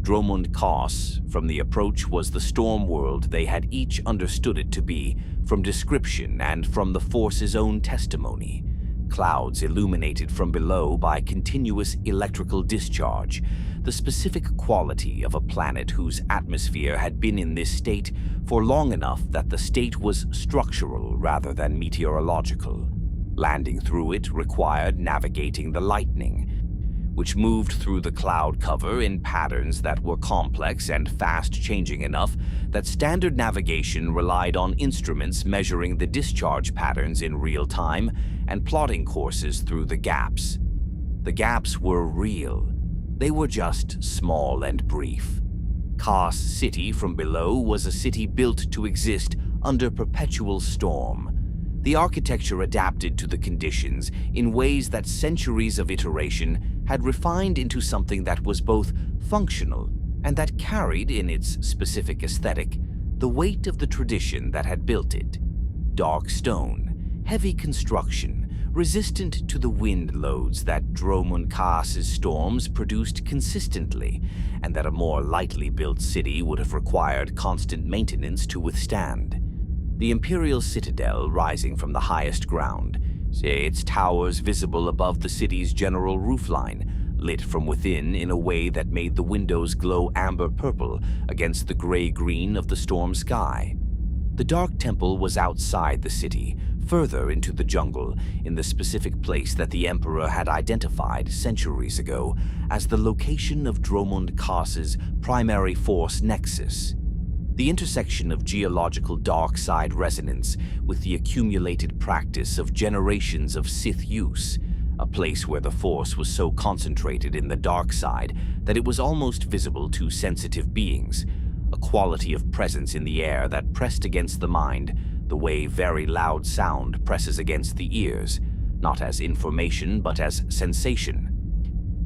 Dromund Kaas, from the approach, was the storm world they had each understood it to be, from description and from the Force's own testimony. Clouds illuminated from below by continuous electrical discharge, the specific quality of a planet whose atmosphere had been in this state for long enough that the state was structural rather than meteorological. Landing through it required navigating the lightning, which moved through the cloud cover in patterns that were complex and fast-changing enough that standard navigation relied on instruments measuring the discharge patterns in real time and plotting courses through the gaps. The gaps were real. They were just small and brief. Kaas City from below was a city built to exist under perpetual storm. The architecture adapted to the conditions in ways that centuries of iteration had refined into something that was both functional and that carried, in its specific aesthetic, the weight of the tradition that had built it. Dark stone, heavy construction, resistant to the wind loads that Dromund Kaas's storms produced consistently, and that a more lightly built city would have required constant maintenance to withstand. The Imperial Citadel rising from the highest ground, its towers visible above the city's general roofline, lit from within in a way that made the windows glow amber-purple against the gray-green of the storm sky. The Dark Temple was outside the city, further into the jungle, in the specific place that the Emperor had identified centuries ago as the location of Dromund Kaas's primary force nexus. The intersection of geological dark side resonance with the accumulated practice of generations of Sith use, a place where the Force was so concentrated in the dark side that it was almost visible to sensitive beings, a quality of presence in the air that pressed against the mind the way very loud sound presses against the ears, not as information but as sensation.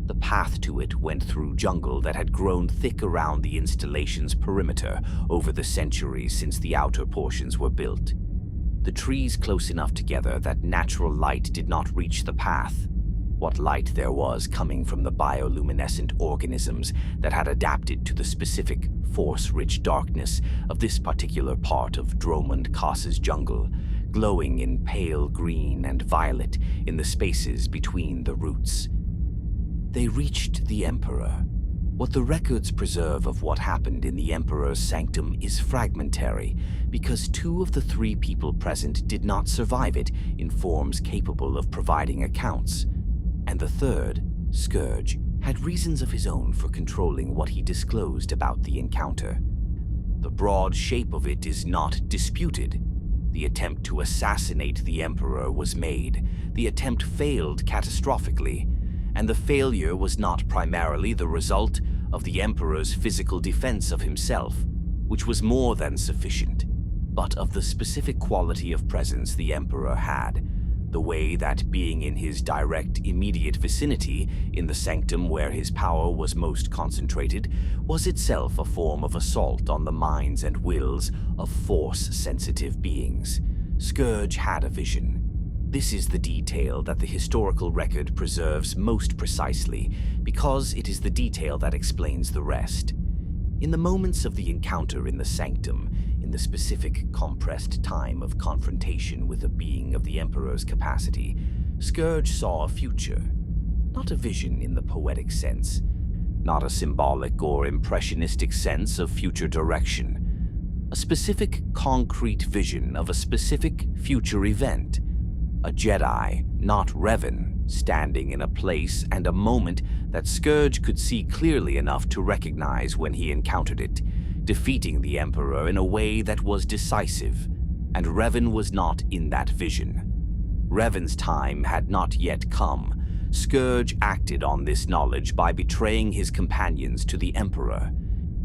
The path to it went through jungle that had grown thick around the installation's perimeter over the centuries since the outer portions were built. The trees close enough together that natural light did not reach the path. What light there was coming from the bioluminescent organisms that had adapted to the specific force-rich darkness of this particular part of Dromund Kaas's jungle, glowing in pale green and violet in the spaces between the roots. They reached the Emperor. What the records preserve of what happened in the Emperor's sanctum is fragmentary, because 2 of the 3 people present did not survive it in forms capable of providing accounts, and the 3rd, Scourge, had reasons of his own for controlling what he disclosed about the encounter. The broad shape of it is not disputed. The attempt to assassinate the Emperor was made. The attempt failed catastrophically, and the failure was not primarily the result of the Emperor's physical defense of himself, which was more than sufficient, but of the specific quality of presence the Emperor had, The way that being in his direct, immediate vicinity, in the sanctum where his power was most concentrated, was itself a form of assault on the minds and wills of Force-sensitive beings. Scourge had a vision. This is the detail that the historical record preserves most precisely, because it is the detail that explains the rest. In the moments of the encounter in the sanctum, in the specific compressed time of confrontation with a being of the Emperor's capacity, Scourge saw a future. Not a vision in the poetic sense, not a symbolic or impressionistic sense of future direction. A specific, concrete vision of a specific future event. A Jedi, not Revan, standing in a place and a moment that Scourge could see clearly enough to recognize when he encountered it, defeating the Emperor in a way that was decisive, and Revan was not in that vision. Revan's time had not yet come. Scourge acted on this knowledge by betraying his companions to the Emperor.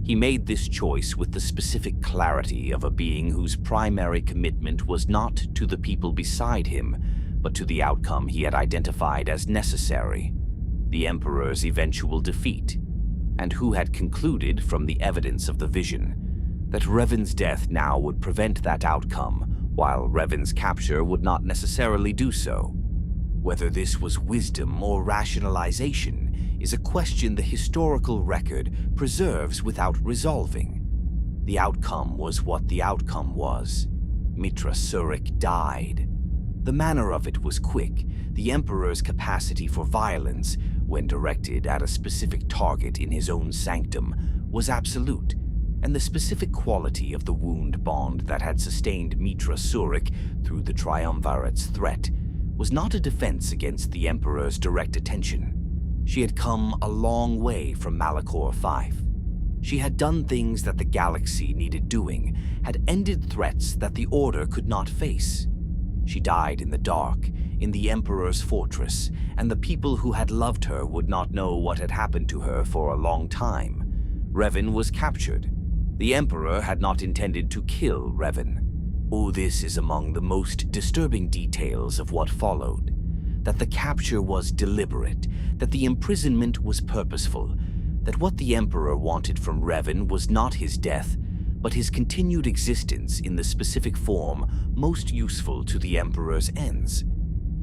He made this choice with the specific clarity of a being whose primary commitment was not to the people beside him, but to the outcome he had identified as necessary, the Emperor's eventual defeat, and who had concluded from the evidence of the vision that Revan's death now would prevent that outcome, while Revan's capture would not necessarily do so. Whether this was wisdom or rationalization is a question the historical record preserves without resolving. The outcome was what the outcome was. Mitra Surik died. The manner of it was quick. The Emperor's capacity for violence, when directed at a specific target in his own sanctum, was absolute, and the specific quality of the wound bond that had sustained Mitra Surik through the Triumvirate's threat was not a defense against the Emperor's direct attention. She had come a long way from Malachor V. She had done things that the galaxy needed doing, had ended threats that the Order could not face. She died in the dark, in the Emperor's fortress, and the people who had loved her would not know what had happened to her for a long time. Revan was captured. The Emperor had not intended to kill Revan. Oh, this is among the most disturbing details of what followed. That the capture was deliberate, that the imprisonment was purposeful, that what the Emperor wanted from Revan was not his death, but his continued existence in the specific form most useful to the Emperor's ends.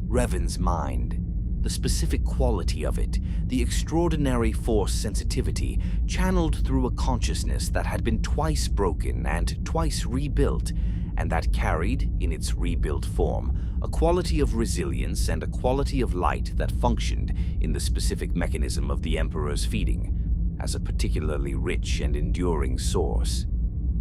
Revan's mind, the specific quality of it, the extraordinary force sensitivity channeled through a consciousness that had been twice broken and twice rebuilt, and that carried, in its rebuilt form, a quality of resilience and a quality of light that functioned in the specific mechanism of the Emperor's feeding, as a particularly rich and enduring source.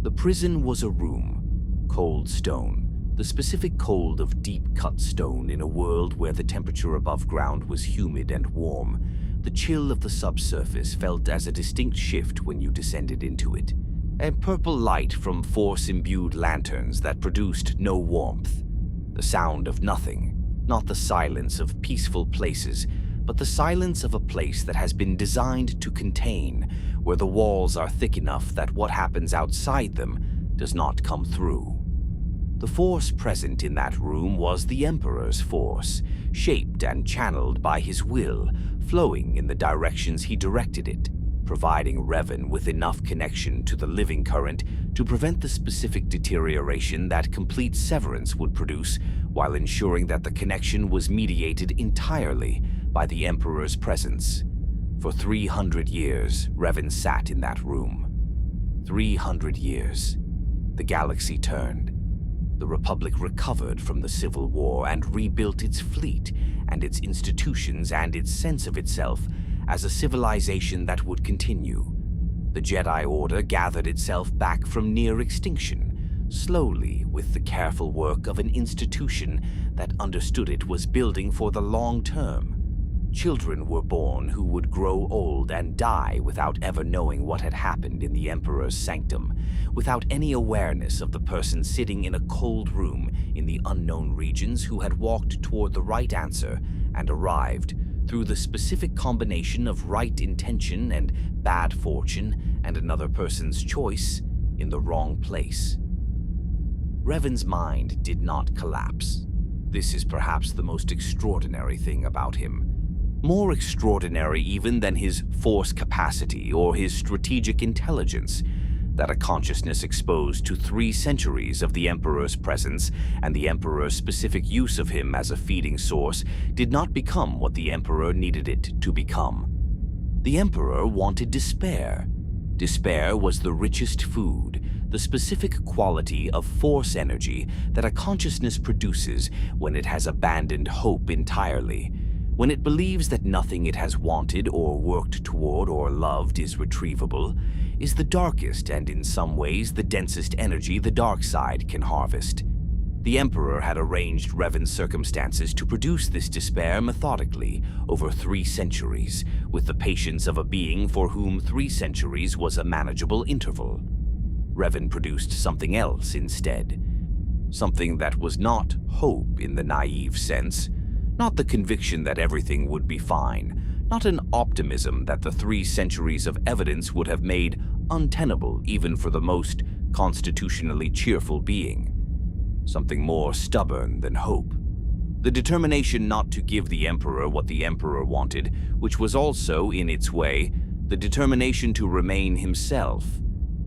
The prison was a room, cold stone, the specific cold of deep-cut stone in a world where the temperature above ground was humid and warm. The chill of the subsurface felt as a distinct shift when you descended into it. A purple light from force-imbued lanterns that produced no warmth. The sound of nothing, not the silence of peaceful places, but the silence of a place that has been designed to contain, where the walls are thick enough that what happens outside them does not come through. The force present in that room was the Emperor's force, shaped and channeled by his will, flowing in the directions he directed it, providing Revan with enough connection to the living current to prevent the specific deterioration that complete severance would produce, while ensuring that the connection was mediated entirely by the Emperor's presence. For 300 years, Revan sat in that room. 300 years. The galaxy turned. The Republic recovered from the Civil War and rebuilt its fleet and its institutions and its sense of itself as a civilization that would continue. The Jedi Order gathered itself back from near extinction, slowly with the careful work of an institution that understood it was building for the long term. Children were born who would grow old and die without ever knowing what had happened in the Emperor's sanctum, without any awareness of the person sitting in a cold room in the unknown regions who had walked toward the right answer and arrived, through the specific combination of right intention and bad fortune and another person's choice, in the wrong place. Revan's mind did not collapse. This is perhaps the most extraordinary thing about him. More extraordinary even than his force capacity or his strategic intelligence, that a consciousness exposed to 3 centuries of the Emperor's presence and the Emperor's specific use of him as a feeding source did not become what the Emperor needed it to become. The Emperor wanted despair. Despair was the richest food, the specific quality of force energy that a consciousness produces when it has abandoned hope entirely, when it believes that nothing it has wanted or worked toward or loved is retrievable, is the darkest and in some ways the densest energy the dark side can harvest. The Emperor had arranged Revan's circumstances to produce this despair methodically over 3 centuries, with the patience of a being for whom 3 centuries was a manageable interval. Revan produced something else instead. Something that was not hope in the naive sense, not the conviction that everything would be fine, not an optimism that the 3 centuries of evidence would have made untenable even for the most constitutionally cheerful being. Something more stubborn than hope. The determination not to give the Emperor what the Emperor wanted, which was also, in its way, the determination to remain himself,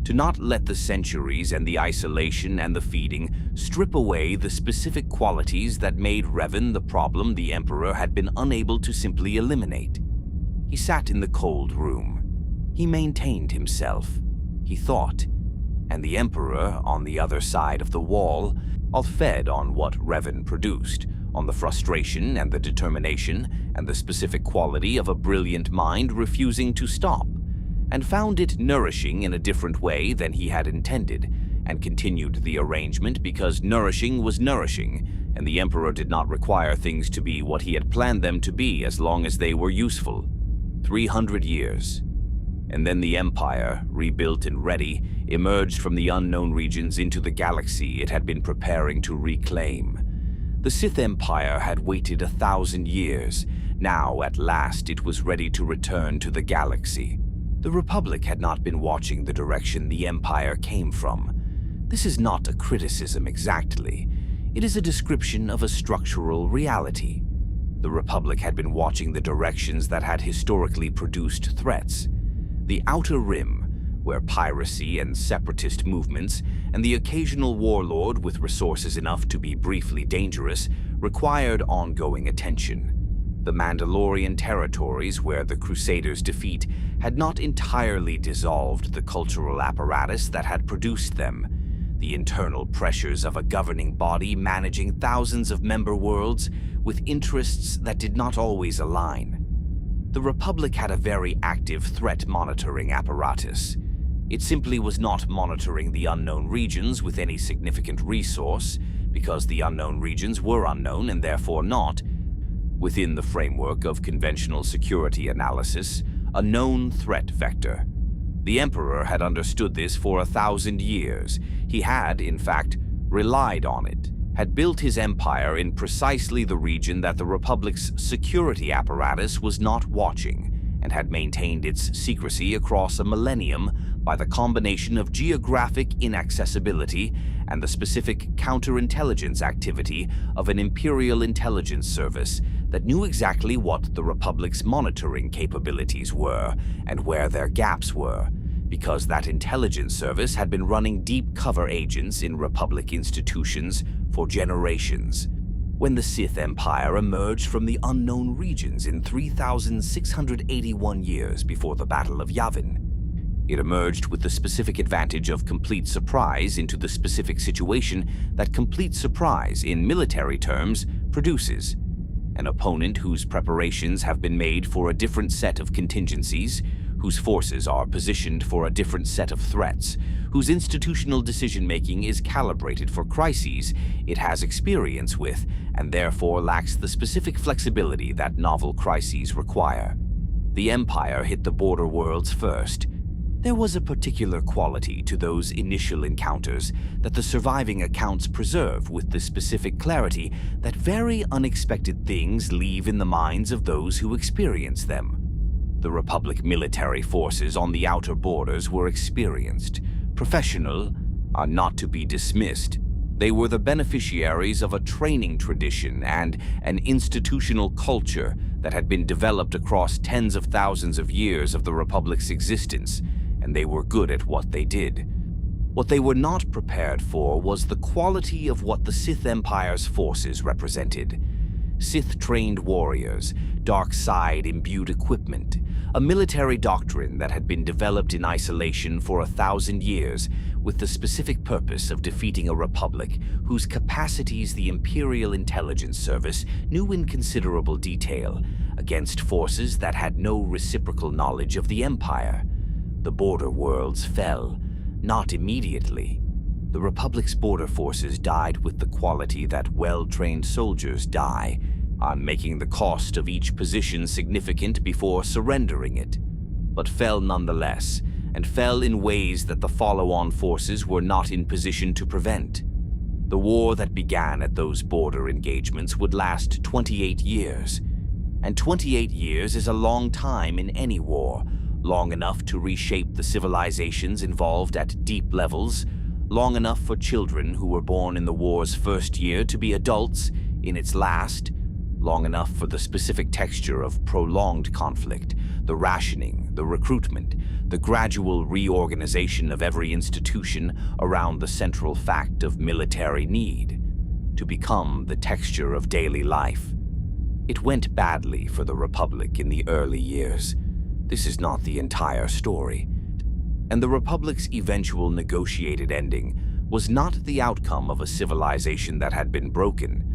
to not let the centuries and the isolation and the feeding strip away the specific qualities that made Revan the problem the Emperor had been unable to simply eliminate. He sat in the cold room. He maintained himself. He thought. And the Emperor, on the other side of the wall, all fed on what Revan produced, on the frustration and the determination and the specific quality of a brilliant mind refusing to stop, and found it nourishing in a different way than he had intended, and continued the arrangement because nourishing was nourishing, and the Emperor did not require things to be what he had planned them to be as long as they were useful. 300 years. And then the Empire, rebuilt and ready, emerged from the unknown regions into the galaxy it had been preparing to reclaim. The Sith Empire had waited 1,000 years. Now, at last, it was ready to return to the galaxy. The Republic had not been watching the direction the Empire came from. This is not a criticism exactly. It is a description of a structural reality. The Republic had been watching the directions that had historically produced threats. The Outer Rim, where piracy and separatist movements and the occasional warlord with resources enough to be briefly dangerous required ongoing attention. The Mandalorian territories, where the Crusaders' defeat had not entirely dissolved the cultural apparatus that had produced them. The internal pressures of a governing body managing thousands of member worlds with interests that did not always align. The Republic had a very active threat monitoring apparatus. It simply was not monitoring the unknown regions with any significant resource, because the unknown regions were unknown and therefore not, within the framework of conventional security analysis, a known threat vector. The Emperor had understood this for 1,000 years. He had, in fact, relied on it, had built his empire in precisely the region that the Republic's security apparatus was not watching, and had maintained its secrecy across a millennium by the combination of geographic inaccessibility and the specific counterintelligence activity of an Imperial intelligence service that knew exactly what the Republic's monitoring capabilities were and where their gaps were, because that intelligence service had been running deep cover agents in Republic institutions for generations. When the Sith Empire emerged from the unknown regions in 3,681 years before the Battle of Yavin, it emerged with the specific advantage of complete surprise into the specific situation that complete surprise, in military terms, produces. An opponent whose preparations have been made for a different set of contingencies, whose forces are positioned for a different set of threats, whose institutional decision-making is calibrated for crises it has experience with, and therefore lacks the specific flexibility that novel crises require. The Empire hit the border worlds first. There was a particular quality to those initial encounters that the surviving accounts preserve with the specific clarity that very unexpected things leave in the minds of those who experience them. The Republic military forces on the outer borders were experienced, professional, not to be dismissed, They were the beneficiaries of a training tradition and an institutional culture that had been developed across tens of thousands of years of the Republic's existence, and they were good at what they did. What they were not prepared for was the quality of what the Sith Empire's forces represented. Sith-trained warriors, dark side-imbued equipment, a military doctrine that had been developed in isolation for 1,000 years with the specific purpose of defeating a republic whose capacities the Imperial Intelligence Service knew in considerable detail against forces that had no reciprocal knowledge of the Empire. The border worlds fell, not immediately. The Republic's border forces died with the quality that well-trained soldiers die, on making the cost of each position significant before surrendering it, but fell nonetheless, and fell in ways that the follow-on forces were not in position to prevent. The war that began at those border engagements would last 28 years, and 28 years is a long time in any war, long enough to reshape the civilizations involved at deep levels, long enough for children who were born in the war's first year to be adults in its last, long enough for the specific texture of prolonged conflict, the rationing, the recruitment, the gradual reorganization of every institution around the central fact of military need, to become the texture of daily life. It went badly for the Republic in the early years. This is not the entire story. And the Republic's eventual negotiated ending was not the outcome of a civilization that had been broken,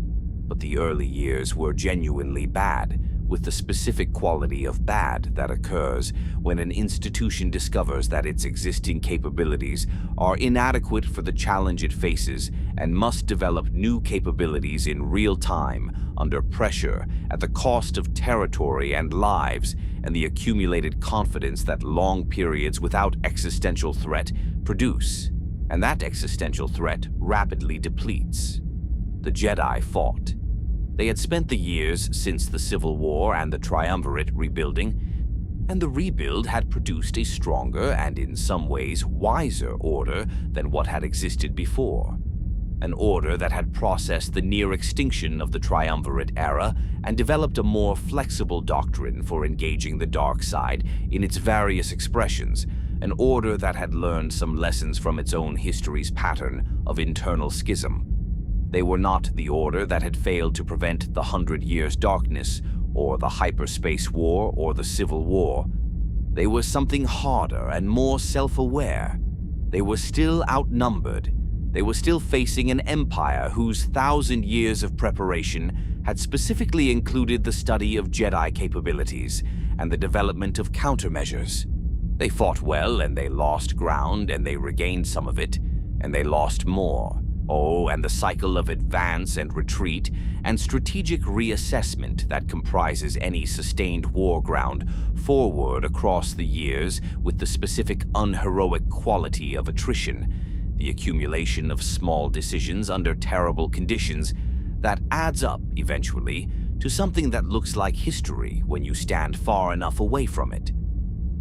but the early years were genuinely bad, with the specific quality of bad that occurs when an institution discovers that its existing capabilities are inadequate for the challenge it faces and must develop new capabilities in real time, under pressure, at the cost of territory and lives, and the accumulated confidence that long periods without existential threat produce. And that existential threat rapidly depletes. The Jedi fought. They had spent the years since the Civil War and the Triumvirate rebuilding, and the rebuild had produced a stronger and in some ways wiser order than what had existed before. An order that had processed the near extinction of the Triumvirate era and developed a more flexible doctrine for engaging the dark side in its various expressions, an order that had learned some lessons from its own history's pattern of internal schism. They were not the order that had failed to prevent the 100 Years' Darkness, or the Hyperspace War, or the Civil War. They were something harder and more self-aware. They were still outnumbered. They were still facing an empire whose 1,000 years of preparation had specifically included the study of Jedi capabilities and the development of countermeasures. They fought well, and they lost ground, and they regained some of it, and they lost more. Oh, and the cycle of advance and retreat and strategic reassessment that comprises any sustained war ground forward across the years with the specific unheroic quality of attrition, the accumulation of small decisions under terrible conditions that adds up, eventually, to something that looks like history when you stand far enough away from it.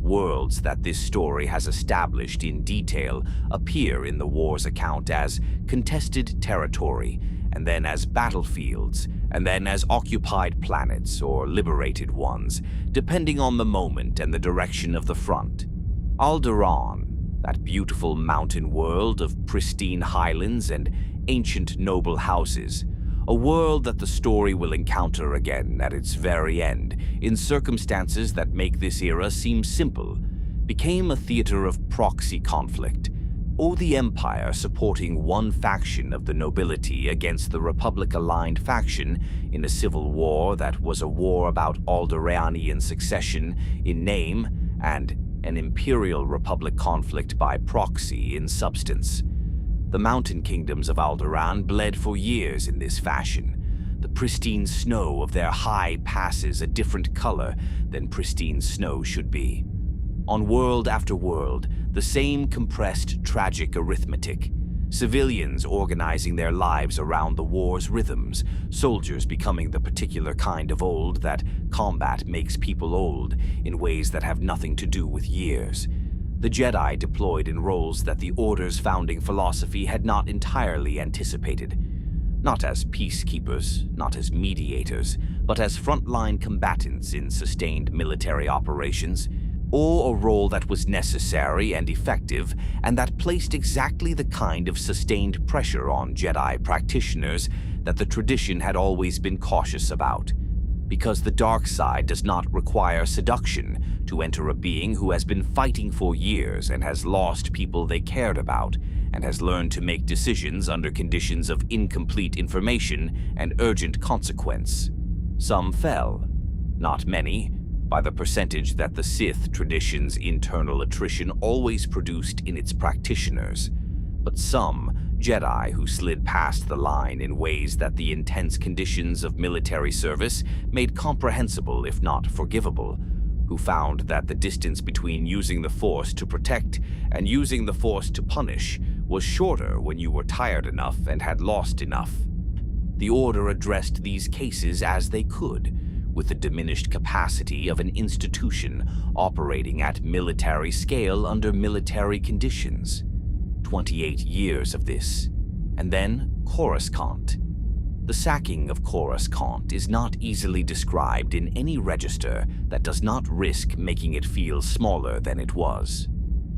Worlds that this story has established in detail appear in the war's account as contested territory, and then as battlefields, and then as occupied planets or liberated ones, depending on the moment and the direction of the front. Alderaan, that beautiful mountain world of pristine highlands and ancient noble houses, a world that the story will encounter again at its very end, in circumstances that make this era seem simple, became a theater of proxy conflict, or the Empire supporting one faction of the nobility against the Republic-aligned faction in a civil war that was a war about Alderaanian succession in name and an Imperial Republic conflict by proxy in substance. The mountain kingdoms of Alderaan bled for years in this fashion, the pristine snow of their high passes a different color than pristine snow should be. On world after world, the same compressed, tragic arithmetic. Civilians organizing their lives around the war's rhythms, soldiers becoming the particular kind of old that combat makes people old in ways that have nothing to do with years. The Jedi deployed in roles that the Order's founding philosophy had not entirely anticipated. Not as peacekeepers, not as mediators, but as frontline combatants in sustained military operations, or a role that was necessary and effective, and that placed exactly the kind of sustained pressure on Jedi practitioners that the tradition had always been cautious about. Because the dark side does not require seduction to enter a being who has been fighting for years and has lost people they cared about, and has learned to make decisions under conditions of incomplete information and urgent consequence. Some fell, not many, by the percentage that the Sith tradition's internal attrition always produced in its practitioners, but some Jedi who slid past the line in ways that the intense conditions of military service made comprehensible if not forgivable, who found that the distance between using the Force to protect and using the Force to punish was shorter when you were tired enough and had lost enough. The Order addressed these cases as they could, with the diminished capacity of an institution operating at military scale under military conditions. 28 years of this. And then Coruscant. The sacking of Coruscant is not easily described in any register that does not risk making it feel smaller than it was.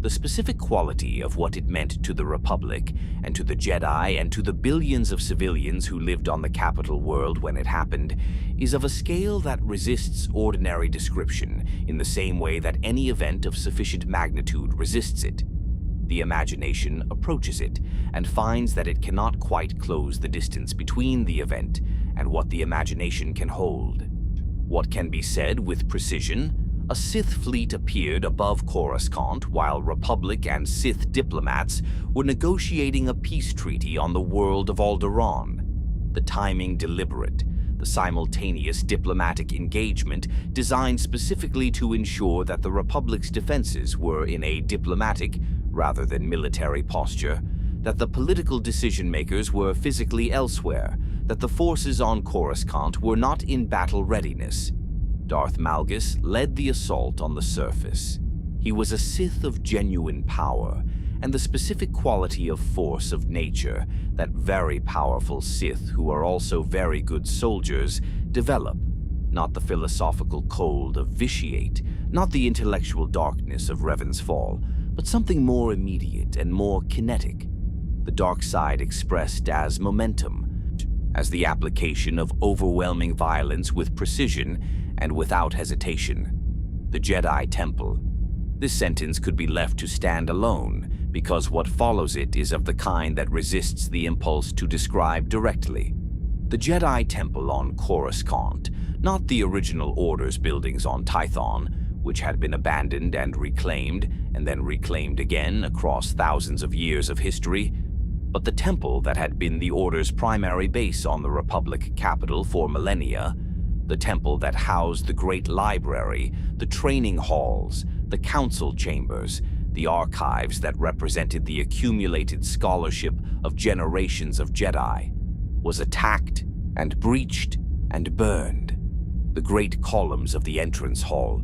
The specific quality of what it meant to the Republic, and to the Jedi, and to the billions of civilians who lived on the capital world when it happened, is of a scale that resists ordinary description in the same way that any event of sufficient magnitude resists it. The imagination approaches it and finds that it cannot quite close the distance between the event and what the imagination can hold. What can be said with precision? A Sith fleet appeared above Coruscant while Republic and Sith diplomats were negotiating a peace treaty on the world of Alderaan. The timing deliberate, the simultaneous diplomatic engagement designed specifically to ensure that the Republic's defenses were in a diplomatic rather than military posture, that the political decision-makers were physically elsewhere, that the forces on Coruscant were not in battle readiness. Darth Malgus led the assault on the surface. He was a Sith of genuine power, and the specific quality of force of nature that very powerful Sith who are also very good soldiers develop. Not the philosophical cold of Vitiate, not the intellectual darkness of Revan's fall, but something more immediate and more kinetic. The dark side expressed as momentum, as the application of overwhelming violence with precision and without hesitation. The Jedi Temple. This sentence could be left to stand alone, because what follows it is of the kind that resists the impulse to describe directly. The Jedi Temple on Coruscant, not the original Order's buildings on Tython, which had been abandoned and reclaimed again across thousands of years of history, but the temple that had been the Order's primary base on the Republic capital for millennia, the temple that housed the Great Library, the training halls, the council chambers, the archives that represented the accumulated scholarship of generations of Jedi, was attacked and breached and burned. The great columns of the entrance hall,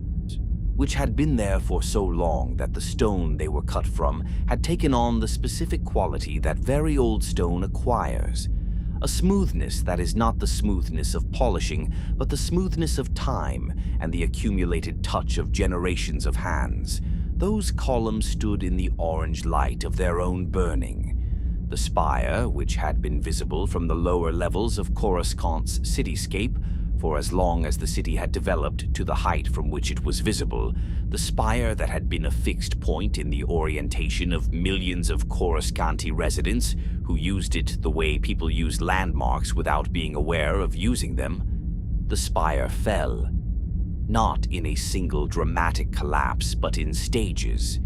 which had been there for so long that the stone they were cut from had taken on the specific quality that very old stone acquires, a smoothness that is not the smoothness of polishing, but the smoothness of time and the accumulated touch of generations of hands. Those columns stood in the orange light of their own burning. The spire, which had been visible from the lower levels of Coruscant's cityscape, for as long as the city had developed to the height from which it was visible, the spire that had been a fixed point in the orientation of millions of Coruscanti residents who used it the way people use landmarks without being aware of using them, the spire fell. Not in a single dramatic collapse, but in stages.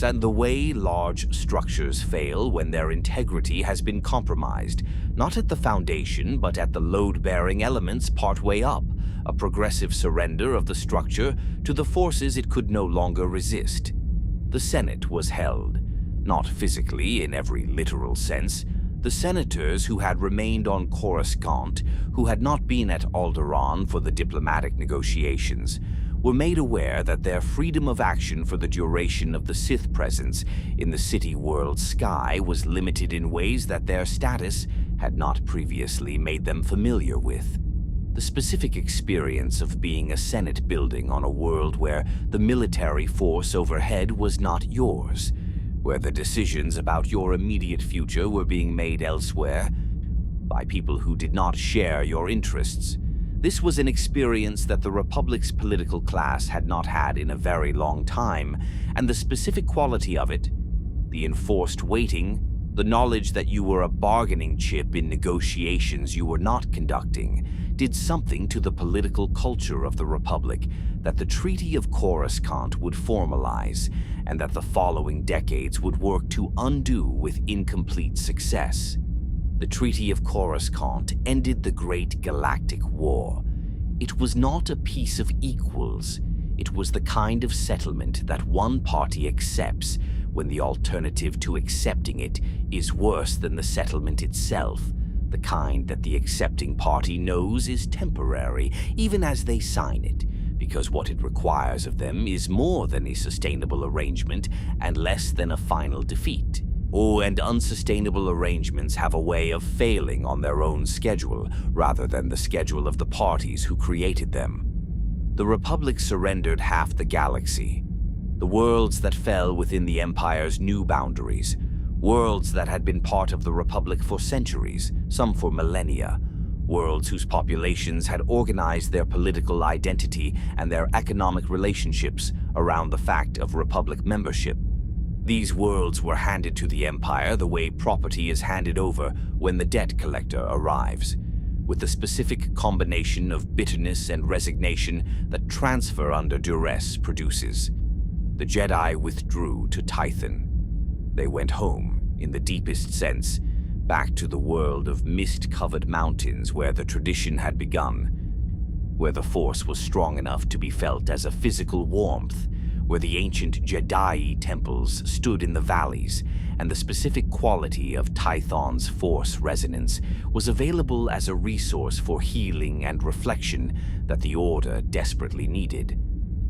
And the way large structures fail when their integrity has been compromised, not at the foundation, but at the load-bearing elements partway up, a progressive surrender of the structure to the forces it could no longer resist. The Senate was held, not physically in every literal sense. The senators who had remained on Coruscant, who had not been at Alderaan for the diplomatic negotiations, were made aware that their freedom of action for the duration of the Sith presence in the city world sky was limited in ways that their status had not previously made them familiar with. The specific experience of being a Senate building on a world where the military force overhead was not yours, where the decisions about your immediate future were being made elsewhere by people who did not share your interests. This was an experience that the Republic's political class had not had in a very long time, and the specific quality of it, the enforced waiting, the knowledge that you were a bargaining chip in negotiations you were not conducting, did something to the political culture of the Republic that the Treaty of Coruscant would formalize, and that the following decades would work to undo with incomplete success. The Treaty of Coruscant ended the Great Galactic War. It was not a peace of equals. It was the kind of settlement that one party accepts when the alternative to accepting it is worse than the settlement itself, the kind that the accepting party knows is temporary, even as they sign it, because what it requires of them is more than a sustainable arrangement and less than a final defeat. Oh, and unsustainable arrangements have a way of failing on their own schedule rather than the schedule of the parties who created them. The Republic surrendered half the galaxy, the worlds that fell within the Empire's new boundaries, worlds that had been part of the Republic for centuries, some for millennia, worlds whose populations had organized their political identity and their economic relationships around the fact of Republic membership. These worlds were handed to the Empire the way property is handed over when the debt collector arrives, with the specific combination of bitterness and resignation that transfer under duress produces. The Jedi withdrew to Tython. They went home, in the deepest sense, back to the world of mist-covered mountains where the tradition had begun, where the Force was strong enough to be felt as a physical warmth, where the ancient Jedi temples stood in the valleys, and the specific quality of Tython's Force resonance was available as a resource for healing and reflection that the Order desperately needed.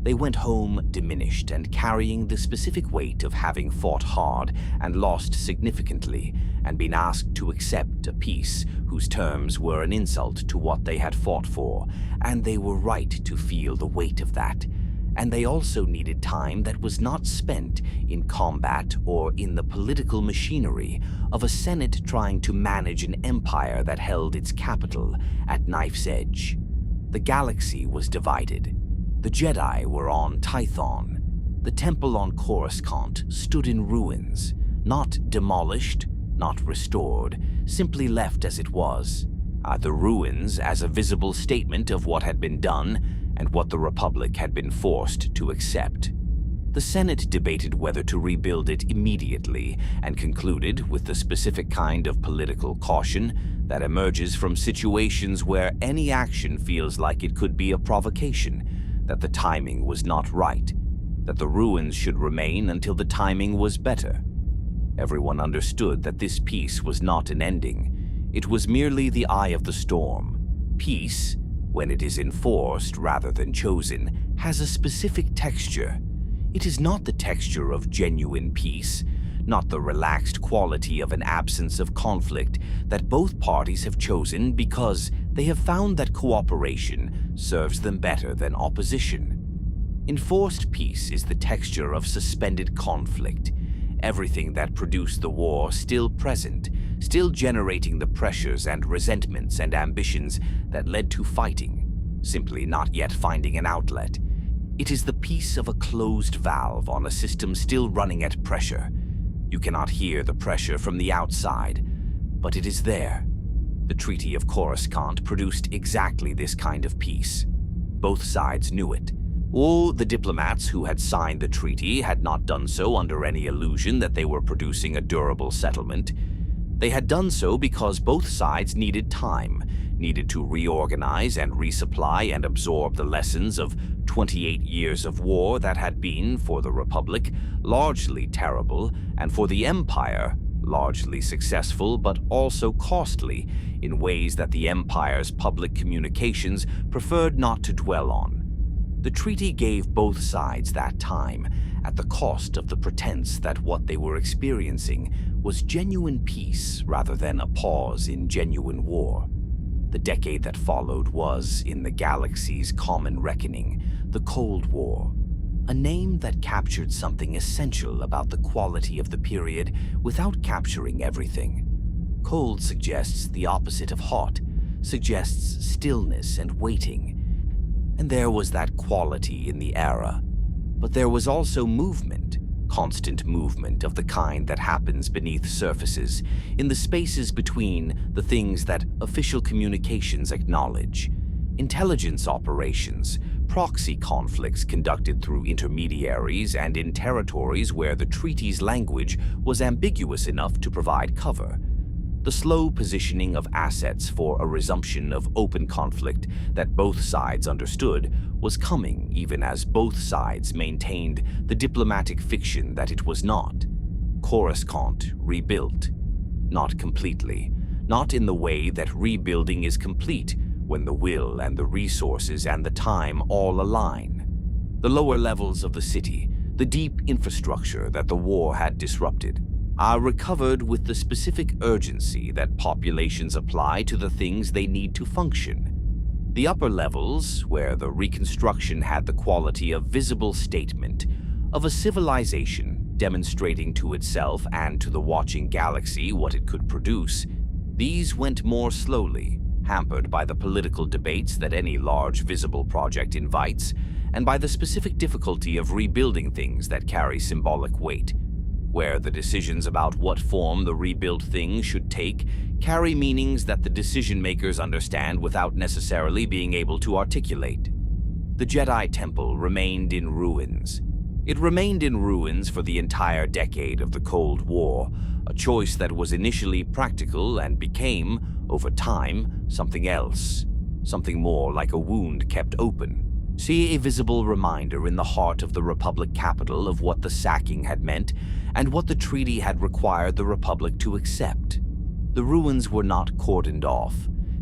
They went home diminished and carrying the specific weight of having fought hard and lost significantly, and been asked to accept a peace whose terms were an insult to what they had fought for, and they were right to feel the weight of that. And they also needed time that was not spent in combat or in the political machinery of a Senate trying to manage an empire that held its capital at knife's edge. The galaxy was divided. The Jedi were on Tython. The temple on Coruscant stood in ruins, not demolished, not restored, simply left as it was. The ruins as a visible statement of what had been done and what the Republic had been forced to accept. The Senate debated whether to rebuild it immediately and concluded, with the specific kind of political caution that emerges from situations where any action feels like it could be a provocation, that the timing was not right, that the ruins should remain until the timing was better. Everyone understood that this peace was not an ending. It was merely the eye of the storm. Peace, when it is enforced rather than chosen, has a specific texture. It is not the texture of genuine peace, not the relaxed quality of an absence of conflict that both parties have chosen because they have found that cooperation serves them better than opposition. Enforced peace is the texture of suspended conflict, everything that produced the war still present, still generating the pressures and resentments and ambitions that led to fighting, simply not yet finding an outlet. It is the peace of a closed valve on a system still running at pressure. You cannot hear the pressure from the outside, but it is there. The Treaty of Coruscant produced exactly this kind of peace. Both sides knew it. All the diplomats who had signed the treaty had not done so under any illusion that they were producing a durable settlement. They had done so because both sides needed time, needed to reorganize and resupply and absorb the lessons of 28 years of war that had been, for the Republic, largely terrible, and for the Empire, largely successful but also costly in ways that the Empire's public communications preferred not to dwell on. The treaty gave both sides that time, at the cost of the pretense that what they were experiencing was genuine peace rather than a pause in genuine war. The decade that followed was, in the galaxy's common reckoning, the Cold War, a name that captured something essential about the quality of the period without capturing everything. Cold suggests the opposite of hot, suggests stillness and waiting. And there was that quality in the era. But there was also movement, constant movement of the kind that happens beneath surfaces, in the spaces between the things that official communications acknowledge. Intelligence operations, proxy conflicts conducted through intermediaries and in territories where the treaty's language was ambiguous enough to provide cover. The slow positioning of assets for a resumption of open conflict that both sides understood was coming even as both sides maintained the diplomatic fiction that it was not. Coruscant rebuilt. Not completely. Not in the way that rebuilding is complete when the will and the resources and the time all align. The lower levels of the city, the deep infrastructure that the war had disrupted, are recovered with the specific urgency that populations apply to the things they need to function. The upper levels, where the reconstruction had the quality of visible statement, of a civilization demonstrating to itself and to the watching galaxy what it could produce, these went more slowly, hampered by the political debates that any large visible project invites, and by the specific difficulty of rebuilding things that carry symbolic weight, where the decisions about what form the rebuilt thing should take carry meanings that the decision-makers understand without necessarily being able to articulate. The Jedi Temple remained in ruins. It remained in ruins for the entire decade of the Cold War, a choice that was initially practical and became, over time, something else, something more like a wound kept open. See a visible reminder in the heart of the Republic capital of what the sacking had meant and what the treaty had required the Republic to accept. The ruins were not cordoned off.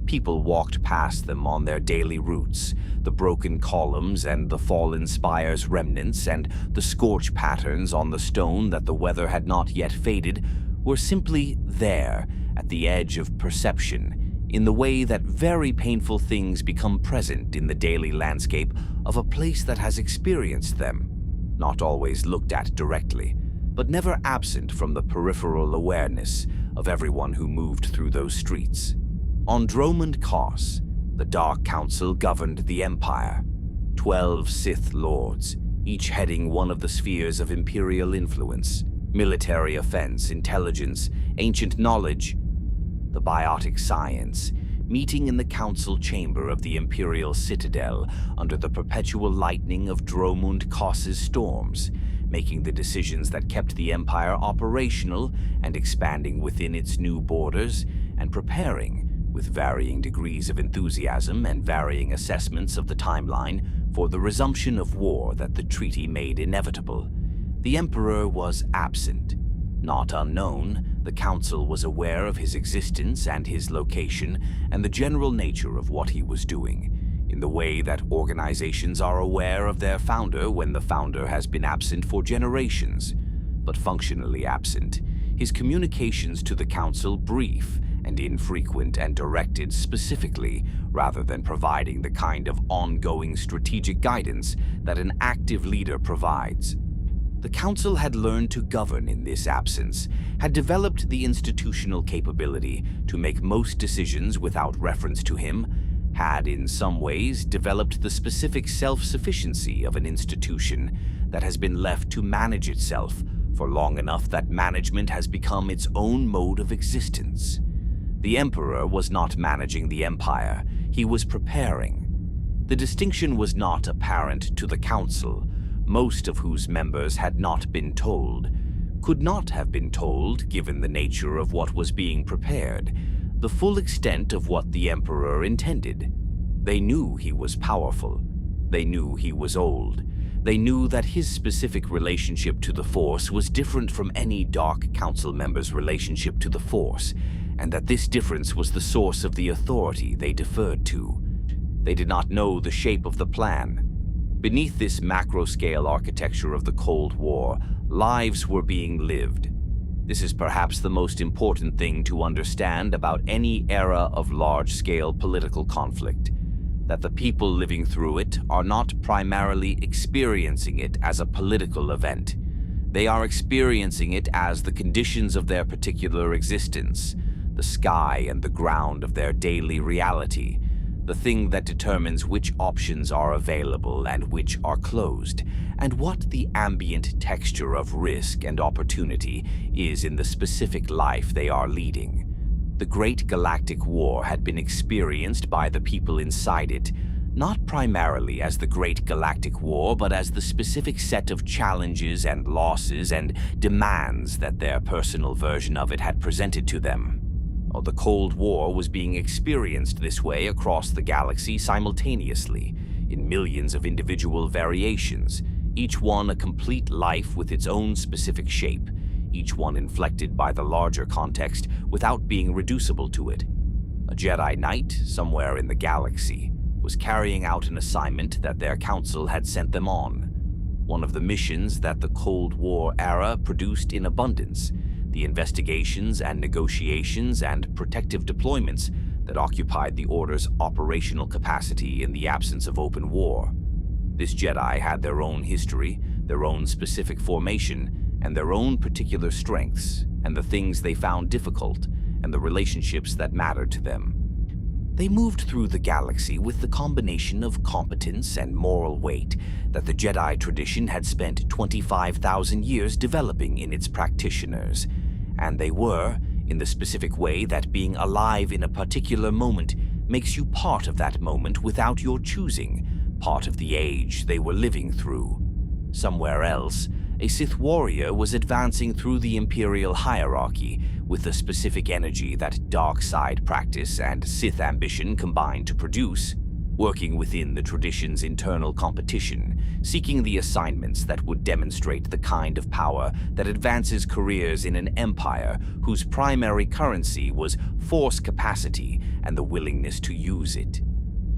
People walked past them on their daily routes. The broken columns and the fallen spires' remnants and the scorch patterns on the stone that the weather had not yet faded were simply there at the edge of perception, in the way that very painful things become present in the daily landscape of a place that has experienced them, not always looked at directly, but never absent from the peripheral awareness of everyone who moved through those streets. On Dromund Kos, the Dark Council governed the Empire. 12 Sith Lords, each heading one of the spheres of imperial influence: military offense, intelligence, ancient knowledge, the biotic science, meeting in the council chamber of the Imperial Citadel under the perpetual lightning of Dromund Kos's storms, making the decisions that kept the Empire operational and expanding within its new borders, and preparing, with varying degrees of enthusiasm and varying assessments of the timeline, for the resumption of war that the treaty made inevitable. The Emperor was absent. Not unknown, the Council was aware of his existence and his location and the general nature of what he was doing, in the way that organizations are aware of their founder when the founder has been absent for generations. But functionally absent, his communications to the Council brief and infrequent and directed specifically, rather than providing the kind of ongoing strategic guidance that an active leader provides. The Council had learned to govern in this absence, had developed the institutional capability to make most decisions without reference to him, had in some ways developed the specific self-sufficiency of an institution that has been left to manage itself for long enough that management has become its own mode of existence. The Emperor was not managing the Empire, he was preparing. The distinction was not apparent to the Council, most of whose members had not been told, could not have been told given the nature of what was being prepared, the full extent of what the Emperor intended. They knew he was powerful. They knew he was old. They knew that his specific relationship to the Force was different from any Dark Council member's relationship to the Force, and that this difference was the source of the authority they deferred to. They did not know the shape of the plan. Beneath this macro-scale architecture of the Cold War, lives were being lived. This is perhaps the most important thing to understand about any era of large-scale political conflict, that the people living through it are not primarily experiencing it as a political event. They are experiencing it as the conditions of their particular existence, the sky and the ground of their daily reality, the thing that determines which options are available and which are closed, and what the ambient texture of risk and opportunity is in the specific life they are leading. The Great Galactic War had been experienced by the people inside it, not primarily as the Great Galactic War, but as the specific set of challenges and losses and demands that their personal version of it had presented to them. The Cold War was being experienced this way across the galaxy simultaneously, in millions of individual variations, each one a complete life with its own specific shape, each one inflected by the larger context without being reducible to it. A Jedi Knight, somewhere in the galaxy, was carrying out an assignment that their council had sent them on, one of the missions that the Cold War era produced in abundance, the investigations and negotiations and protective deployments that occupied the Order's operational capacity in the absence of open war. This Jedi had their own history, their own specific formation, and their own particular strengths, and the things they found difficult, and the relationships that mattered to them. They moved through the galaxy with the combination of competence and moral weight that the Jedi tradition had spent 25,000 years developing in its practitioners, and they were, in the specific way that being alive in a particular moment makes you part of that moment without your choosing, part of the age they were living through. Somewhere else, a Sith warrior was advancing through the Imperial hierarchy with the specific energy that dark side practice and Sith ambition combined to produce, working within the tradition's internal competition, seeking the assignments that would demonstrate the kind of power that advances careers in an empire whose primary currency was force capacity and the willingness to use it.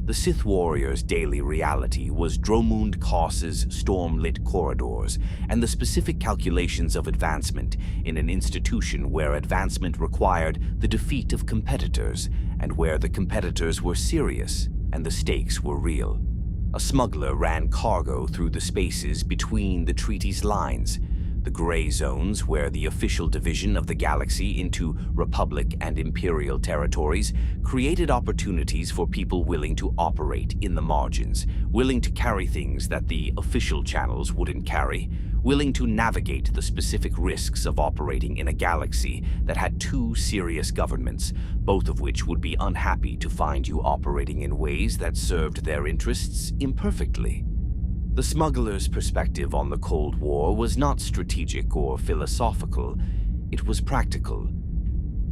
The Sith warrior's daily reality was Dromund Kaas's storm-lit corridors and the specific calculations of advancement in an institution where advancement required the defeat of competitors and where the competitors were serious and the stakes were real. A smuggler ran cargo through the spaces between the treaty's lines, the gray zones where the official division of the galaxy into Republic and Imperial territories created opportunities for people willing to operate in the margins, willing to carry things that the official channels wouldn't carry, willing to navigate the specific risks of operating in a galaxy that had two serious governments, both of which would be unhappy to find you operating in ways that served their interests imperfectly. The smuggler's perspective on the Cold War was not strategic or philosophical, it was practical,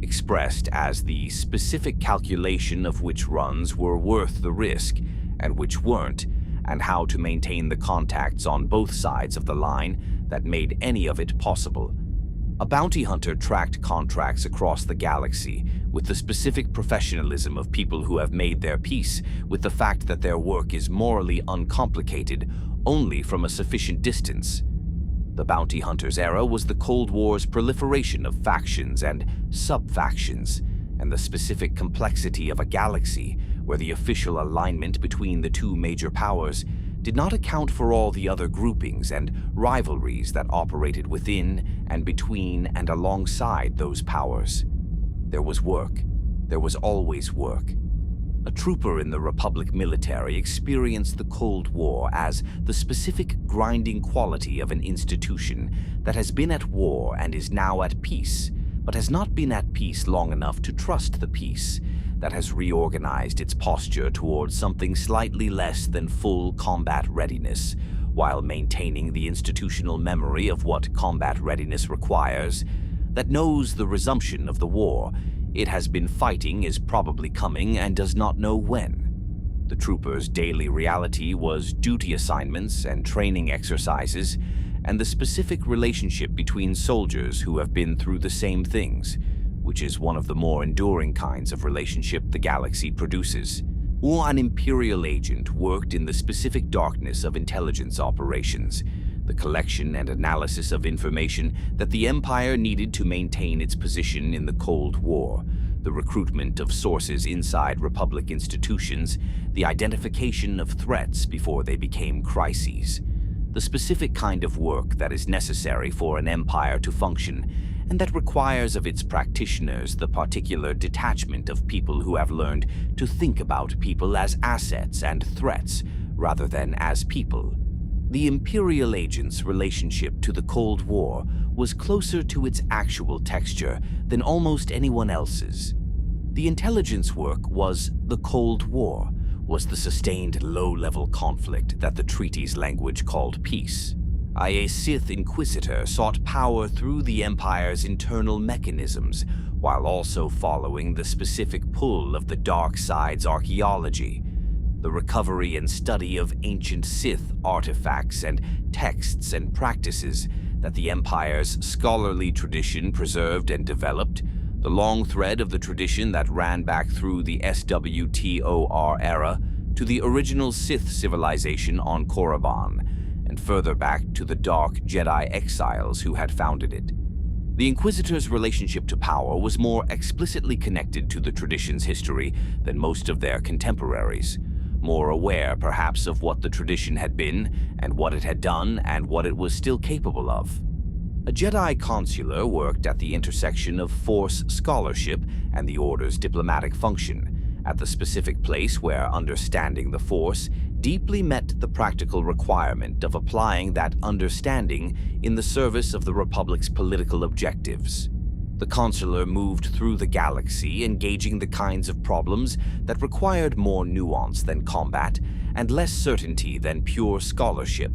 expressed as the specific calculation of which runs were worth the risk and which weren't, and how to maintain the contacts on both sides of the line that made any of it possible. A bounty hunter tracked contracts across the galaxy with the specific professionalism of people who have made their peace with the fact that their work is morally uncomplicated only from a sufficient distance. The bounty hunter's era was the Cold War's proliferation of factions and sub-factions, and the specific complexity of a galaxy where the official alignment between the two major powers did not account for all the other groupings and rivalries that operated within and between and alongside those powers. There was work. There was always work. A trooper in the Republic military experienced the Cold War as the specific grinding quality of an institution that has been at war and is now at peace, but has not been at peace long enough to trust the peace, that has reorganized its posture towards something slightly less than full combat readiness, while maintaining the institutional memory of what combat readiness requires, that knows the resumption of the war it has been fighting is probably coming and does not know when. The trooper's daily reality was duty assignments and training exercises, and the specific relationship between soldiers who have been through the same things, which is one of the more enduring kinds of relationship the galaxy produces. or an Imperial agent worked in the specific darkness of intelligence operations, the collection and analysis of information that the Empire needed to maintain its position in the Cold War, the recruitment of sources inside Republic institutions, the identification of threats before they became crises, the specific kind of work that is necessary for an empire to function, and that requires of its practitioners the particular detachment of people who have learned to think about people as assets and threats rather than as people. The Imperial agent's relationship to the Cold War was closer to its actual texture than almost anyone else's. The intelligence work was the Cold War, was the sustained low-level conflict that the treaty's language called peace. A Sith Inquisitor sought power through the Empire's internal mechanisms, while also following the specific pull of the dark side's archaeology, the recovery and study of ancient Sith artifacts and texts and practices that the Empire's scholarly tradition preserved and developed, the long thread of the tradition that ran back through the SWTOR era to the original Sith civilization on Korriban, and further back to the dark Jedi exiles who had founded it. The Inquisitors' relationship to power was more explicitly connected to the tradition's history than most of their contemporaries, more aware perhaps of what the tradition had been and what it had done and what it was still capable of. A Jedi consular worked at the intersection of Force scholarship and the Order's diplomatic function, at the specific place where understanding the Force deeply met the practical requirement of applying that understanding in the service of the Republic's political objectives. The consular moved through the galaxy, engaging the kinds of problems that required more nuance than combat and less certainty than pure scholarship,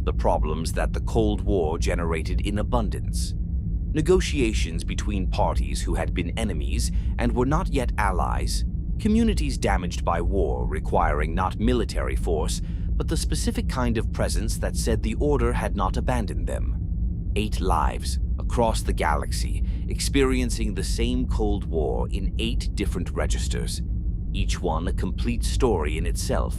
the problems that the Cold War generated in abundance. Negotiations between parties who had been enemies and were not yet allies, communities damaged by war requiring not military force, but the specific kind of presence that said the Order had not abandoned them. 8 lives across the galaxy, experiencing the same Cold War in 8 different registers, each one a complete story in itself,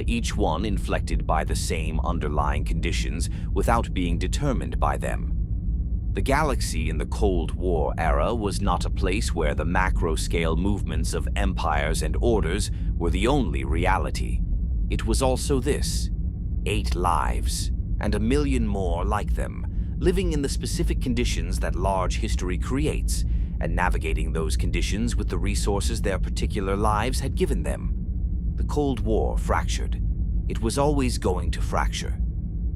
each one inflected by the same underlying conditions without being determined by them. The galaxy in the Cold War era was not a place where the macro-scale movements of empires and orders were the only reality. It was also this: 8 lives, and a million more like them, living in the specific conditions that large history creates, and navigating those conditions with the resources their particular lives had given them. The Cold War fractured. It was always going to fracture.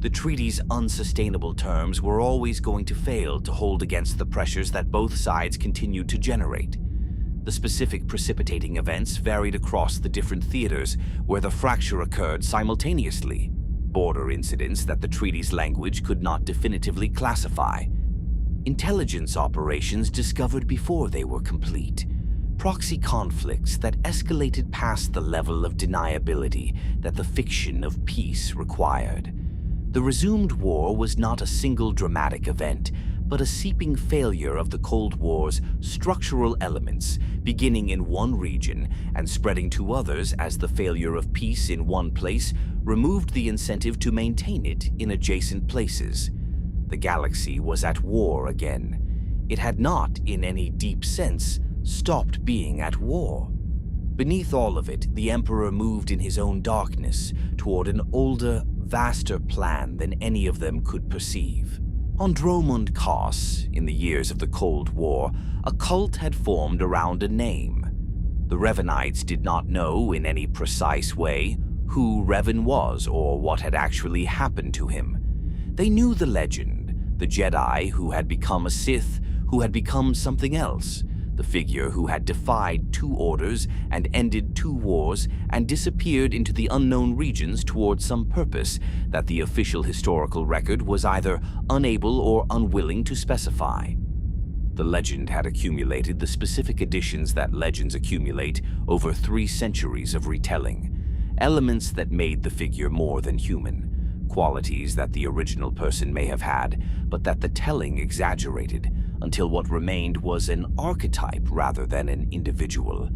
The treaty's unsustainable terms were always going to fail to hold against the pressures that both sides continued to generate. The specific precipitating events varied across the different theaters where the fracture occurred simultaneously, border incidents that the treaty's language could not definitively classify, intelligence operations discovered before they were complete, proxy conflicts that escalated past the level of deniability that the fiction of peace required. The resumed war was not a single dramatic event, but a seeping failure of the Cold War's structural elements, beginning in one region and spreading to others as the failure of peace in one place removed the incentive to maintain it in adjacent places. The galaxy was at war again. It had not, in any deep sense, stopped being at war. Beneath all of it, the Emperor moved in his own darkness toward an older, vaster plan than any of them could perceive. On Dromund Kos, in the years of the Cold War, a cult had formed around a name. The Revanites did not know in any precise way who Revan was or what had actually happened to him. They knew the legend, the Jedi who had become a Sith, who had become something else, the figure who had defied 2 orders and ended 2 wars and disappeared into the unknown regions toward some purpose that the official historical record was either unable or unwilling to specify. The legend had accumulated the specific additions that legends accumulate over 3 centuries of retelling, elements that made the figure more than human, qualities that the original person may have had, but that the telling exaggerated, until what remained was an archetype rather than an individual.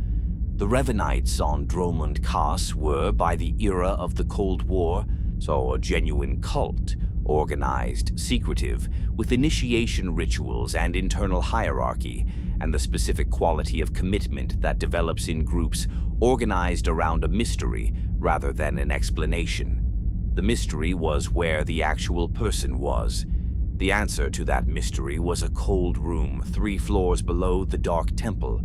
The Revanites on Dromund Kaas were, by the era of the Cold War, a genuine cult, organized, secretive, with initiation rituals and internal hierarchy, and the specific quality of commitment that develops in groups organized around a mystery rather than an explanation. The mystery was where the actual person was. The answer to that mystery was a cold room 3 floors below the Dark Temple.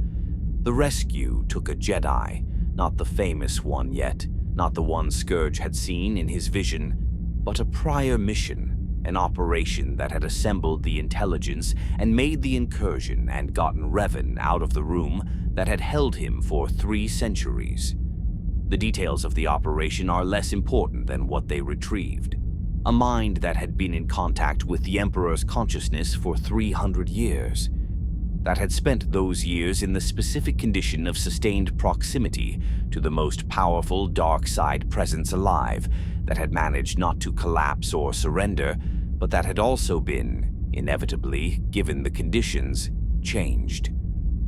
The rescue took a Jedi, not the famous one yet, not the one Scourge had seen in his vision, but a prior mission, an operation that had assembled the intelligence and made the incursion and gotten Revan out of the room that had held him for 3 centuries. The details of the operation are less important than what they retrieved. A mind that had been in contact with the Emperor's consciousness for 300 years, that had spent those years in the specific condition of sustained proximity to the most powerful dark side presence alive, that had managed not to collapse or surrender, but that had also been, inevitably, given the conditions, changed.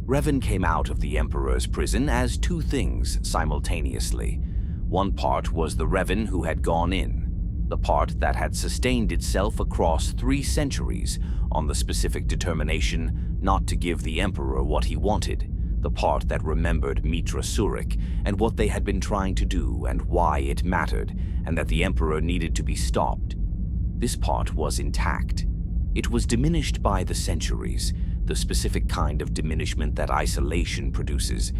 Revan came out of the Emperor's prison as 2 things simultaneously. One part was the Revan who had gone in, the part that had sustained itself across 3 centuries on the specific determination not to give the Emperor what he wanted, the part that remembered Mitra Surik and what they had been trying to do and why it mattered, and that the Emperor needed to be stopped. This part was intact. It was diminished by the centuries, the specific kind of diminishment that isolation produces,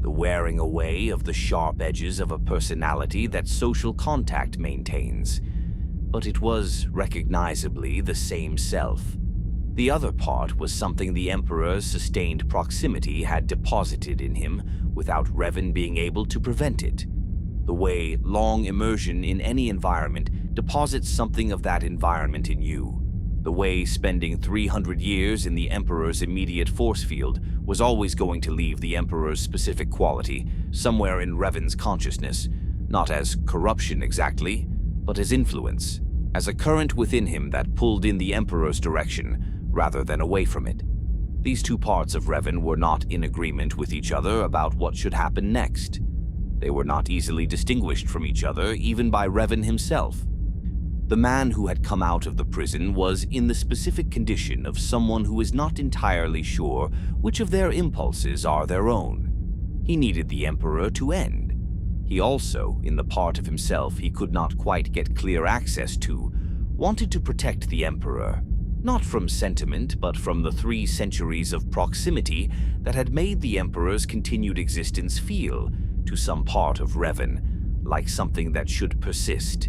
the wearing away of the sharp edges of a personality that social contact maintains. But it was recognizably the same self. The other part was something the Emperor's sustained proximity had deposited in him without Revan being able to prevent it. The way long immersion in any environment deposits something of that environment in you. The way spending 300 years in the Emperor's immediate force field was always going to leave the Emperor's specific quality somewhere in Revan's consciousness, not as corruption exactly, but as influence, as a current within him that pulled in the Emperor's direction rather than away from it. These 2 parts of Revan were not in agreement with each other about what should happen next. They were not easily distinguished from each other, even by Revan himself. The man who had come out of the prison was in the specific condition of someone who is not entirely sure which of their impulses are their own. He needed the Emperor to end. He also, in the part of himself he could not quite get clear access to, wanted to protect the Emperor, not from sentiment, but from the 3 centuries of proximity that had made the Emperor's continued existence feel, to some part of Revan, like something that should persist.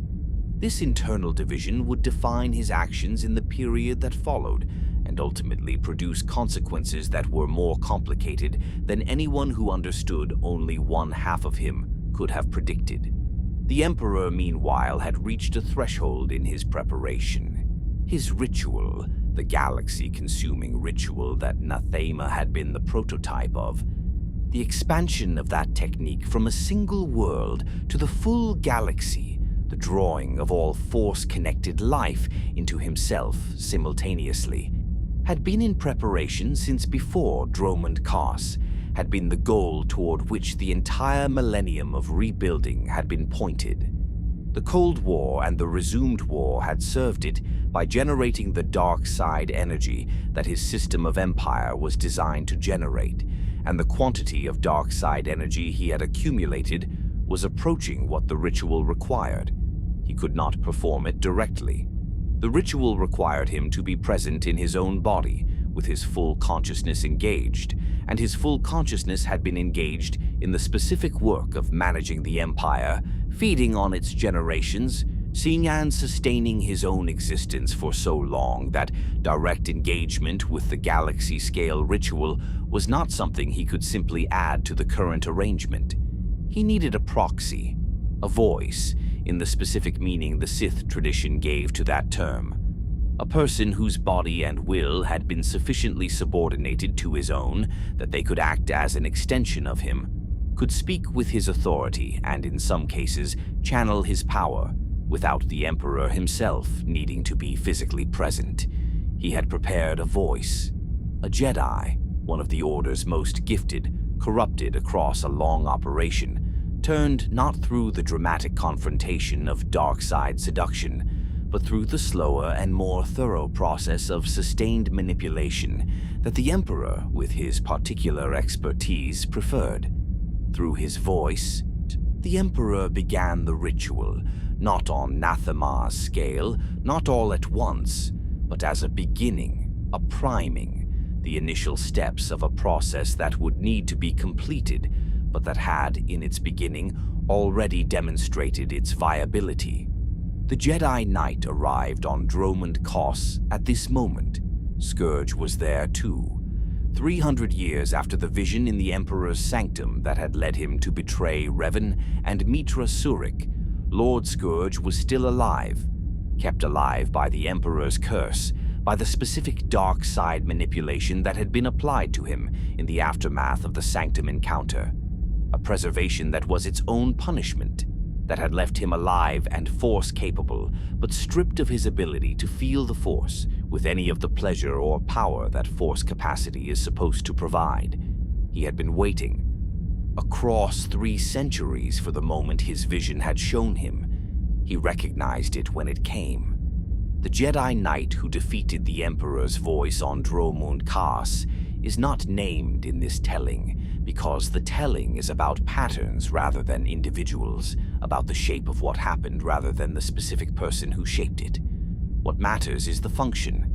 This internal division would define his actions in the period that followed, and ultimately produce consequences that were more complicated than anyone who understood only one half of him could have predicted. The Emperor, meanwhile, had reached a threshold in his preparation. His ritual, the galaxy-consuming ritual that Nathema had been the prototype of, the expansion of that technique from a single world to the full galaxy, the drawing of all force-connected life into himself simultaneously, had been in preparation since before Dromund Kaas, had been the goal toward which the entire millennium of rebuilding had been pointed. The Cold War and the resumed war had served it by generating the dark side energy that his system of empire was designed to generate, and the quantity of dark side energy he had accumulated was approaching what the ritual required. He could not perform it directly. The ritual required him to be present in his own body, with his full consciousness engaged, and his full consciousness had been engaged in the specific work of managing the Empire, feeding on its generations, seeing and sustaining his own existence for so long that direct engagement with the galaxy-scale ritual was not something he could simply add to the current arrangement. He needed a proxy, a voice, in the specific meaning the Sith tradition gave to that term. A person whose body and will had been sufficiently subordinated to his own that they could act as an extension of him, could speak with his authority and, in some cases, channel his power, without the Emperor himself needing to be physically present. He had prepared a voice, a Jedi, one of the Order's most gifted, corrupted across a long operation, turned not through the dramatic confrontation of dark side seduction, but through the slower and more thorough process of sustained manipulation that the Emperor, with his particular expertise, preferred. Through his voice, the Emperor began the ritual, not on Nathema's scale, not all at once, but as a beginning, a priming, the initial steps of a process that would need to be completed, but that had, in its beginning, already demonstrated its viability. The Jedi Knight arrived on Dromund Kos at this moment. Scourge was there too. 300 years after the vision in the Emperor's sanctum that had led him to betray Revan and Mitra Surik, Lord Scourge was still alive, kept alive by the Emperor's curse, by the specific dark side manipulation that had been applied to him in the aftermath of the sanctum encounter. A preservation that was its own punishment, that had left him alive and Force-capable, but stripped of his ability to feel the Force with any of the pleasure or power that Force capacity is supposed to provide. He had been waiting, across 3 centuries, for the moment his vision had shown him. He recognized it when it came. The Jedi Knight who defeated the Emperor's voice on Dromund Kos is not named in this telling, because the telling is about patterns rather than individuals, about the shape of what happened rather than the specific person who shaped it. What matters is the function.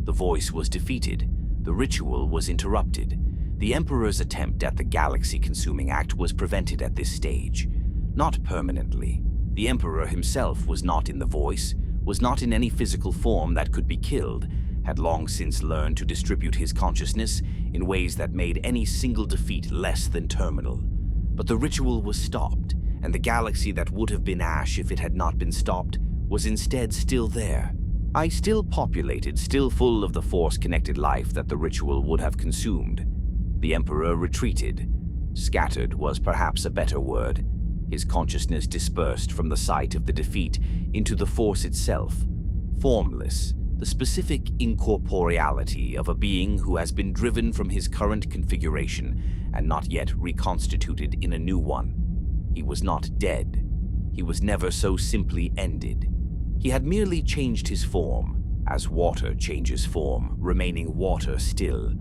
The voice was defeated. The ritual was interrupted. The Emperor's attempt at the galaxy-consuming act was prevented at this stage. Not permanently. The Emperor himself was not in the voice, was not in any physical form that could be killed, had long since learned to distribute his consciousness in ways that made any single defeat less than terminal. But the ritual was stopped, and the galaxy that would have been ash if it had not been stopped was instead still there. Still populated, still full of the Force-connected life that the ritual would have consumed. The Emperor retreated. Scattered was perhaps a better word. His consciousness dispersed from the site of the defeat into the Force itself, formless, the specific incorporeality of a being who has been driven from his current configuration and not yet reconstituted in a new one. He was not dead. He was never so simply ended. He had merely changed his form, as water changes form, remaining water still.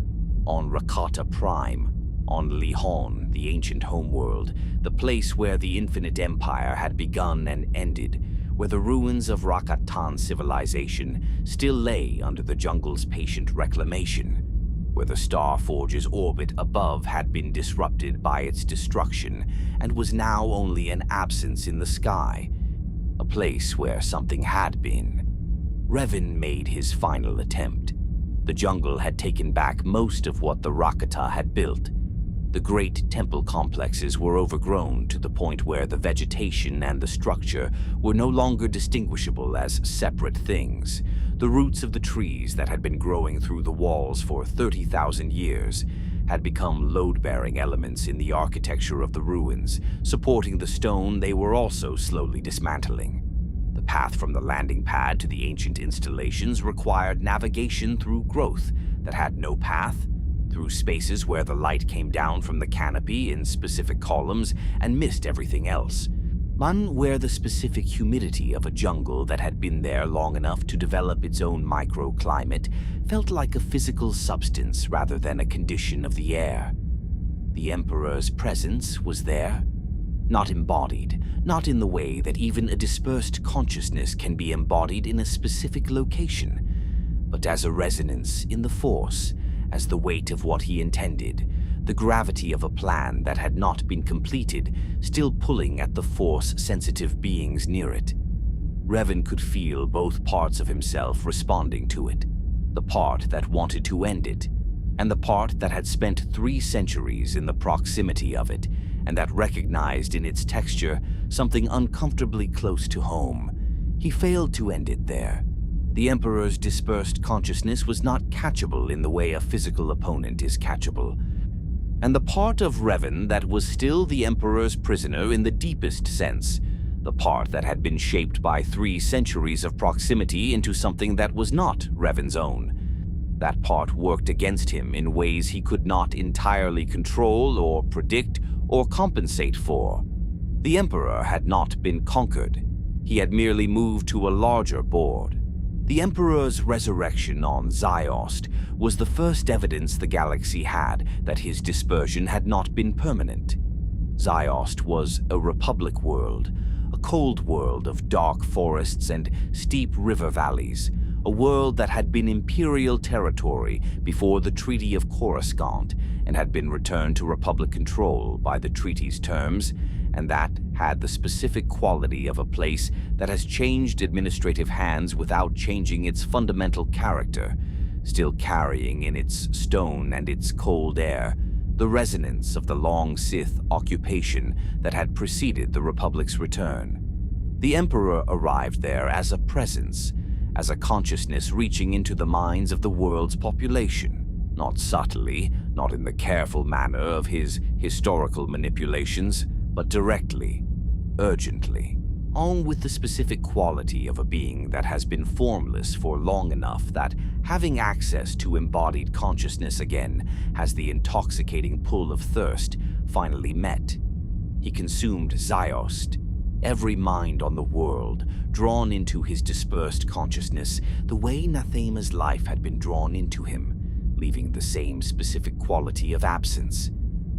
On Rakata Prime, on Lehon, the ancient homeworld, the place where the Infinite Empire had begun and ended, where the ruins of Rakatan civilization still lay under the jungle's patient reclamation, where the Star Forge's orbit above had been disrupted by its destruction and was now only an absence in the sky, a place where something had been. Revan made his final attempt. The jungle had taken back most of what the Rakata had built. The great temple complexes were overgrown to the point where the vegetation and the structure were no longer distinguishable as separate things. The roots of the trees that had been growing through the walls for 30,000 years had become load-bearing elements in the architecture of the ruins, supporting the stone they were also slowly dismantling. The path from the landing pad to the ancient installations required navigation through growth that had no path, through spaces where the light came down from the canopy in specific columns and missed everything else. One where the specific humidity of a jungle that had been there long enough to develop its own microclimate felt like a physical substance rather than a condition of the air. The Emperor's presence was there, not embodied, not in the way that even a dispersed consciousness can be embodied in a specific location, but as a resonance in the Force, as the weight of what he intended, the gravity of a plan that had not been completed, still pulling at the Force-sensitive beings near it. Revan could feel both parts of himself responding to it, the part that wanted to end it, and the part that had spent 3 centuries in the proximity of it, and that recognized in its texture something uncomfortably close to home. He failed to end it there. The Emperor's dispersed consciousness was not catchable in the way a physical opponent is catchable. And the part of Revan that was still the Emperor's prisoner in the deepest sense, the part that had been shaped by 3 centuries of proximity into something that was not Revan's own, That part worked against him in ways he could not entirely control or predict or compensate for. The Emperor had not been conquered. He had merely moved to a larger board. The Emperor's resurrection on Ziost was the first evidence the galaxy had that his dispersion had not been permanent. Ziost was a republic world, a cold world of dark forests and steep river valleys, a world that had been Imperial territory before the Treaty of Coruscant and had been returned to Republic control by the treaty's terms, and that had the specific quality of a place that has changed administrative hands without changing its fundamental character, still carrying in its stone and its cold air the resonance of the long Sith occupation that had preceded the Republic's return. The Emperor arrived there as a presence, as a consciousness reaching into the minds of the world's population, not subtly, not in the careful manner of his historical manipulations, but directly, urgently, all with the specific quality of a being that has been formless for long enough that having access to embodied consciousness again has the intoxicating pull of thirst finally met. He consumed Ziost, every mind on the world drawn into his dispersed consciousness the way Nathema's life had been drawn into him, leaving the same specific quality of absence.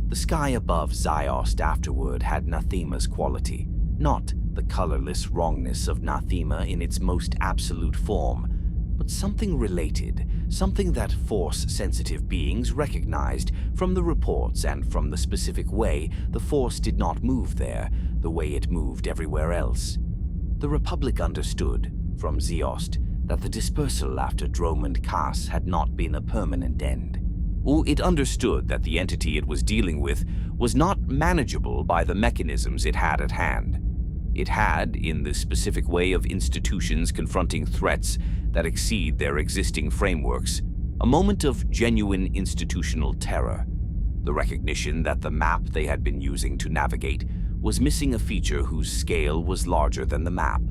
The sky above Ziost afterward had Nathema's quality, not the colorless wrongness of Nathema in its most absolute form, but something related, something that Force-sensitive beings recognized from the reports and from the specific way the Force did not move there, the way it moved everywhere else. The Republic understood, from Ziost, that the dispersal after Dromund Kaas had not been a permanent end. It understood that the entity it was dealing with was not manageable by the mechanisms it had at hand. It had, in the specific way of institutions confronting threats that exceed their existing frameworks, a moment of genuine institutional terror. The recognition that the map they had been using to navigate was missing a feature whose scale was larger than the map.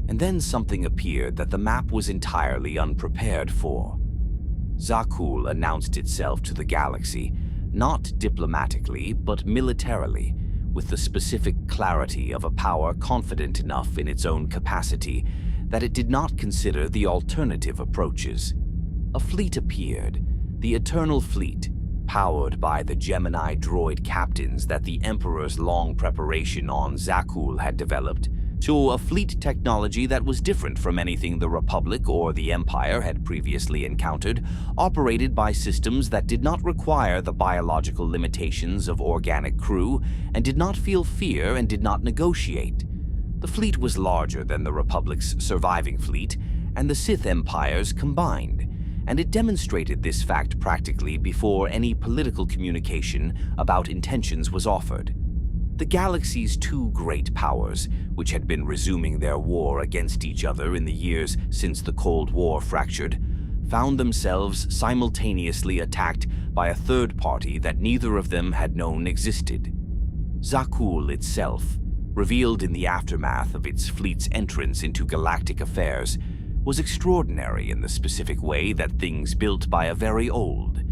And then something appeared that the map was entirely unprepared for. Zakuul announced itself to the galaxy, not diplomatically, but militarily, with the specific clarity of a power confident enough in its own capacity that it did not consider the alternative approaches. A fleet appeared, the Eternal Fleet, powered by the Gemini droid captains that the Emperor's long preparation on Zakuul had developed, to a fleet technology that was different from anything the Republic or the Empire had previously encountered, operated by systems that did not require the biological limitations of organic crew and did not feel fear and did not negotiate. The fleet was larger than the Republic's surviving fleet and the Sith Empires combined, and it demonstrated this fact practically before any political communication about intentions was offered. The galaxy's two great powers, which had been resuming their war against each other in the years since the Cold War fractured, found themselves simultaneously attacked by a third party that neither of them had known existed. Zakuul itself, revealed in the aftermath of its fleet's entrance into galactic affairs, was extraordinary in the specific way that things built by a very old,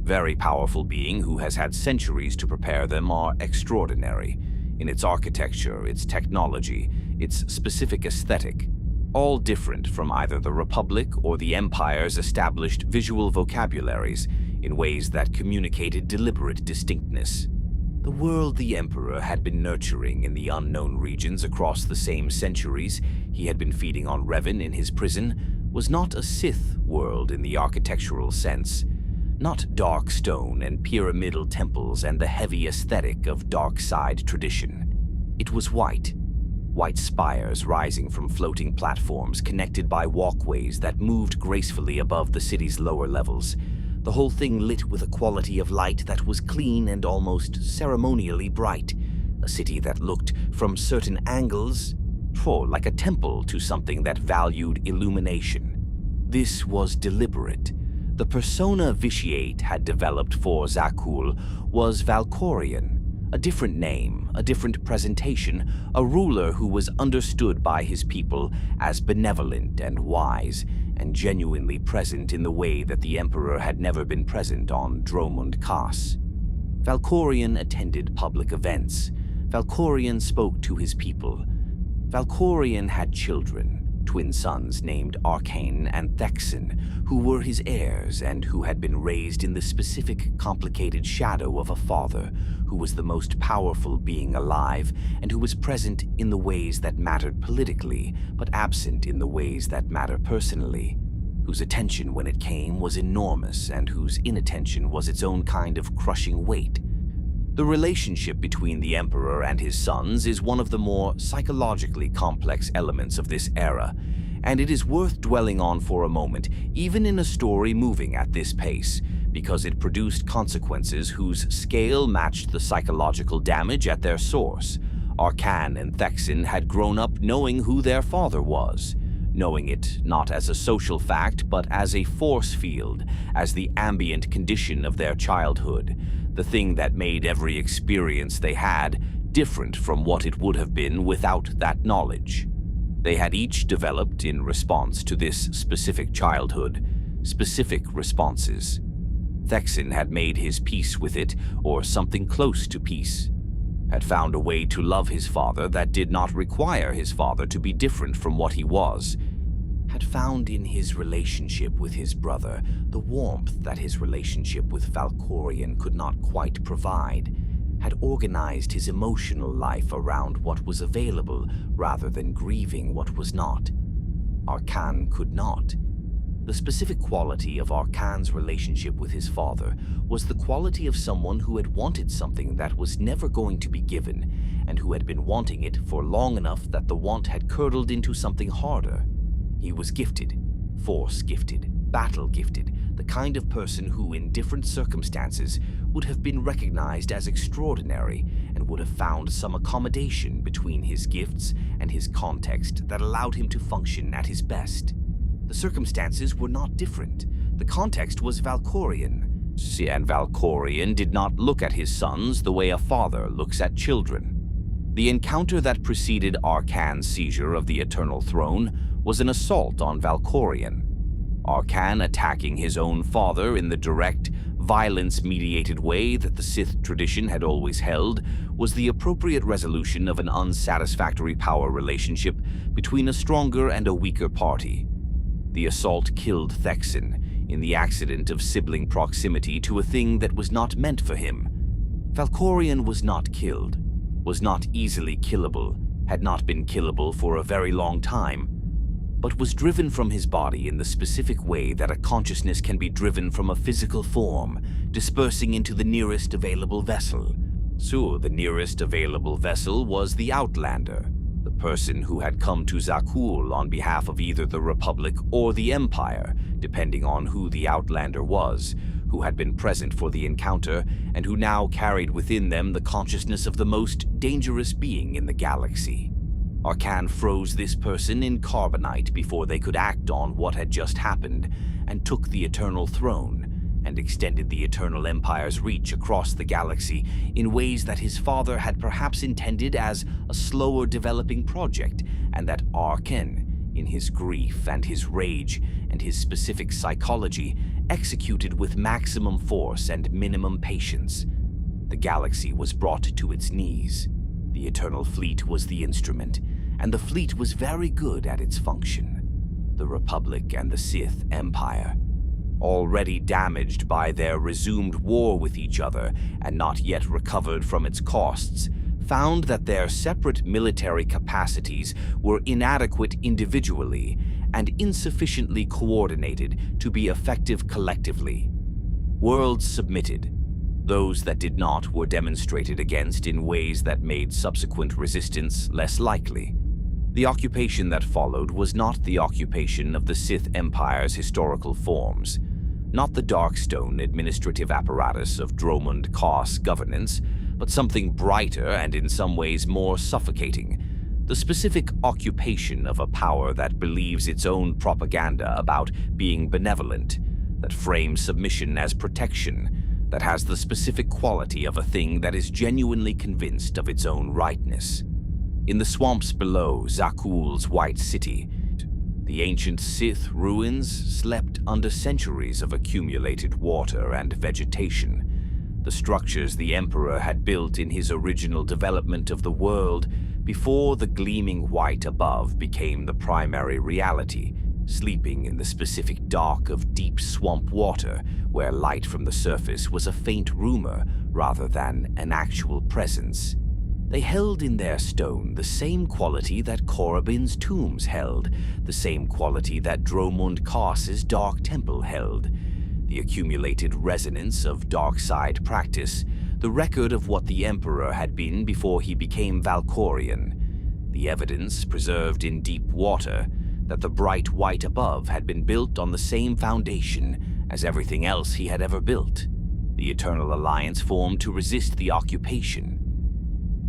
very powerful being who has had centuries to prepare them are extraordinary in its architecture, its technology, its specific aesthetic, all different from either the Republic or the Empire's established visual vocabularies in ways that communicated deliberate distinctness. The world the Emperor had been nurturing in the unknown regions across the same centuries he had been feeding on Revan in his prison was not a Sith world in the architectural sense, not dark stone and pyramidal temples and the heavy aesthetic of dark side tradition. It was white spires rising from floating platforms connected by walkways that moved gracefully above the city's lower levels, the whole thing lit with a quality of light that was clean and almost ceremonially bright, a city that looked, from certain angles, like a temple to something that valued illumination. This was deliberate. The persona Vitiate had developed for Zakuul was Valkorian, a different name, a different presentation, a ruler who was understood by his people as benevolent and wise, and genuinely present in the way that the Emperor had never been present on Dromund Kaas. Valkorion attended public events. Valkorion spoke to his people. Valkorion had children, twin sons named Arcane and Thexan, who were his heirs and who had been raised in the specific, complicated shadow of a father who was the most powerful being alive and who was present in the ways that mattered politically, but absent in the ways that matter personally, whose attention when it came was enormous and whose inattention was its own kind of crushing weight. The relationship between the Emperor and his sons is one of the more psychologically complex elements of this era, and it is worth dwelling on for a moment, even in a story moving at this pace, because it produced consequences whose scale matched the psychological damage at their source. Arcane and Thexan had grown up knowing who their father was, knowing it not as a social fact but as a force field, as the ambient condition of their childhood, the thing that made every experience they had different from what it would have been without that knowledge. They had each developed in response to this specific childhood, specific responses. Thexan had made his peace with it, or something close to peace, had found a way to love his father that did not require his father to be different from what he was, had found in his relationship with his brother the warmth that his relationship with Valkorion could not quite provide, had organized his emotional life around what was available rather than grieving what was not. Arcane could not. The specific quality of Arcane's relationship with his father was the quality of someone who had wanted something that was never going to be given, and who had been wanting it for long enough that the want had curdled into something harder. He was gifted, force-gifted, battle-gifted, the kind of person who, in different circumstances, would have been recognized as extraordinary and would have found some accommodation between his gifts and his context that allowed him to function at his best. The circumstances were not different. The context was Valkorion, and Valkorion did not look at his sons the way a father looks at children. The encounter that preceded Arcane's seizure of the Eternal Throne was an assault on Valkorion. Arcane attacking his own father in the direct, violence-mediated way that the Sith tradition had always held was the appropriate resolution of an unsatisfactory power relationship between a stronger and a weaker party. The assault killed Thexan in the accident of sibling proximity to a thing that was not meant for him. Valkorion was not killed, was not easily killable, had not been killable for a very long time, but was driven from his body in the specific way that a consciousness can be driven from a physical form, dispersing into the nearest available vessel. So the nearest available vessel was the Outlander, the person who had come to Zakuul on behalf of either the Republic or the Empire, depending on who the Outlander was, who had been present for the encounter and who now carried within them the consciousness of the most dangerous being in the galaxy. Arcane froze this person in carbonite before they could act on what had just happened, and took the Eternal Throne, and extended the Eternal Empire's reach across the galaxy in ways that his father had perhaps intended as a slower developing project, and that Arcane, in his grief and his rage and his specific psychology, executed with maximum force and minimum patience. The galaxy was brought to its knees. The Eternal Fleet was the instrument, and the fleet was very good at its function. The Republic and the Sith Empire, already damaged by their resumed war with each other and not yet recovered from its costs, found that their separate military capacities were inadequate individually and insufficiently coordinated to be effective collectively. Worlds submitted. Those that did not were demonstrated against in ways that made subsequent resistance less likely. The occupation that followed was not the occupation of the Sith Empire's historical forms, not the Darkstone administrative apparatus of Dromund Kaas governance, but something brighter and in some ways more suffocating, the specific occupation of a power that believes its own propaganda about being benevolent, that frames submission as protection, that has the specific quality of a thing that is genuinely convinced of its own rightness. In the swamps below Zakuul's White City, The ancient Sith ruins slept under centuries of accumulated water and vegetation. The structures the Emperor had built in his original development of the world before the gleaming white above became the primary reality, sleeping in the specific dark of deep swamp water where light from the surface was a faint rumor rather than an actual presence. They held in their stone the same quality that Korriban's tombs held, the same quality that Dromund Kaas's dark temple held. The accumulated resonance of dark side practice, the record of what the Emperor had been before he became Valkorian. The evidence preserved in deep water that the bright white above had been built on the same foundation as everything else he had ever built. The Eternal Alliance formed to resist the occupation.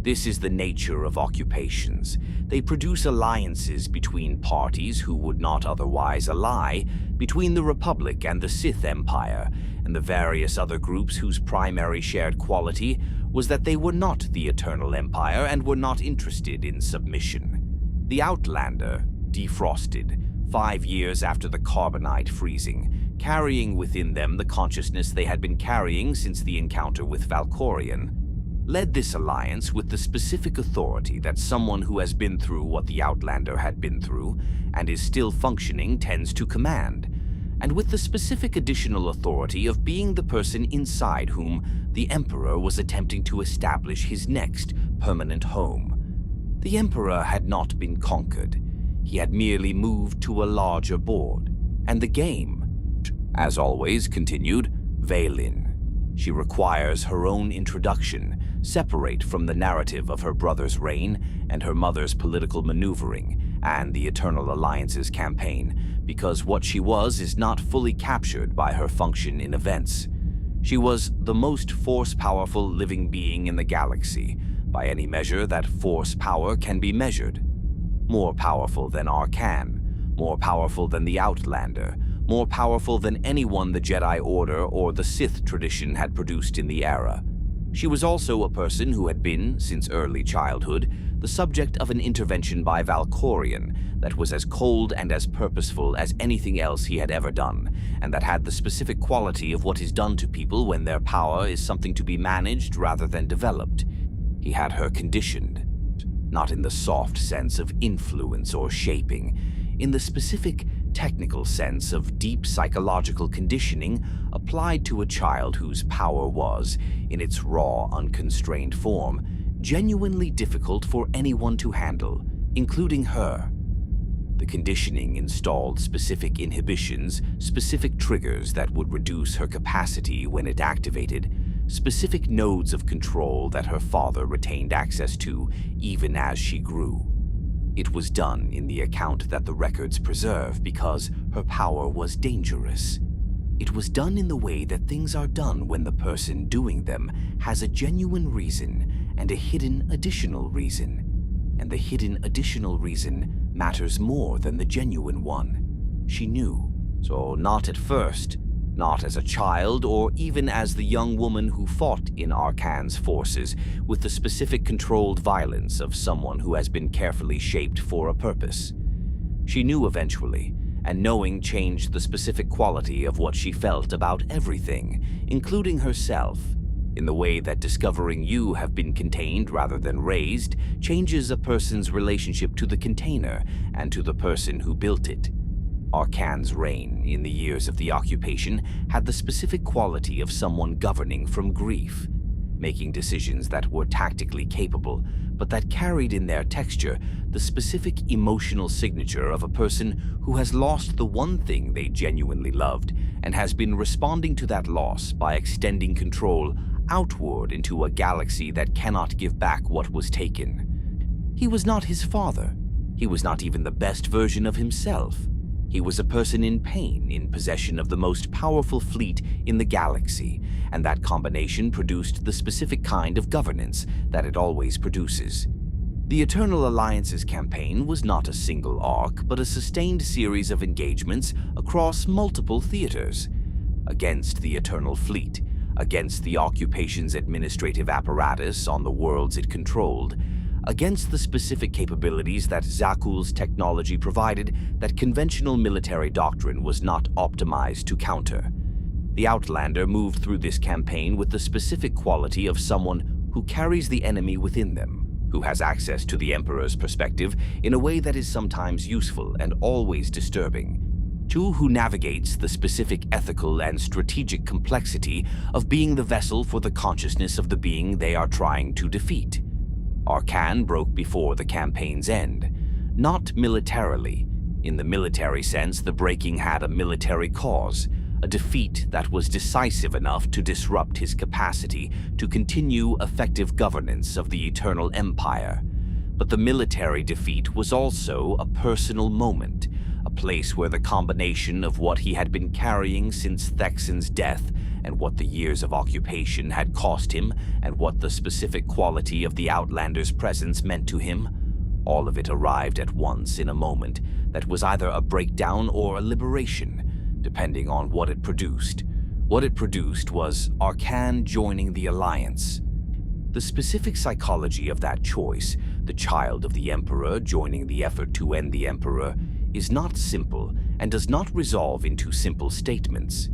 This is the nature of occupations. They produce alliances between parties who would not otherwise ally, between the Republic and the Sith Empire, and the various other groups whose primary shared quality was that they were not the Eternal Empire and were not interested in submission. The Outlander defrosted 5 years after the carbonite freezing, carrying within them the consciousness they had been carrying since the encounter with Valkorian, led this alliance with the specific authority that someone who has been through what the Outlander had been through and is still functioning tends to command, and with the specific additional authority of being the person inside whom the Emperor was attempting to establish his next permanent home. The Emperor had not been conquered. He had merely moved to a larger board, and the game, as always, continued. Vaylin. She requires her own introduction, separate from the narrative of her brother's reign and her mother's political maneuvering and the Eternal Alliance's campaign, because what she was is not fully captured by her function in events. She was the most force-powerful living being in the galaxy, by any measure that force power can be measured. More powerful than Arcan, more powerful than the Outlander, more powerful than anyone the Jedi Order or the Sith tradition had produced in the era. She was also a person who had been, since early childhood, the subject of an intervention by Valkorian that was as cold and as purposeful as anything else he had ever done, and that had the specific quality of what is done to people when their power is something to be managed rather than developed. He had her conditioned, not in the soft sense of influence or shaping, in the specific technical sense of deep psychological conditioning applied to a child whose power was, in its raw, unconstrained form, genuinely difficult for anyone to handle, including her. The conditioning installed specific inhibitions, specific triggers that would reduce her capacity when it activated, specific nodes of control that her father retained access to even as she grew. It was done in the account that the records preserve because her power was dangerous. It was done in the way that things are done when the person doing them has a genuine reason and a hidden additional reason. And the hidden additional reason matters more than the genuine one. She knew. So not at first, not as a child or even as the young woman who fought in Arcan's forces with the specific controlled violence of someone who has been carefully shaped for a purpose. She knew eventually, and knowing changed the specific quality of what she felt about everything, including herself, in the way that discovering you have been contained rather than raised changes a person's relationship to the container and to the person who built it. Arcan's reign, in the years of the occupation, had the specific quality of someone governing from grief, making decisions that were tactically capable, but that carried in their texture the specific emotional signature of a person who has lost the one thing they genuinely loved and has been responding to that loss by extending control outward into a galaxy that cannot give back what was taken. He was not his father. He was not even the best version of himself. He was a person in pain, in possession of the most powerful fleet in the galaxy, and that combination produced the specific kind of governance that it always produces. The Eternal Alliance's campaign was not a single arc, but a sustained series of engagements across multiple theaters. Against the Eternal Fleet, against the occupation's administrative apparatus on the worlds it controlled, against the specific capabilities that Zakuul's technology provided that conventional military doctrine was not optimized to counter. The Outlander moved through this campaign with the specific quality of someone who carries the enemy within them, who has access to the Emperor's perspective in a way that is sometimes useful and always disturbing. Two who navigates the specific ethical and strategic complexity of being the vessel for the consciousness of the being they are trying to defeat. Arcan broke before the campaign's end, not militarily. In the military sense, the breaking had a military cause, a defeat that was decisive enough to disrupt his capacity to continue effective governance of the Eternal Empire. But the military defeat was also a personal moment, a place where the combination of what he had been carrying since Thexan's death and what the years of occupation had cost him and what the specific quality of the Outlander's presence meant to him, all of it arrived at once in a moment that was either a breakdown or a liberation, depending on what it produced. What it produced was Arcan joining the Alliance. The specific psychology of that choice, the child of the Emperor joining the effort to end the Emperor, is not simple and does not resolve into simple statements.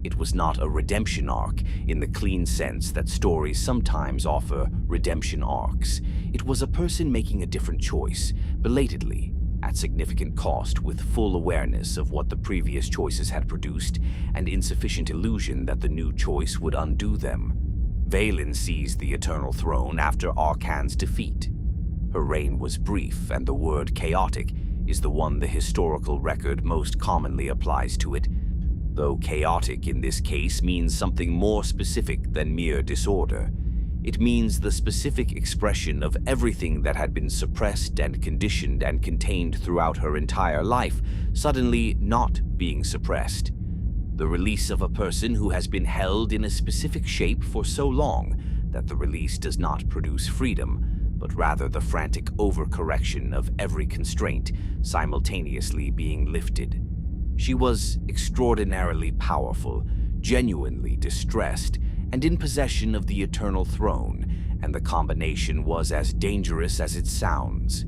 It was not a redemption arc in the clean sense that stories sometimes offer redemption arcs. It was a person making a different choice, belatedly, at significant cost, with full awareness of what the previous choices had produced and insufficient illusion that the new choice would undo them. Vaylin seized the Eternal Throne after Arcan's defeat. Her reign was brief, and the word chaotic is the one the historical record most commonly applies to it, though chaotic in this case means something more specific than mere disorder. It means the specific expression of everything that had been suppressed and conditioned and contained throughout her entire life, suddenly not being suppressed. The release of a person who has been held in a specific shape for so long that the release does not produce freedom, but rather the frantic overcorrection of every constraint simultaneously being lifted. She was extraordinarily powerful, genuinely distressed, and in possession of the Eternal Throne, and the combination was as dangerous as it sounds.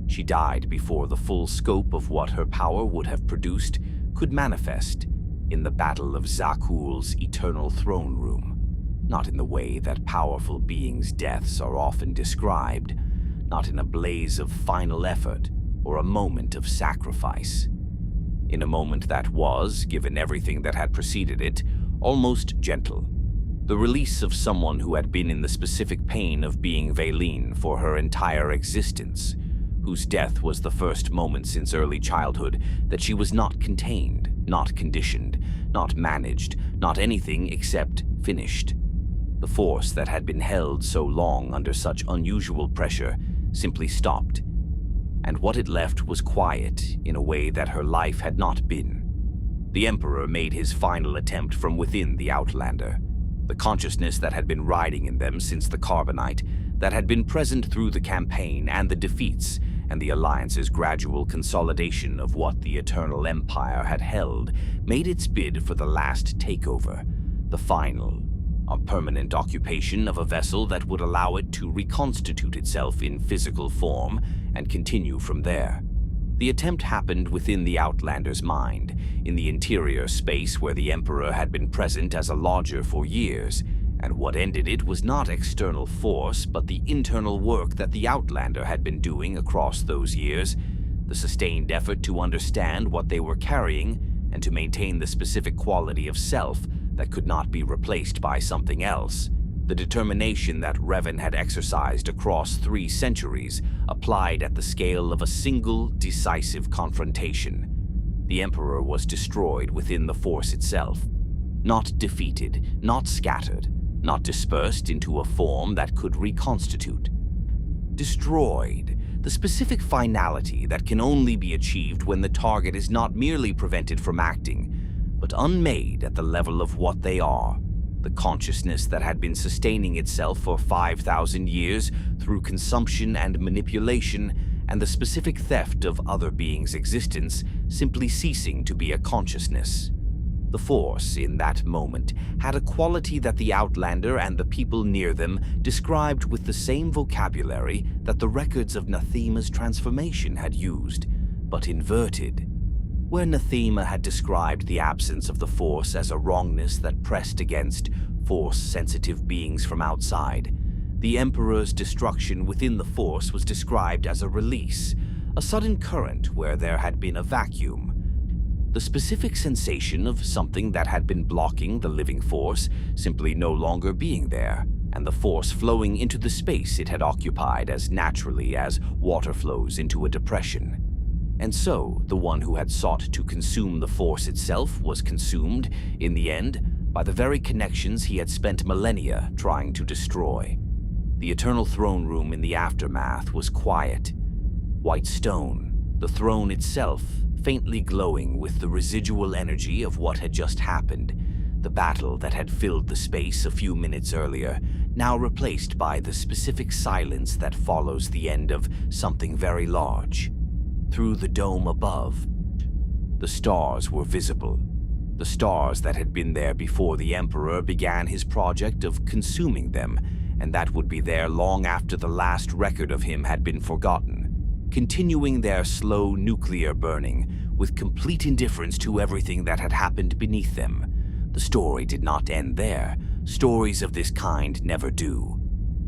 She died before the full scope of what her power would have produced could manifest in the Battle of Zakuul's Eternal Throne Room. Not in the way that powerful beings' deaths are often described, not in a blaze of final effort or a moment of sacrifice. In a moment that was, given everything that had preceded it, almost gentle. The release of someone who had been in the specific pain of being Vaylin for her entire existence, whose death was the first moment since early childhood that she was not contained, not conditioned, not managed, not anything except finished. The force that had been held so long under such unusual pressure simply stopped, and what it left was quiet in a way that her life had not been. The Emperor made his final attempt from within the Outlander. The consciousness that had been riding in them since the Carbonite, that had been present through the campaign and the defeats, and the Alliance's gradual consolidation of what the Eternal Empire had held, made its bid for the last takeover, the final, a permanent occupation of a vessel that would allow it to reconstitute itself in physical form and continue from there. The attempt happened within the Outlander's mind, in the interior space where the Emperor had been present as a lodger for years, and what ended it was not external force, but the internal work that the Outlander had been doing across those years, the sustained effort to understand what they were carrying and to maintain the specific quality of self that could not be replaced by something else. The determination that Revan had exercised across 3 centuries applied at the scale of a single, decisive confrontation. The Emperor was destroyed within the Force itself. Not defeated, not scattered, not dispersed into a form that could reconstitute. Destroyed, the specific finality that can only be achieved when the target is not merely prevented from acting, but unmade at the level of what they are. The consciousness that had been sustaining itself for 5,000 years through consumption and manipulation, and the specific theft of other beings' existence simply ceasing to be a consciousness. The Force, in that moment, had a quality that the Outlander and the people near them described with the same vocabulary that the records of Nathema's transformation had used, but inverted. Where Nathema had described the absence of the Force as a wrongness that pressed against Force-sensitive beings from outside, the Emperor's destruction within the Force was described as a release, a sudden current where there had been a vacuum. The specific sensation of something that had been blocking the living Force simply no longer being there, and the Force flowing into the space it had occupied as naturally as water flows into a depression. And so, the one who had sought to consume the Force itself was consumed, in the end, by the very connections he had spent millennia trying to destroy. The Eternal Throne Room in the aftermath was quiet. White stone, the throne itself faintly glowing with the residual energy of what had just happened, the battle that had filled the space a few minutes earlier, now replaced by the specific silence that follows the end of something very large. Through the dome above, the stars were visible. The stars that had been there before the Emperor began his project of consuming them, and that would be there long after the last record of him had been forgotten, continuing their slow nuclear burning with complete indifference to everything that had happened beneath them. The story did not end there. Stories of this kind never do.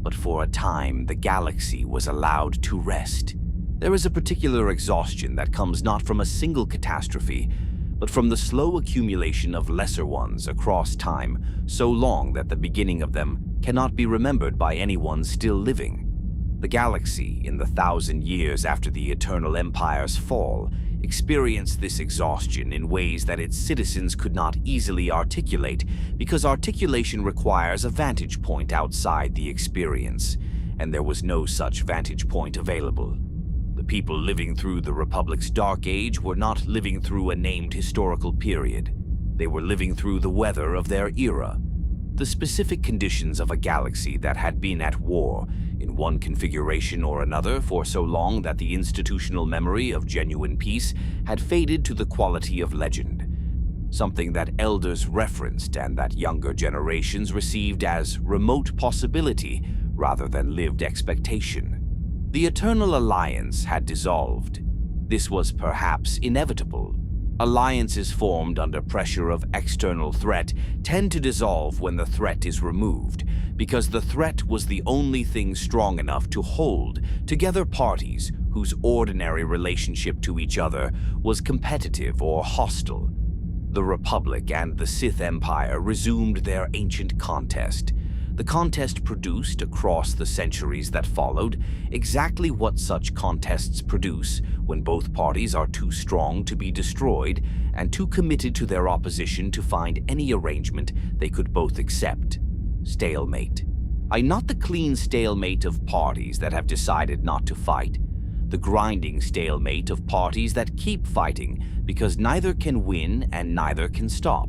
But for a time, the galaxy was allowed to rest. There is a particular exhaustion that comes not from a single catastrophe, but from the slow accumulation of lesser ones across time, so long that the beginning of them cannot be remembered by anyone still living. The galaxy, in the 1,000 years after the Eternal Empire's fall, experienced this exhaustion in ways that its citizens could not easily articulate, because articulation requires a vantage point outside the experience, and there was no such vantage point available. The people living through the Republic's Dark Age were not living through a named historical period. They were living through the weather of their era, the specific conditions of a galaxy that had been at war, in one configuration or another for so long that the institutional memory of genuine peace had faded to the quality of legend, something that elders referenced and that younger generations received as remote possibility rather than lived expectation. The Eternal Alliance had dissolved. This was perhaps inevitable. Alliances formed under pressure of external threat tend to dissolve when the threat is removed, because the threat was the only thing strong enough to hold together parties whose ordinary relationship to each other was competitive or hostile. The Republic and the Sith Empire resumed their ancient contest. The contest produced, across the centuries that followed, exactly what such contests produce when both parties are too strong to be destroyed and too committed to their opposition to find any arrangement they could both accept: stalemate. Not the clean stalemate of parties that have decided not to fight, the grinding stalemate of parties that keep fighting because neither can win and neither can stop.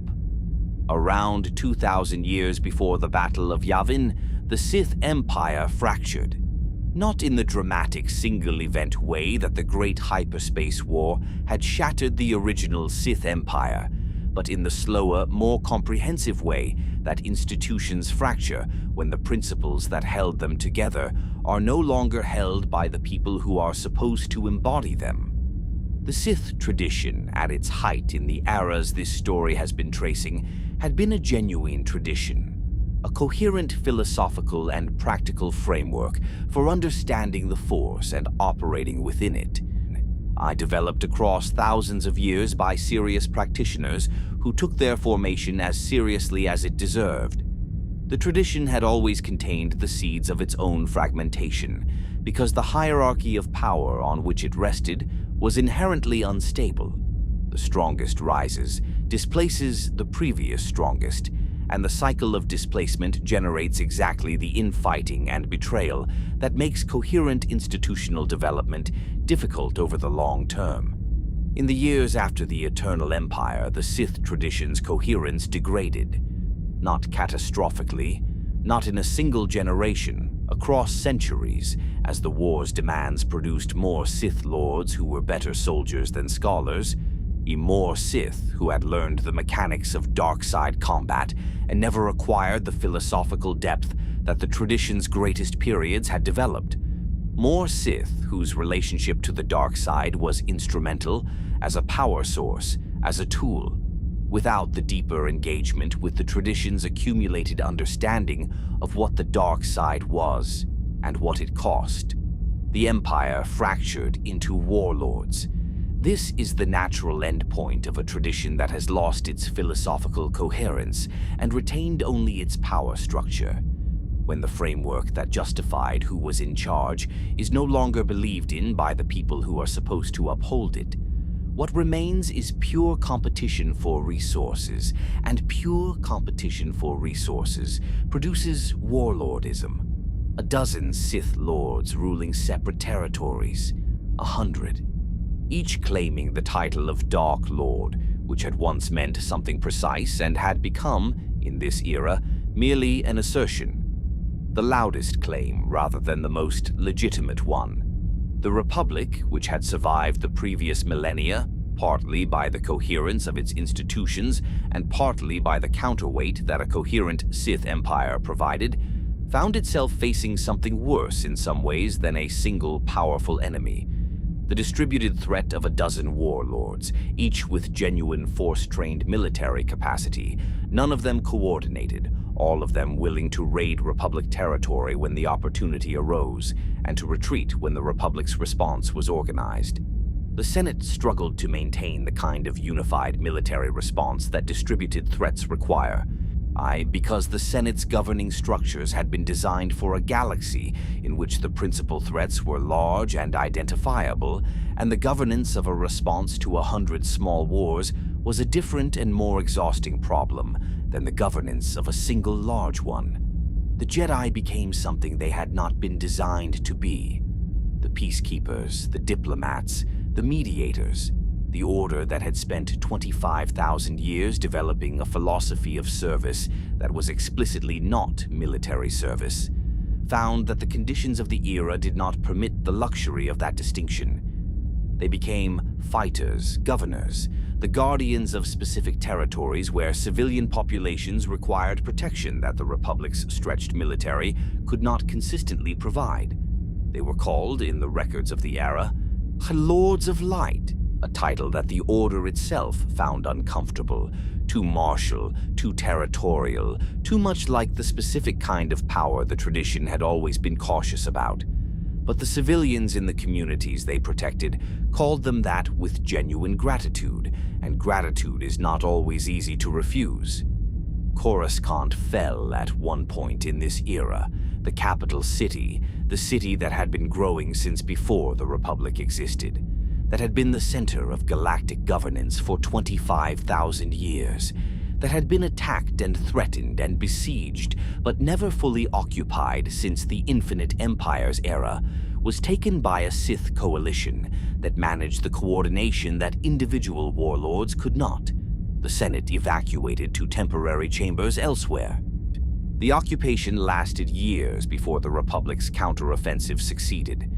Around 2,000 years before the Battle of Yavin, the Sith Empire fractured. Not in the dramatic single-event way that the Great Hyperspace War had shattered the original Sith Empire, but in the slower, more comprehensive way that institutions fracture when the principles that held them together are no longer held by the people who are supposed to embody them. The Sith tradition, at its height in the eras this story has been tracing, had been a genuine tradition, a coherent philosophical and practical framework for understanding the Force and operating within it. Developed across thousands of years by serious practitioners who took their formation as seriously as it deserved. The tradition had always contained the seeds of its own fragmentation, because the hierarchy of power on which it rested was inherently unstable. The strongest rises, displaces the previous strongest, and the cycle of displacement generates exactly the infighting and betrayal that makes coherent institutional development difficult over the long term. In the years after the Eternal Empire, the Sith tradition's coherence degraded. Not catastrophically, not in a single generation, across centuries, as the war's demands produced more Sith lords who were better soldiers than scholars. More Sith who had learned the mechanics of dark side combat and never acquired the philosophical depth that the tradition's greatest periods had developed. More Sith whose relationship to the dark side was instrumental as a power source, as a tool, without the deeper engagement with the tradition's accumulated understanding of what the dark side was and what it cost. The Empire fractured into warlords. This is the natural endpoint of a tradition that has lost its philosophical coherence and retained only its power structure. When the framework that justified who was in charge is no longer believed in by the people who are supposed to uphold it, what remains is pure competition for resources, and pure competition for resources produces warlordism. A dozen Sith lords ruling separate territories, 100. Each claiming the title of Dark Lord, which had once meant something precise and had become, in this era, merely an assertion. The loudest claim rather than the most legitimate one. The Republic, which had survived the previous millennia, partly by the coherence of its institutions and partly by the counterweight that a coherent Sith Empire provided, found itself facing something worse in some ways than a single powerful enemy. The distributed threat of a dozen warlords, each with genuine force-trained military capacity, none of them coordinated, all of them willing to raid Republic territory when the opportunity arose, and to retreat when the Republic's response was organized. The Senate struggled to maintain the kind of unified military response that distributed threats require. Because the Senate's governing structures had been designed for a galaxy in which the principal threats were large and identifiable, and the governance of a response to 100 small wars was a different and more exhausting problem than the governance of a single large one. The Jedi became something they had not been designed to be. The peacekeepers, the diplomats, the mediators, the Order that had spent 25,000 years developing a philosophy of service that was explicitly not military service, found that the conditions of the era did not permit the luxury of that distinction. They became fighters, governors, the guardians of specific territories where civilian populations required protection that the Republic's stretched military could not consistently provide. They were called, in the records of the era, Lords of Light, a title that the Order itself found uncomfortable, too martial, too territorial, too much like the specific kind of power the tradition had always been cautious about. But the civilians in the communities they protected called them that with genuine gratitude, and gratitude is not always easy to refuse. Coruscant fell at one point in this era, the capital city, the city that had been growing since before the Republic existed, that had been the center of galactic governance for 25,000 years, that had been attacked and threatened and besieged, but never fully occupied since the Infinite Empire's era, was taken by a Sith coalition that managed the coordination that individual warlords could not. The Senate evacuated to temporary chambers elsewhere. The occupation lasted years before the Republic's counteroffensive succeeded.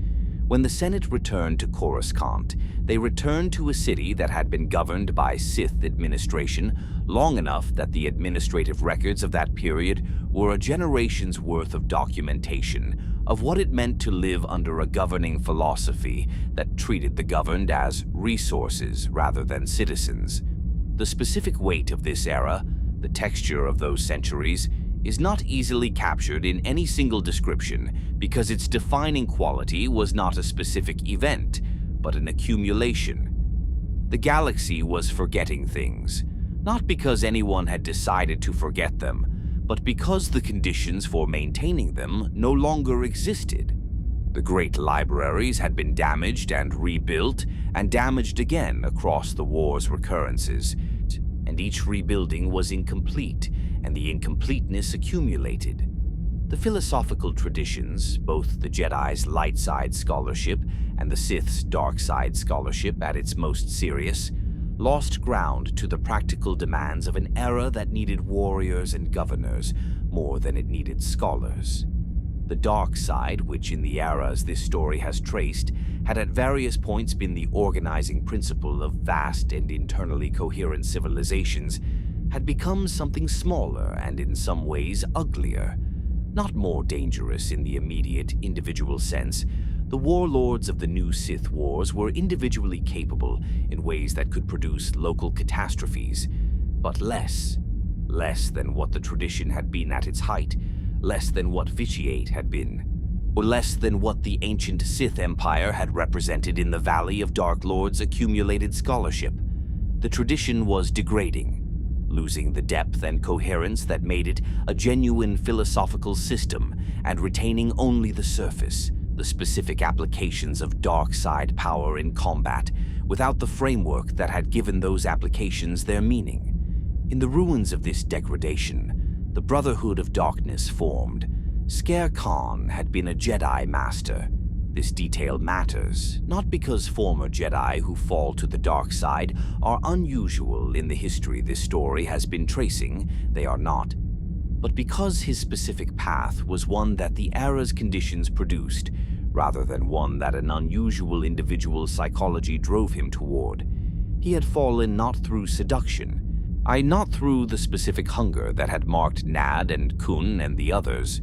When the Senate returned to Coruscant, they returned to a city that had been governed by Sith administration long enough that the administrative records of that period were a generation's worth of documentation of what it meant to live under a governing philosophy that treated the governed as resources rather than citizens. The specific weight of this era, the texture of those centuries, is not easily captured in any single description because its defining quality was not a specific event, but an accumulation. The galaxy was forgetting things, not because anyone had decided to forget them, but because the conditions for maintaining them no longer existed. The great libraries had been damaged and rebuilt, and damaged again across the war's recurrences, and each rebuilding was incomplete, and the incompleteness accumulated. The philosophical traditions, both the Jedi's light side scholarship and the Sith's dark side scholarship at its most serious, lost ground to the practical demands of an era that needed warriors and governors more than it needed scholars. The dark side, which in the eras this story has traced, had at various points been the organizing principle of vast and internally coherent civilizations, had become something smaller and in some ways uglier. Not more dangerous in the immediate individual sense, the warlords of the new Sith Wars were individually capable in ways that could produce local catastrophes, but less than what the tradition had been at its height, less than what Vitiate had been, or less than what the ancient Sith Empire had represented in the Valley of Dark Lords' accumulated scholarship. The tradition was degrading, losing the depth and coherence that made it a genuine philosophical system and retaining only the surface, the specific applications of dark side power in combat, without the framework that had given those applications their meaning. In the ruins of this degradation, the Brotherhood of Darkness formed. Scare Khan had been a Jedi master. This detail matters, not because former Jedi who fall to the dark side are unusual in the history this story has been tracing, they are not, but because his specific path was one that the era's conditions produced, rather than one that an unusual individual's psychology drove him toward. He had fallen not through seduction, not through the specific hunger that had marked Nad and Kun and the others,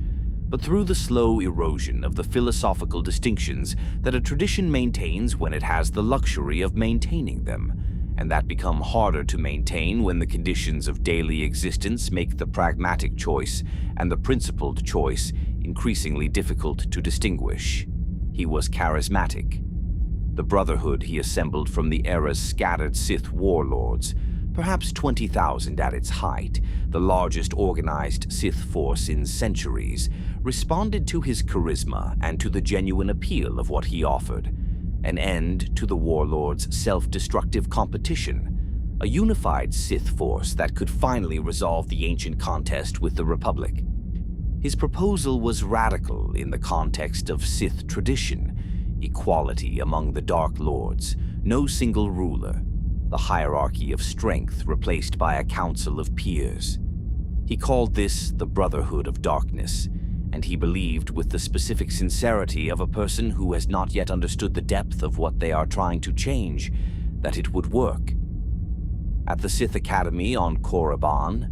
but through the slow erosion of the philosophical distinctions that a tradition maintains when it has the luxury of maintaining them, and that become harder to maintain when the conditions of daily existence make the pragmatic choice and the principled choice increasingly difficult to distinguish. He was charismatic. The Brotherhood he assembled from the era's scattered Sith warlords, perhaps 20,000 at its height, the largest organized Sith force in centuries, responded to his charisma and to the genuine appeal of what he offered. An end to the warlords' self-destructive competition, a unified Sith force that could finally resolve the ancient contest with the Republic. His proposal was radical in the context of Sith tradition: equality among the Dark Lords, no single ruler, the hierarchy of strength replaced by a council of peers. He called this the Brotherhood of Darkness, and he believed with the specific sincerity of a person who has not yet understood the depth of what they are trying to change, that it would work. At the Sith Academy on Korriban,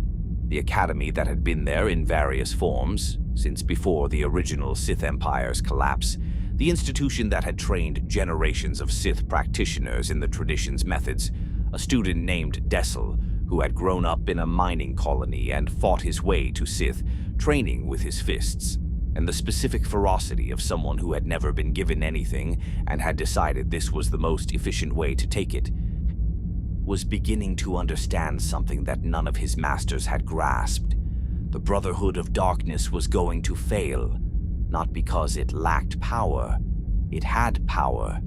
the academy that had been there in various forms since before the original Sith Empire's collapse, the institution that had trained generations of Sith practitioners in the tradition's methods, a student named Dessel, who had grown up in a mining colony and fought his way to Sith, training with his fists, and the specific ferocity of someone who had never been given anything and had decided this was the most efficient way to take it, was beginning to understand something that none of his masters had grasped. The Brotherhood of Darkness was going to fail, not because it lacked power. It had power,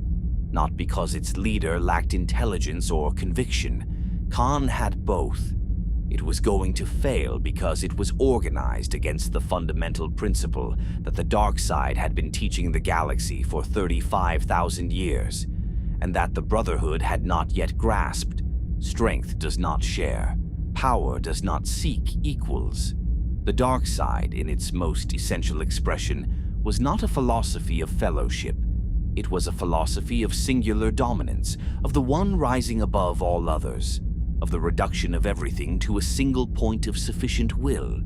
not because its leader lacked intelligence or conviction. Khan had both. It was going to fail because it was organized against the fundamental principle that the dark side had been teaching the galaxy for 35,000 years, and that the Brotherhood had not yet grasped. Strength does not share. Power does not seek equals. The dark side, in its most essential expression, was not a philosophy of fellowship. It was a philosophy of singular dominance, of the one rising above all others, of the reduction of everything to a single point of sufficient will.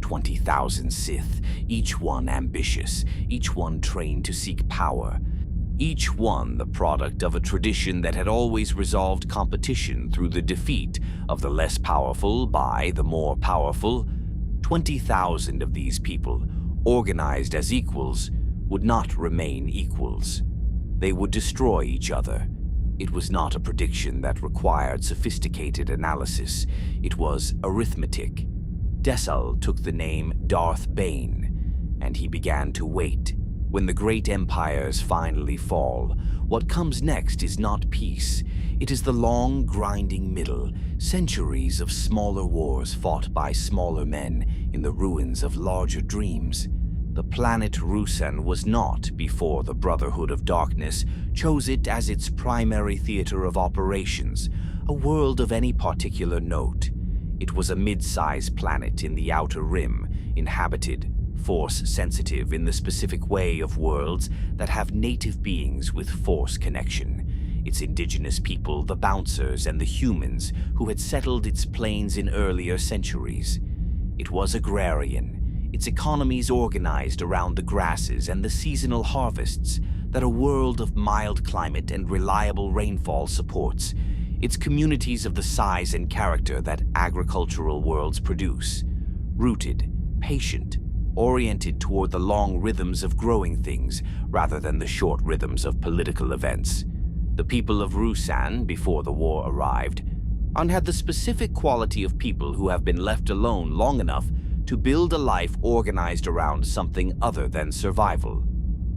20,000 Sith, each one ambitious, each one trained to seek power, each one the product of a tradition that had always resolved competition through the defeat of the less powerful by the more powerful. 20,000 of these people, organized as equals, would not remain equals. They would destroy each other. It was not a prediction that required sophisticated analysis. It was arithmetic. Dessel took the name Darth Bane, and he began to wait. When the great empires finally fall, what comes next is not peace. It is the long, grinding middle, centuries of smaller wars fought by smaller men in the ruins of larger dreams. The planet Ruusan was not, before the Brotherhood of Darkness chose it as its primary theater of operations, a world of any particular note. It was a mid-sized planet in the outer rim, inhabited, Force-sensitive in the specific way of worlds that have native beings with Force connection. Its indigenous people, the Bouncers and the humans who had settled its plains in earlier centuries. It was agrarian, its economies organized around the grasses and the seasonal harvests that a world of mild climate and reliable rainfall supports. Its communities of the size and character that agricultural worlds produce. Rooted, patient, oriented toward the long rhythms of growing things rather than the short rhythms of political events. The people of Ruusan, before the war arrived, had the specific quality of people who have been left alone long enough to build a life organized around something other than survival.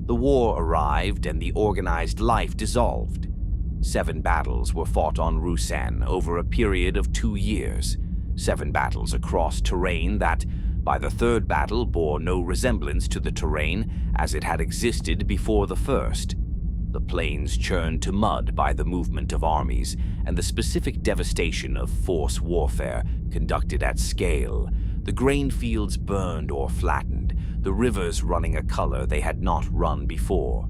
The war arrived and the organized life dissolved. 7 battles were fought on Ruusan over a period of 2 years. 7 battles across terrain that, by the 3rd battle, bore no resemblance to the terrain as it had existed before the first. The plains churned to mud by the movement of armies and the specific devastation of Force warfare conducted at scale. The grain fields burned or flattened, the rivers running a color they had not run before.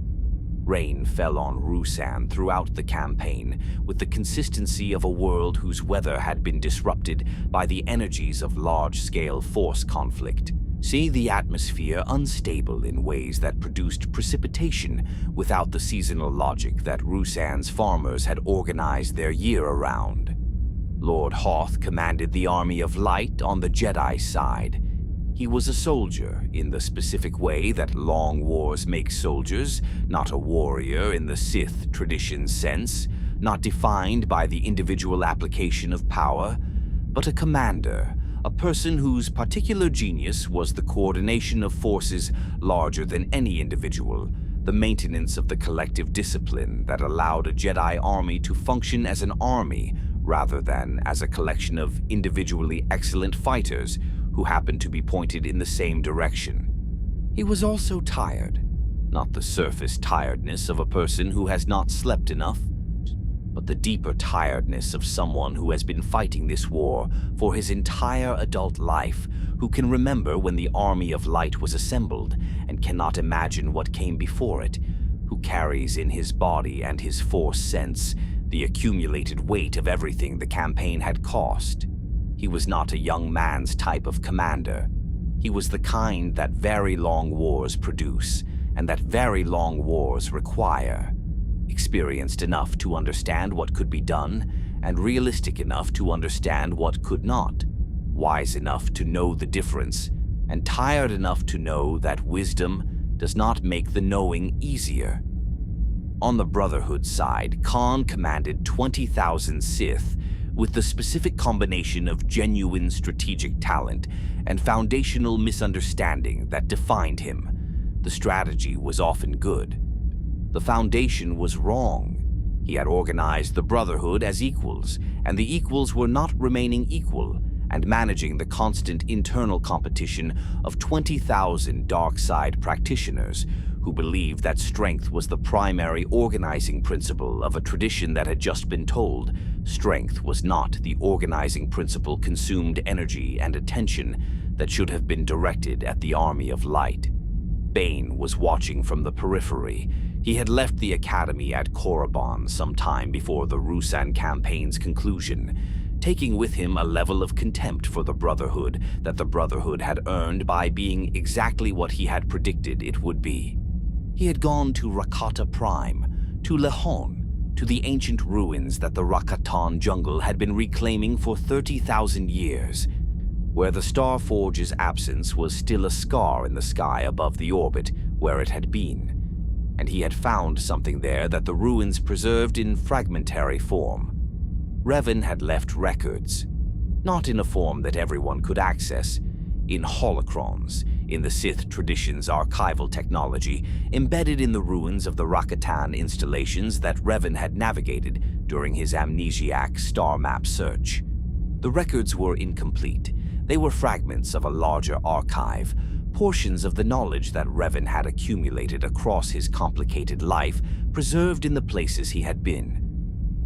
Rain fell on Ruusan throughout the campaign with the consistency of a world whose weather had been disrupted by the energies of large-scale Force conflict. See the atmosphere unstable in ways that produced precipitation without the seasonal logic that Ruusan's farmers had organized their year around. Lord Hoth commanded the Army of Light on the Jedi side. He was a soldier in the specific way that long wars make soldiers, not a warrior in the Sith tradition sense, not defined by the individual application of power, but a commander, a person whose particular genius was the coordination of forces larger than any individual, the maintenance of the collective discipline that allowed a Jedi army to function as an army rather than as a collection of individually excellent fighters who happened to be pointed in the same direction. He was also tired, not the surface tiredness of a person who has not slept enough, but the deeper tiredness of someone who has been fighting this war for his entire adult life, who can remember when the Army of Light was assembled and cannot imagine what came before it, who carries in his body and his Force sense the accumulated weight of everything the campaign had cost. He was not a young man's type of commander. He was the kind that very long wars produce, and that very long wars require. Experienced enough to understand what could be done, and realistic enough to understand what could not. Wise enough to know the difference, and tired enough to know that wisdom does not make the knowing easier. On the Brotherhood side, Khan commanded 20,000 Sith with the specific combination of genuine strategic talent and foundational misunderstanding that defined him. The strategy was often good. The foundation was wrong. He had organized the Brotherhood as equals, and the equals were not remaining equal, and managing the constant internal competition of 20,000 dark side practitioners who believed that strength was the primary organizing principle of a tradition that had just been told strength was not the organizing principle consumed energy and attention that should have been directed at the Army of Light. Bane was watching from the periphery. He had left the academy at Korriban some time before the Ruusan campaign's conclusion, taking with him a level of contempt for the Brotherhood that the Brotherhood had earned by being exactly what he had predicted it would be. He had gone to Rakata Prime, to Lehon, to the ancient ruins that the Rakatan jungle had been reclaiming for 30,000 years, where the Starforge's absence was still a scar in the sky above the orbit where it had been, and he had found something there that the ruins preserved in fragmentary form. Revan had left records, not in a form that everyone could access, in holocrons, in the Sith tradition's archival technology, embedded in the ruins of the Rakatan installations that Revan had navigated during his amnesiac star map search. The records were incomplete. They were fragments of a larger archive, portions of the knowledge that Revan had accumulated across his complicated life, preserved in the places he had been.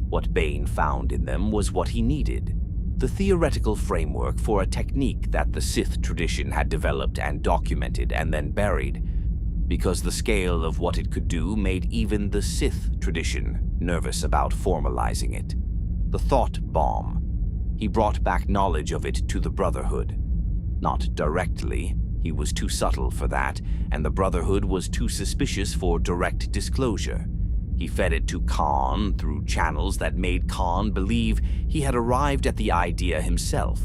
What Bane found in them was what he needed. the theoretical framework for a technique that the Sith tradition had developed and documented and then buried, because the scale of what it could do made even the Sith tradition nervous about formalizing it. The thought bomb. He brought back knowledge of it to the Brotherhood. Not directly, he was too subtle for that, and the Brotherhood was too suspicious for direct disclosure. He fed it to Khan through channels that made Khan believe he had arrived at the idea himself,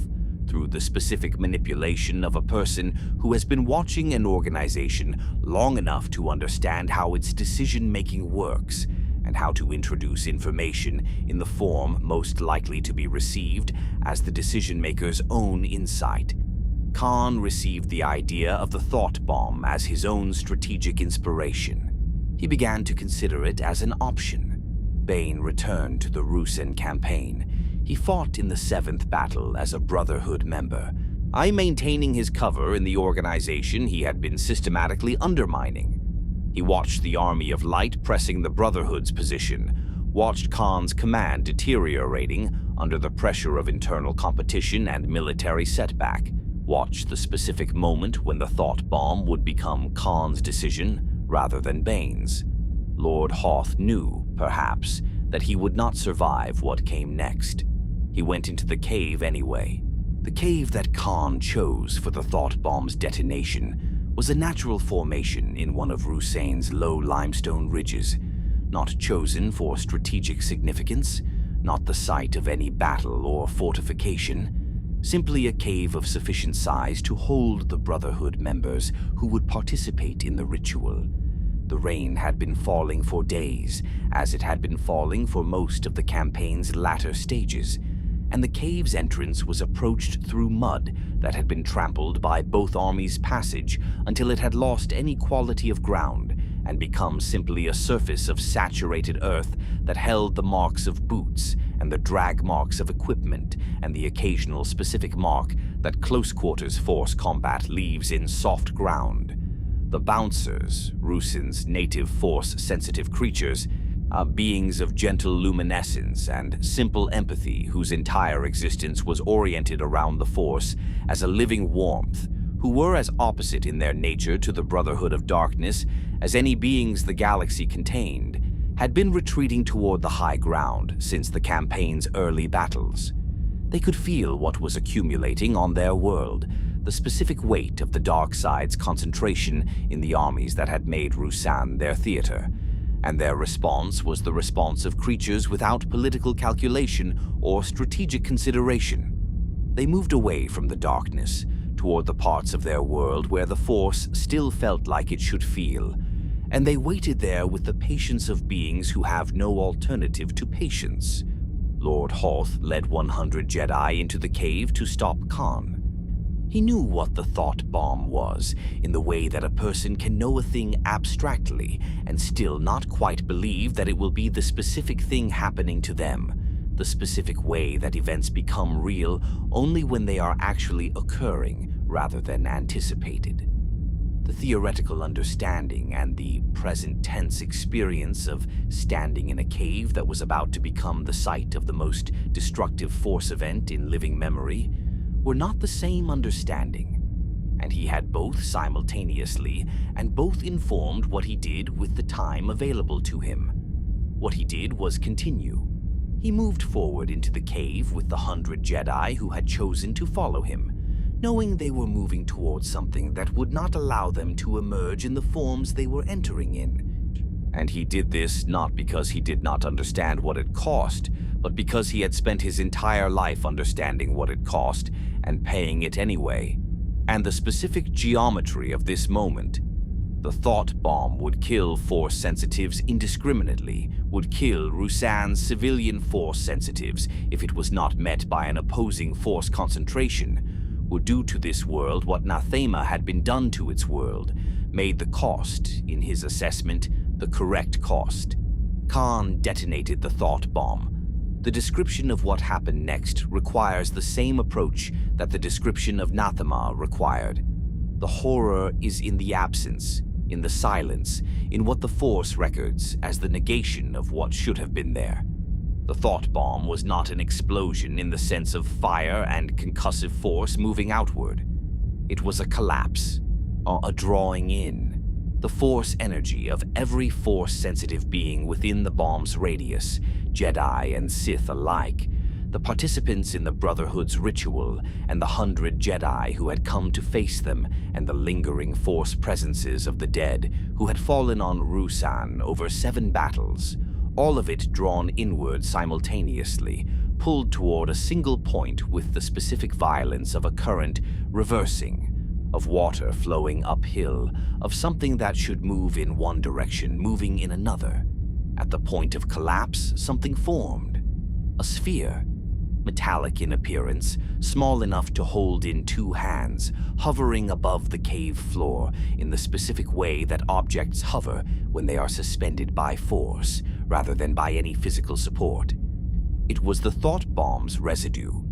through the specific manipulation of a person who has been watching an organization long enough to understand how its decision-making works, and how to introduce information in the form most likely to be received as the decision-maker's own insight. Khan received the idea of the thought bomb as his own strategic inspiration. He began to consider it as an option. Bane returned to the Ruusan campaign. He fought in the 7th battle as a Brotherhood member, maintaining his cover in the organization he had been systematically undermining. He watched the Army of Light pressing the Brotherhood's position, watched Khan's command deteriorating under the pressure of internal competition and military setback, watched the specific moment when the thought bomb would become Khan's decision rather than Bane's. Lord Hoth knew, perhaps, that he would not survive what came next. He went into the cave anyway. The cave that Khan chose for the thought bomb's detonation was a natural formation in one of Ruusan's low limestone ridges, not chosen for strategic significance, not the site of any battle or fortification, simply a cave of sufficient size to hold the Brotherhood members who would participate in the ritual. The rain had been falling for days, as it had been falling for most of the campaign's latter stages, and the cave's entrance was approached through mud that had been trampled by both armies' passage until it had lost any quality of ground and become simply a surface of saturated earth that held the marks of boots and the drag marks of equipment and the occasional specific mark that close-quarters force combat leaves in soft ground. The Bouncers, Ruusan's native force-sensitive creatures, are beings of gentle luminescence and simple empathy whose entire existence was oriented around the Force as a living warmth, who were as opposite in their nature to the Brotherhood of Darkness as any beings the galaxy contained, had been retreating toward the high ground since the campaign's early battles. They could feel what was accumulating on their world, the specific weight of the dark side's concentration in the armies that had made Ruusan their theater, and their response was the response of creatures without political calculation or strategic consideration. They moved away from the darkness, toward the parts of their world where the Force still felt like it should feel, and they waited there with the patience of beings who have no alternative to patience. Lord Hoth led 100 Jedi into the cave to stop Khan. He knew what the thought bomb was, in the way that a person can know a thing abstractly and still not quite believe that it will be the specific thing happening to them, the specific way that events become real only when they are actually occurring rather than anticipated. The theoretical understanding and the present tense experience of standing in a cave that was about to become the site of the most destructive Force event in living memory were not the same understanding, and he had both simultaneously, and both informed what he did with the time available to him. What he did was continue. He moved forward into the cave with the 100 Jedi who had chosen to follow him, knowing they were moving towards something that would not allow them to emerge in the forms they were entering in. And he did this not because he did not understand what it cost, but because he had spent his entire life understanding what it cost and paying it anyway. And the specific geometry of this moment. The thought bomb would kill Force sensitives indiscriminately, would kill Ruusan's civilian Force sensitives if it was not met by an opposing Force concentration, would do to this world what Nathema had been done to its world, made the cost, in his assessment, the correct cost. Khan detonated the thought bomb. The description of what happened next requires the same approach that the description of Nathema required. The horror is in the absence, in the silence, in what the Force records as the negation of what should have been there. The thought bomb was not an explosion in the sense of fire and concussive force moving outward. It was a collapse, a drawing in, the force energy of every force-sensitive being within the bomb's radius, Jedi and Sith alike, the participants in the Brotherhood's ritual, and the 100 Jedi who had come to face them, and the lingering force presences of the dead who had fallen on Ruusan over 7 battles, all of it drawn inward simultaneously, pulled toward a single point with the specific violence of a current reversing, of water flowing uphill, of something that should move in one direction, moving in another. At the point of collapse, something formed. A sphere, metallic in appearance, small enough to hold in 2 hands, hovering above the cave floor in the specific way that objects hover when they are suspended by force, rather than by any physical support. It was the thought bomb's residue,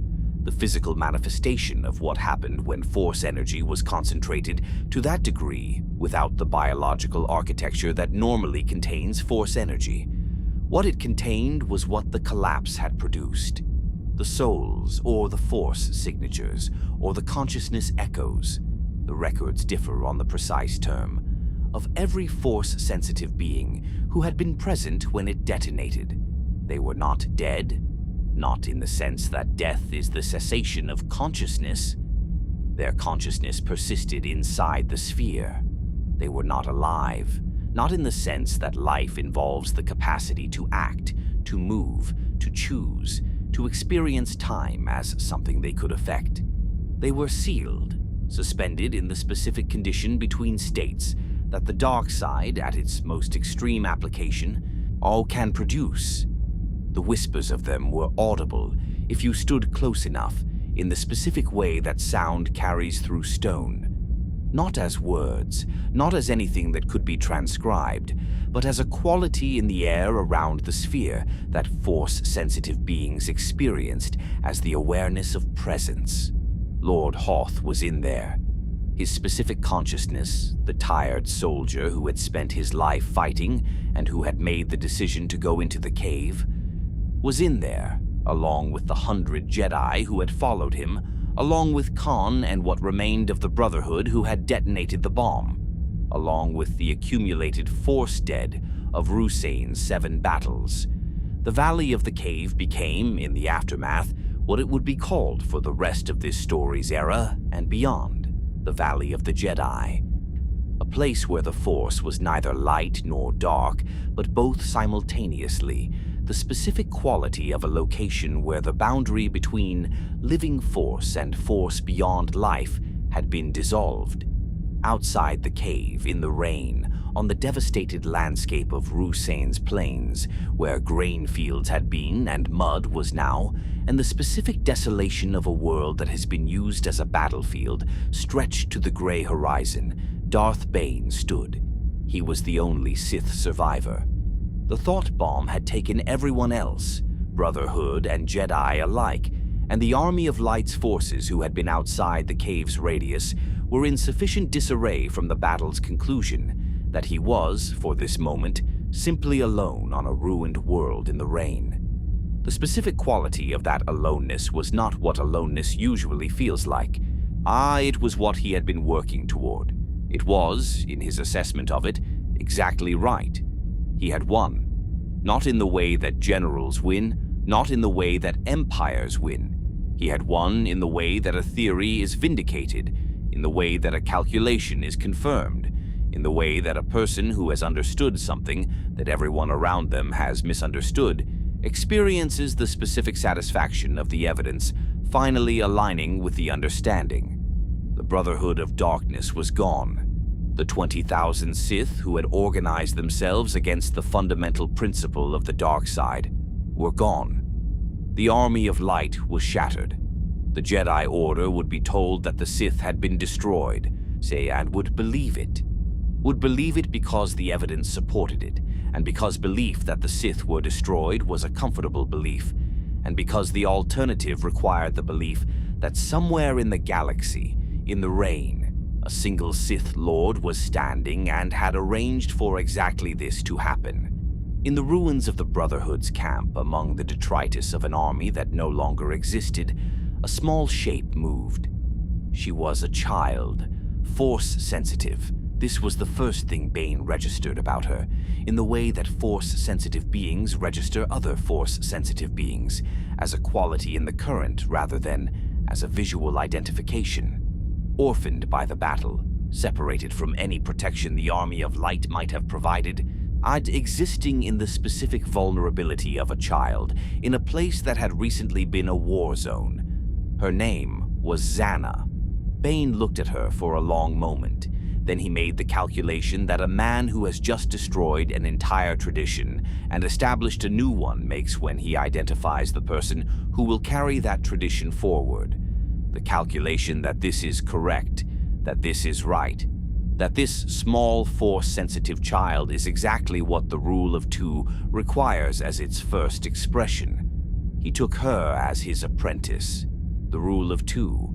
the physical manifestation of what happened when force energy was concentrated to that degree without the biological architecture that normally contains force energy. What it contained was what the collapse had produced. The souls, or the force signatures, or the consciousness echoes, the records differ on the precise term, of every force-sensitive being who had been present when it detonated. They were not dead, not in the sense that death is the cessation of consciousness. Their consciousness persisted inside the sphere. They were not alive, not in the sense that life involves the capacity to act, to move, to choose, to experience time as something they could affect. They were sealed, suspended in the specific condition between states that the dark side, at its most extreme application, all can produce. The whispers of them were audible if you stood close enough, in the specific way that sound carries through stone. Not as words, not as anything that could be transcribed, but as a quality in the air around the sphere that force-sensitive beings experienced as the awareness of presence. Lord Hoth was in there. His specific consciousness, the tired soldier who had spent his life fighting and who had made the decision to go into the cave, was in there, along with the 100 Jedi who had followed him, along with Khan and what remained of the Brotherhood who had detonated the bomb, along with the accumulated force dead of Ruusan's 7 battles. The valley of the cave became, in the aftermath, what it would be called for the rest of this story's era and beyond, the Valley of the Jedi. A place where the Force was neither light nor dark, but both simultaneously, the specific quality of a location where the boundary between living force and force beyond life had been dissolved. Outside the cave, in the rain, on the devastated landscape of Ruusan's plains, where grain fields had been and mud was now, and the specific desolation of a world that has been used as a battlefield stretched to the gray horizon, Darth Bane stood. He was the only Sith survivor. The thought bomb had taken everyone else, Brotherhood and Jedi alike, and the Army of Light's forces who had been outside the cave's radius were in sufficient disarray from the battle's conclusion that he was, for this moment, simply alone on a ruined world in the rain. The specific quality of that aloneness was not what aloneness usually feels like. It was what he had been working toward. It was, in his assessment of it, exactly right. He had won. Not in the way that generals win, not in the way that empires win. He had won in the way that a theory is vindicated, in the way that a calculation is confirmed, in the way that a person who has understood something that everyone around them has misunderstood experiences the specific satisfaction of the evidence finally aligning with the understanding. The Brotherhood of Darkness was gone. The 20,000 Sith who had organized themselves against the fundamental principle of the dark side were gone. The Army of Light was shattered. The Jedi Order would be told that the Sith had been destroyed, and would believe it. Would believe it because the evidence supported it, and because belief that the Sith were destroyed was a comfortable belief, and because the alternative required the belief that somewhere in the galaxy, in the rain, a single Sith Lord was standing and had arranged for exactly this to happen. In the ruins of the Brotherhood's camp, among the detritus of an army that no longer existed, a small shape moved. She was a child, force-sensitive. This was the first thing Bane registered about her, in the way that force-sensitive beings register other force-sensitive beings, as a quality in the current rather than as a visual identification. Orphaned by the battle, separated from any protection the Army of Light might have provided, existing in the specific vulnerability of a child in a place that had recently been a war zone. Her name was Zana. Bane looked at her for a long moment. Then he made the calculation that a man who has just destroyed an entire tradition and established a new one makes when he identifies the person who will carry that tradition forward. The calculation that this is correct, that this is right, that this small force-sensitive child is exactly what the rule of two requires as its first expression. He took her as his apprentice. The rule of two,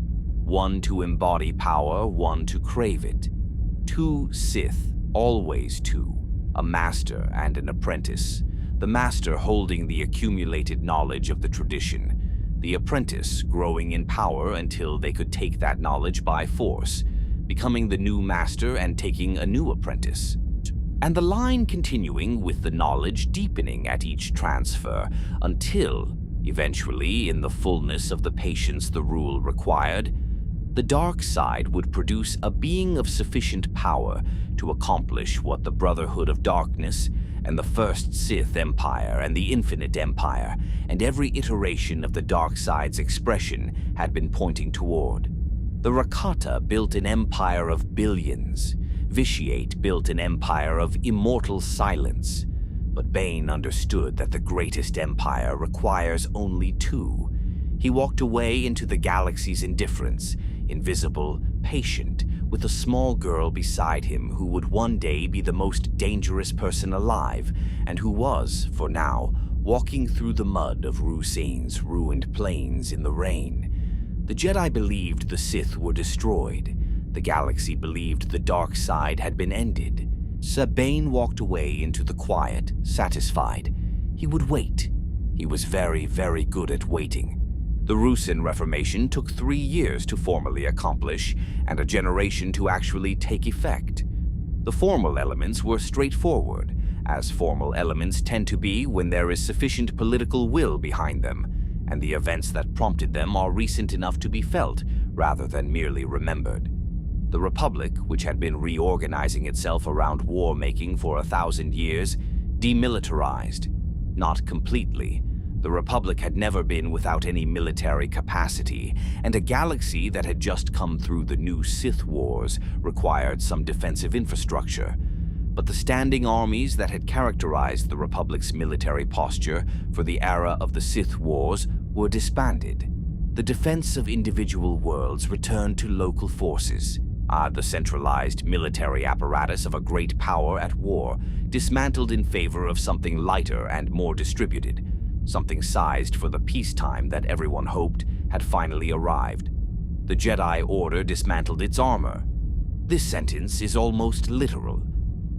one to embody power, one to crave it. Two Sith, always two, a master and an apprentice. The master holding the accumulated knowledge of the tradition, the apprentice growing in power until they could take that knowledge by force, becoming the new master and taking a new apprentice. And the line continuing with the knowledge deepening at each transfer until, eventually, in the fullness of the patience the rule required, the dark side would produce a being of sufficient power to accomplish what the Brotherhood of Darkness and the First Sith Empire and the Infinite Empire and every iteration of the dark side's expression had been pointing toward. The Rakata built an empire of billions. Vitiate built an empire of immortal silence. But Bane understood that the greatest empire requires only two. He walked away into the galaxy's indifference, invisible, patient, with a small girl beside him who would one day be the most dangerous person alive, and who was, for now, walking through the mud of Ruusan's ruined plains in the rain. The Jedi believed the Sith were destroyed. The galaxy believed the dark side had been ended. So Bane walked away into the quiet, satisfied. He would wait. He was very, very good at waiting. The Ruusan Reformation took 3 years to formally accomplish, and a generation to actually take effect. The formal elements were straightforward, as formal elements tend to be when there is sufficient political will behind them, and the events that prompted them are recent enough to be felt, rather than merely remembered. The Republic, which had been reorganizing itself around war-making for 1,000 years, demilitarized. Not completely. The Republic had never been without any military capacity, and a galaxy that had just come through the new Sith Wars required some defensive infrastructure. But the standing armies that had characterized the Republic's military posture for the era of the Sith Wars were disbanded. The defense of individual worlds returned to local forces. The centralized military apparatus of a great power at war, dismantled in favor of something lighter and more distributed. Something sized for the peacetime that everyone hoped had finally arrived. The Jedi Order dismantled its armor. This sentence is almost literal.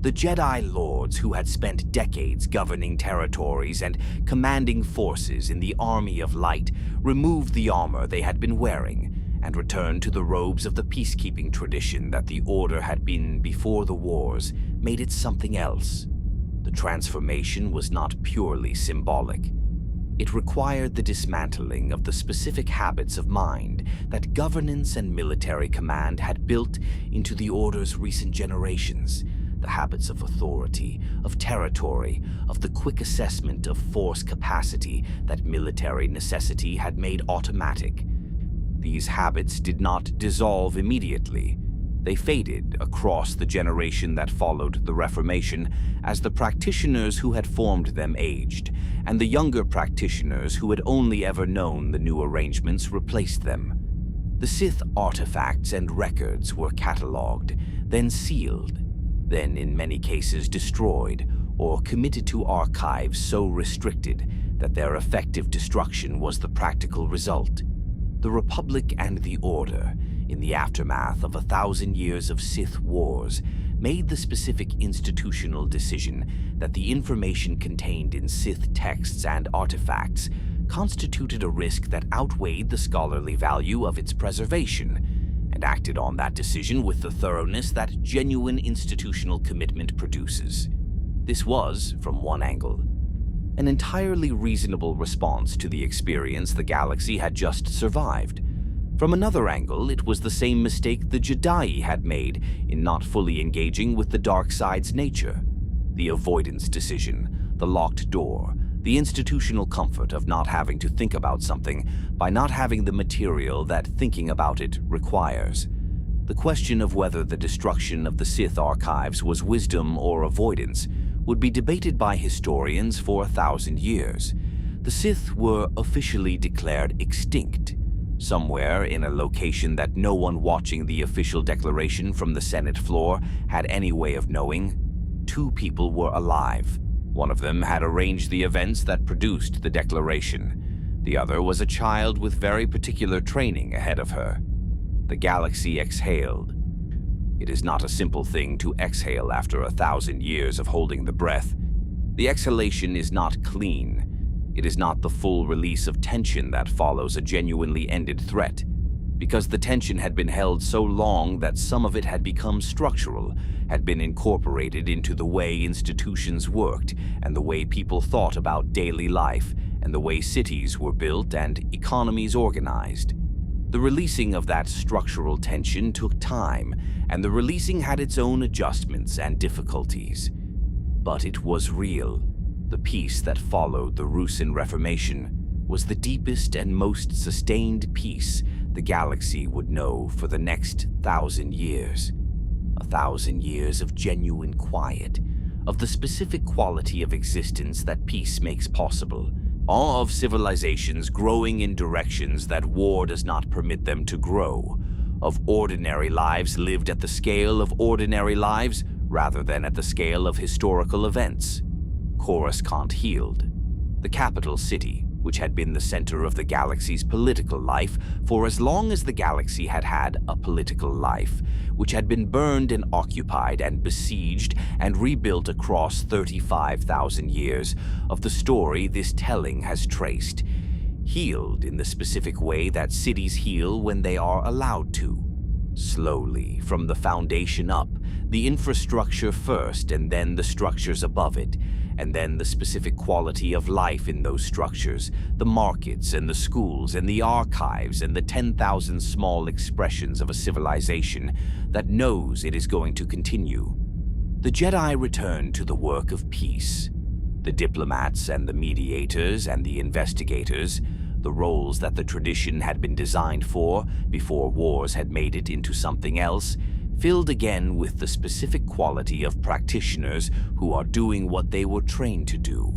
The Jedi Lords, who had spent decades governing territories and commanding forces in the Army of Light, removed the armor they had been wearing and returned to the robes of the peacekeeping tradition that the Order had been before the wars, made it something else. The transformation was not purely symbolic. It required the dismantling of the specific habits of mind that governance and military command had built into the Order's recent generations. The habits of authority, of territory, of the quick assessment of force capacity that military necessity had made automatic. These habits did not dissolve immediately. They faded across the generation that followed the Reformation as the practitioners who had formed them aged, and the younger practitioners who had only ever known the new arrangements replaced them. The Sith artifacts and records were catalogued, then sealed, then in many cases destroyed or committed to archives so restricted that their effective destruction was the practical result. The Republic and the Order, in the aftermath of 1,000 years of Sith Wars, made the specific institutional decision that the information contained in Sith texts and artifacts constituted a risk that outweighed the scholarly value of its preservation, and acted on that decision with the thoroughness that genuine institutional commitment produces. This was, from one angle, an entirely reasonable response to the experience the galaxy had just survived. From another angle, it was the same mistake the Jedi had made in not fully engaging with the dark side's nature. The avoidance decision, the locked door, the institutional comfort of not having to think about something by not having the material that thinking about it requires. The question of whether the destruction of the Sith archives was wisdom or avoidance would be debated by historians for 1,000 years. The Sith were officially declared extinct, somewhere in a location that no one watching the official declaration from the Senate floor had any way of knowing. 2 people were alive. One of them had arranged the events that produced the declaration. The other was a child with very particular training ahead of her. The galaxy exhaled. It is not a simple thing to exhale after 1,000 years of holding the breath. The exhalation is not clean. It is not the full release of tension that follows a genuinely ended threat, because the tension had been held so long that some of it had become structural, had been incorporated into the way institutions worked and the way people thought about daily life and the way cities were built and economies organized. The releasing of that structural tension took time, and the releasing had its own adjustments and difficulties. But it was real. The peace that followed the Ruusan Reformation was the deepest and most sustained peace the galaxy would know for the next 1,000 years. 1,000 years of genuine quiet, of the specific quality of existence that peace makes possible, of civilizations growing in directions that war does not permit them to grow, of ordinary lives lived at the scale of ordinary lives rather than at the scale of historical events. Coruscant healed. The capital city, which had been the center of the galaxy's political life for as long as the galaxy had had a political life, which had been burned and occupied and besieged and rebuilt across 35,000 years of the story this telling has traced, healed in the specific way that cities heal when they are allowed to. Slowly, from the foundation up, the infrastructure first and then the structures above it, and then the specific quality of life in those structures, the markets and the schools and the archives and the 10,000 small expressions of a civilization that knows it is going to continue. The Jedi returned to the work of peace. The diplomats and the mediators and the investigators, the roles that the tradition had been designed for before wars had made it into something else, filled again with the specific quality of practitioners who are doing what they were trained to do,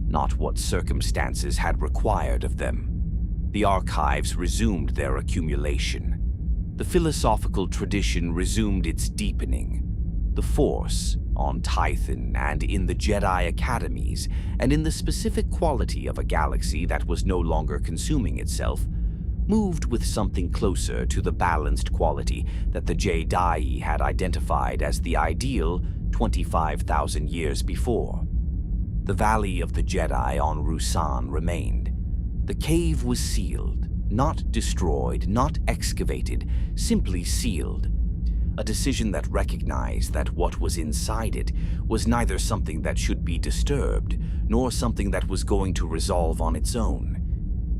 not what circumstances had required of them. The archives resumed their accumulation. The philosophical tradition resumed its deepening. The Force, on Tython and in the Jedi academies, and in the specific quality of a galaxy that was no longer consuming itself, moved with something closer to the balanced quality that the Jedi had identified as the ideal 25,000 years before. The Valley of the Jedi on Ruusan remained. The cave was sealed, not destroyed, not excavated, simply sealed. A decision that recognized that what was inside it was neither something that should be disturbed, nor something that was going to resolve on its own.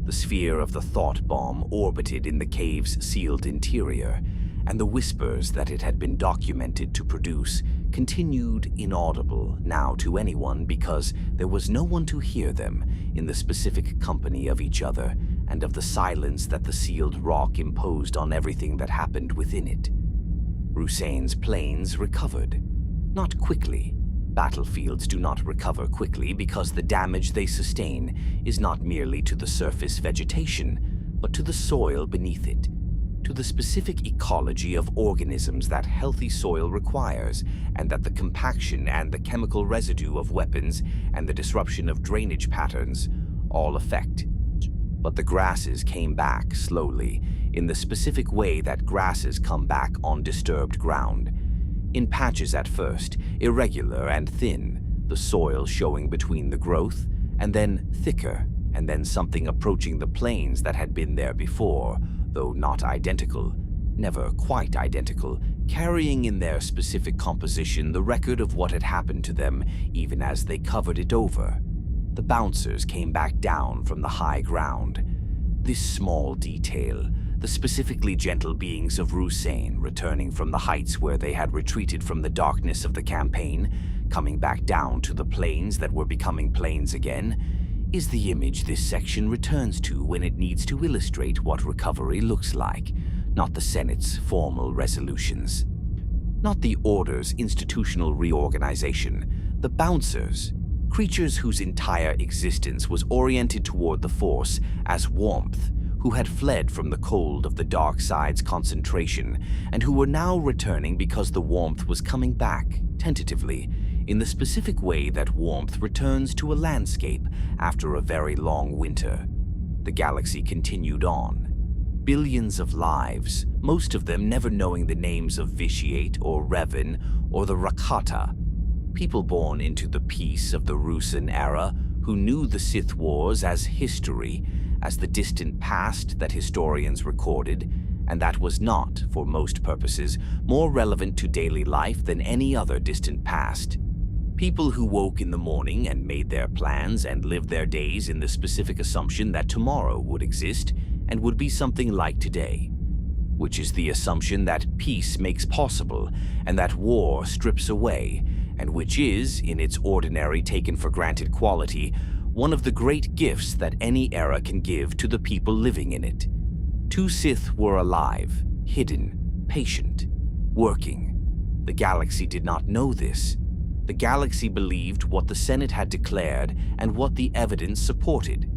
The sphere of the thought bomb orbited in the cave's sealed interior, and the whispers that it had been documented to produce continued inaudible now to anyone because there was no one to hear them in the specific company of each other and of the silence that the sealed rock imposed on everything that happened within it. Ruusan's planes recovered. Not quickly. Battlefields do not recover quickly because the damage they sustain is not merely to the surface vegetation, but to the soil beneath it, to the specific ecology of organisms that healthy soil requires, and that the compaction and the chemical residue of weapons and the disruption of drainage patterns all affect. But the grasses came back slowly, in the specific way that grasses come back on disturbed ground. in patches at first, irregular and thin, the soil showing between the growth, and then thicker, and then something approaching the plains that had been there before, though not identical, never quite identical, carrying in their specific composition the record of what had happened to them even as they covered it over. The bouncers came back down from the high ground. This small detail, the specifically gentle beings of Ruusan returning from the heights where they had retreated from the darkness of the campaign, coming back down to the plains that were becoming plains again, is the image this section returns to when it needs to illustrate what recovery looks like, not the Senate's formal resolutions. Not the Order's institutional reorganization, the bouncers, creatures whose entire existence was oriented toward the Force as warmth, who had fled from the cold of the dark side's concentration, and who were now returning because the warmth was coming back, tentatively, in the specific way that warmth returns to a landscape after a very long winter. The galaxy continued on. Billions of lives, most of them never knowing the names of Vitiate or Revan or the Rakata. People born into the peace of the Ruusan era who knew the Sith Wars as history, as the distant past that historians recorded, and that was not, for most purposes, more relevant to daily life than any other distant past. People who woke in the morning and made their plans and lived their days in the specific assumption that tomorrow would exist and would be something like today, which is the assumption that peace makes possible and that war strips away, and which is, in its ordinary taken-for-granted quality, one of the great gifts that any era can give to the people living in it. Two Sith were alive, hidden, patient, working. The galaxy did not know this. The galaxy believed what the Senate had declared and what the evidence supported,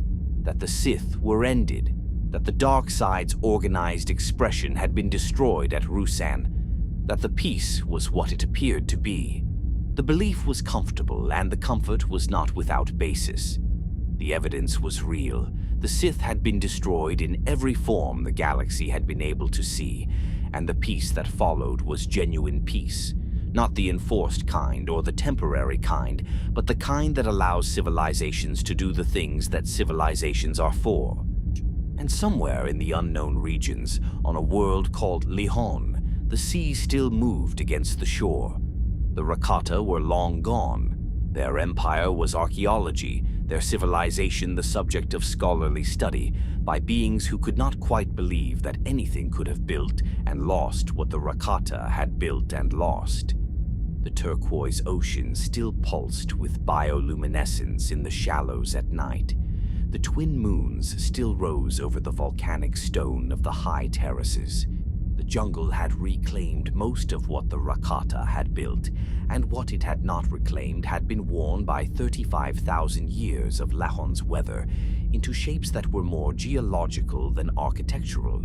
that the Sith were ended, that the dark side's organized expression had been destroyed at Ruusan, that the peace was what it appeared to be. The belief was comfortable, and the comfort was not without basis. The evidence was real. The Sith had been destroyed in every form the galaxy had been able to see, and the peace that followed was genuine peace. Not the enforced kind or the temporary kind, but the kind that allows civilizations to do the things that civilizations are for. And somewhere in the unknown regions, on a world called Lehon, the sea still moved against the shore. The Rakata were long gone. Their empire was archaeology, their civilization the subject of scholarly study, by beings who could not quite believe that anything could have built and lost what the Rakata had built and lost. The turquoise ocean still pulsed with bioluminescence in the shallows at night. The twin moons still rose over the volcanic stone of the high terraces. The jungle had reclaimed most of what the Rakata had built, and what it had not reclaimed had been worn by 35,000 years of Lehon's weather into shapes that were more geological than architectural,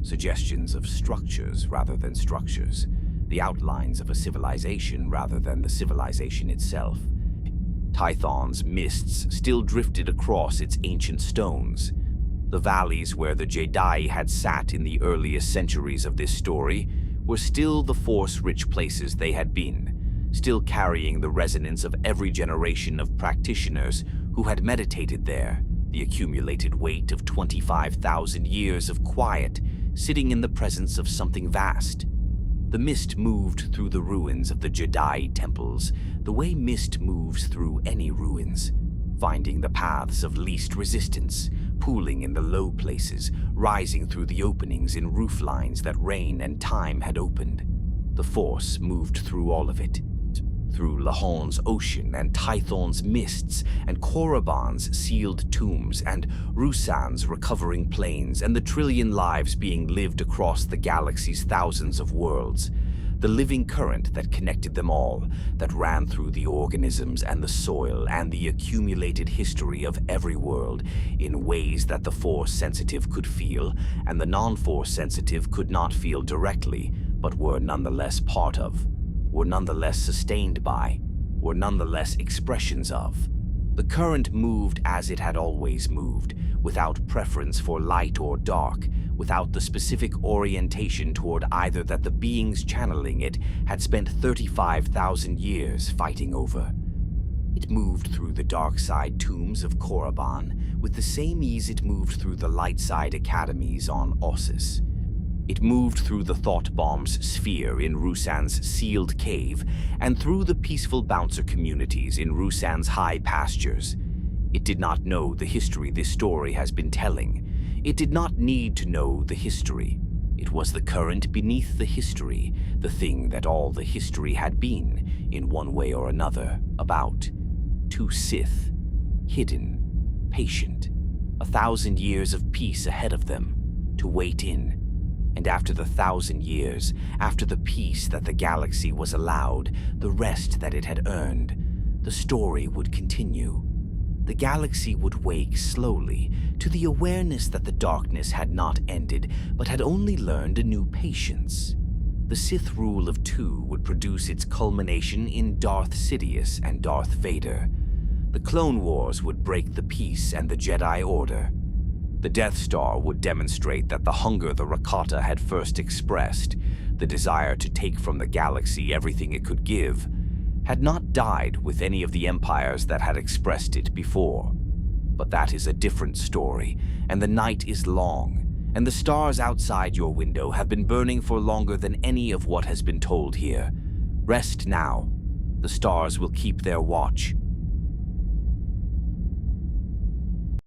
suggestions of structures rather than structures, the outlines of a civilization rather than the civilization itself. Tython's mists still drifted across its ancient stones. The valleys where the Jedi had sat in the earliest centuries of this story were still the force-rich places they had been, still carrying the resonance of every generation of practitioners who had meditated there, the accumulated weight of 25,000 years of quiet, sitting in the presence of something vast. The mist moved through the ruins of the Jedi temples, the way mist moves through any ruins, finding the paths of least resistance, pooling in the low places, rising through the openings in roof lines that rain and time had opened. The Force moved through all of it, through Lehon's ocean and Tython's mists and Korriban's sealed tombs and Ruusan's recovering plains and the trillion lives being lived across the galaxy's thousands of worlds. The living current that connected them all, that ran through the organisms and the soil and the accumulated history of every world in ways that the Force-sensitive could feel and the non-Force-sensitive could not feel directly, but were nonetheless part of, were nonetheless sustained by, were nonetheless expressions of. The current moved as it had always moved, without preference for light or dark, without the specific orientation toward either that the beings channeling it had spent 35,000 years fighting over. It moved through the dark side tombs of Korriban with the same ease it moved through the light side academies on Ossus. It moved through the Thought Bomb's sphere in Ruusan's sealed cave and through the peaceful bouncer communities in Ruusan's high pastures. It did not know the history this story has been telling. It did not need to know the history. It was the current beneath the history, the thing that all the history had been, in one way or another, about. Two Sith, hidden, patient, 1,000 years of peace ahead of them, to wait in. And after the 1,000 years, after the peace that the galaxy was allowed, the rest that it had earned, the story would continue. The galaxy would wake slowly to the awareness that the darkness had not ended, but had only learned a new patience. The Sith rule of two would produce its culmination in Darth Sidious and Darth Vader. The Clone Wars would break the peace and the Jedi Order. The Death Star would demonstrate that the hunger the Rakata had first expressed, the desire to take from the galaxy everything it could give, had not died with any of the empires that had expressed it before. But that is a different story, and the night is long, and the stars outside your window have been burning for longer than any of what has been told here. Rest now. The stars will keep their watch.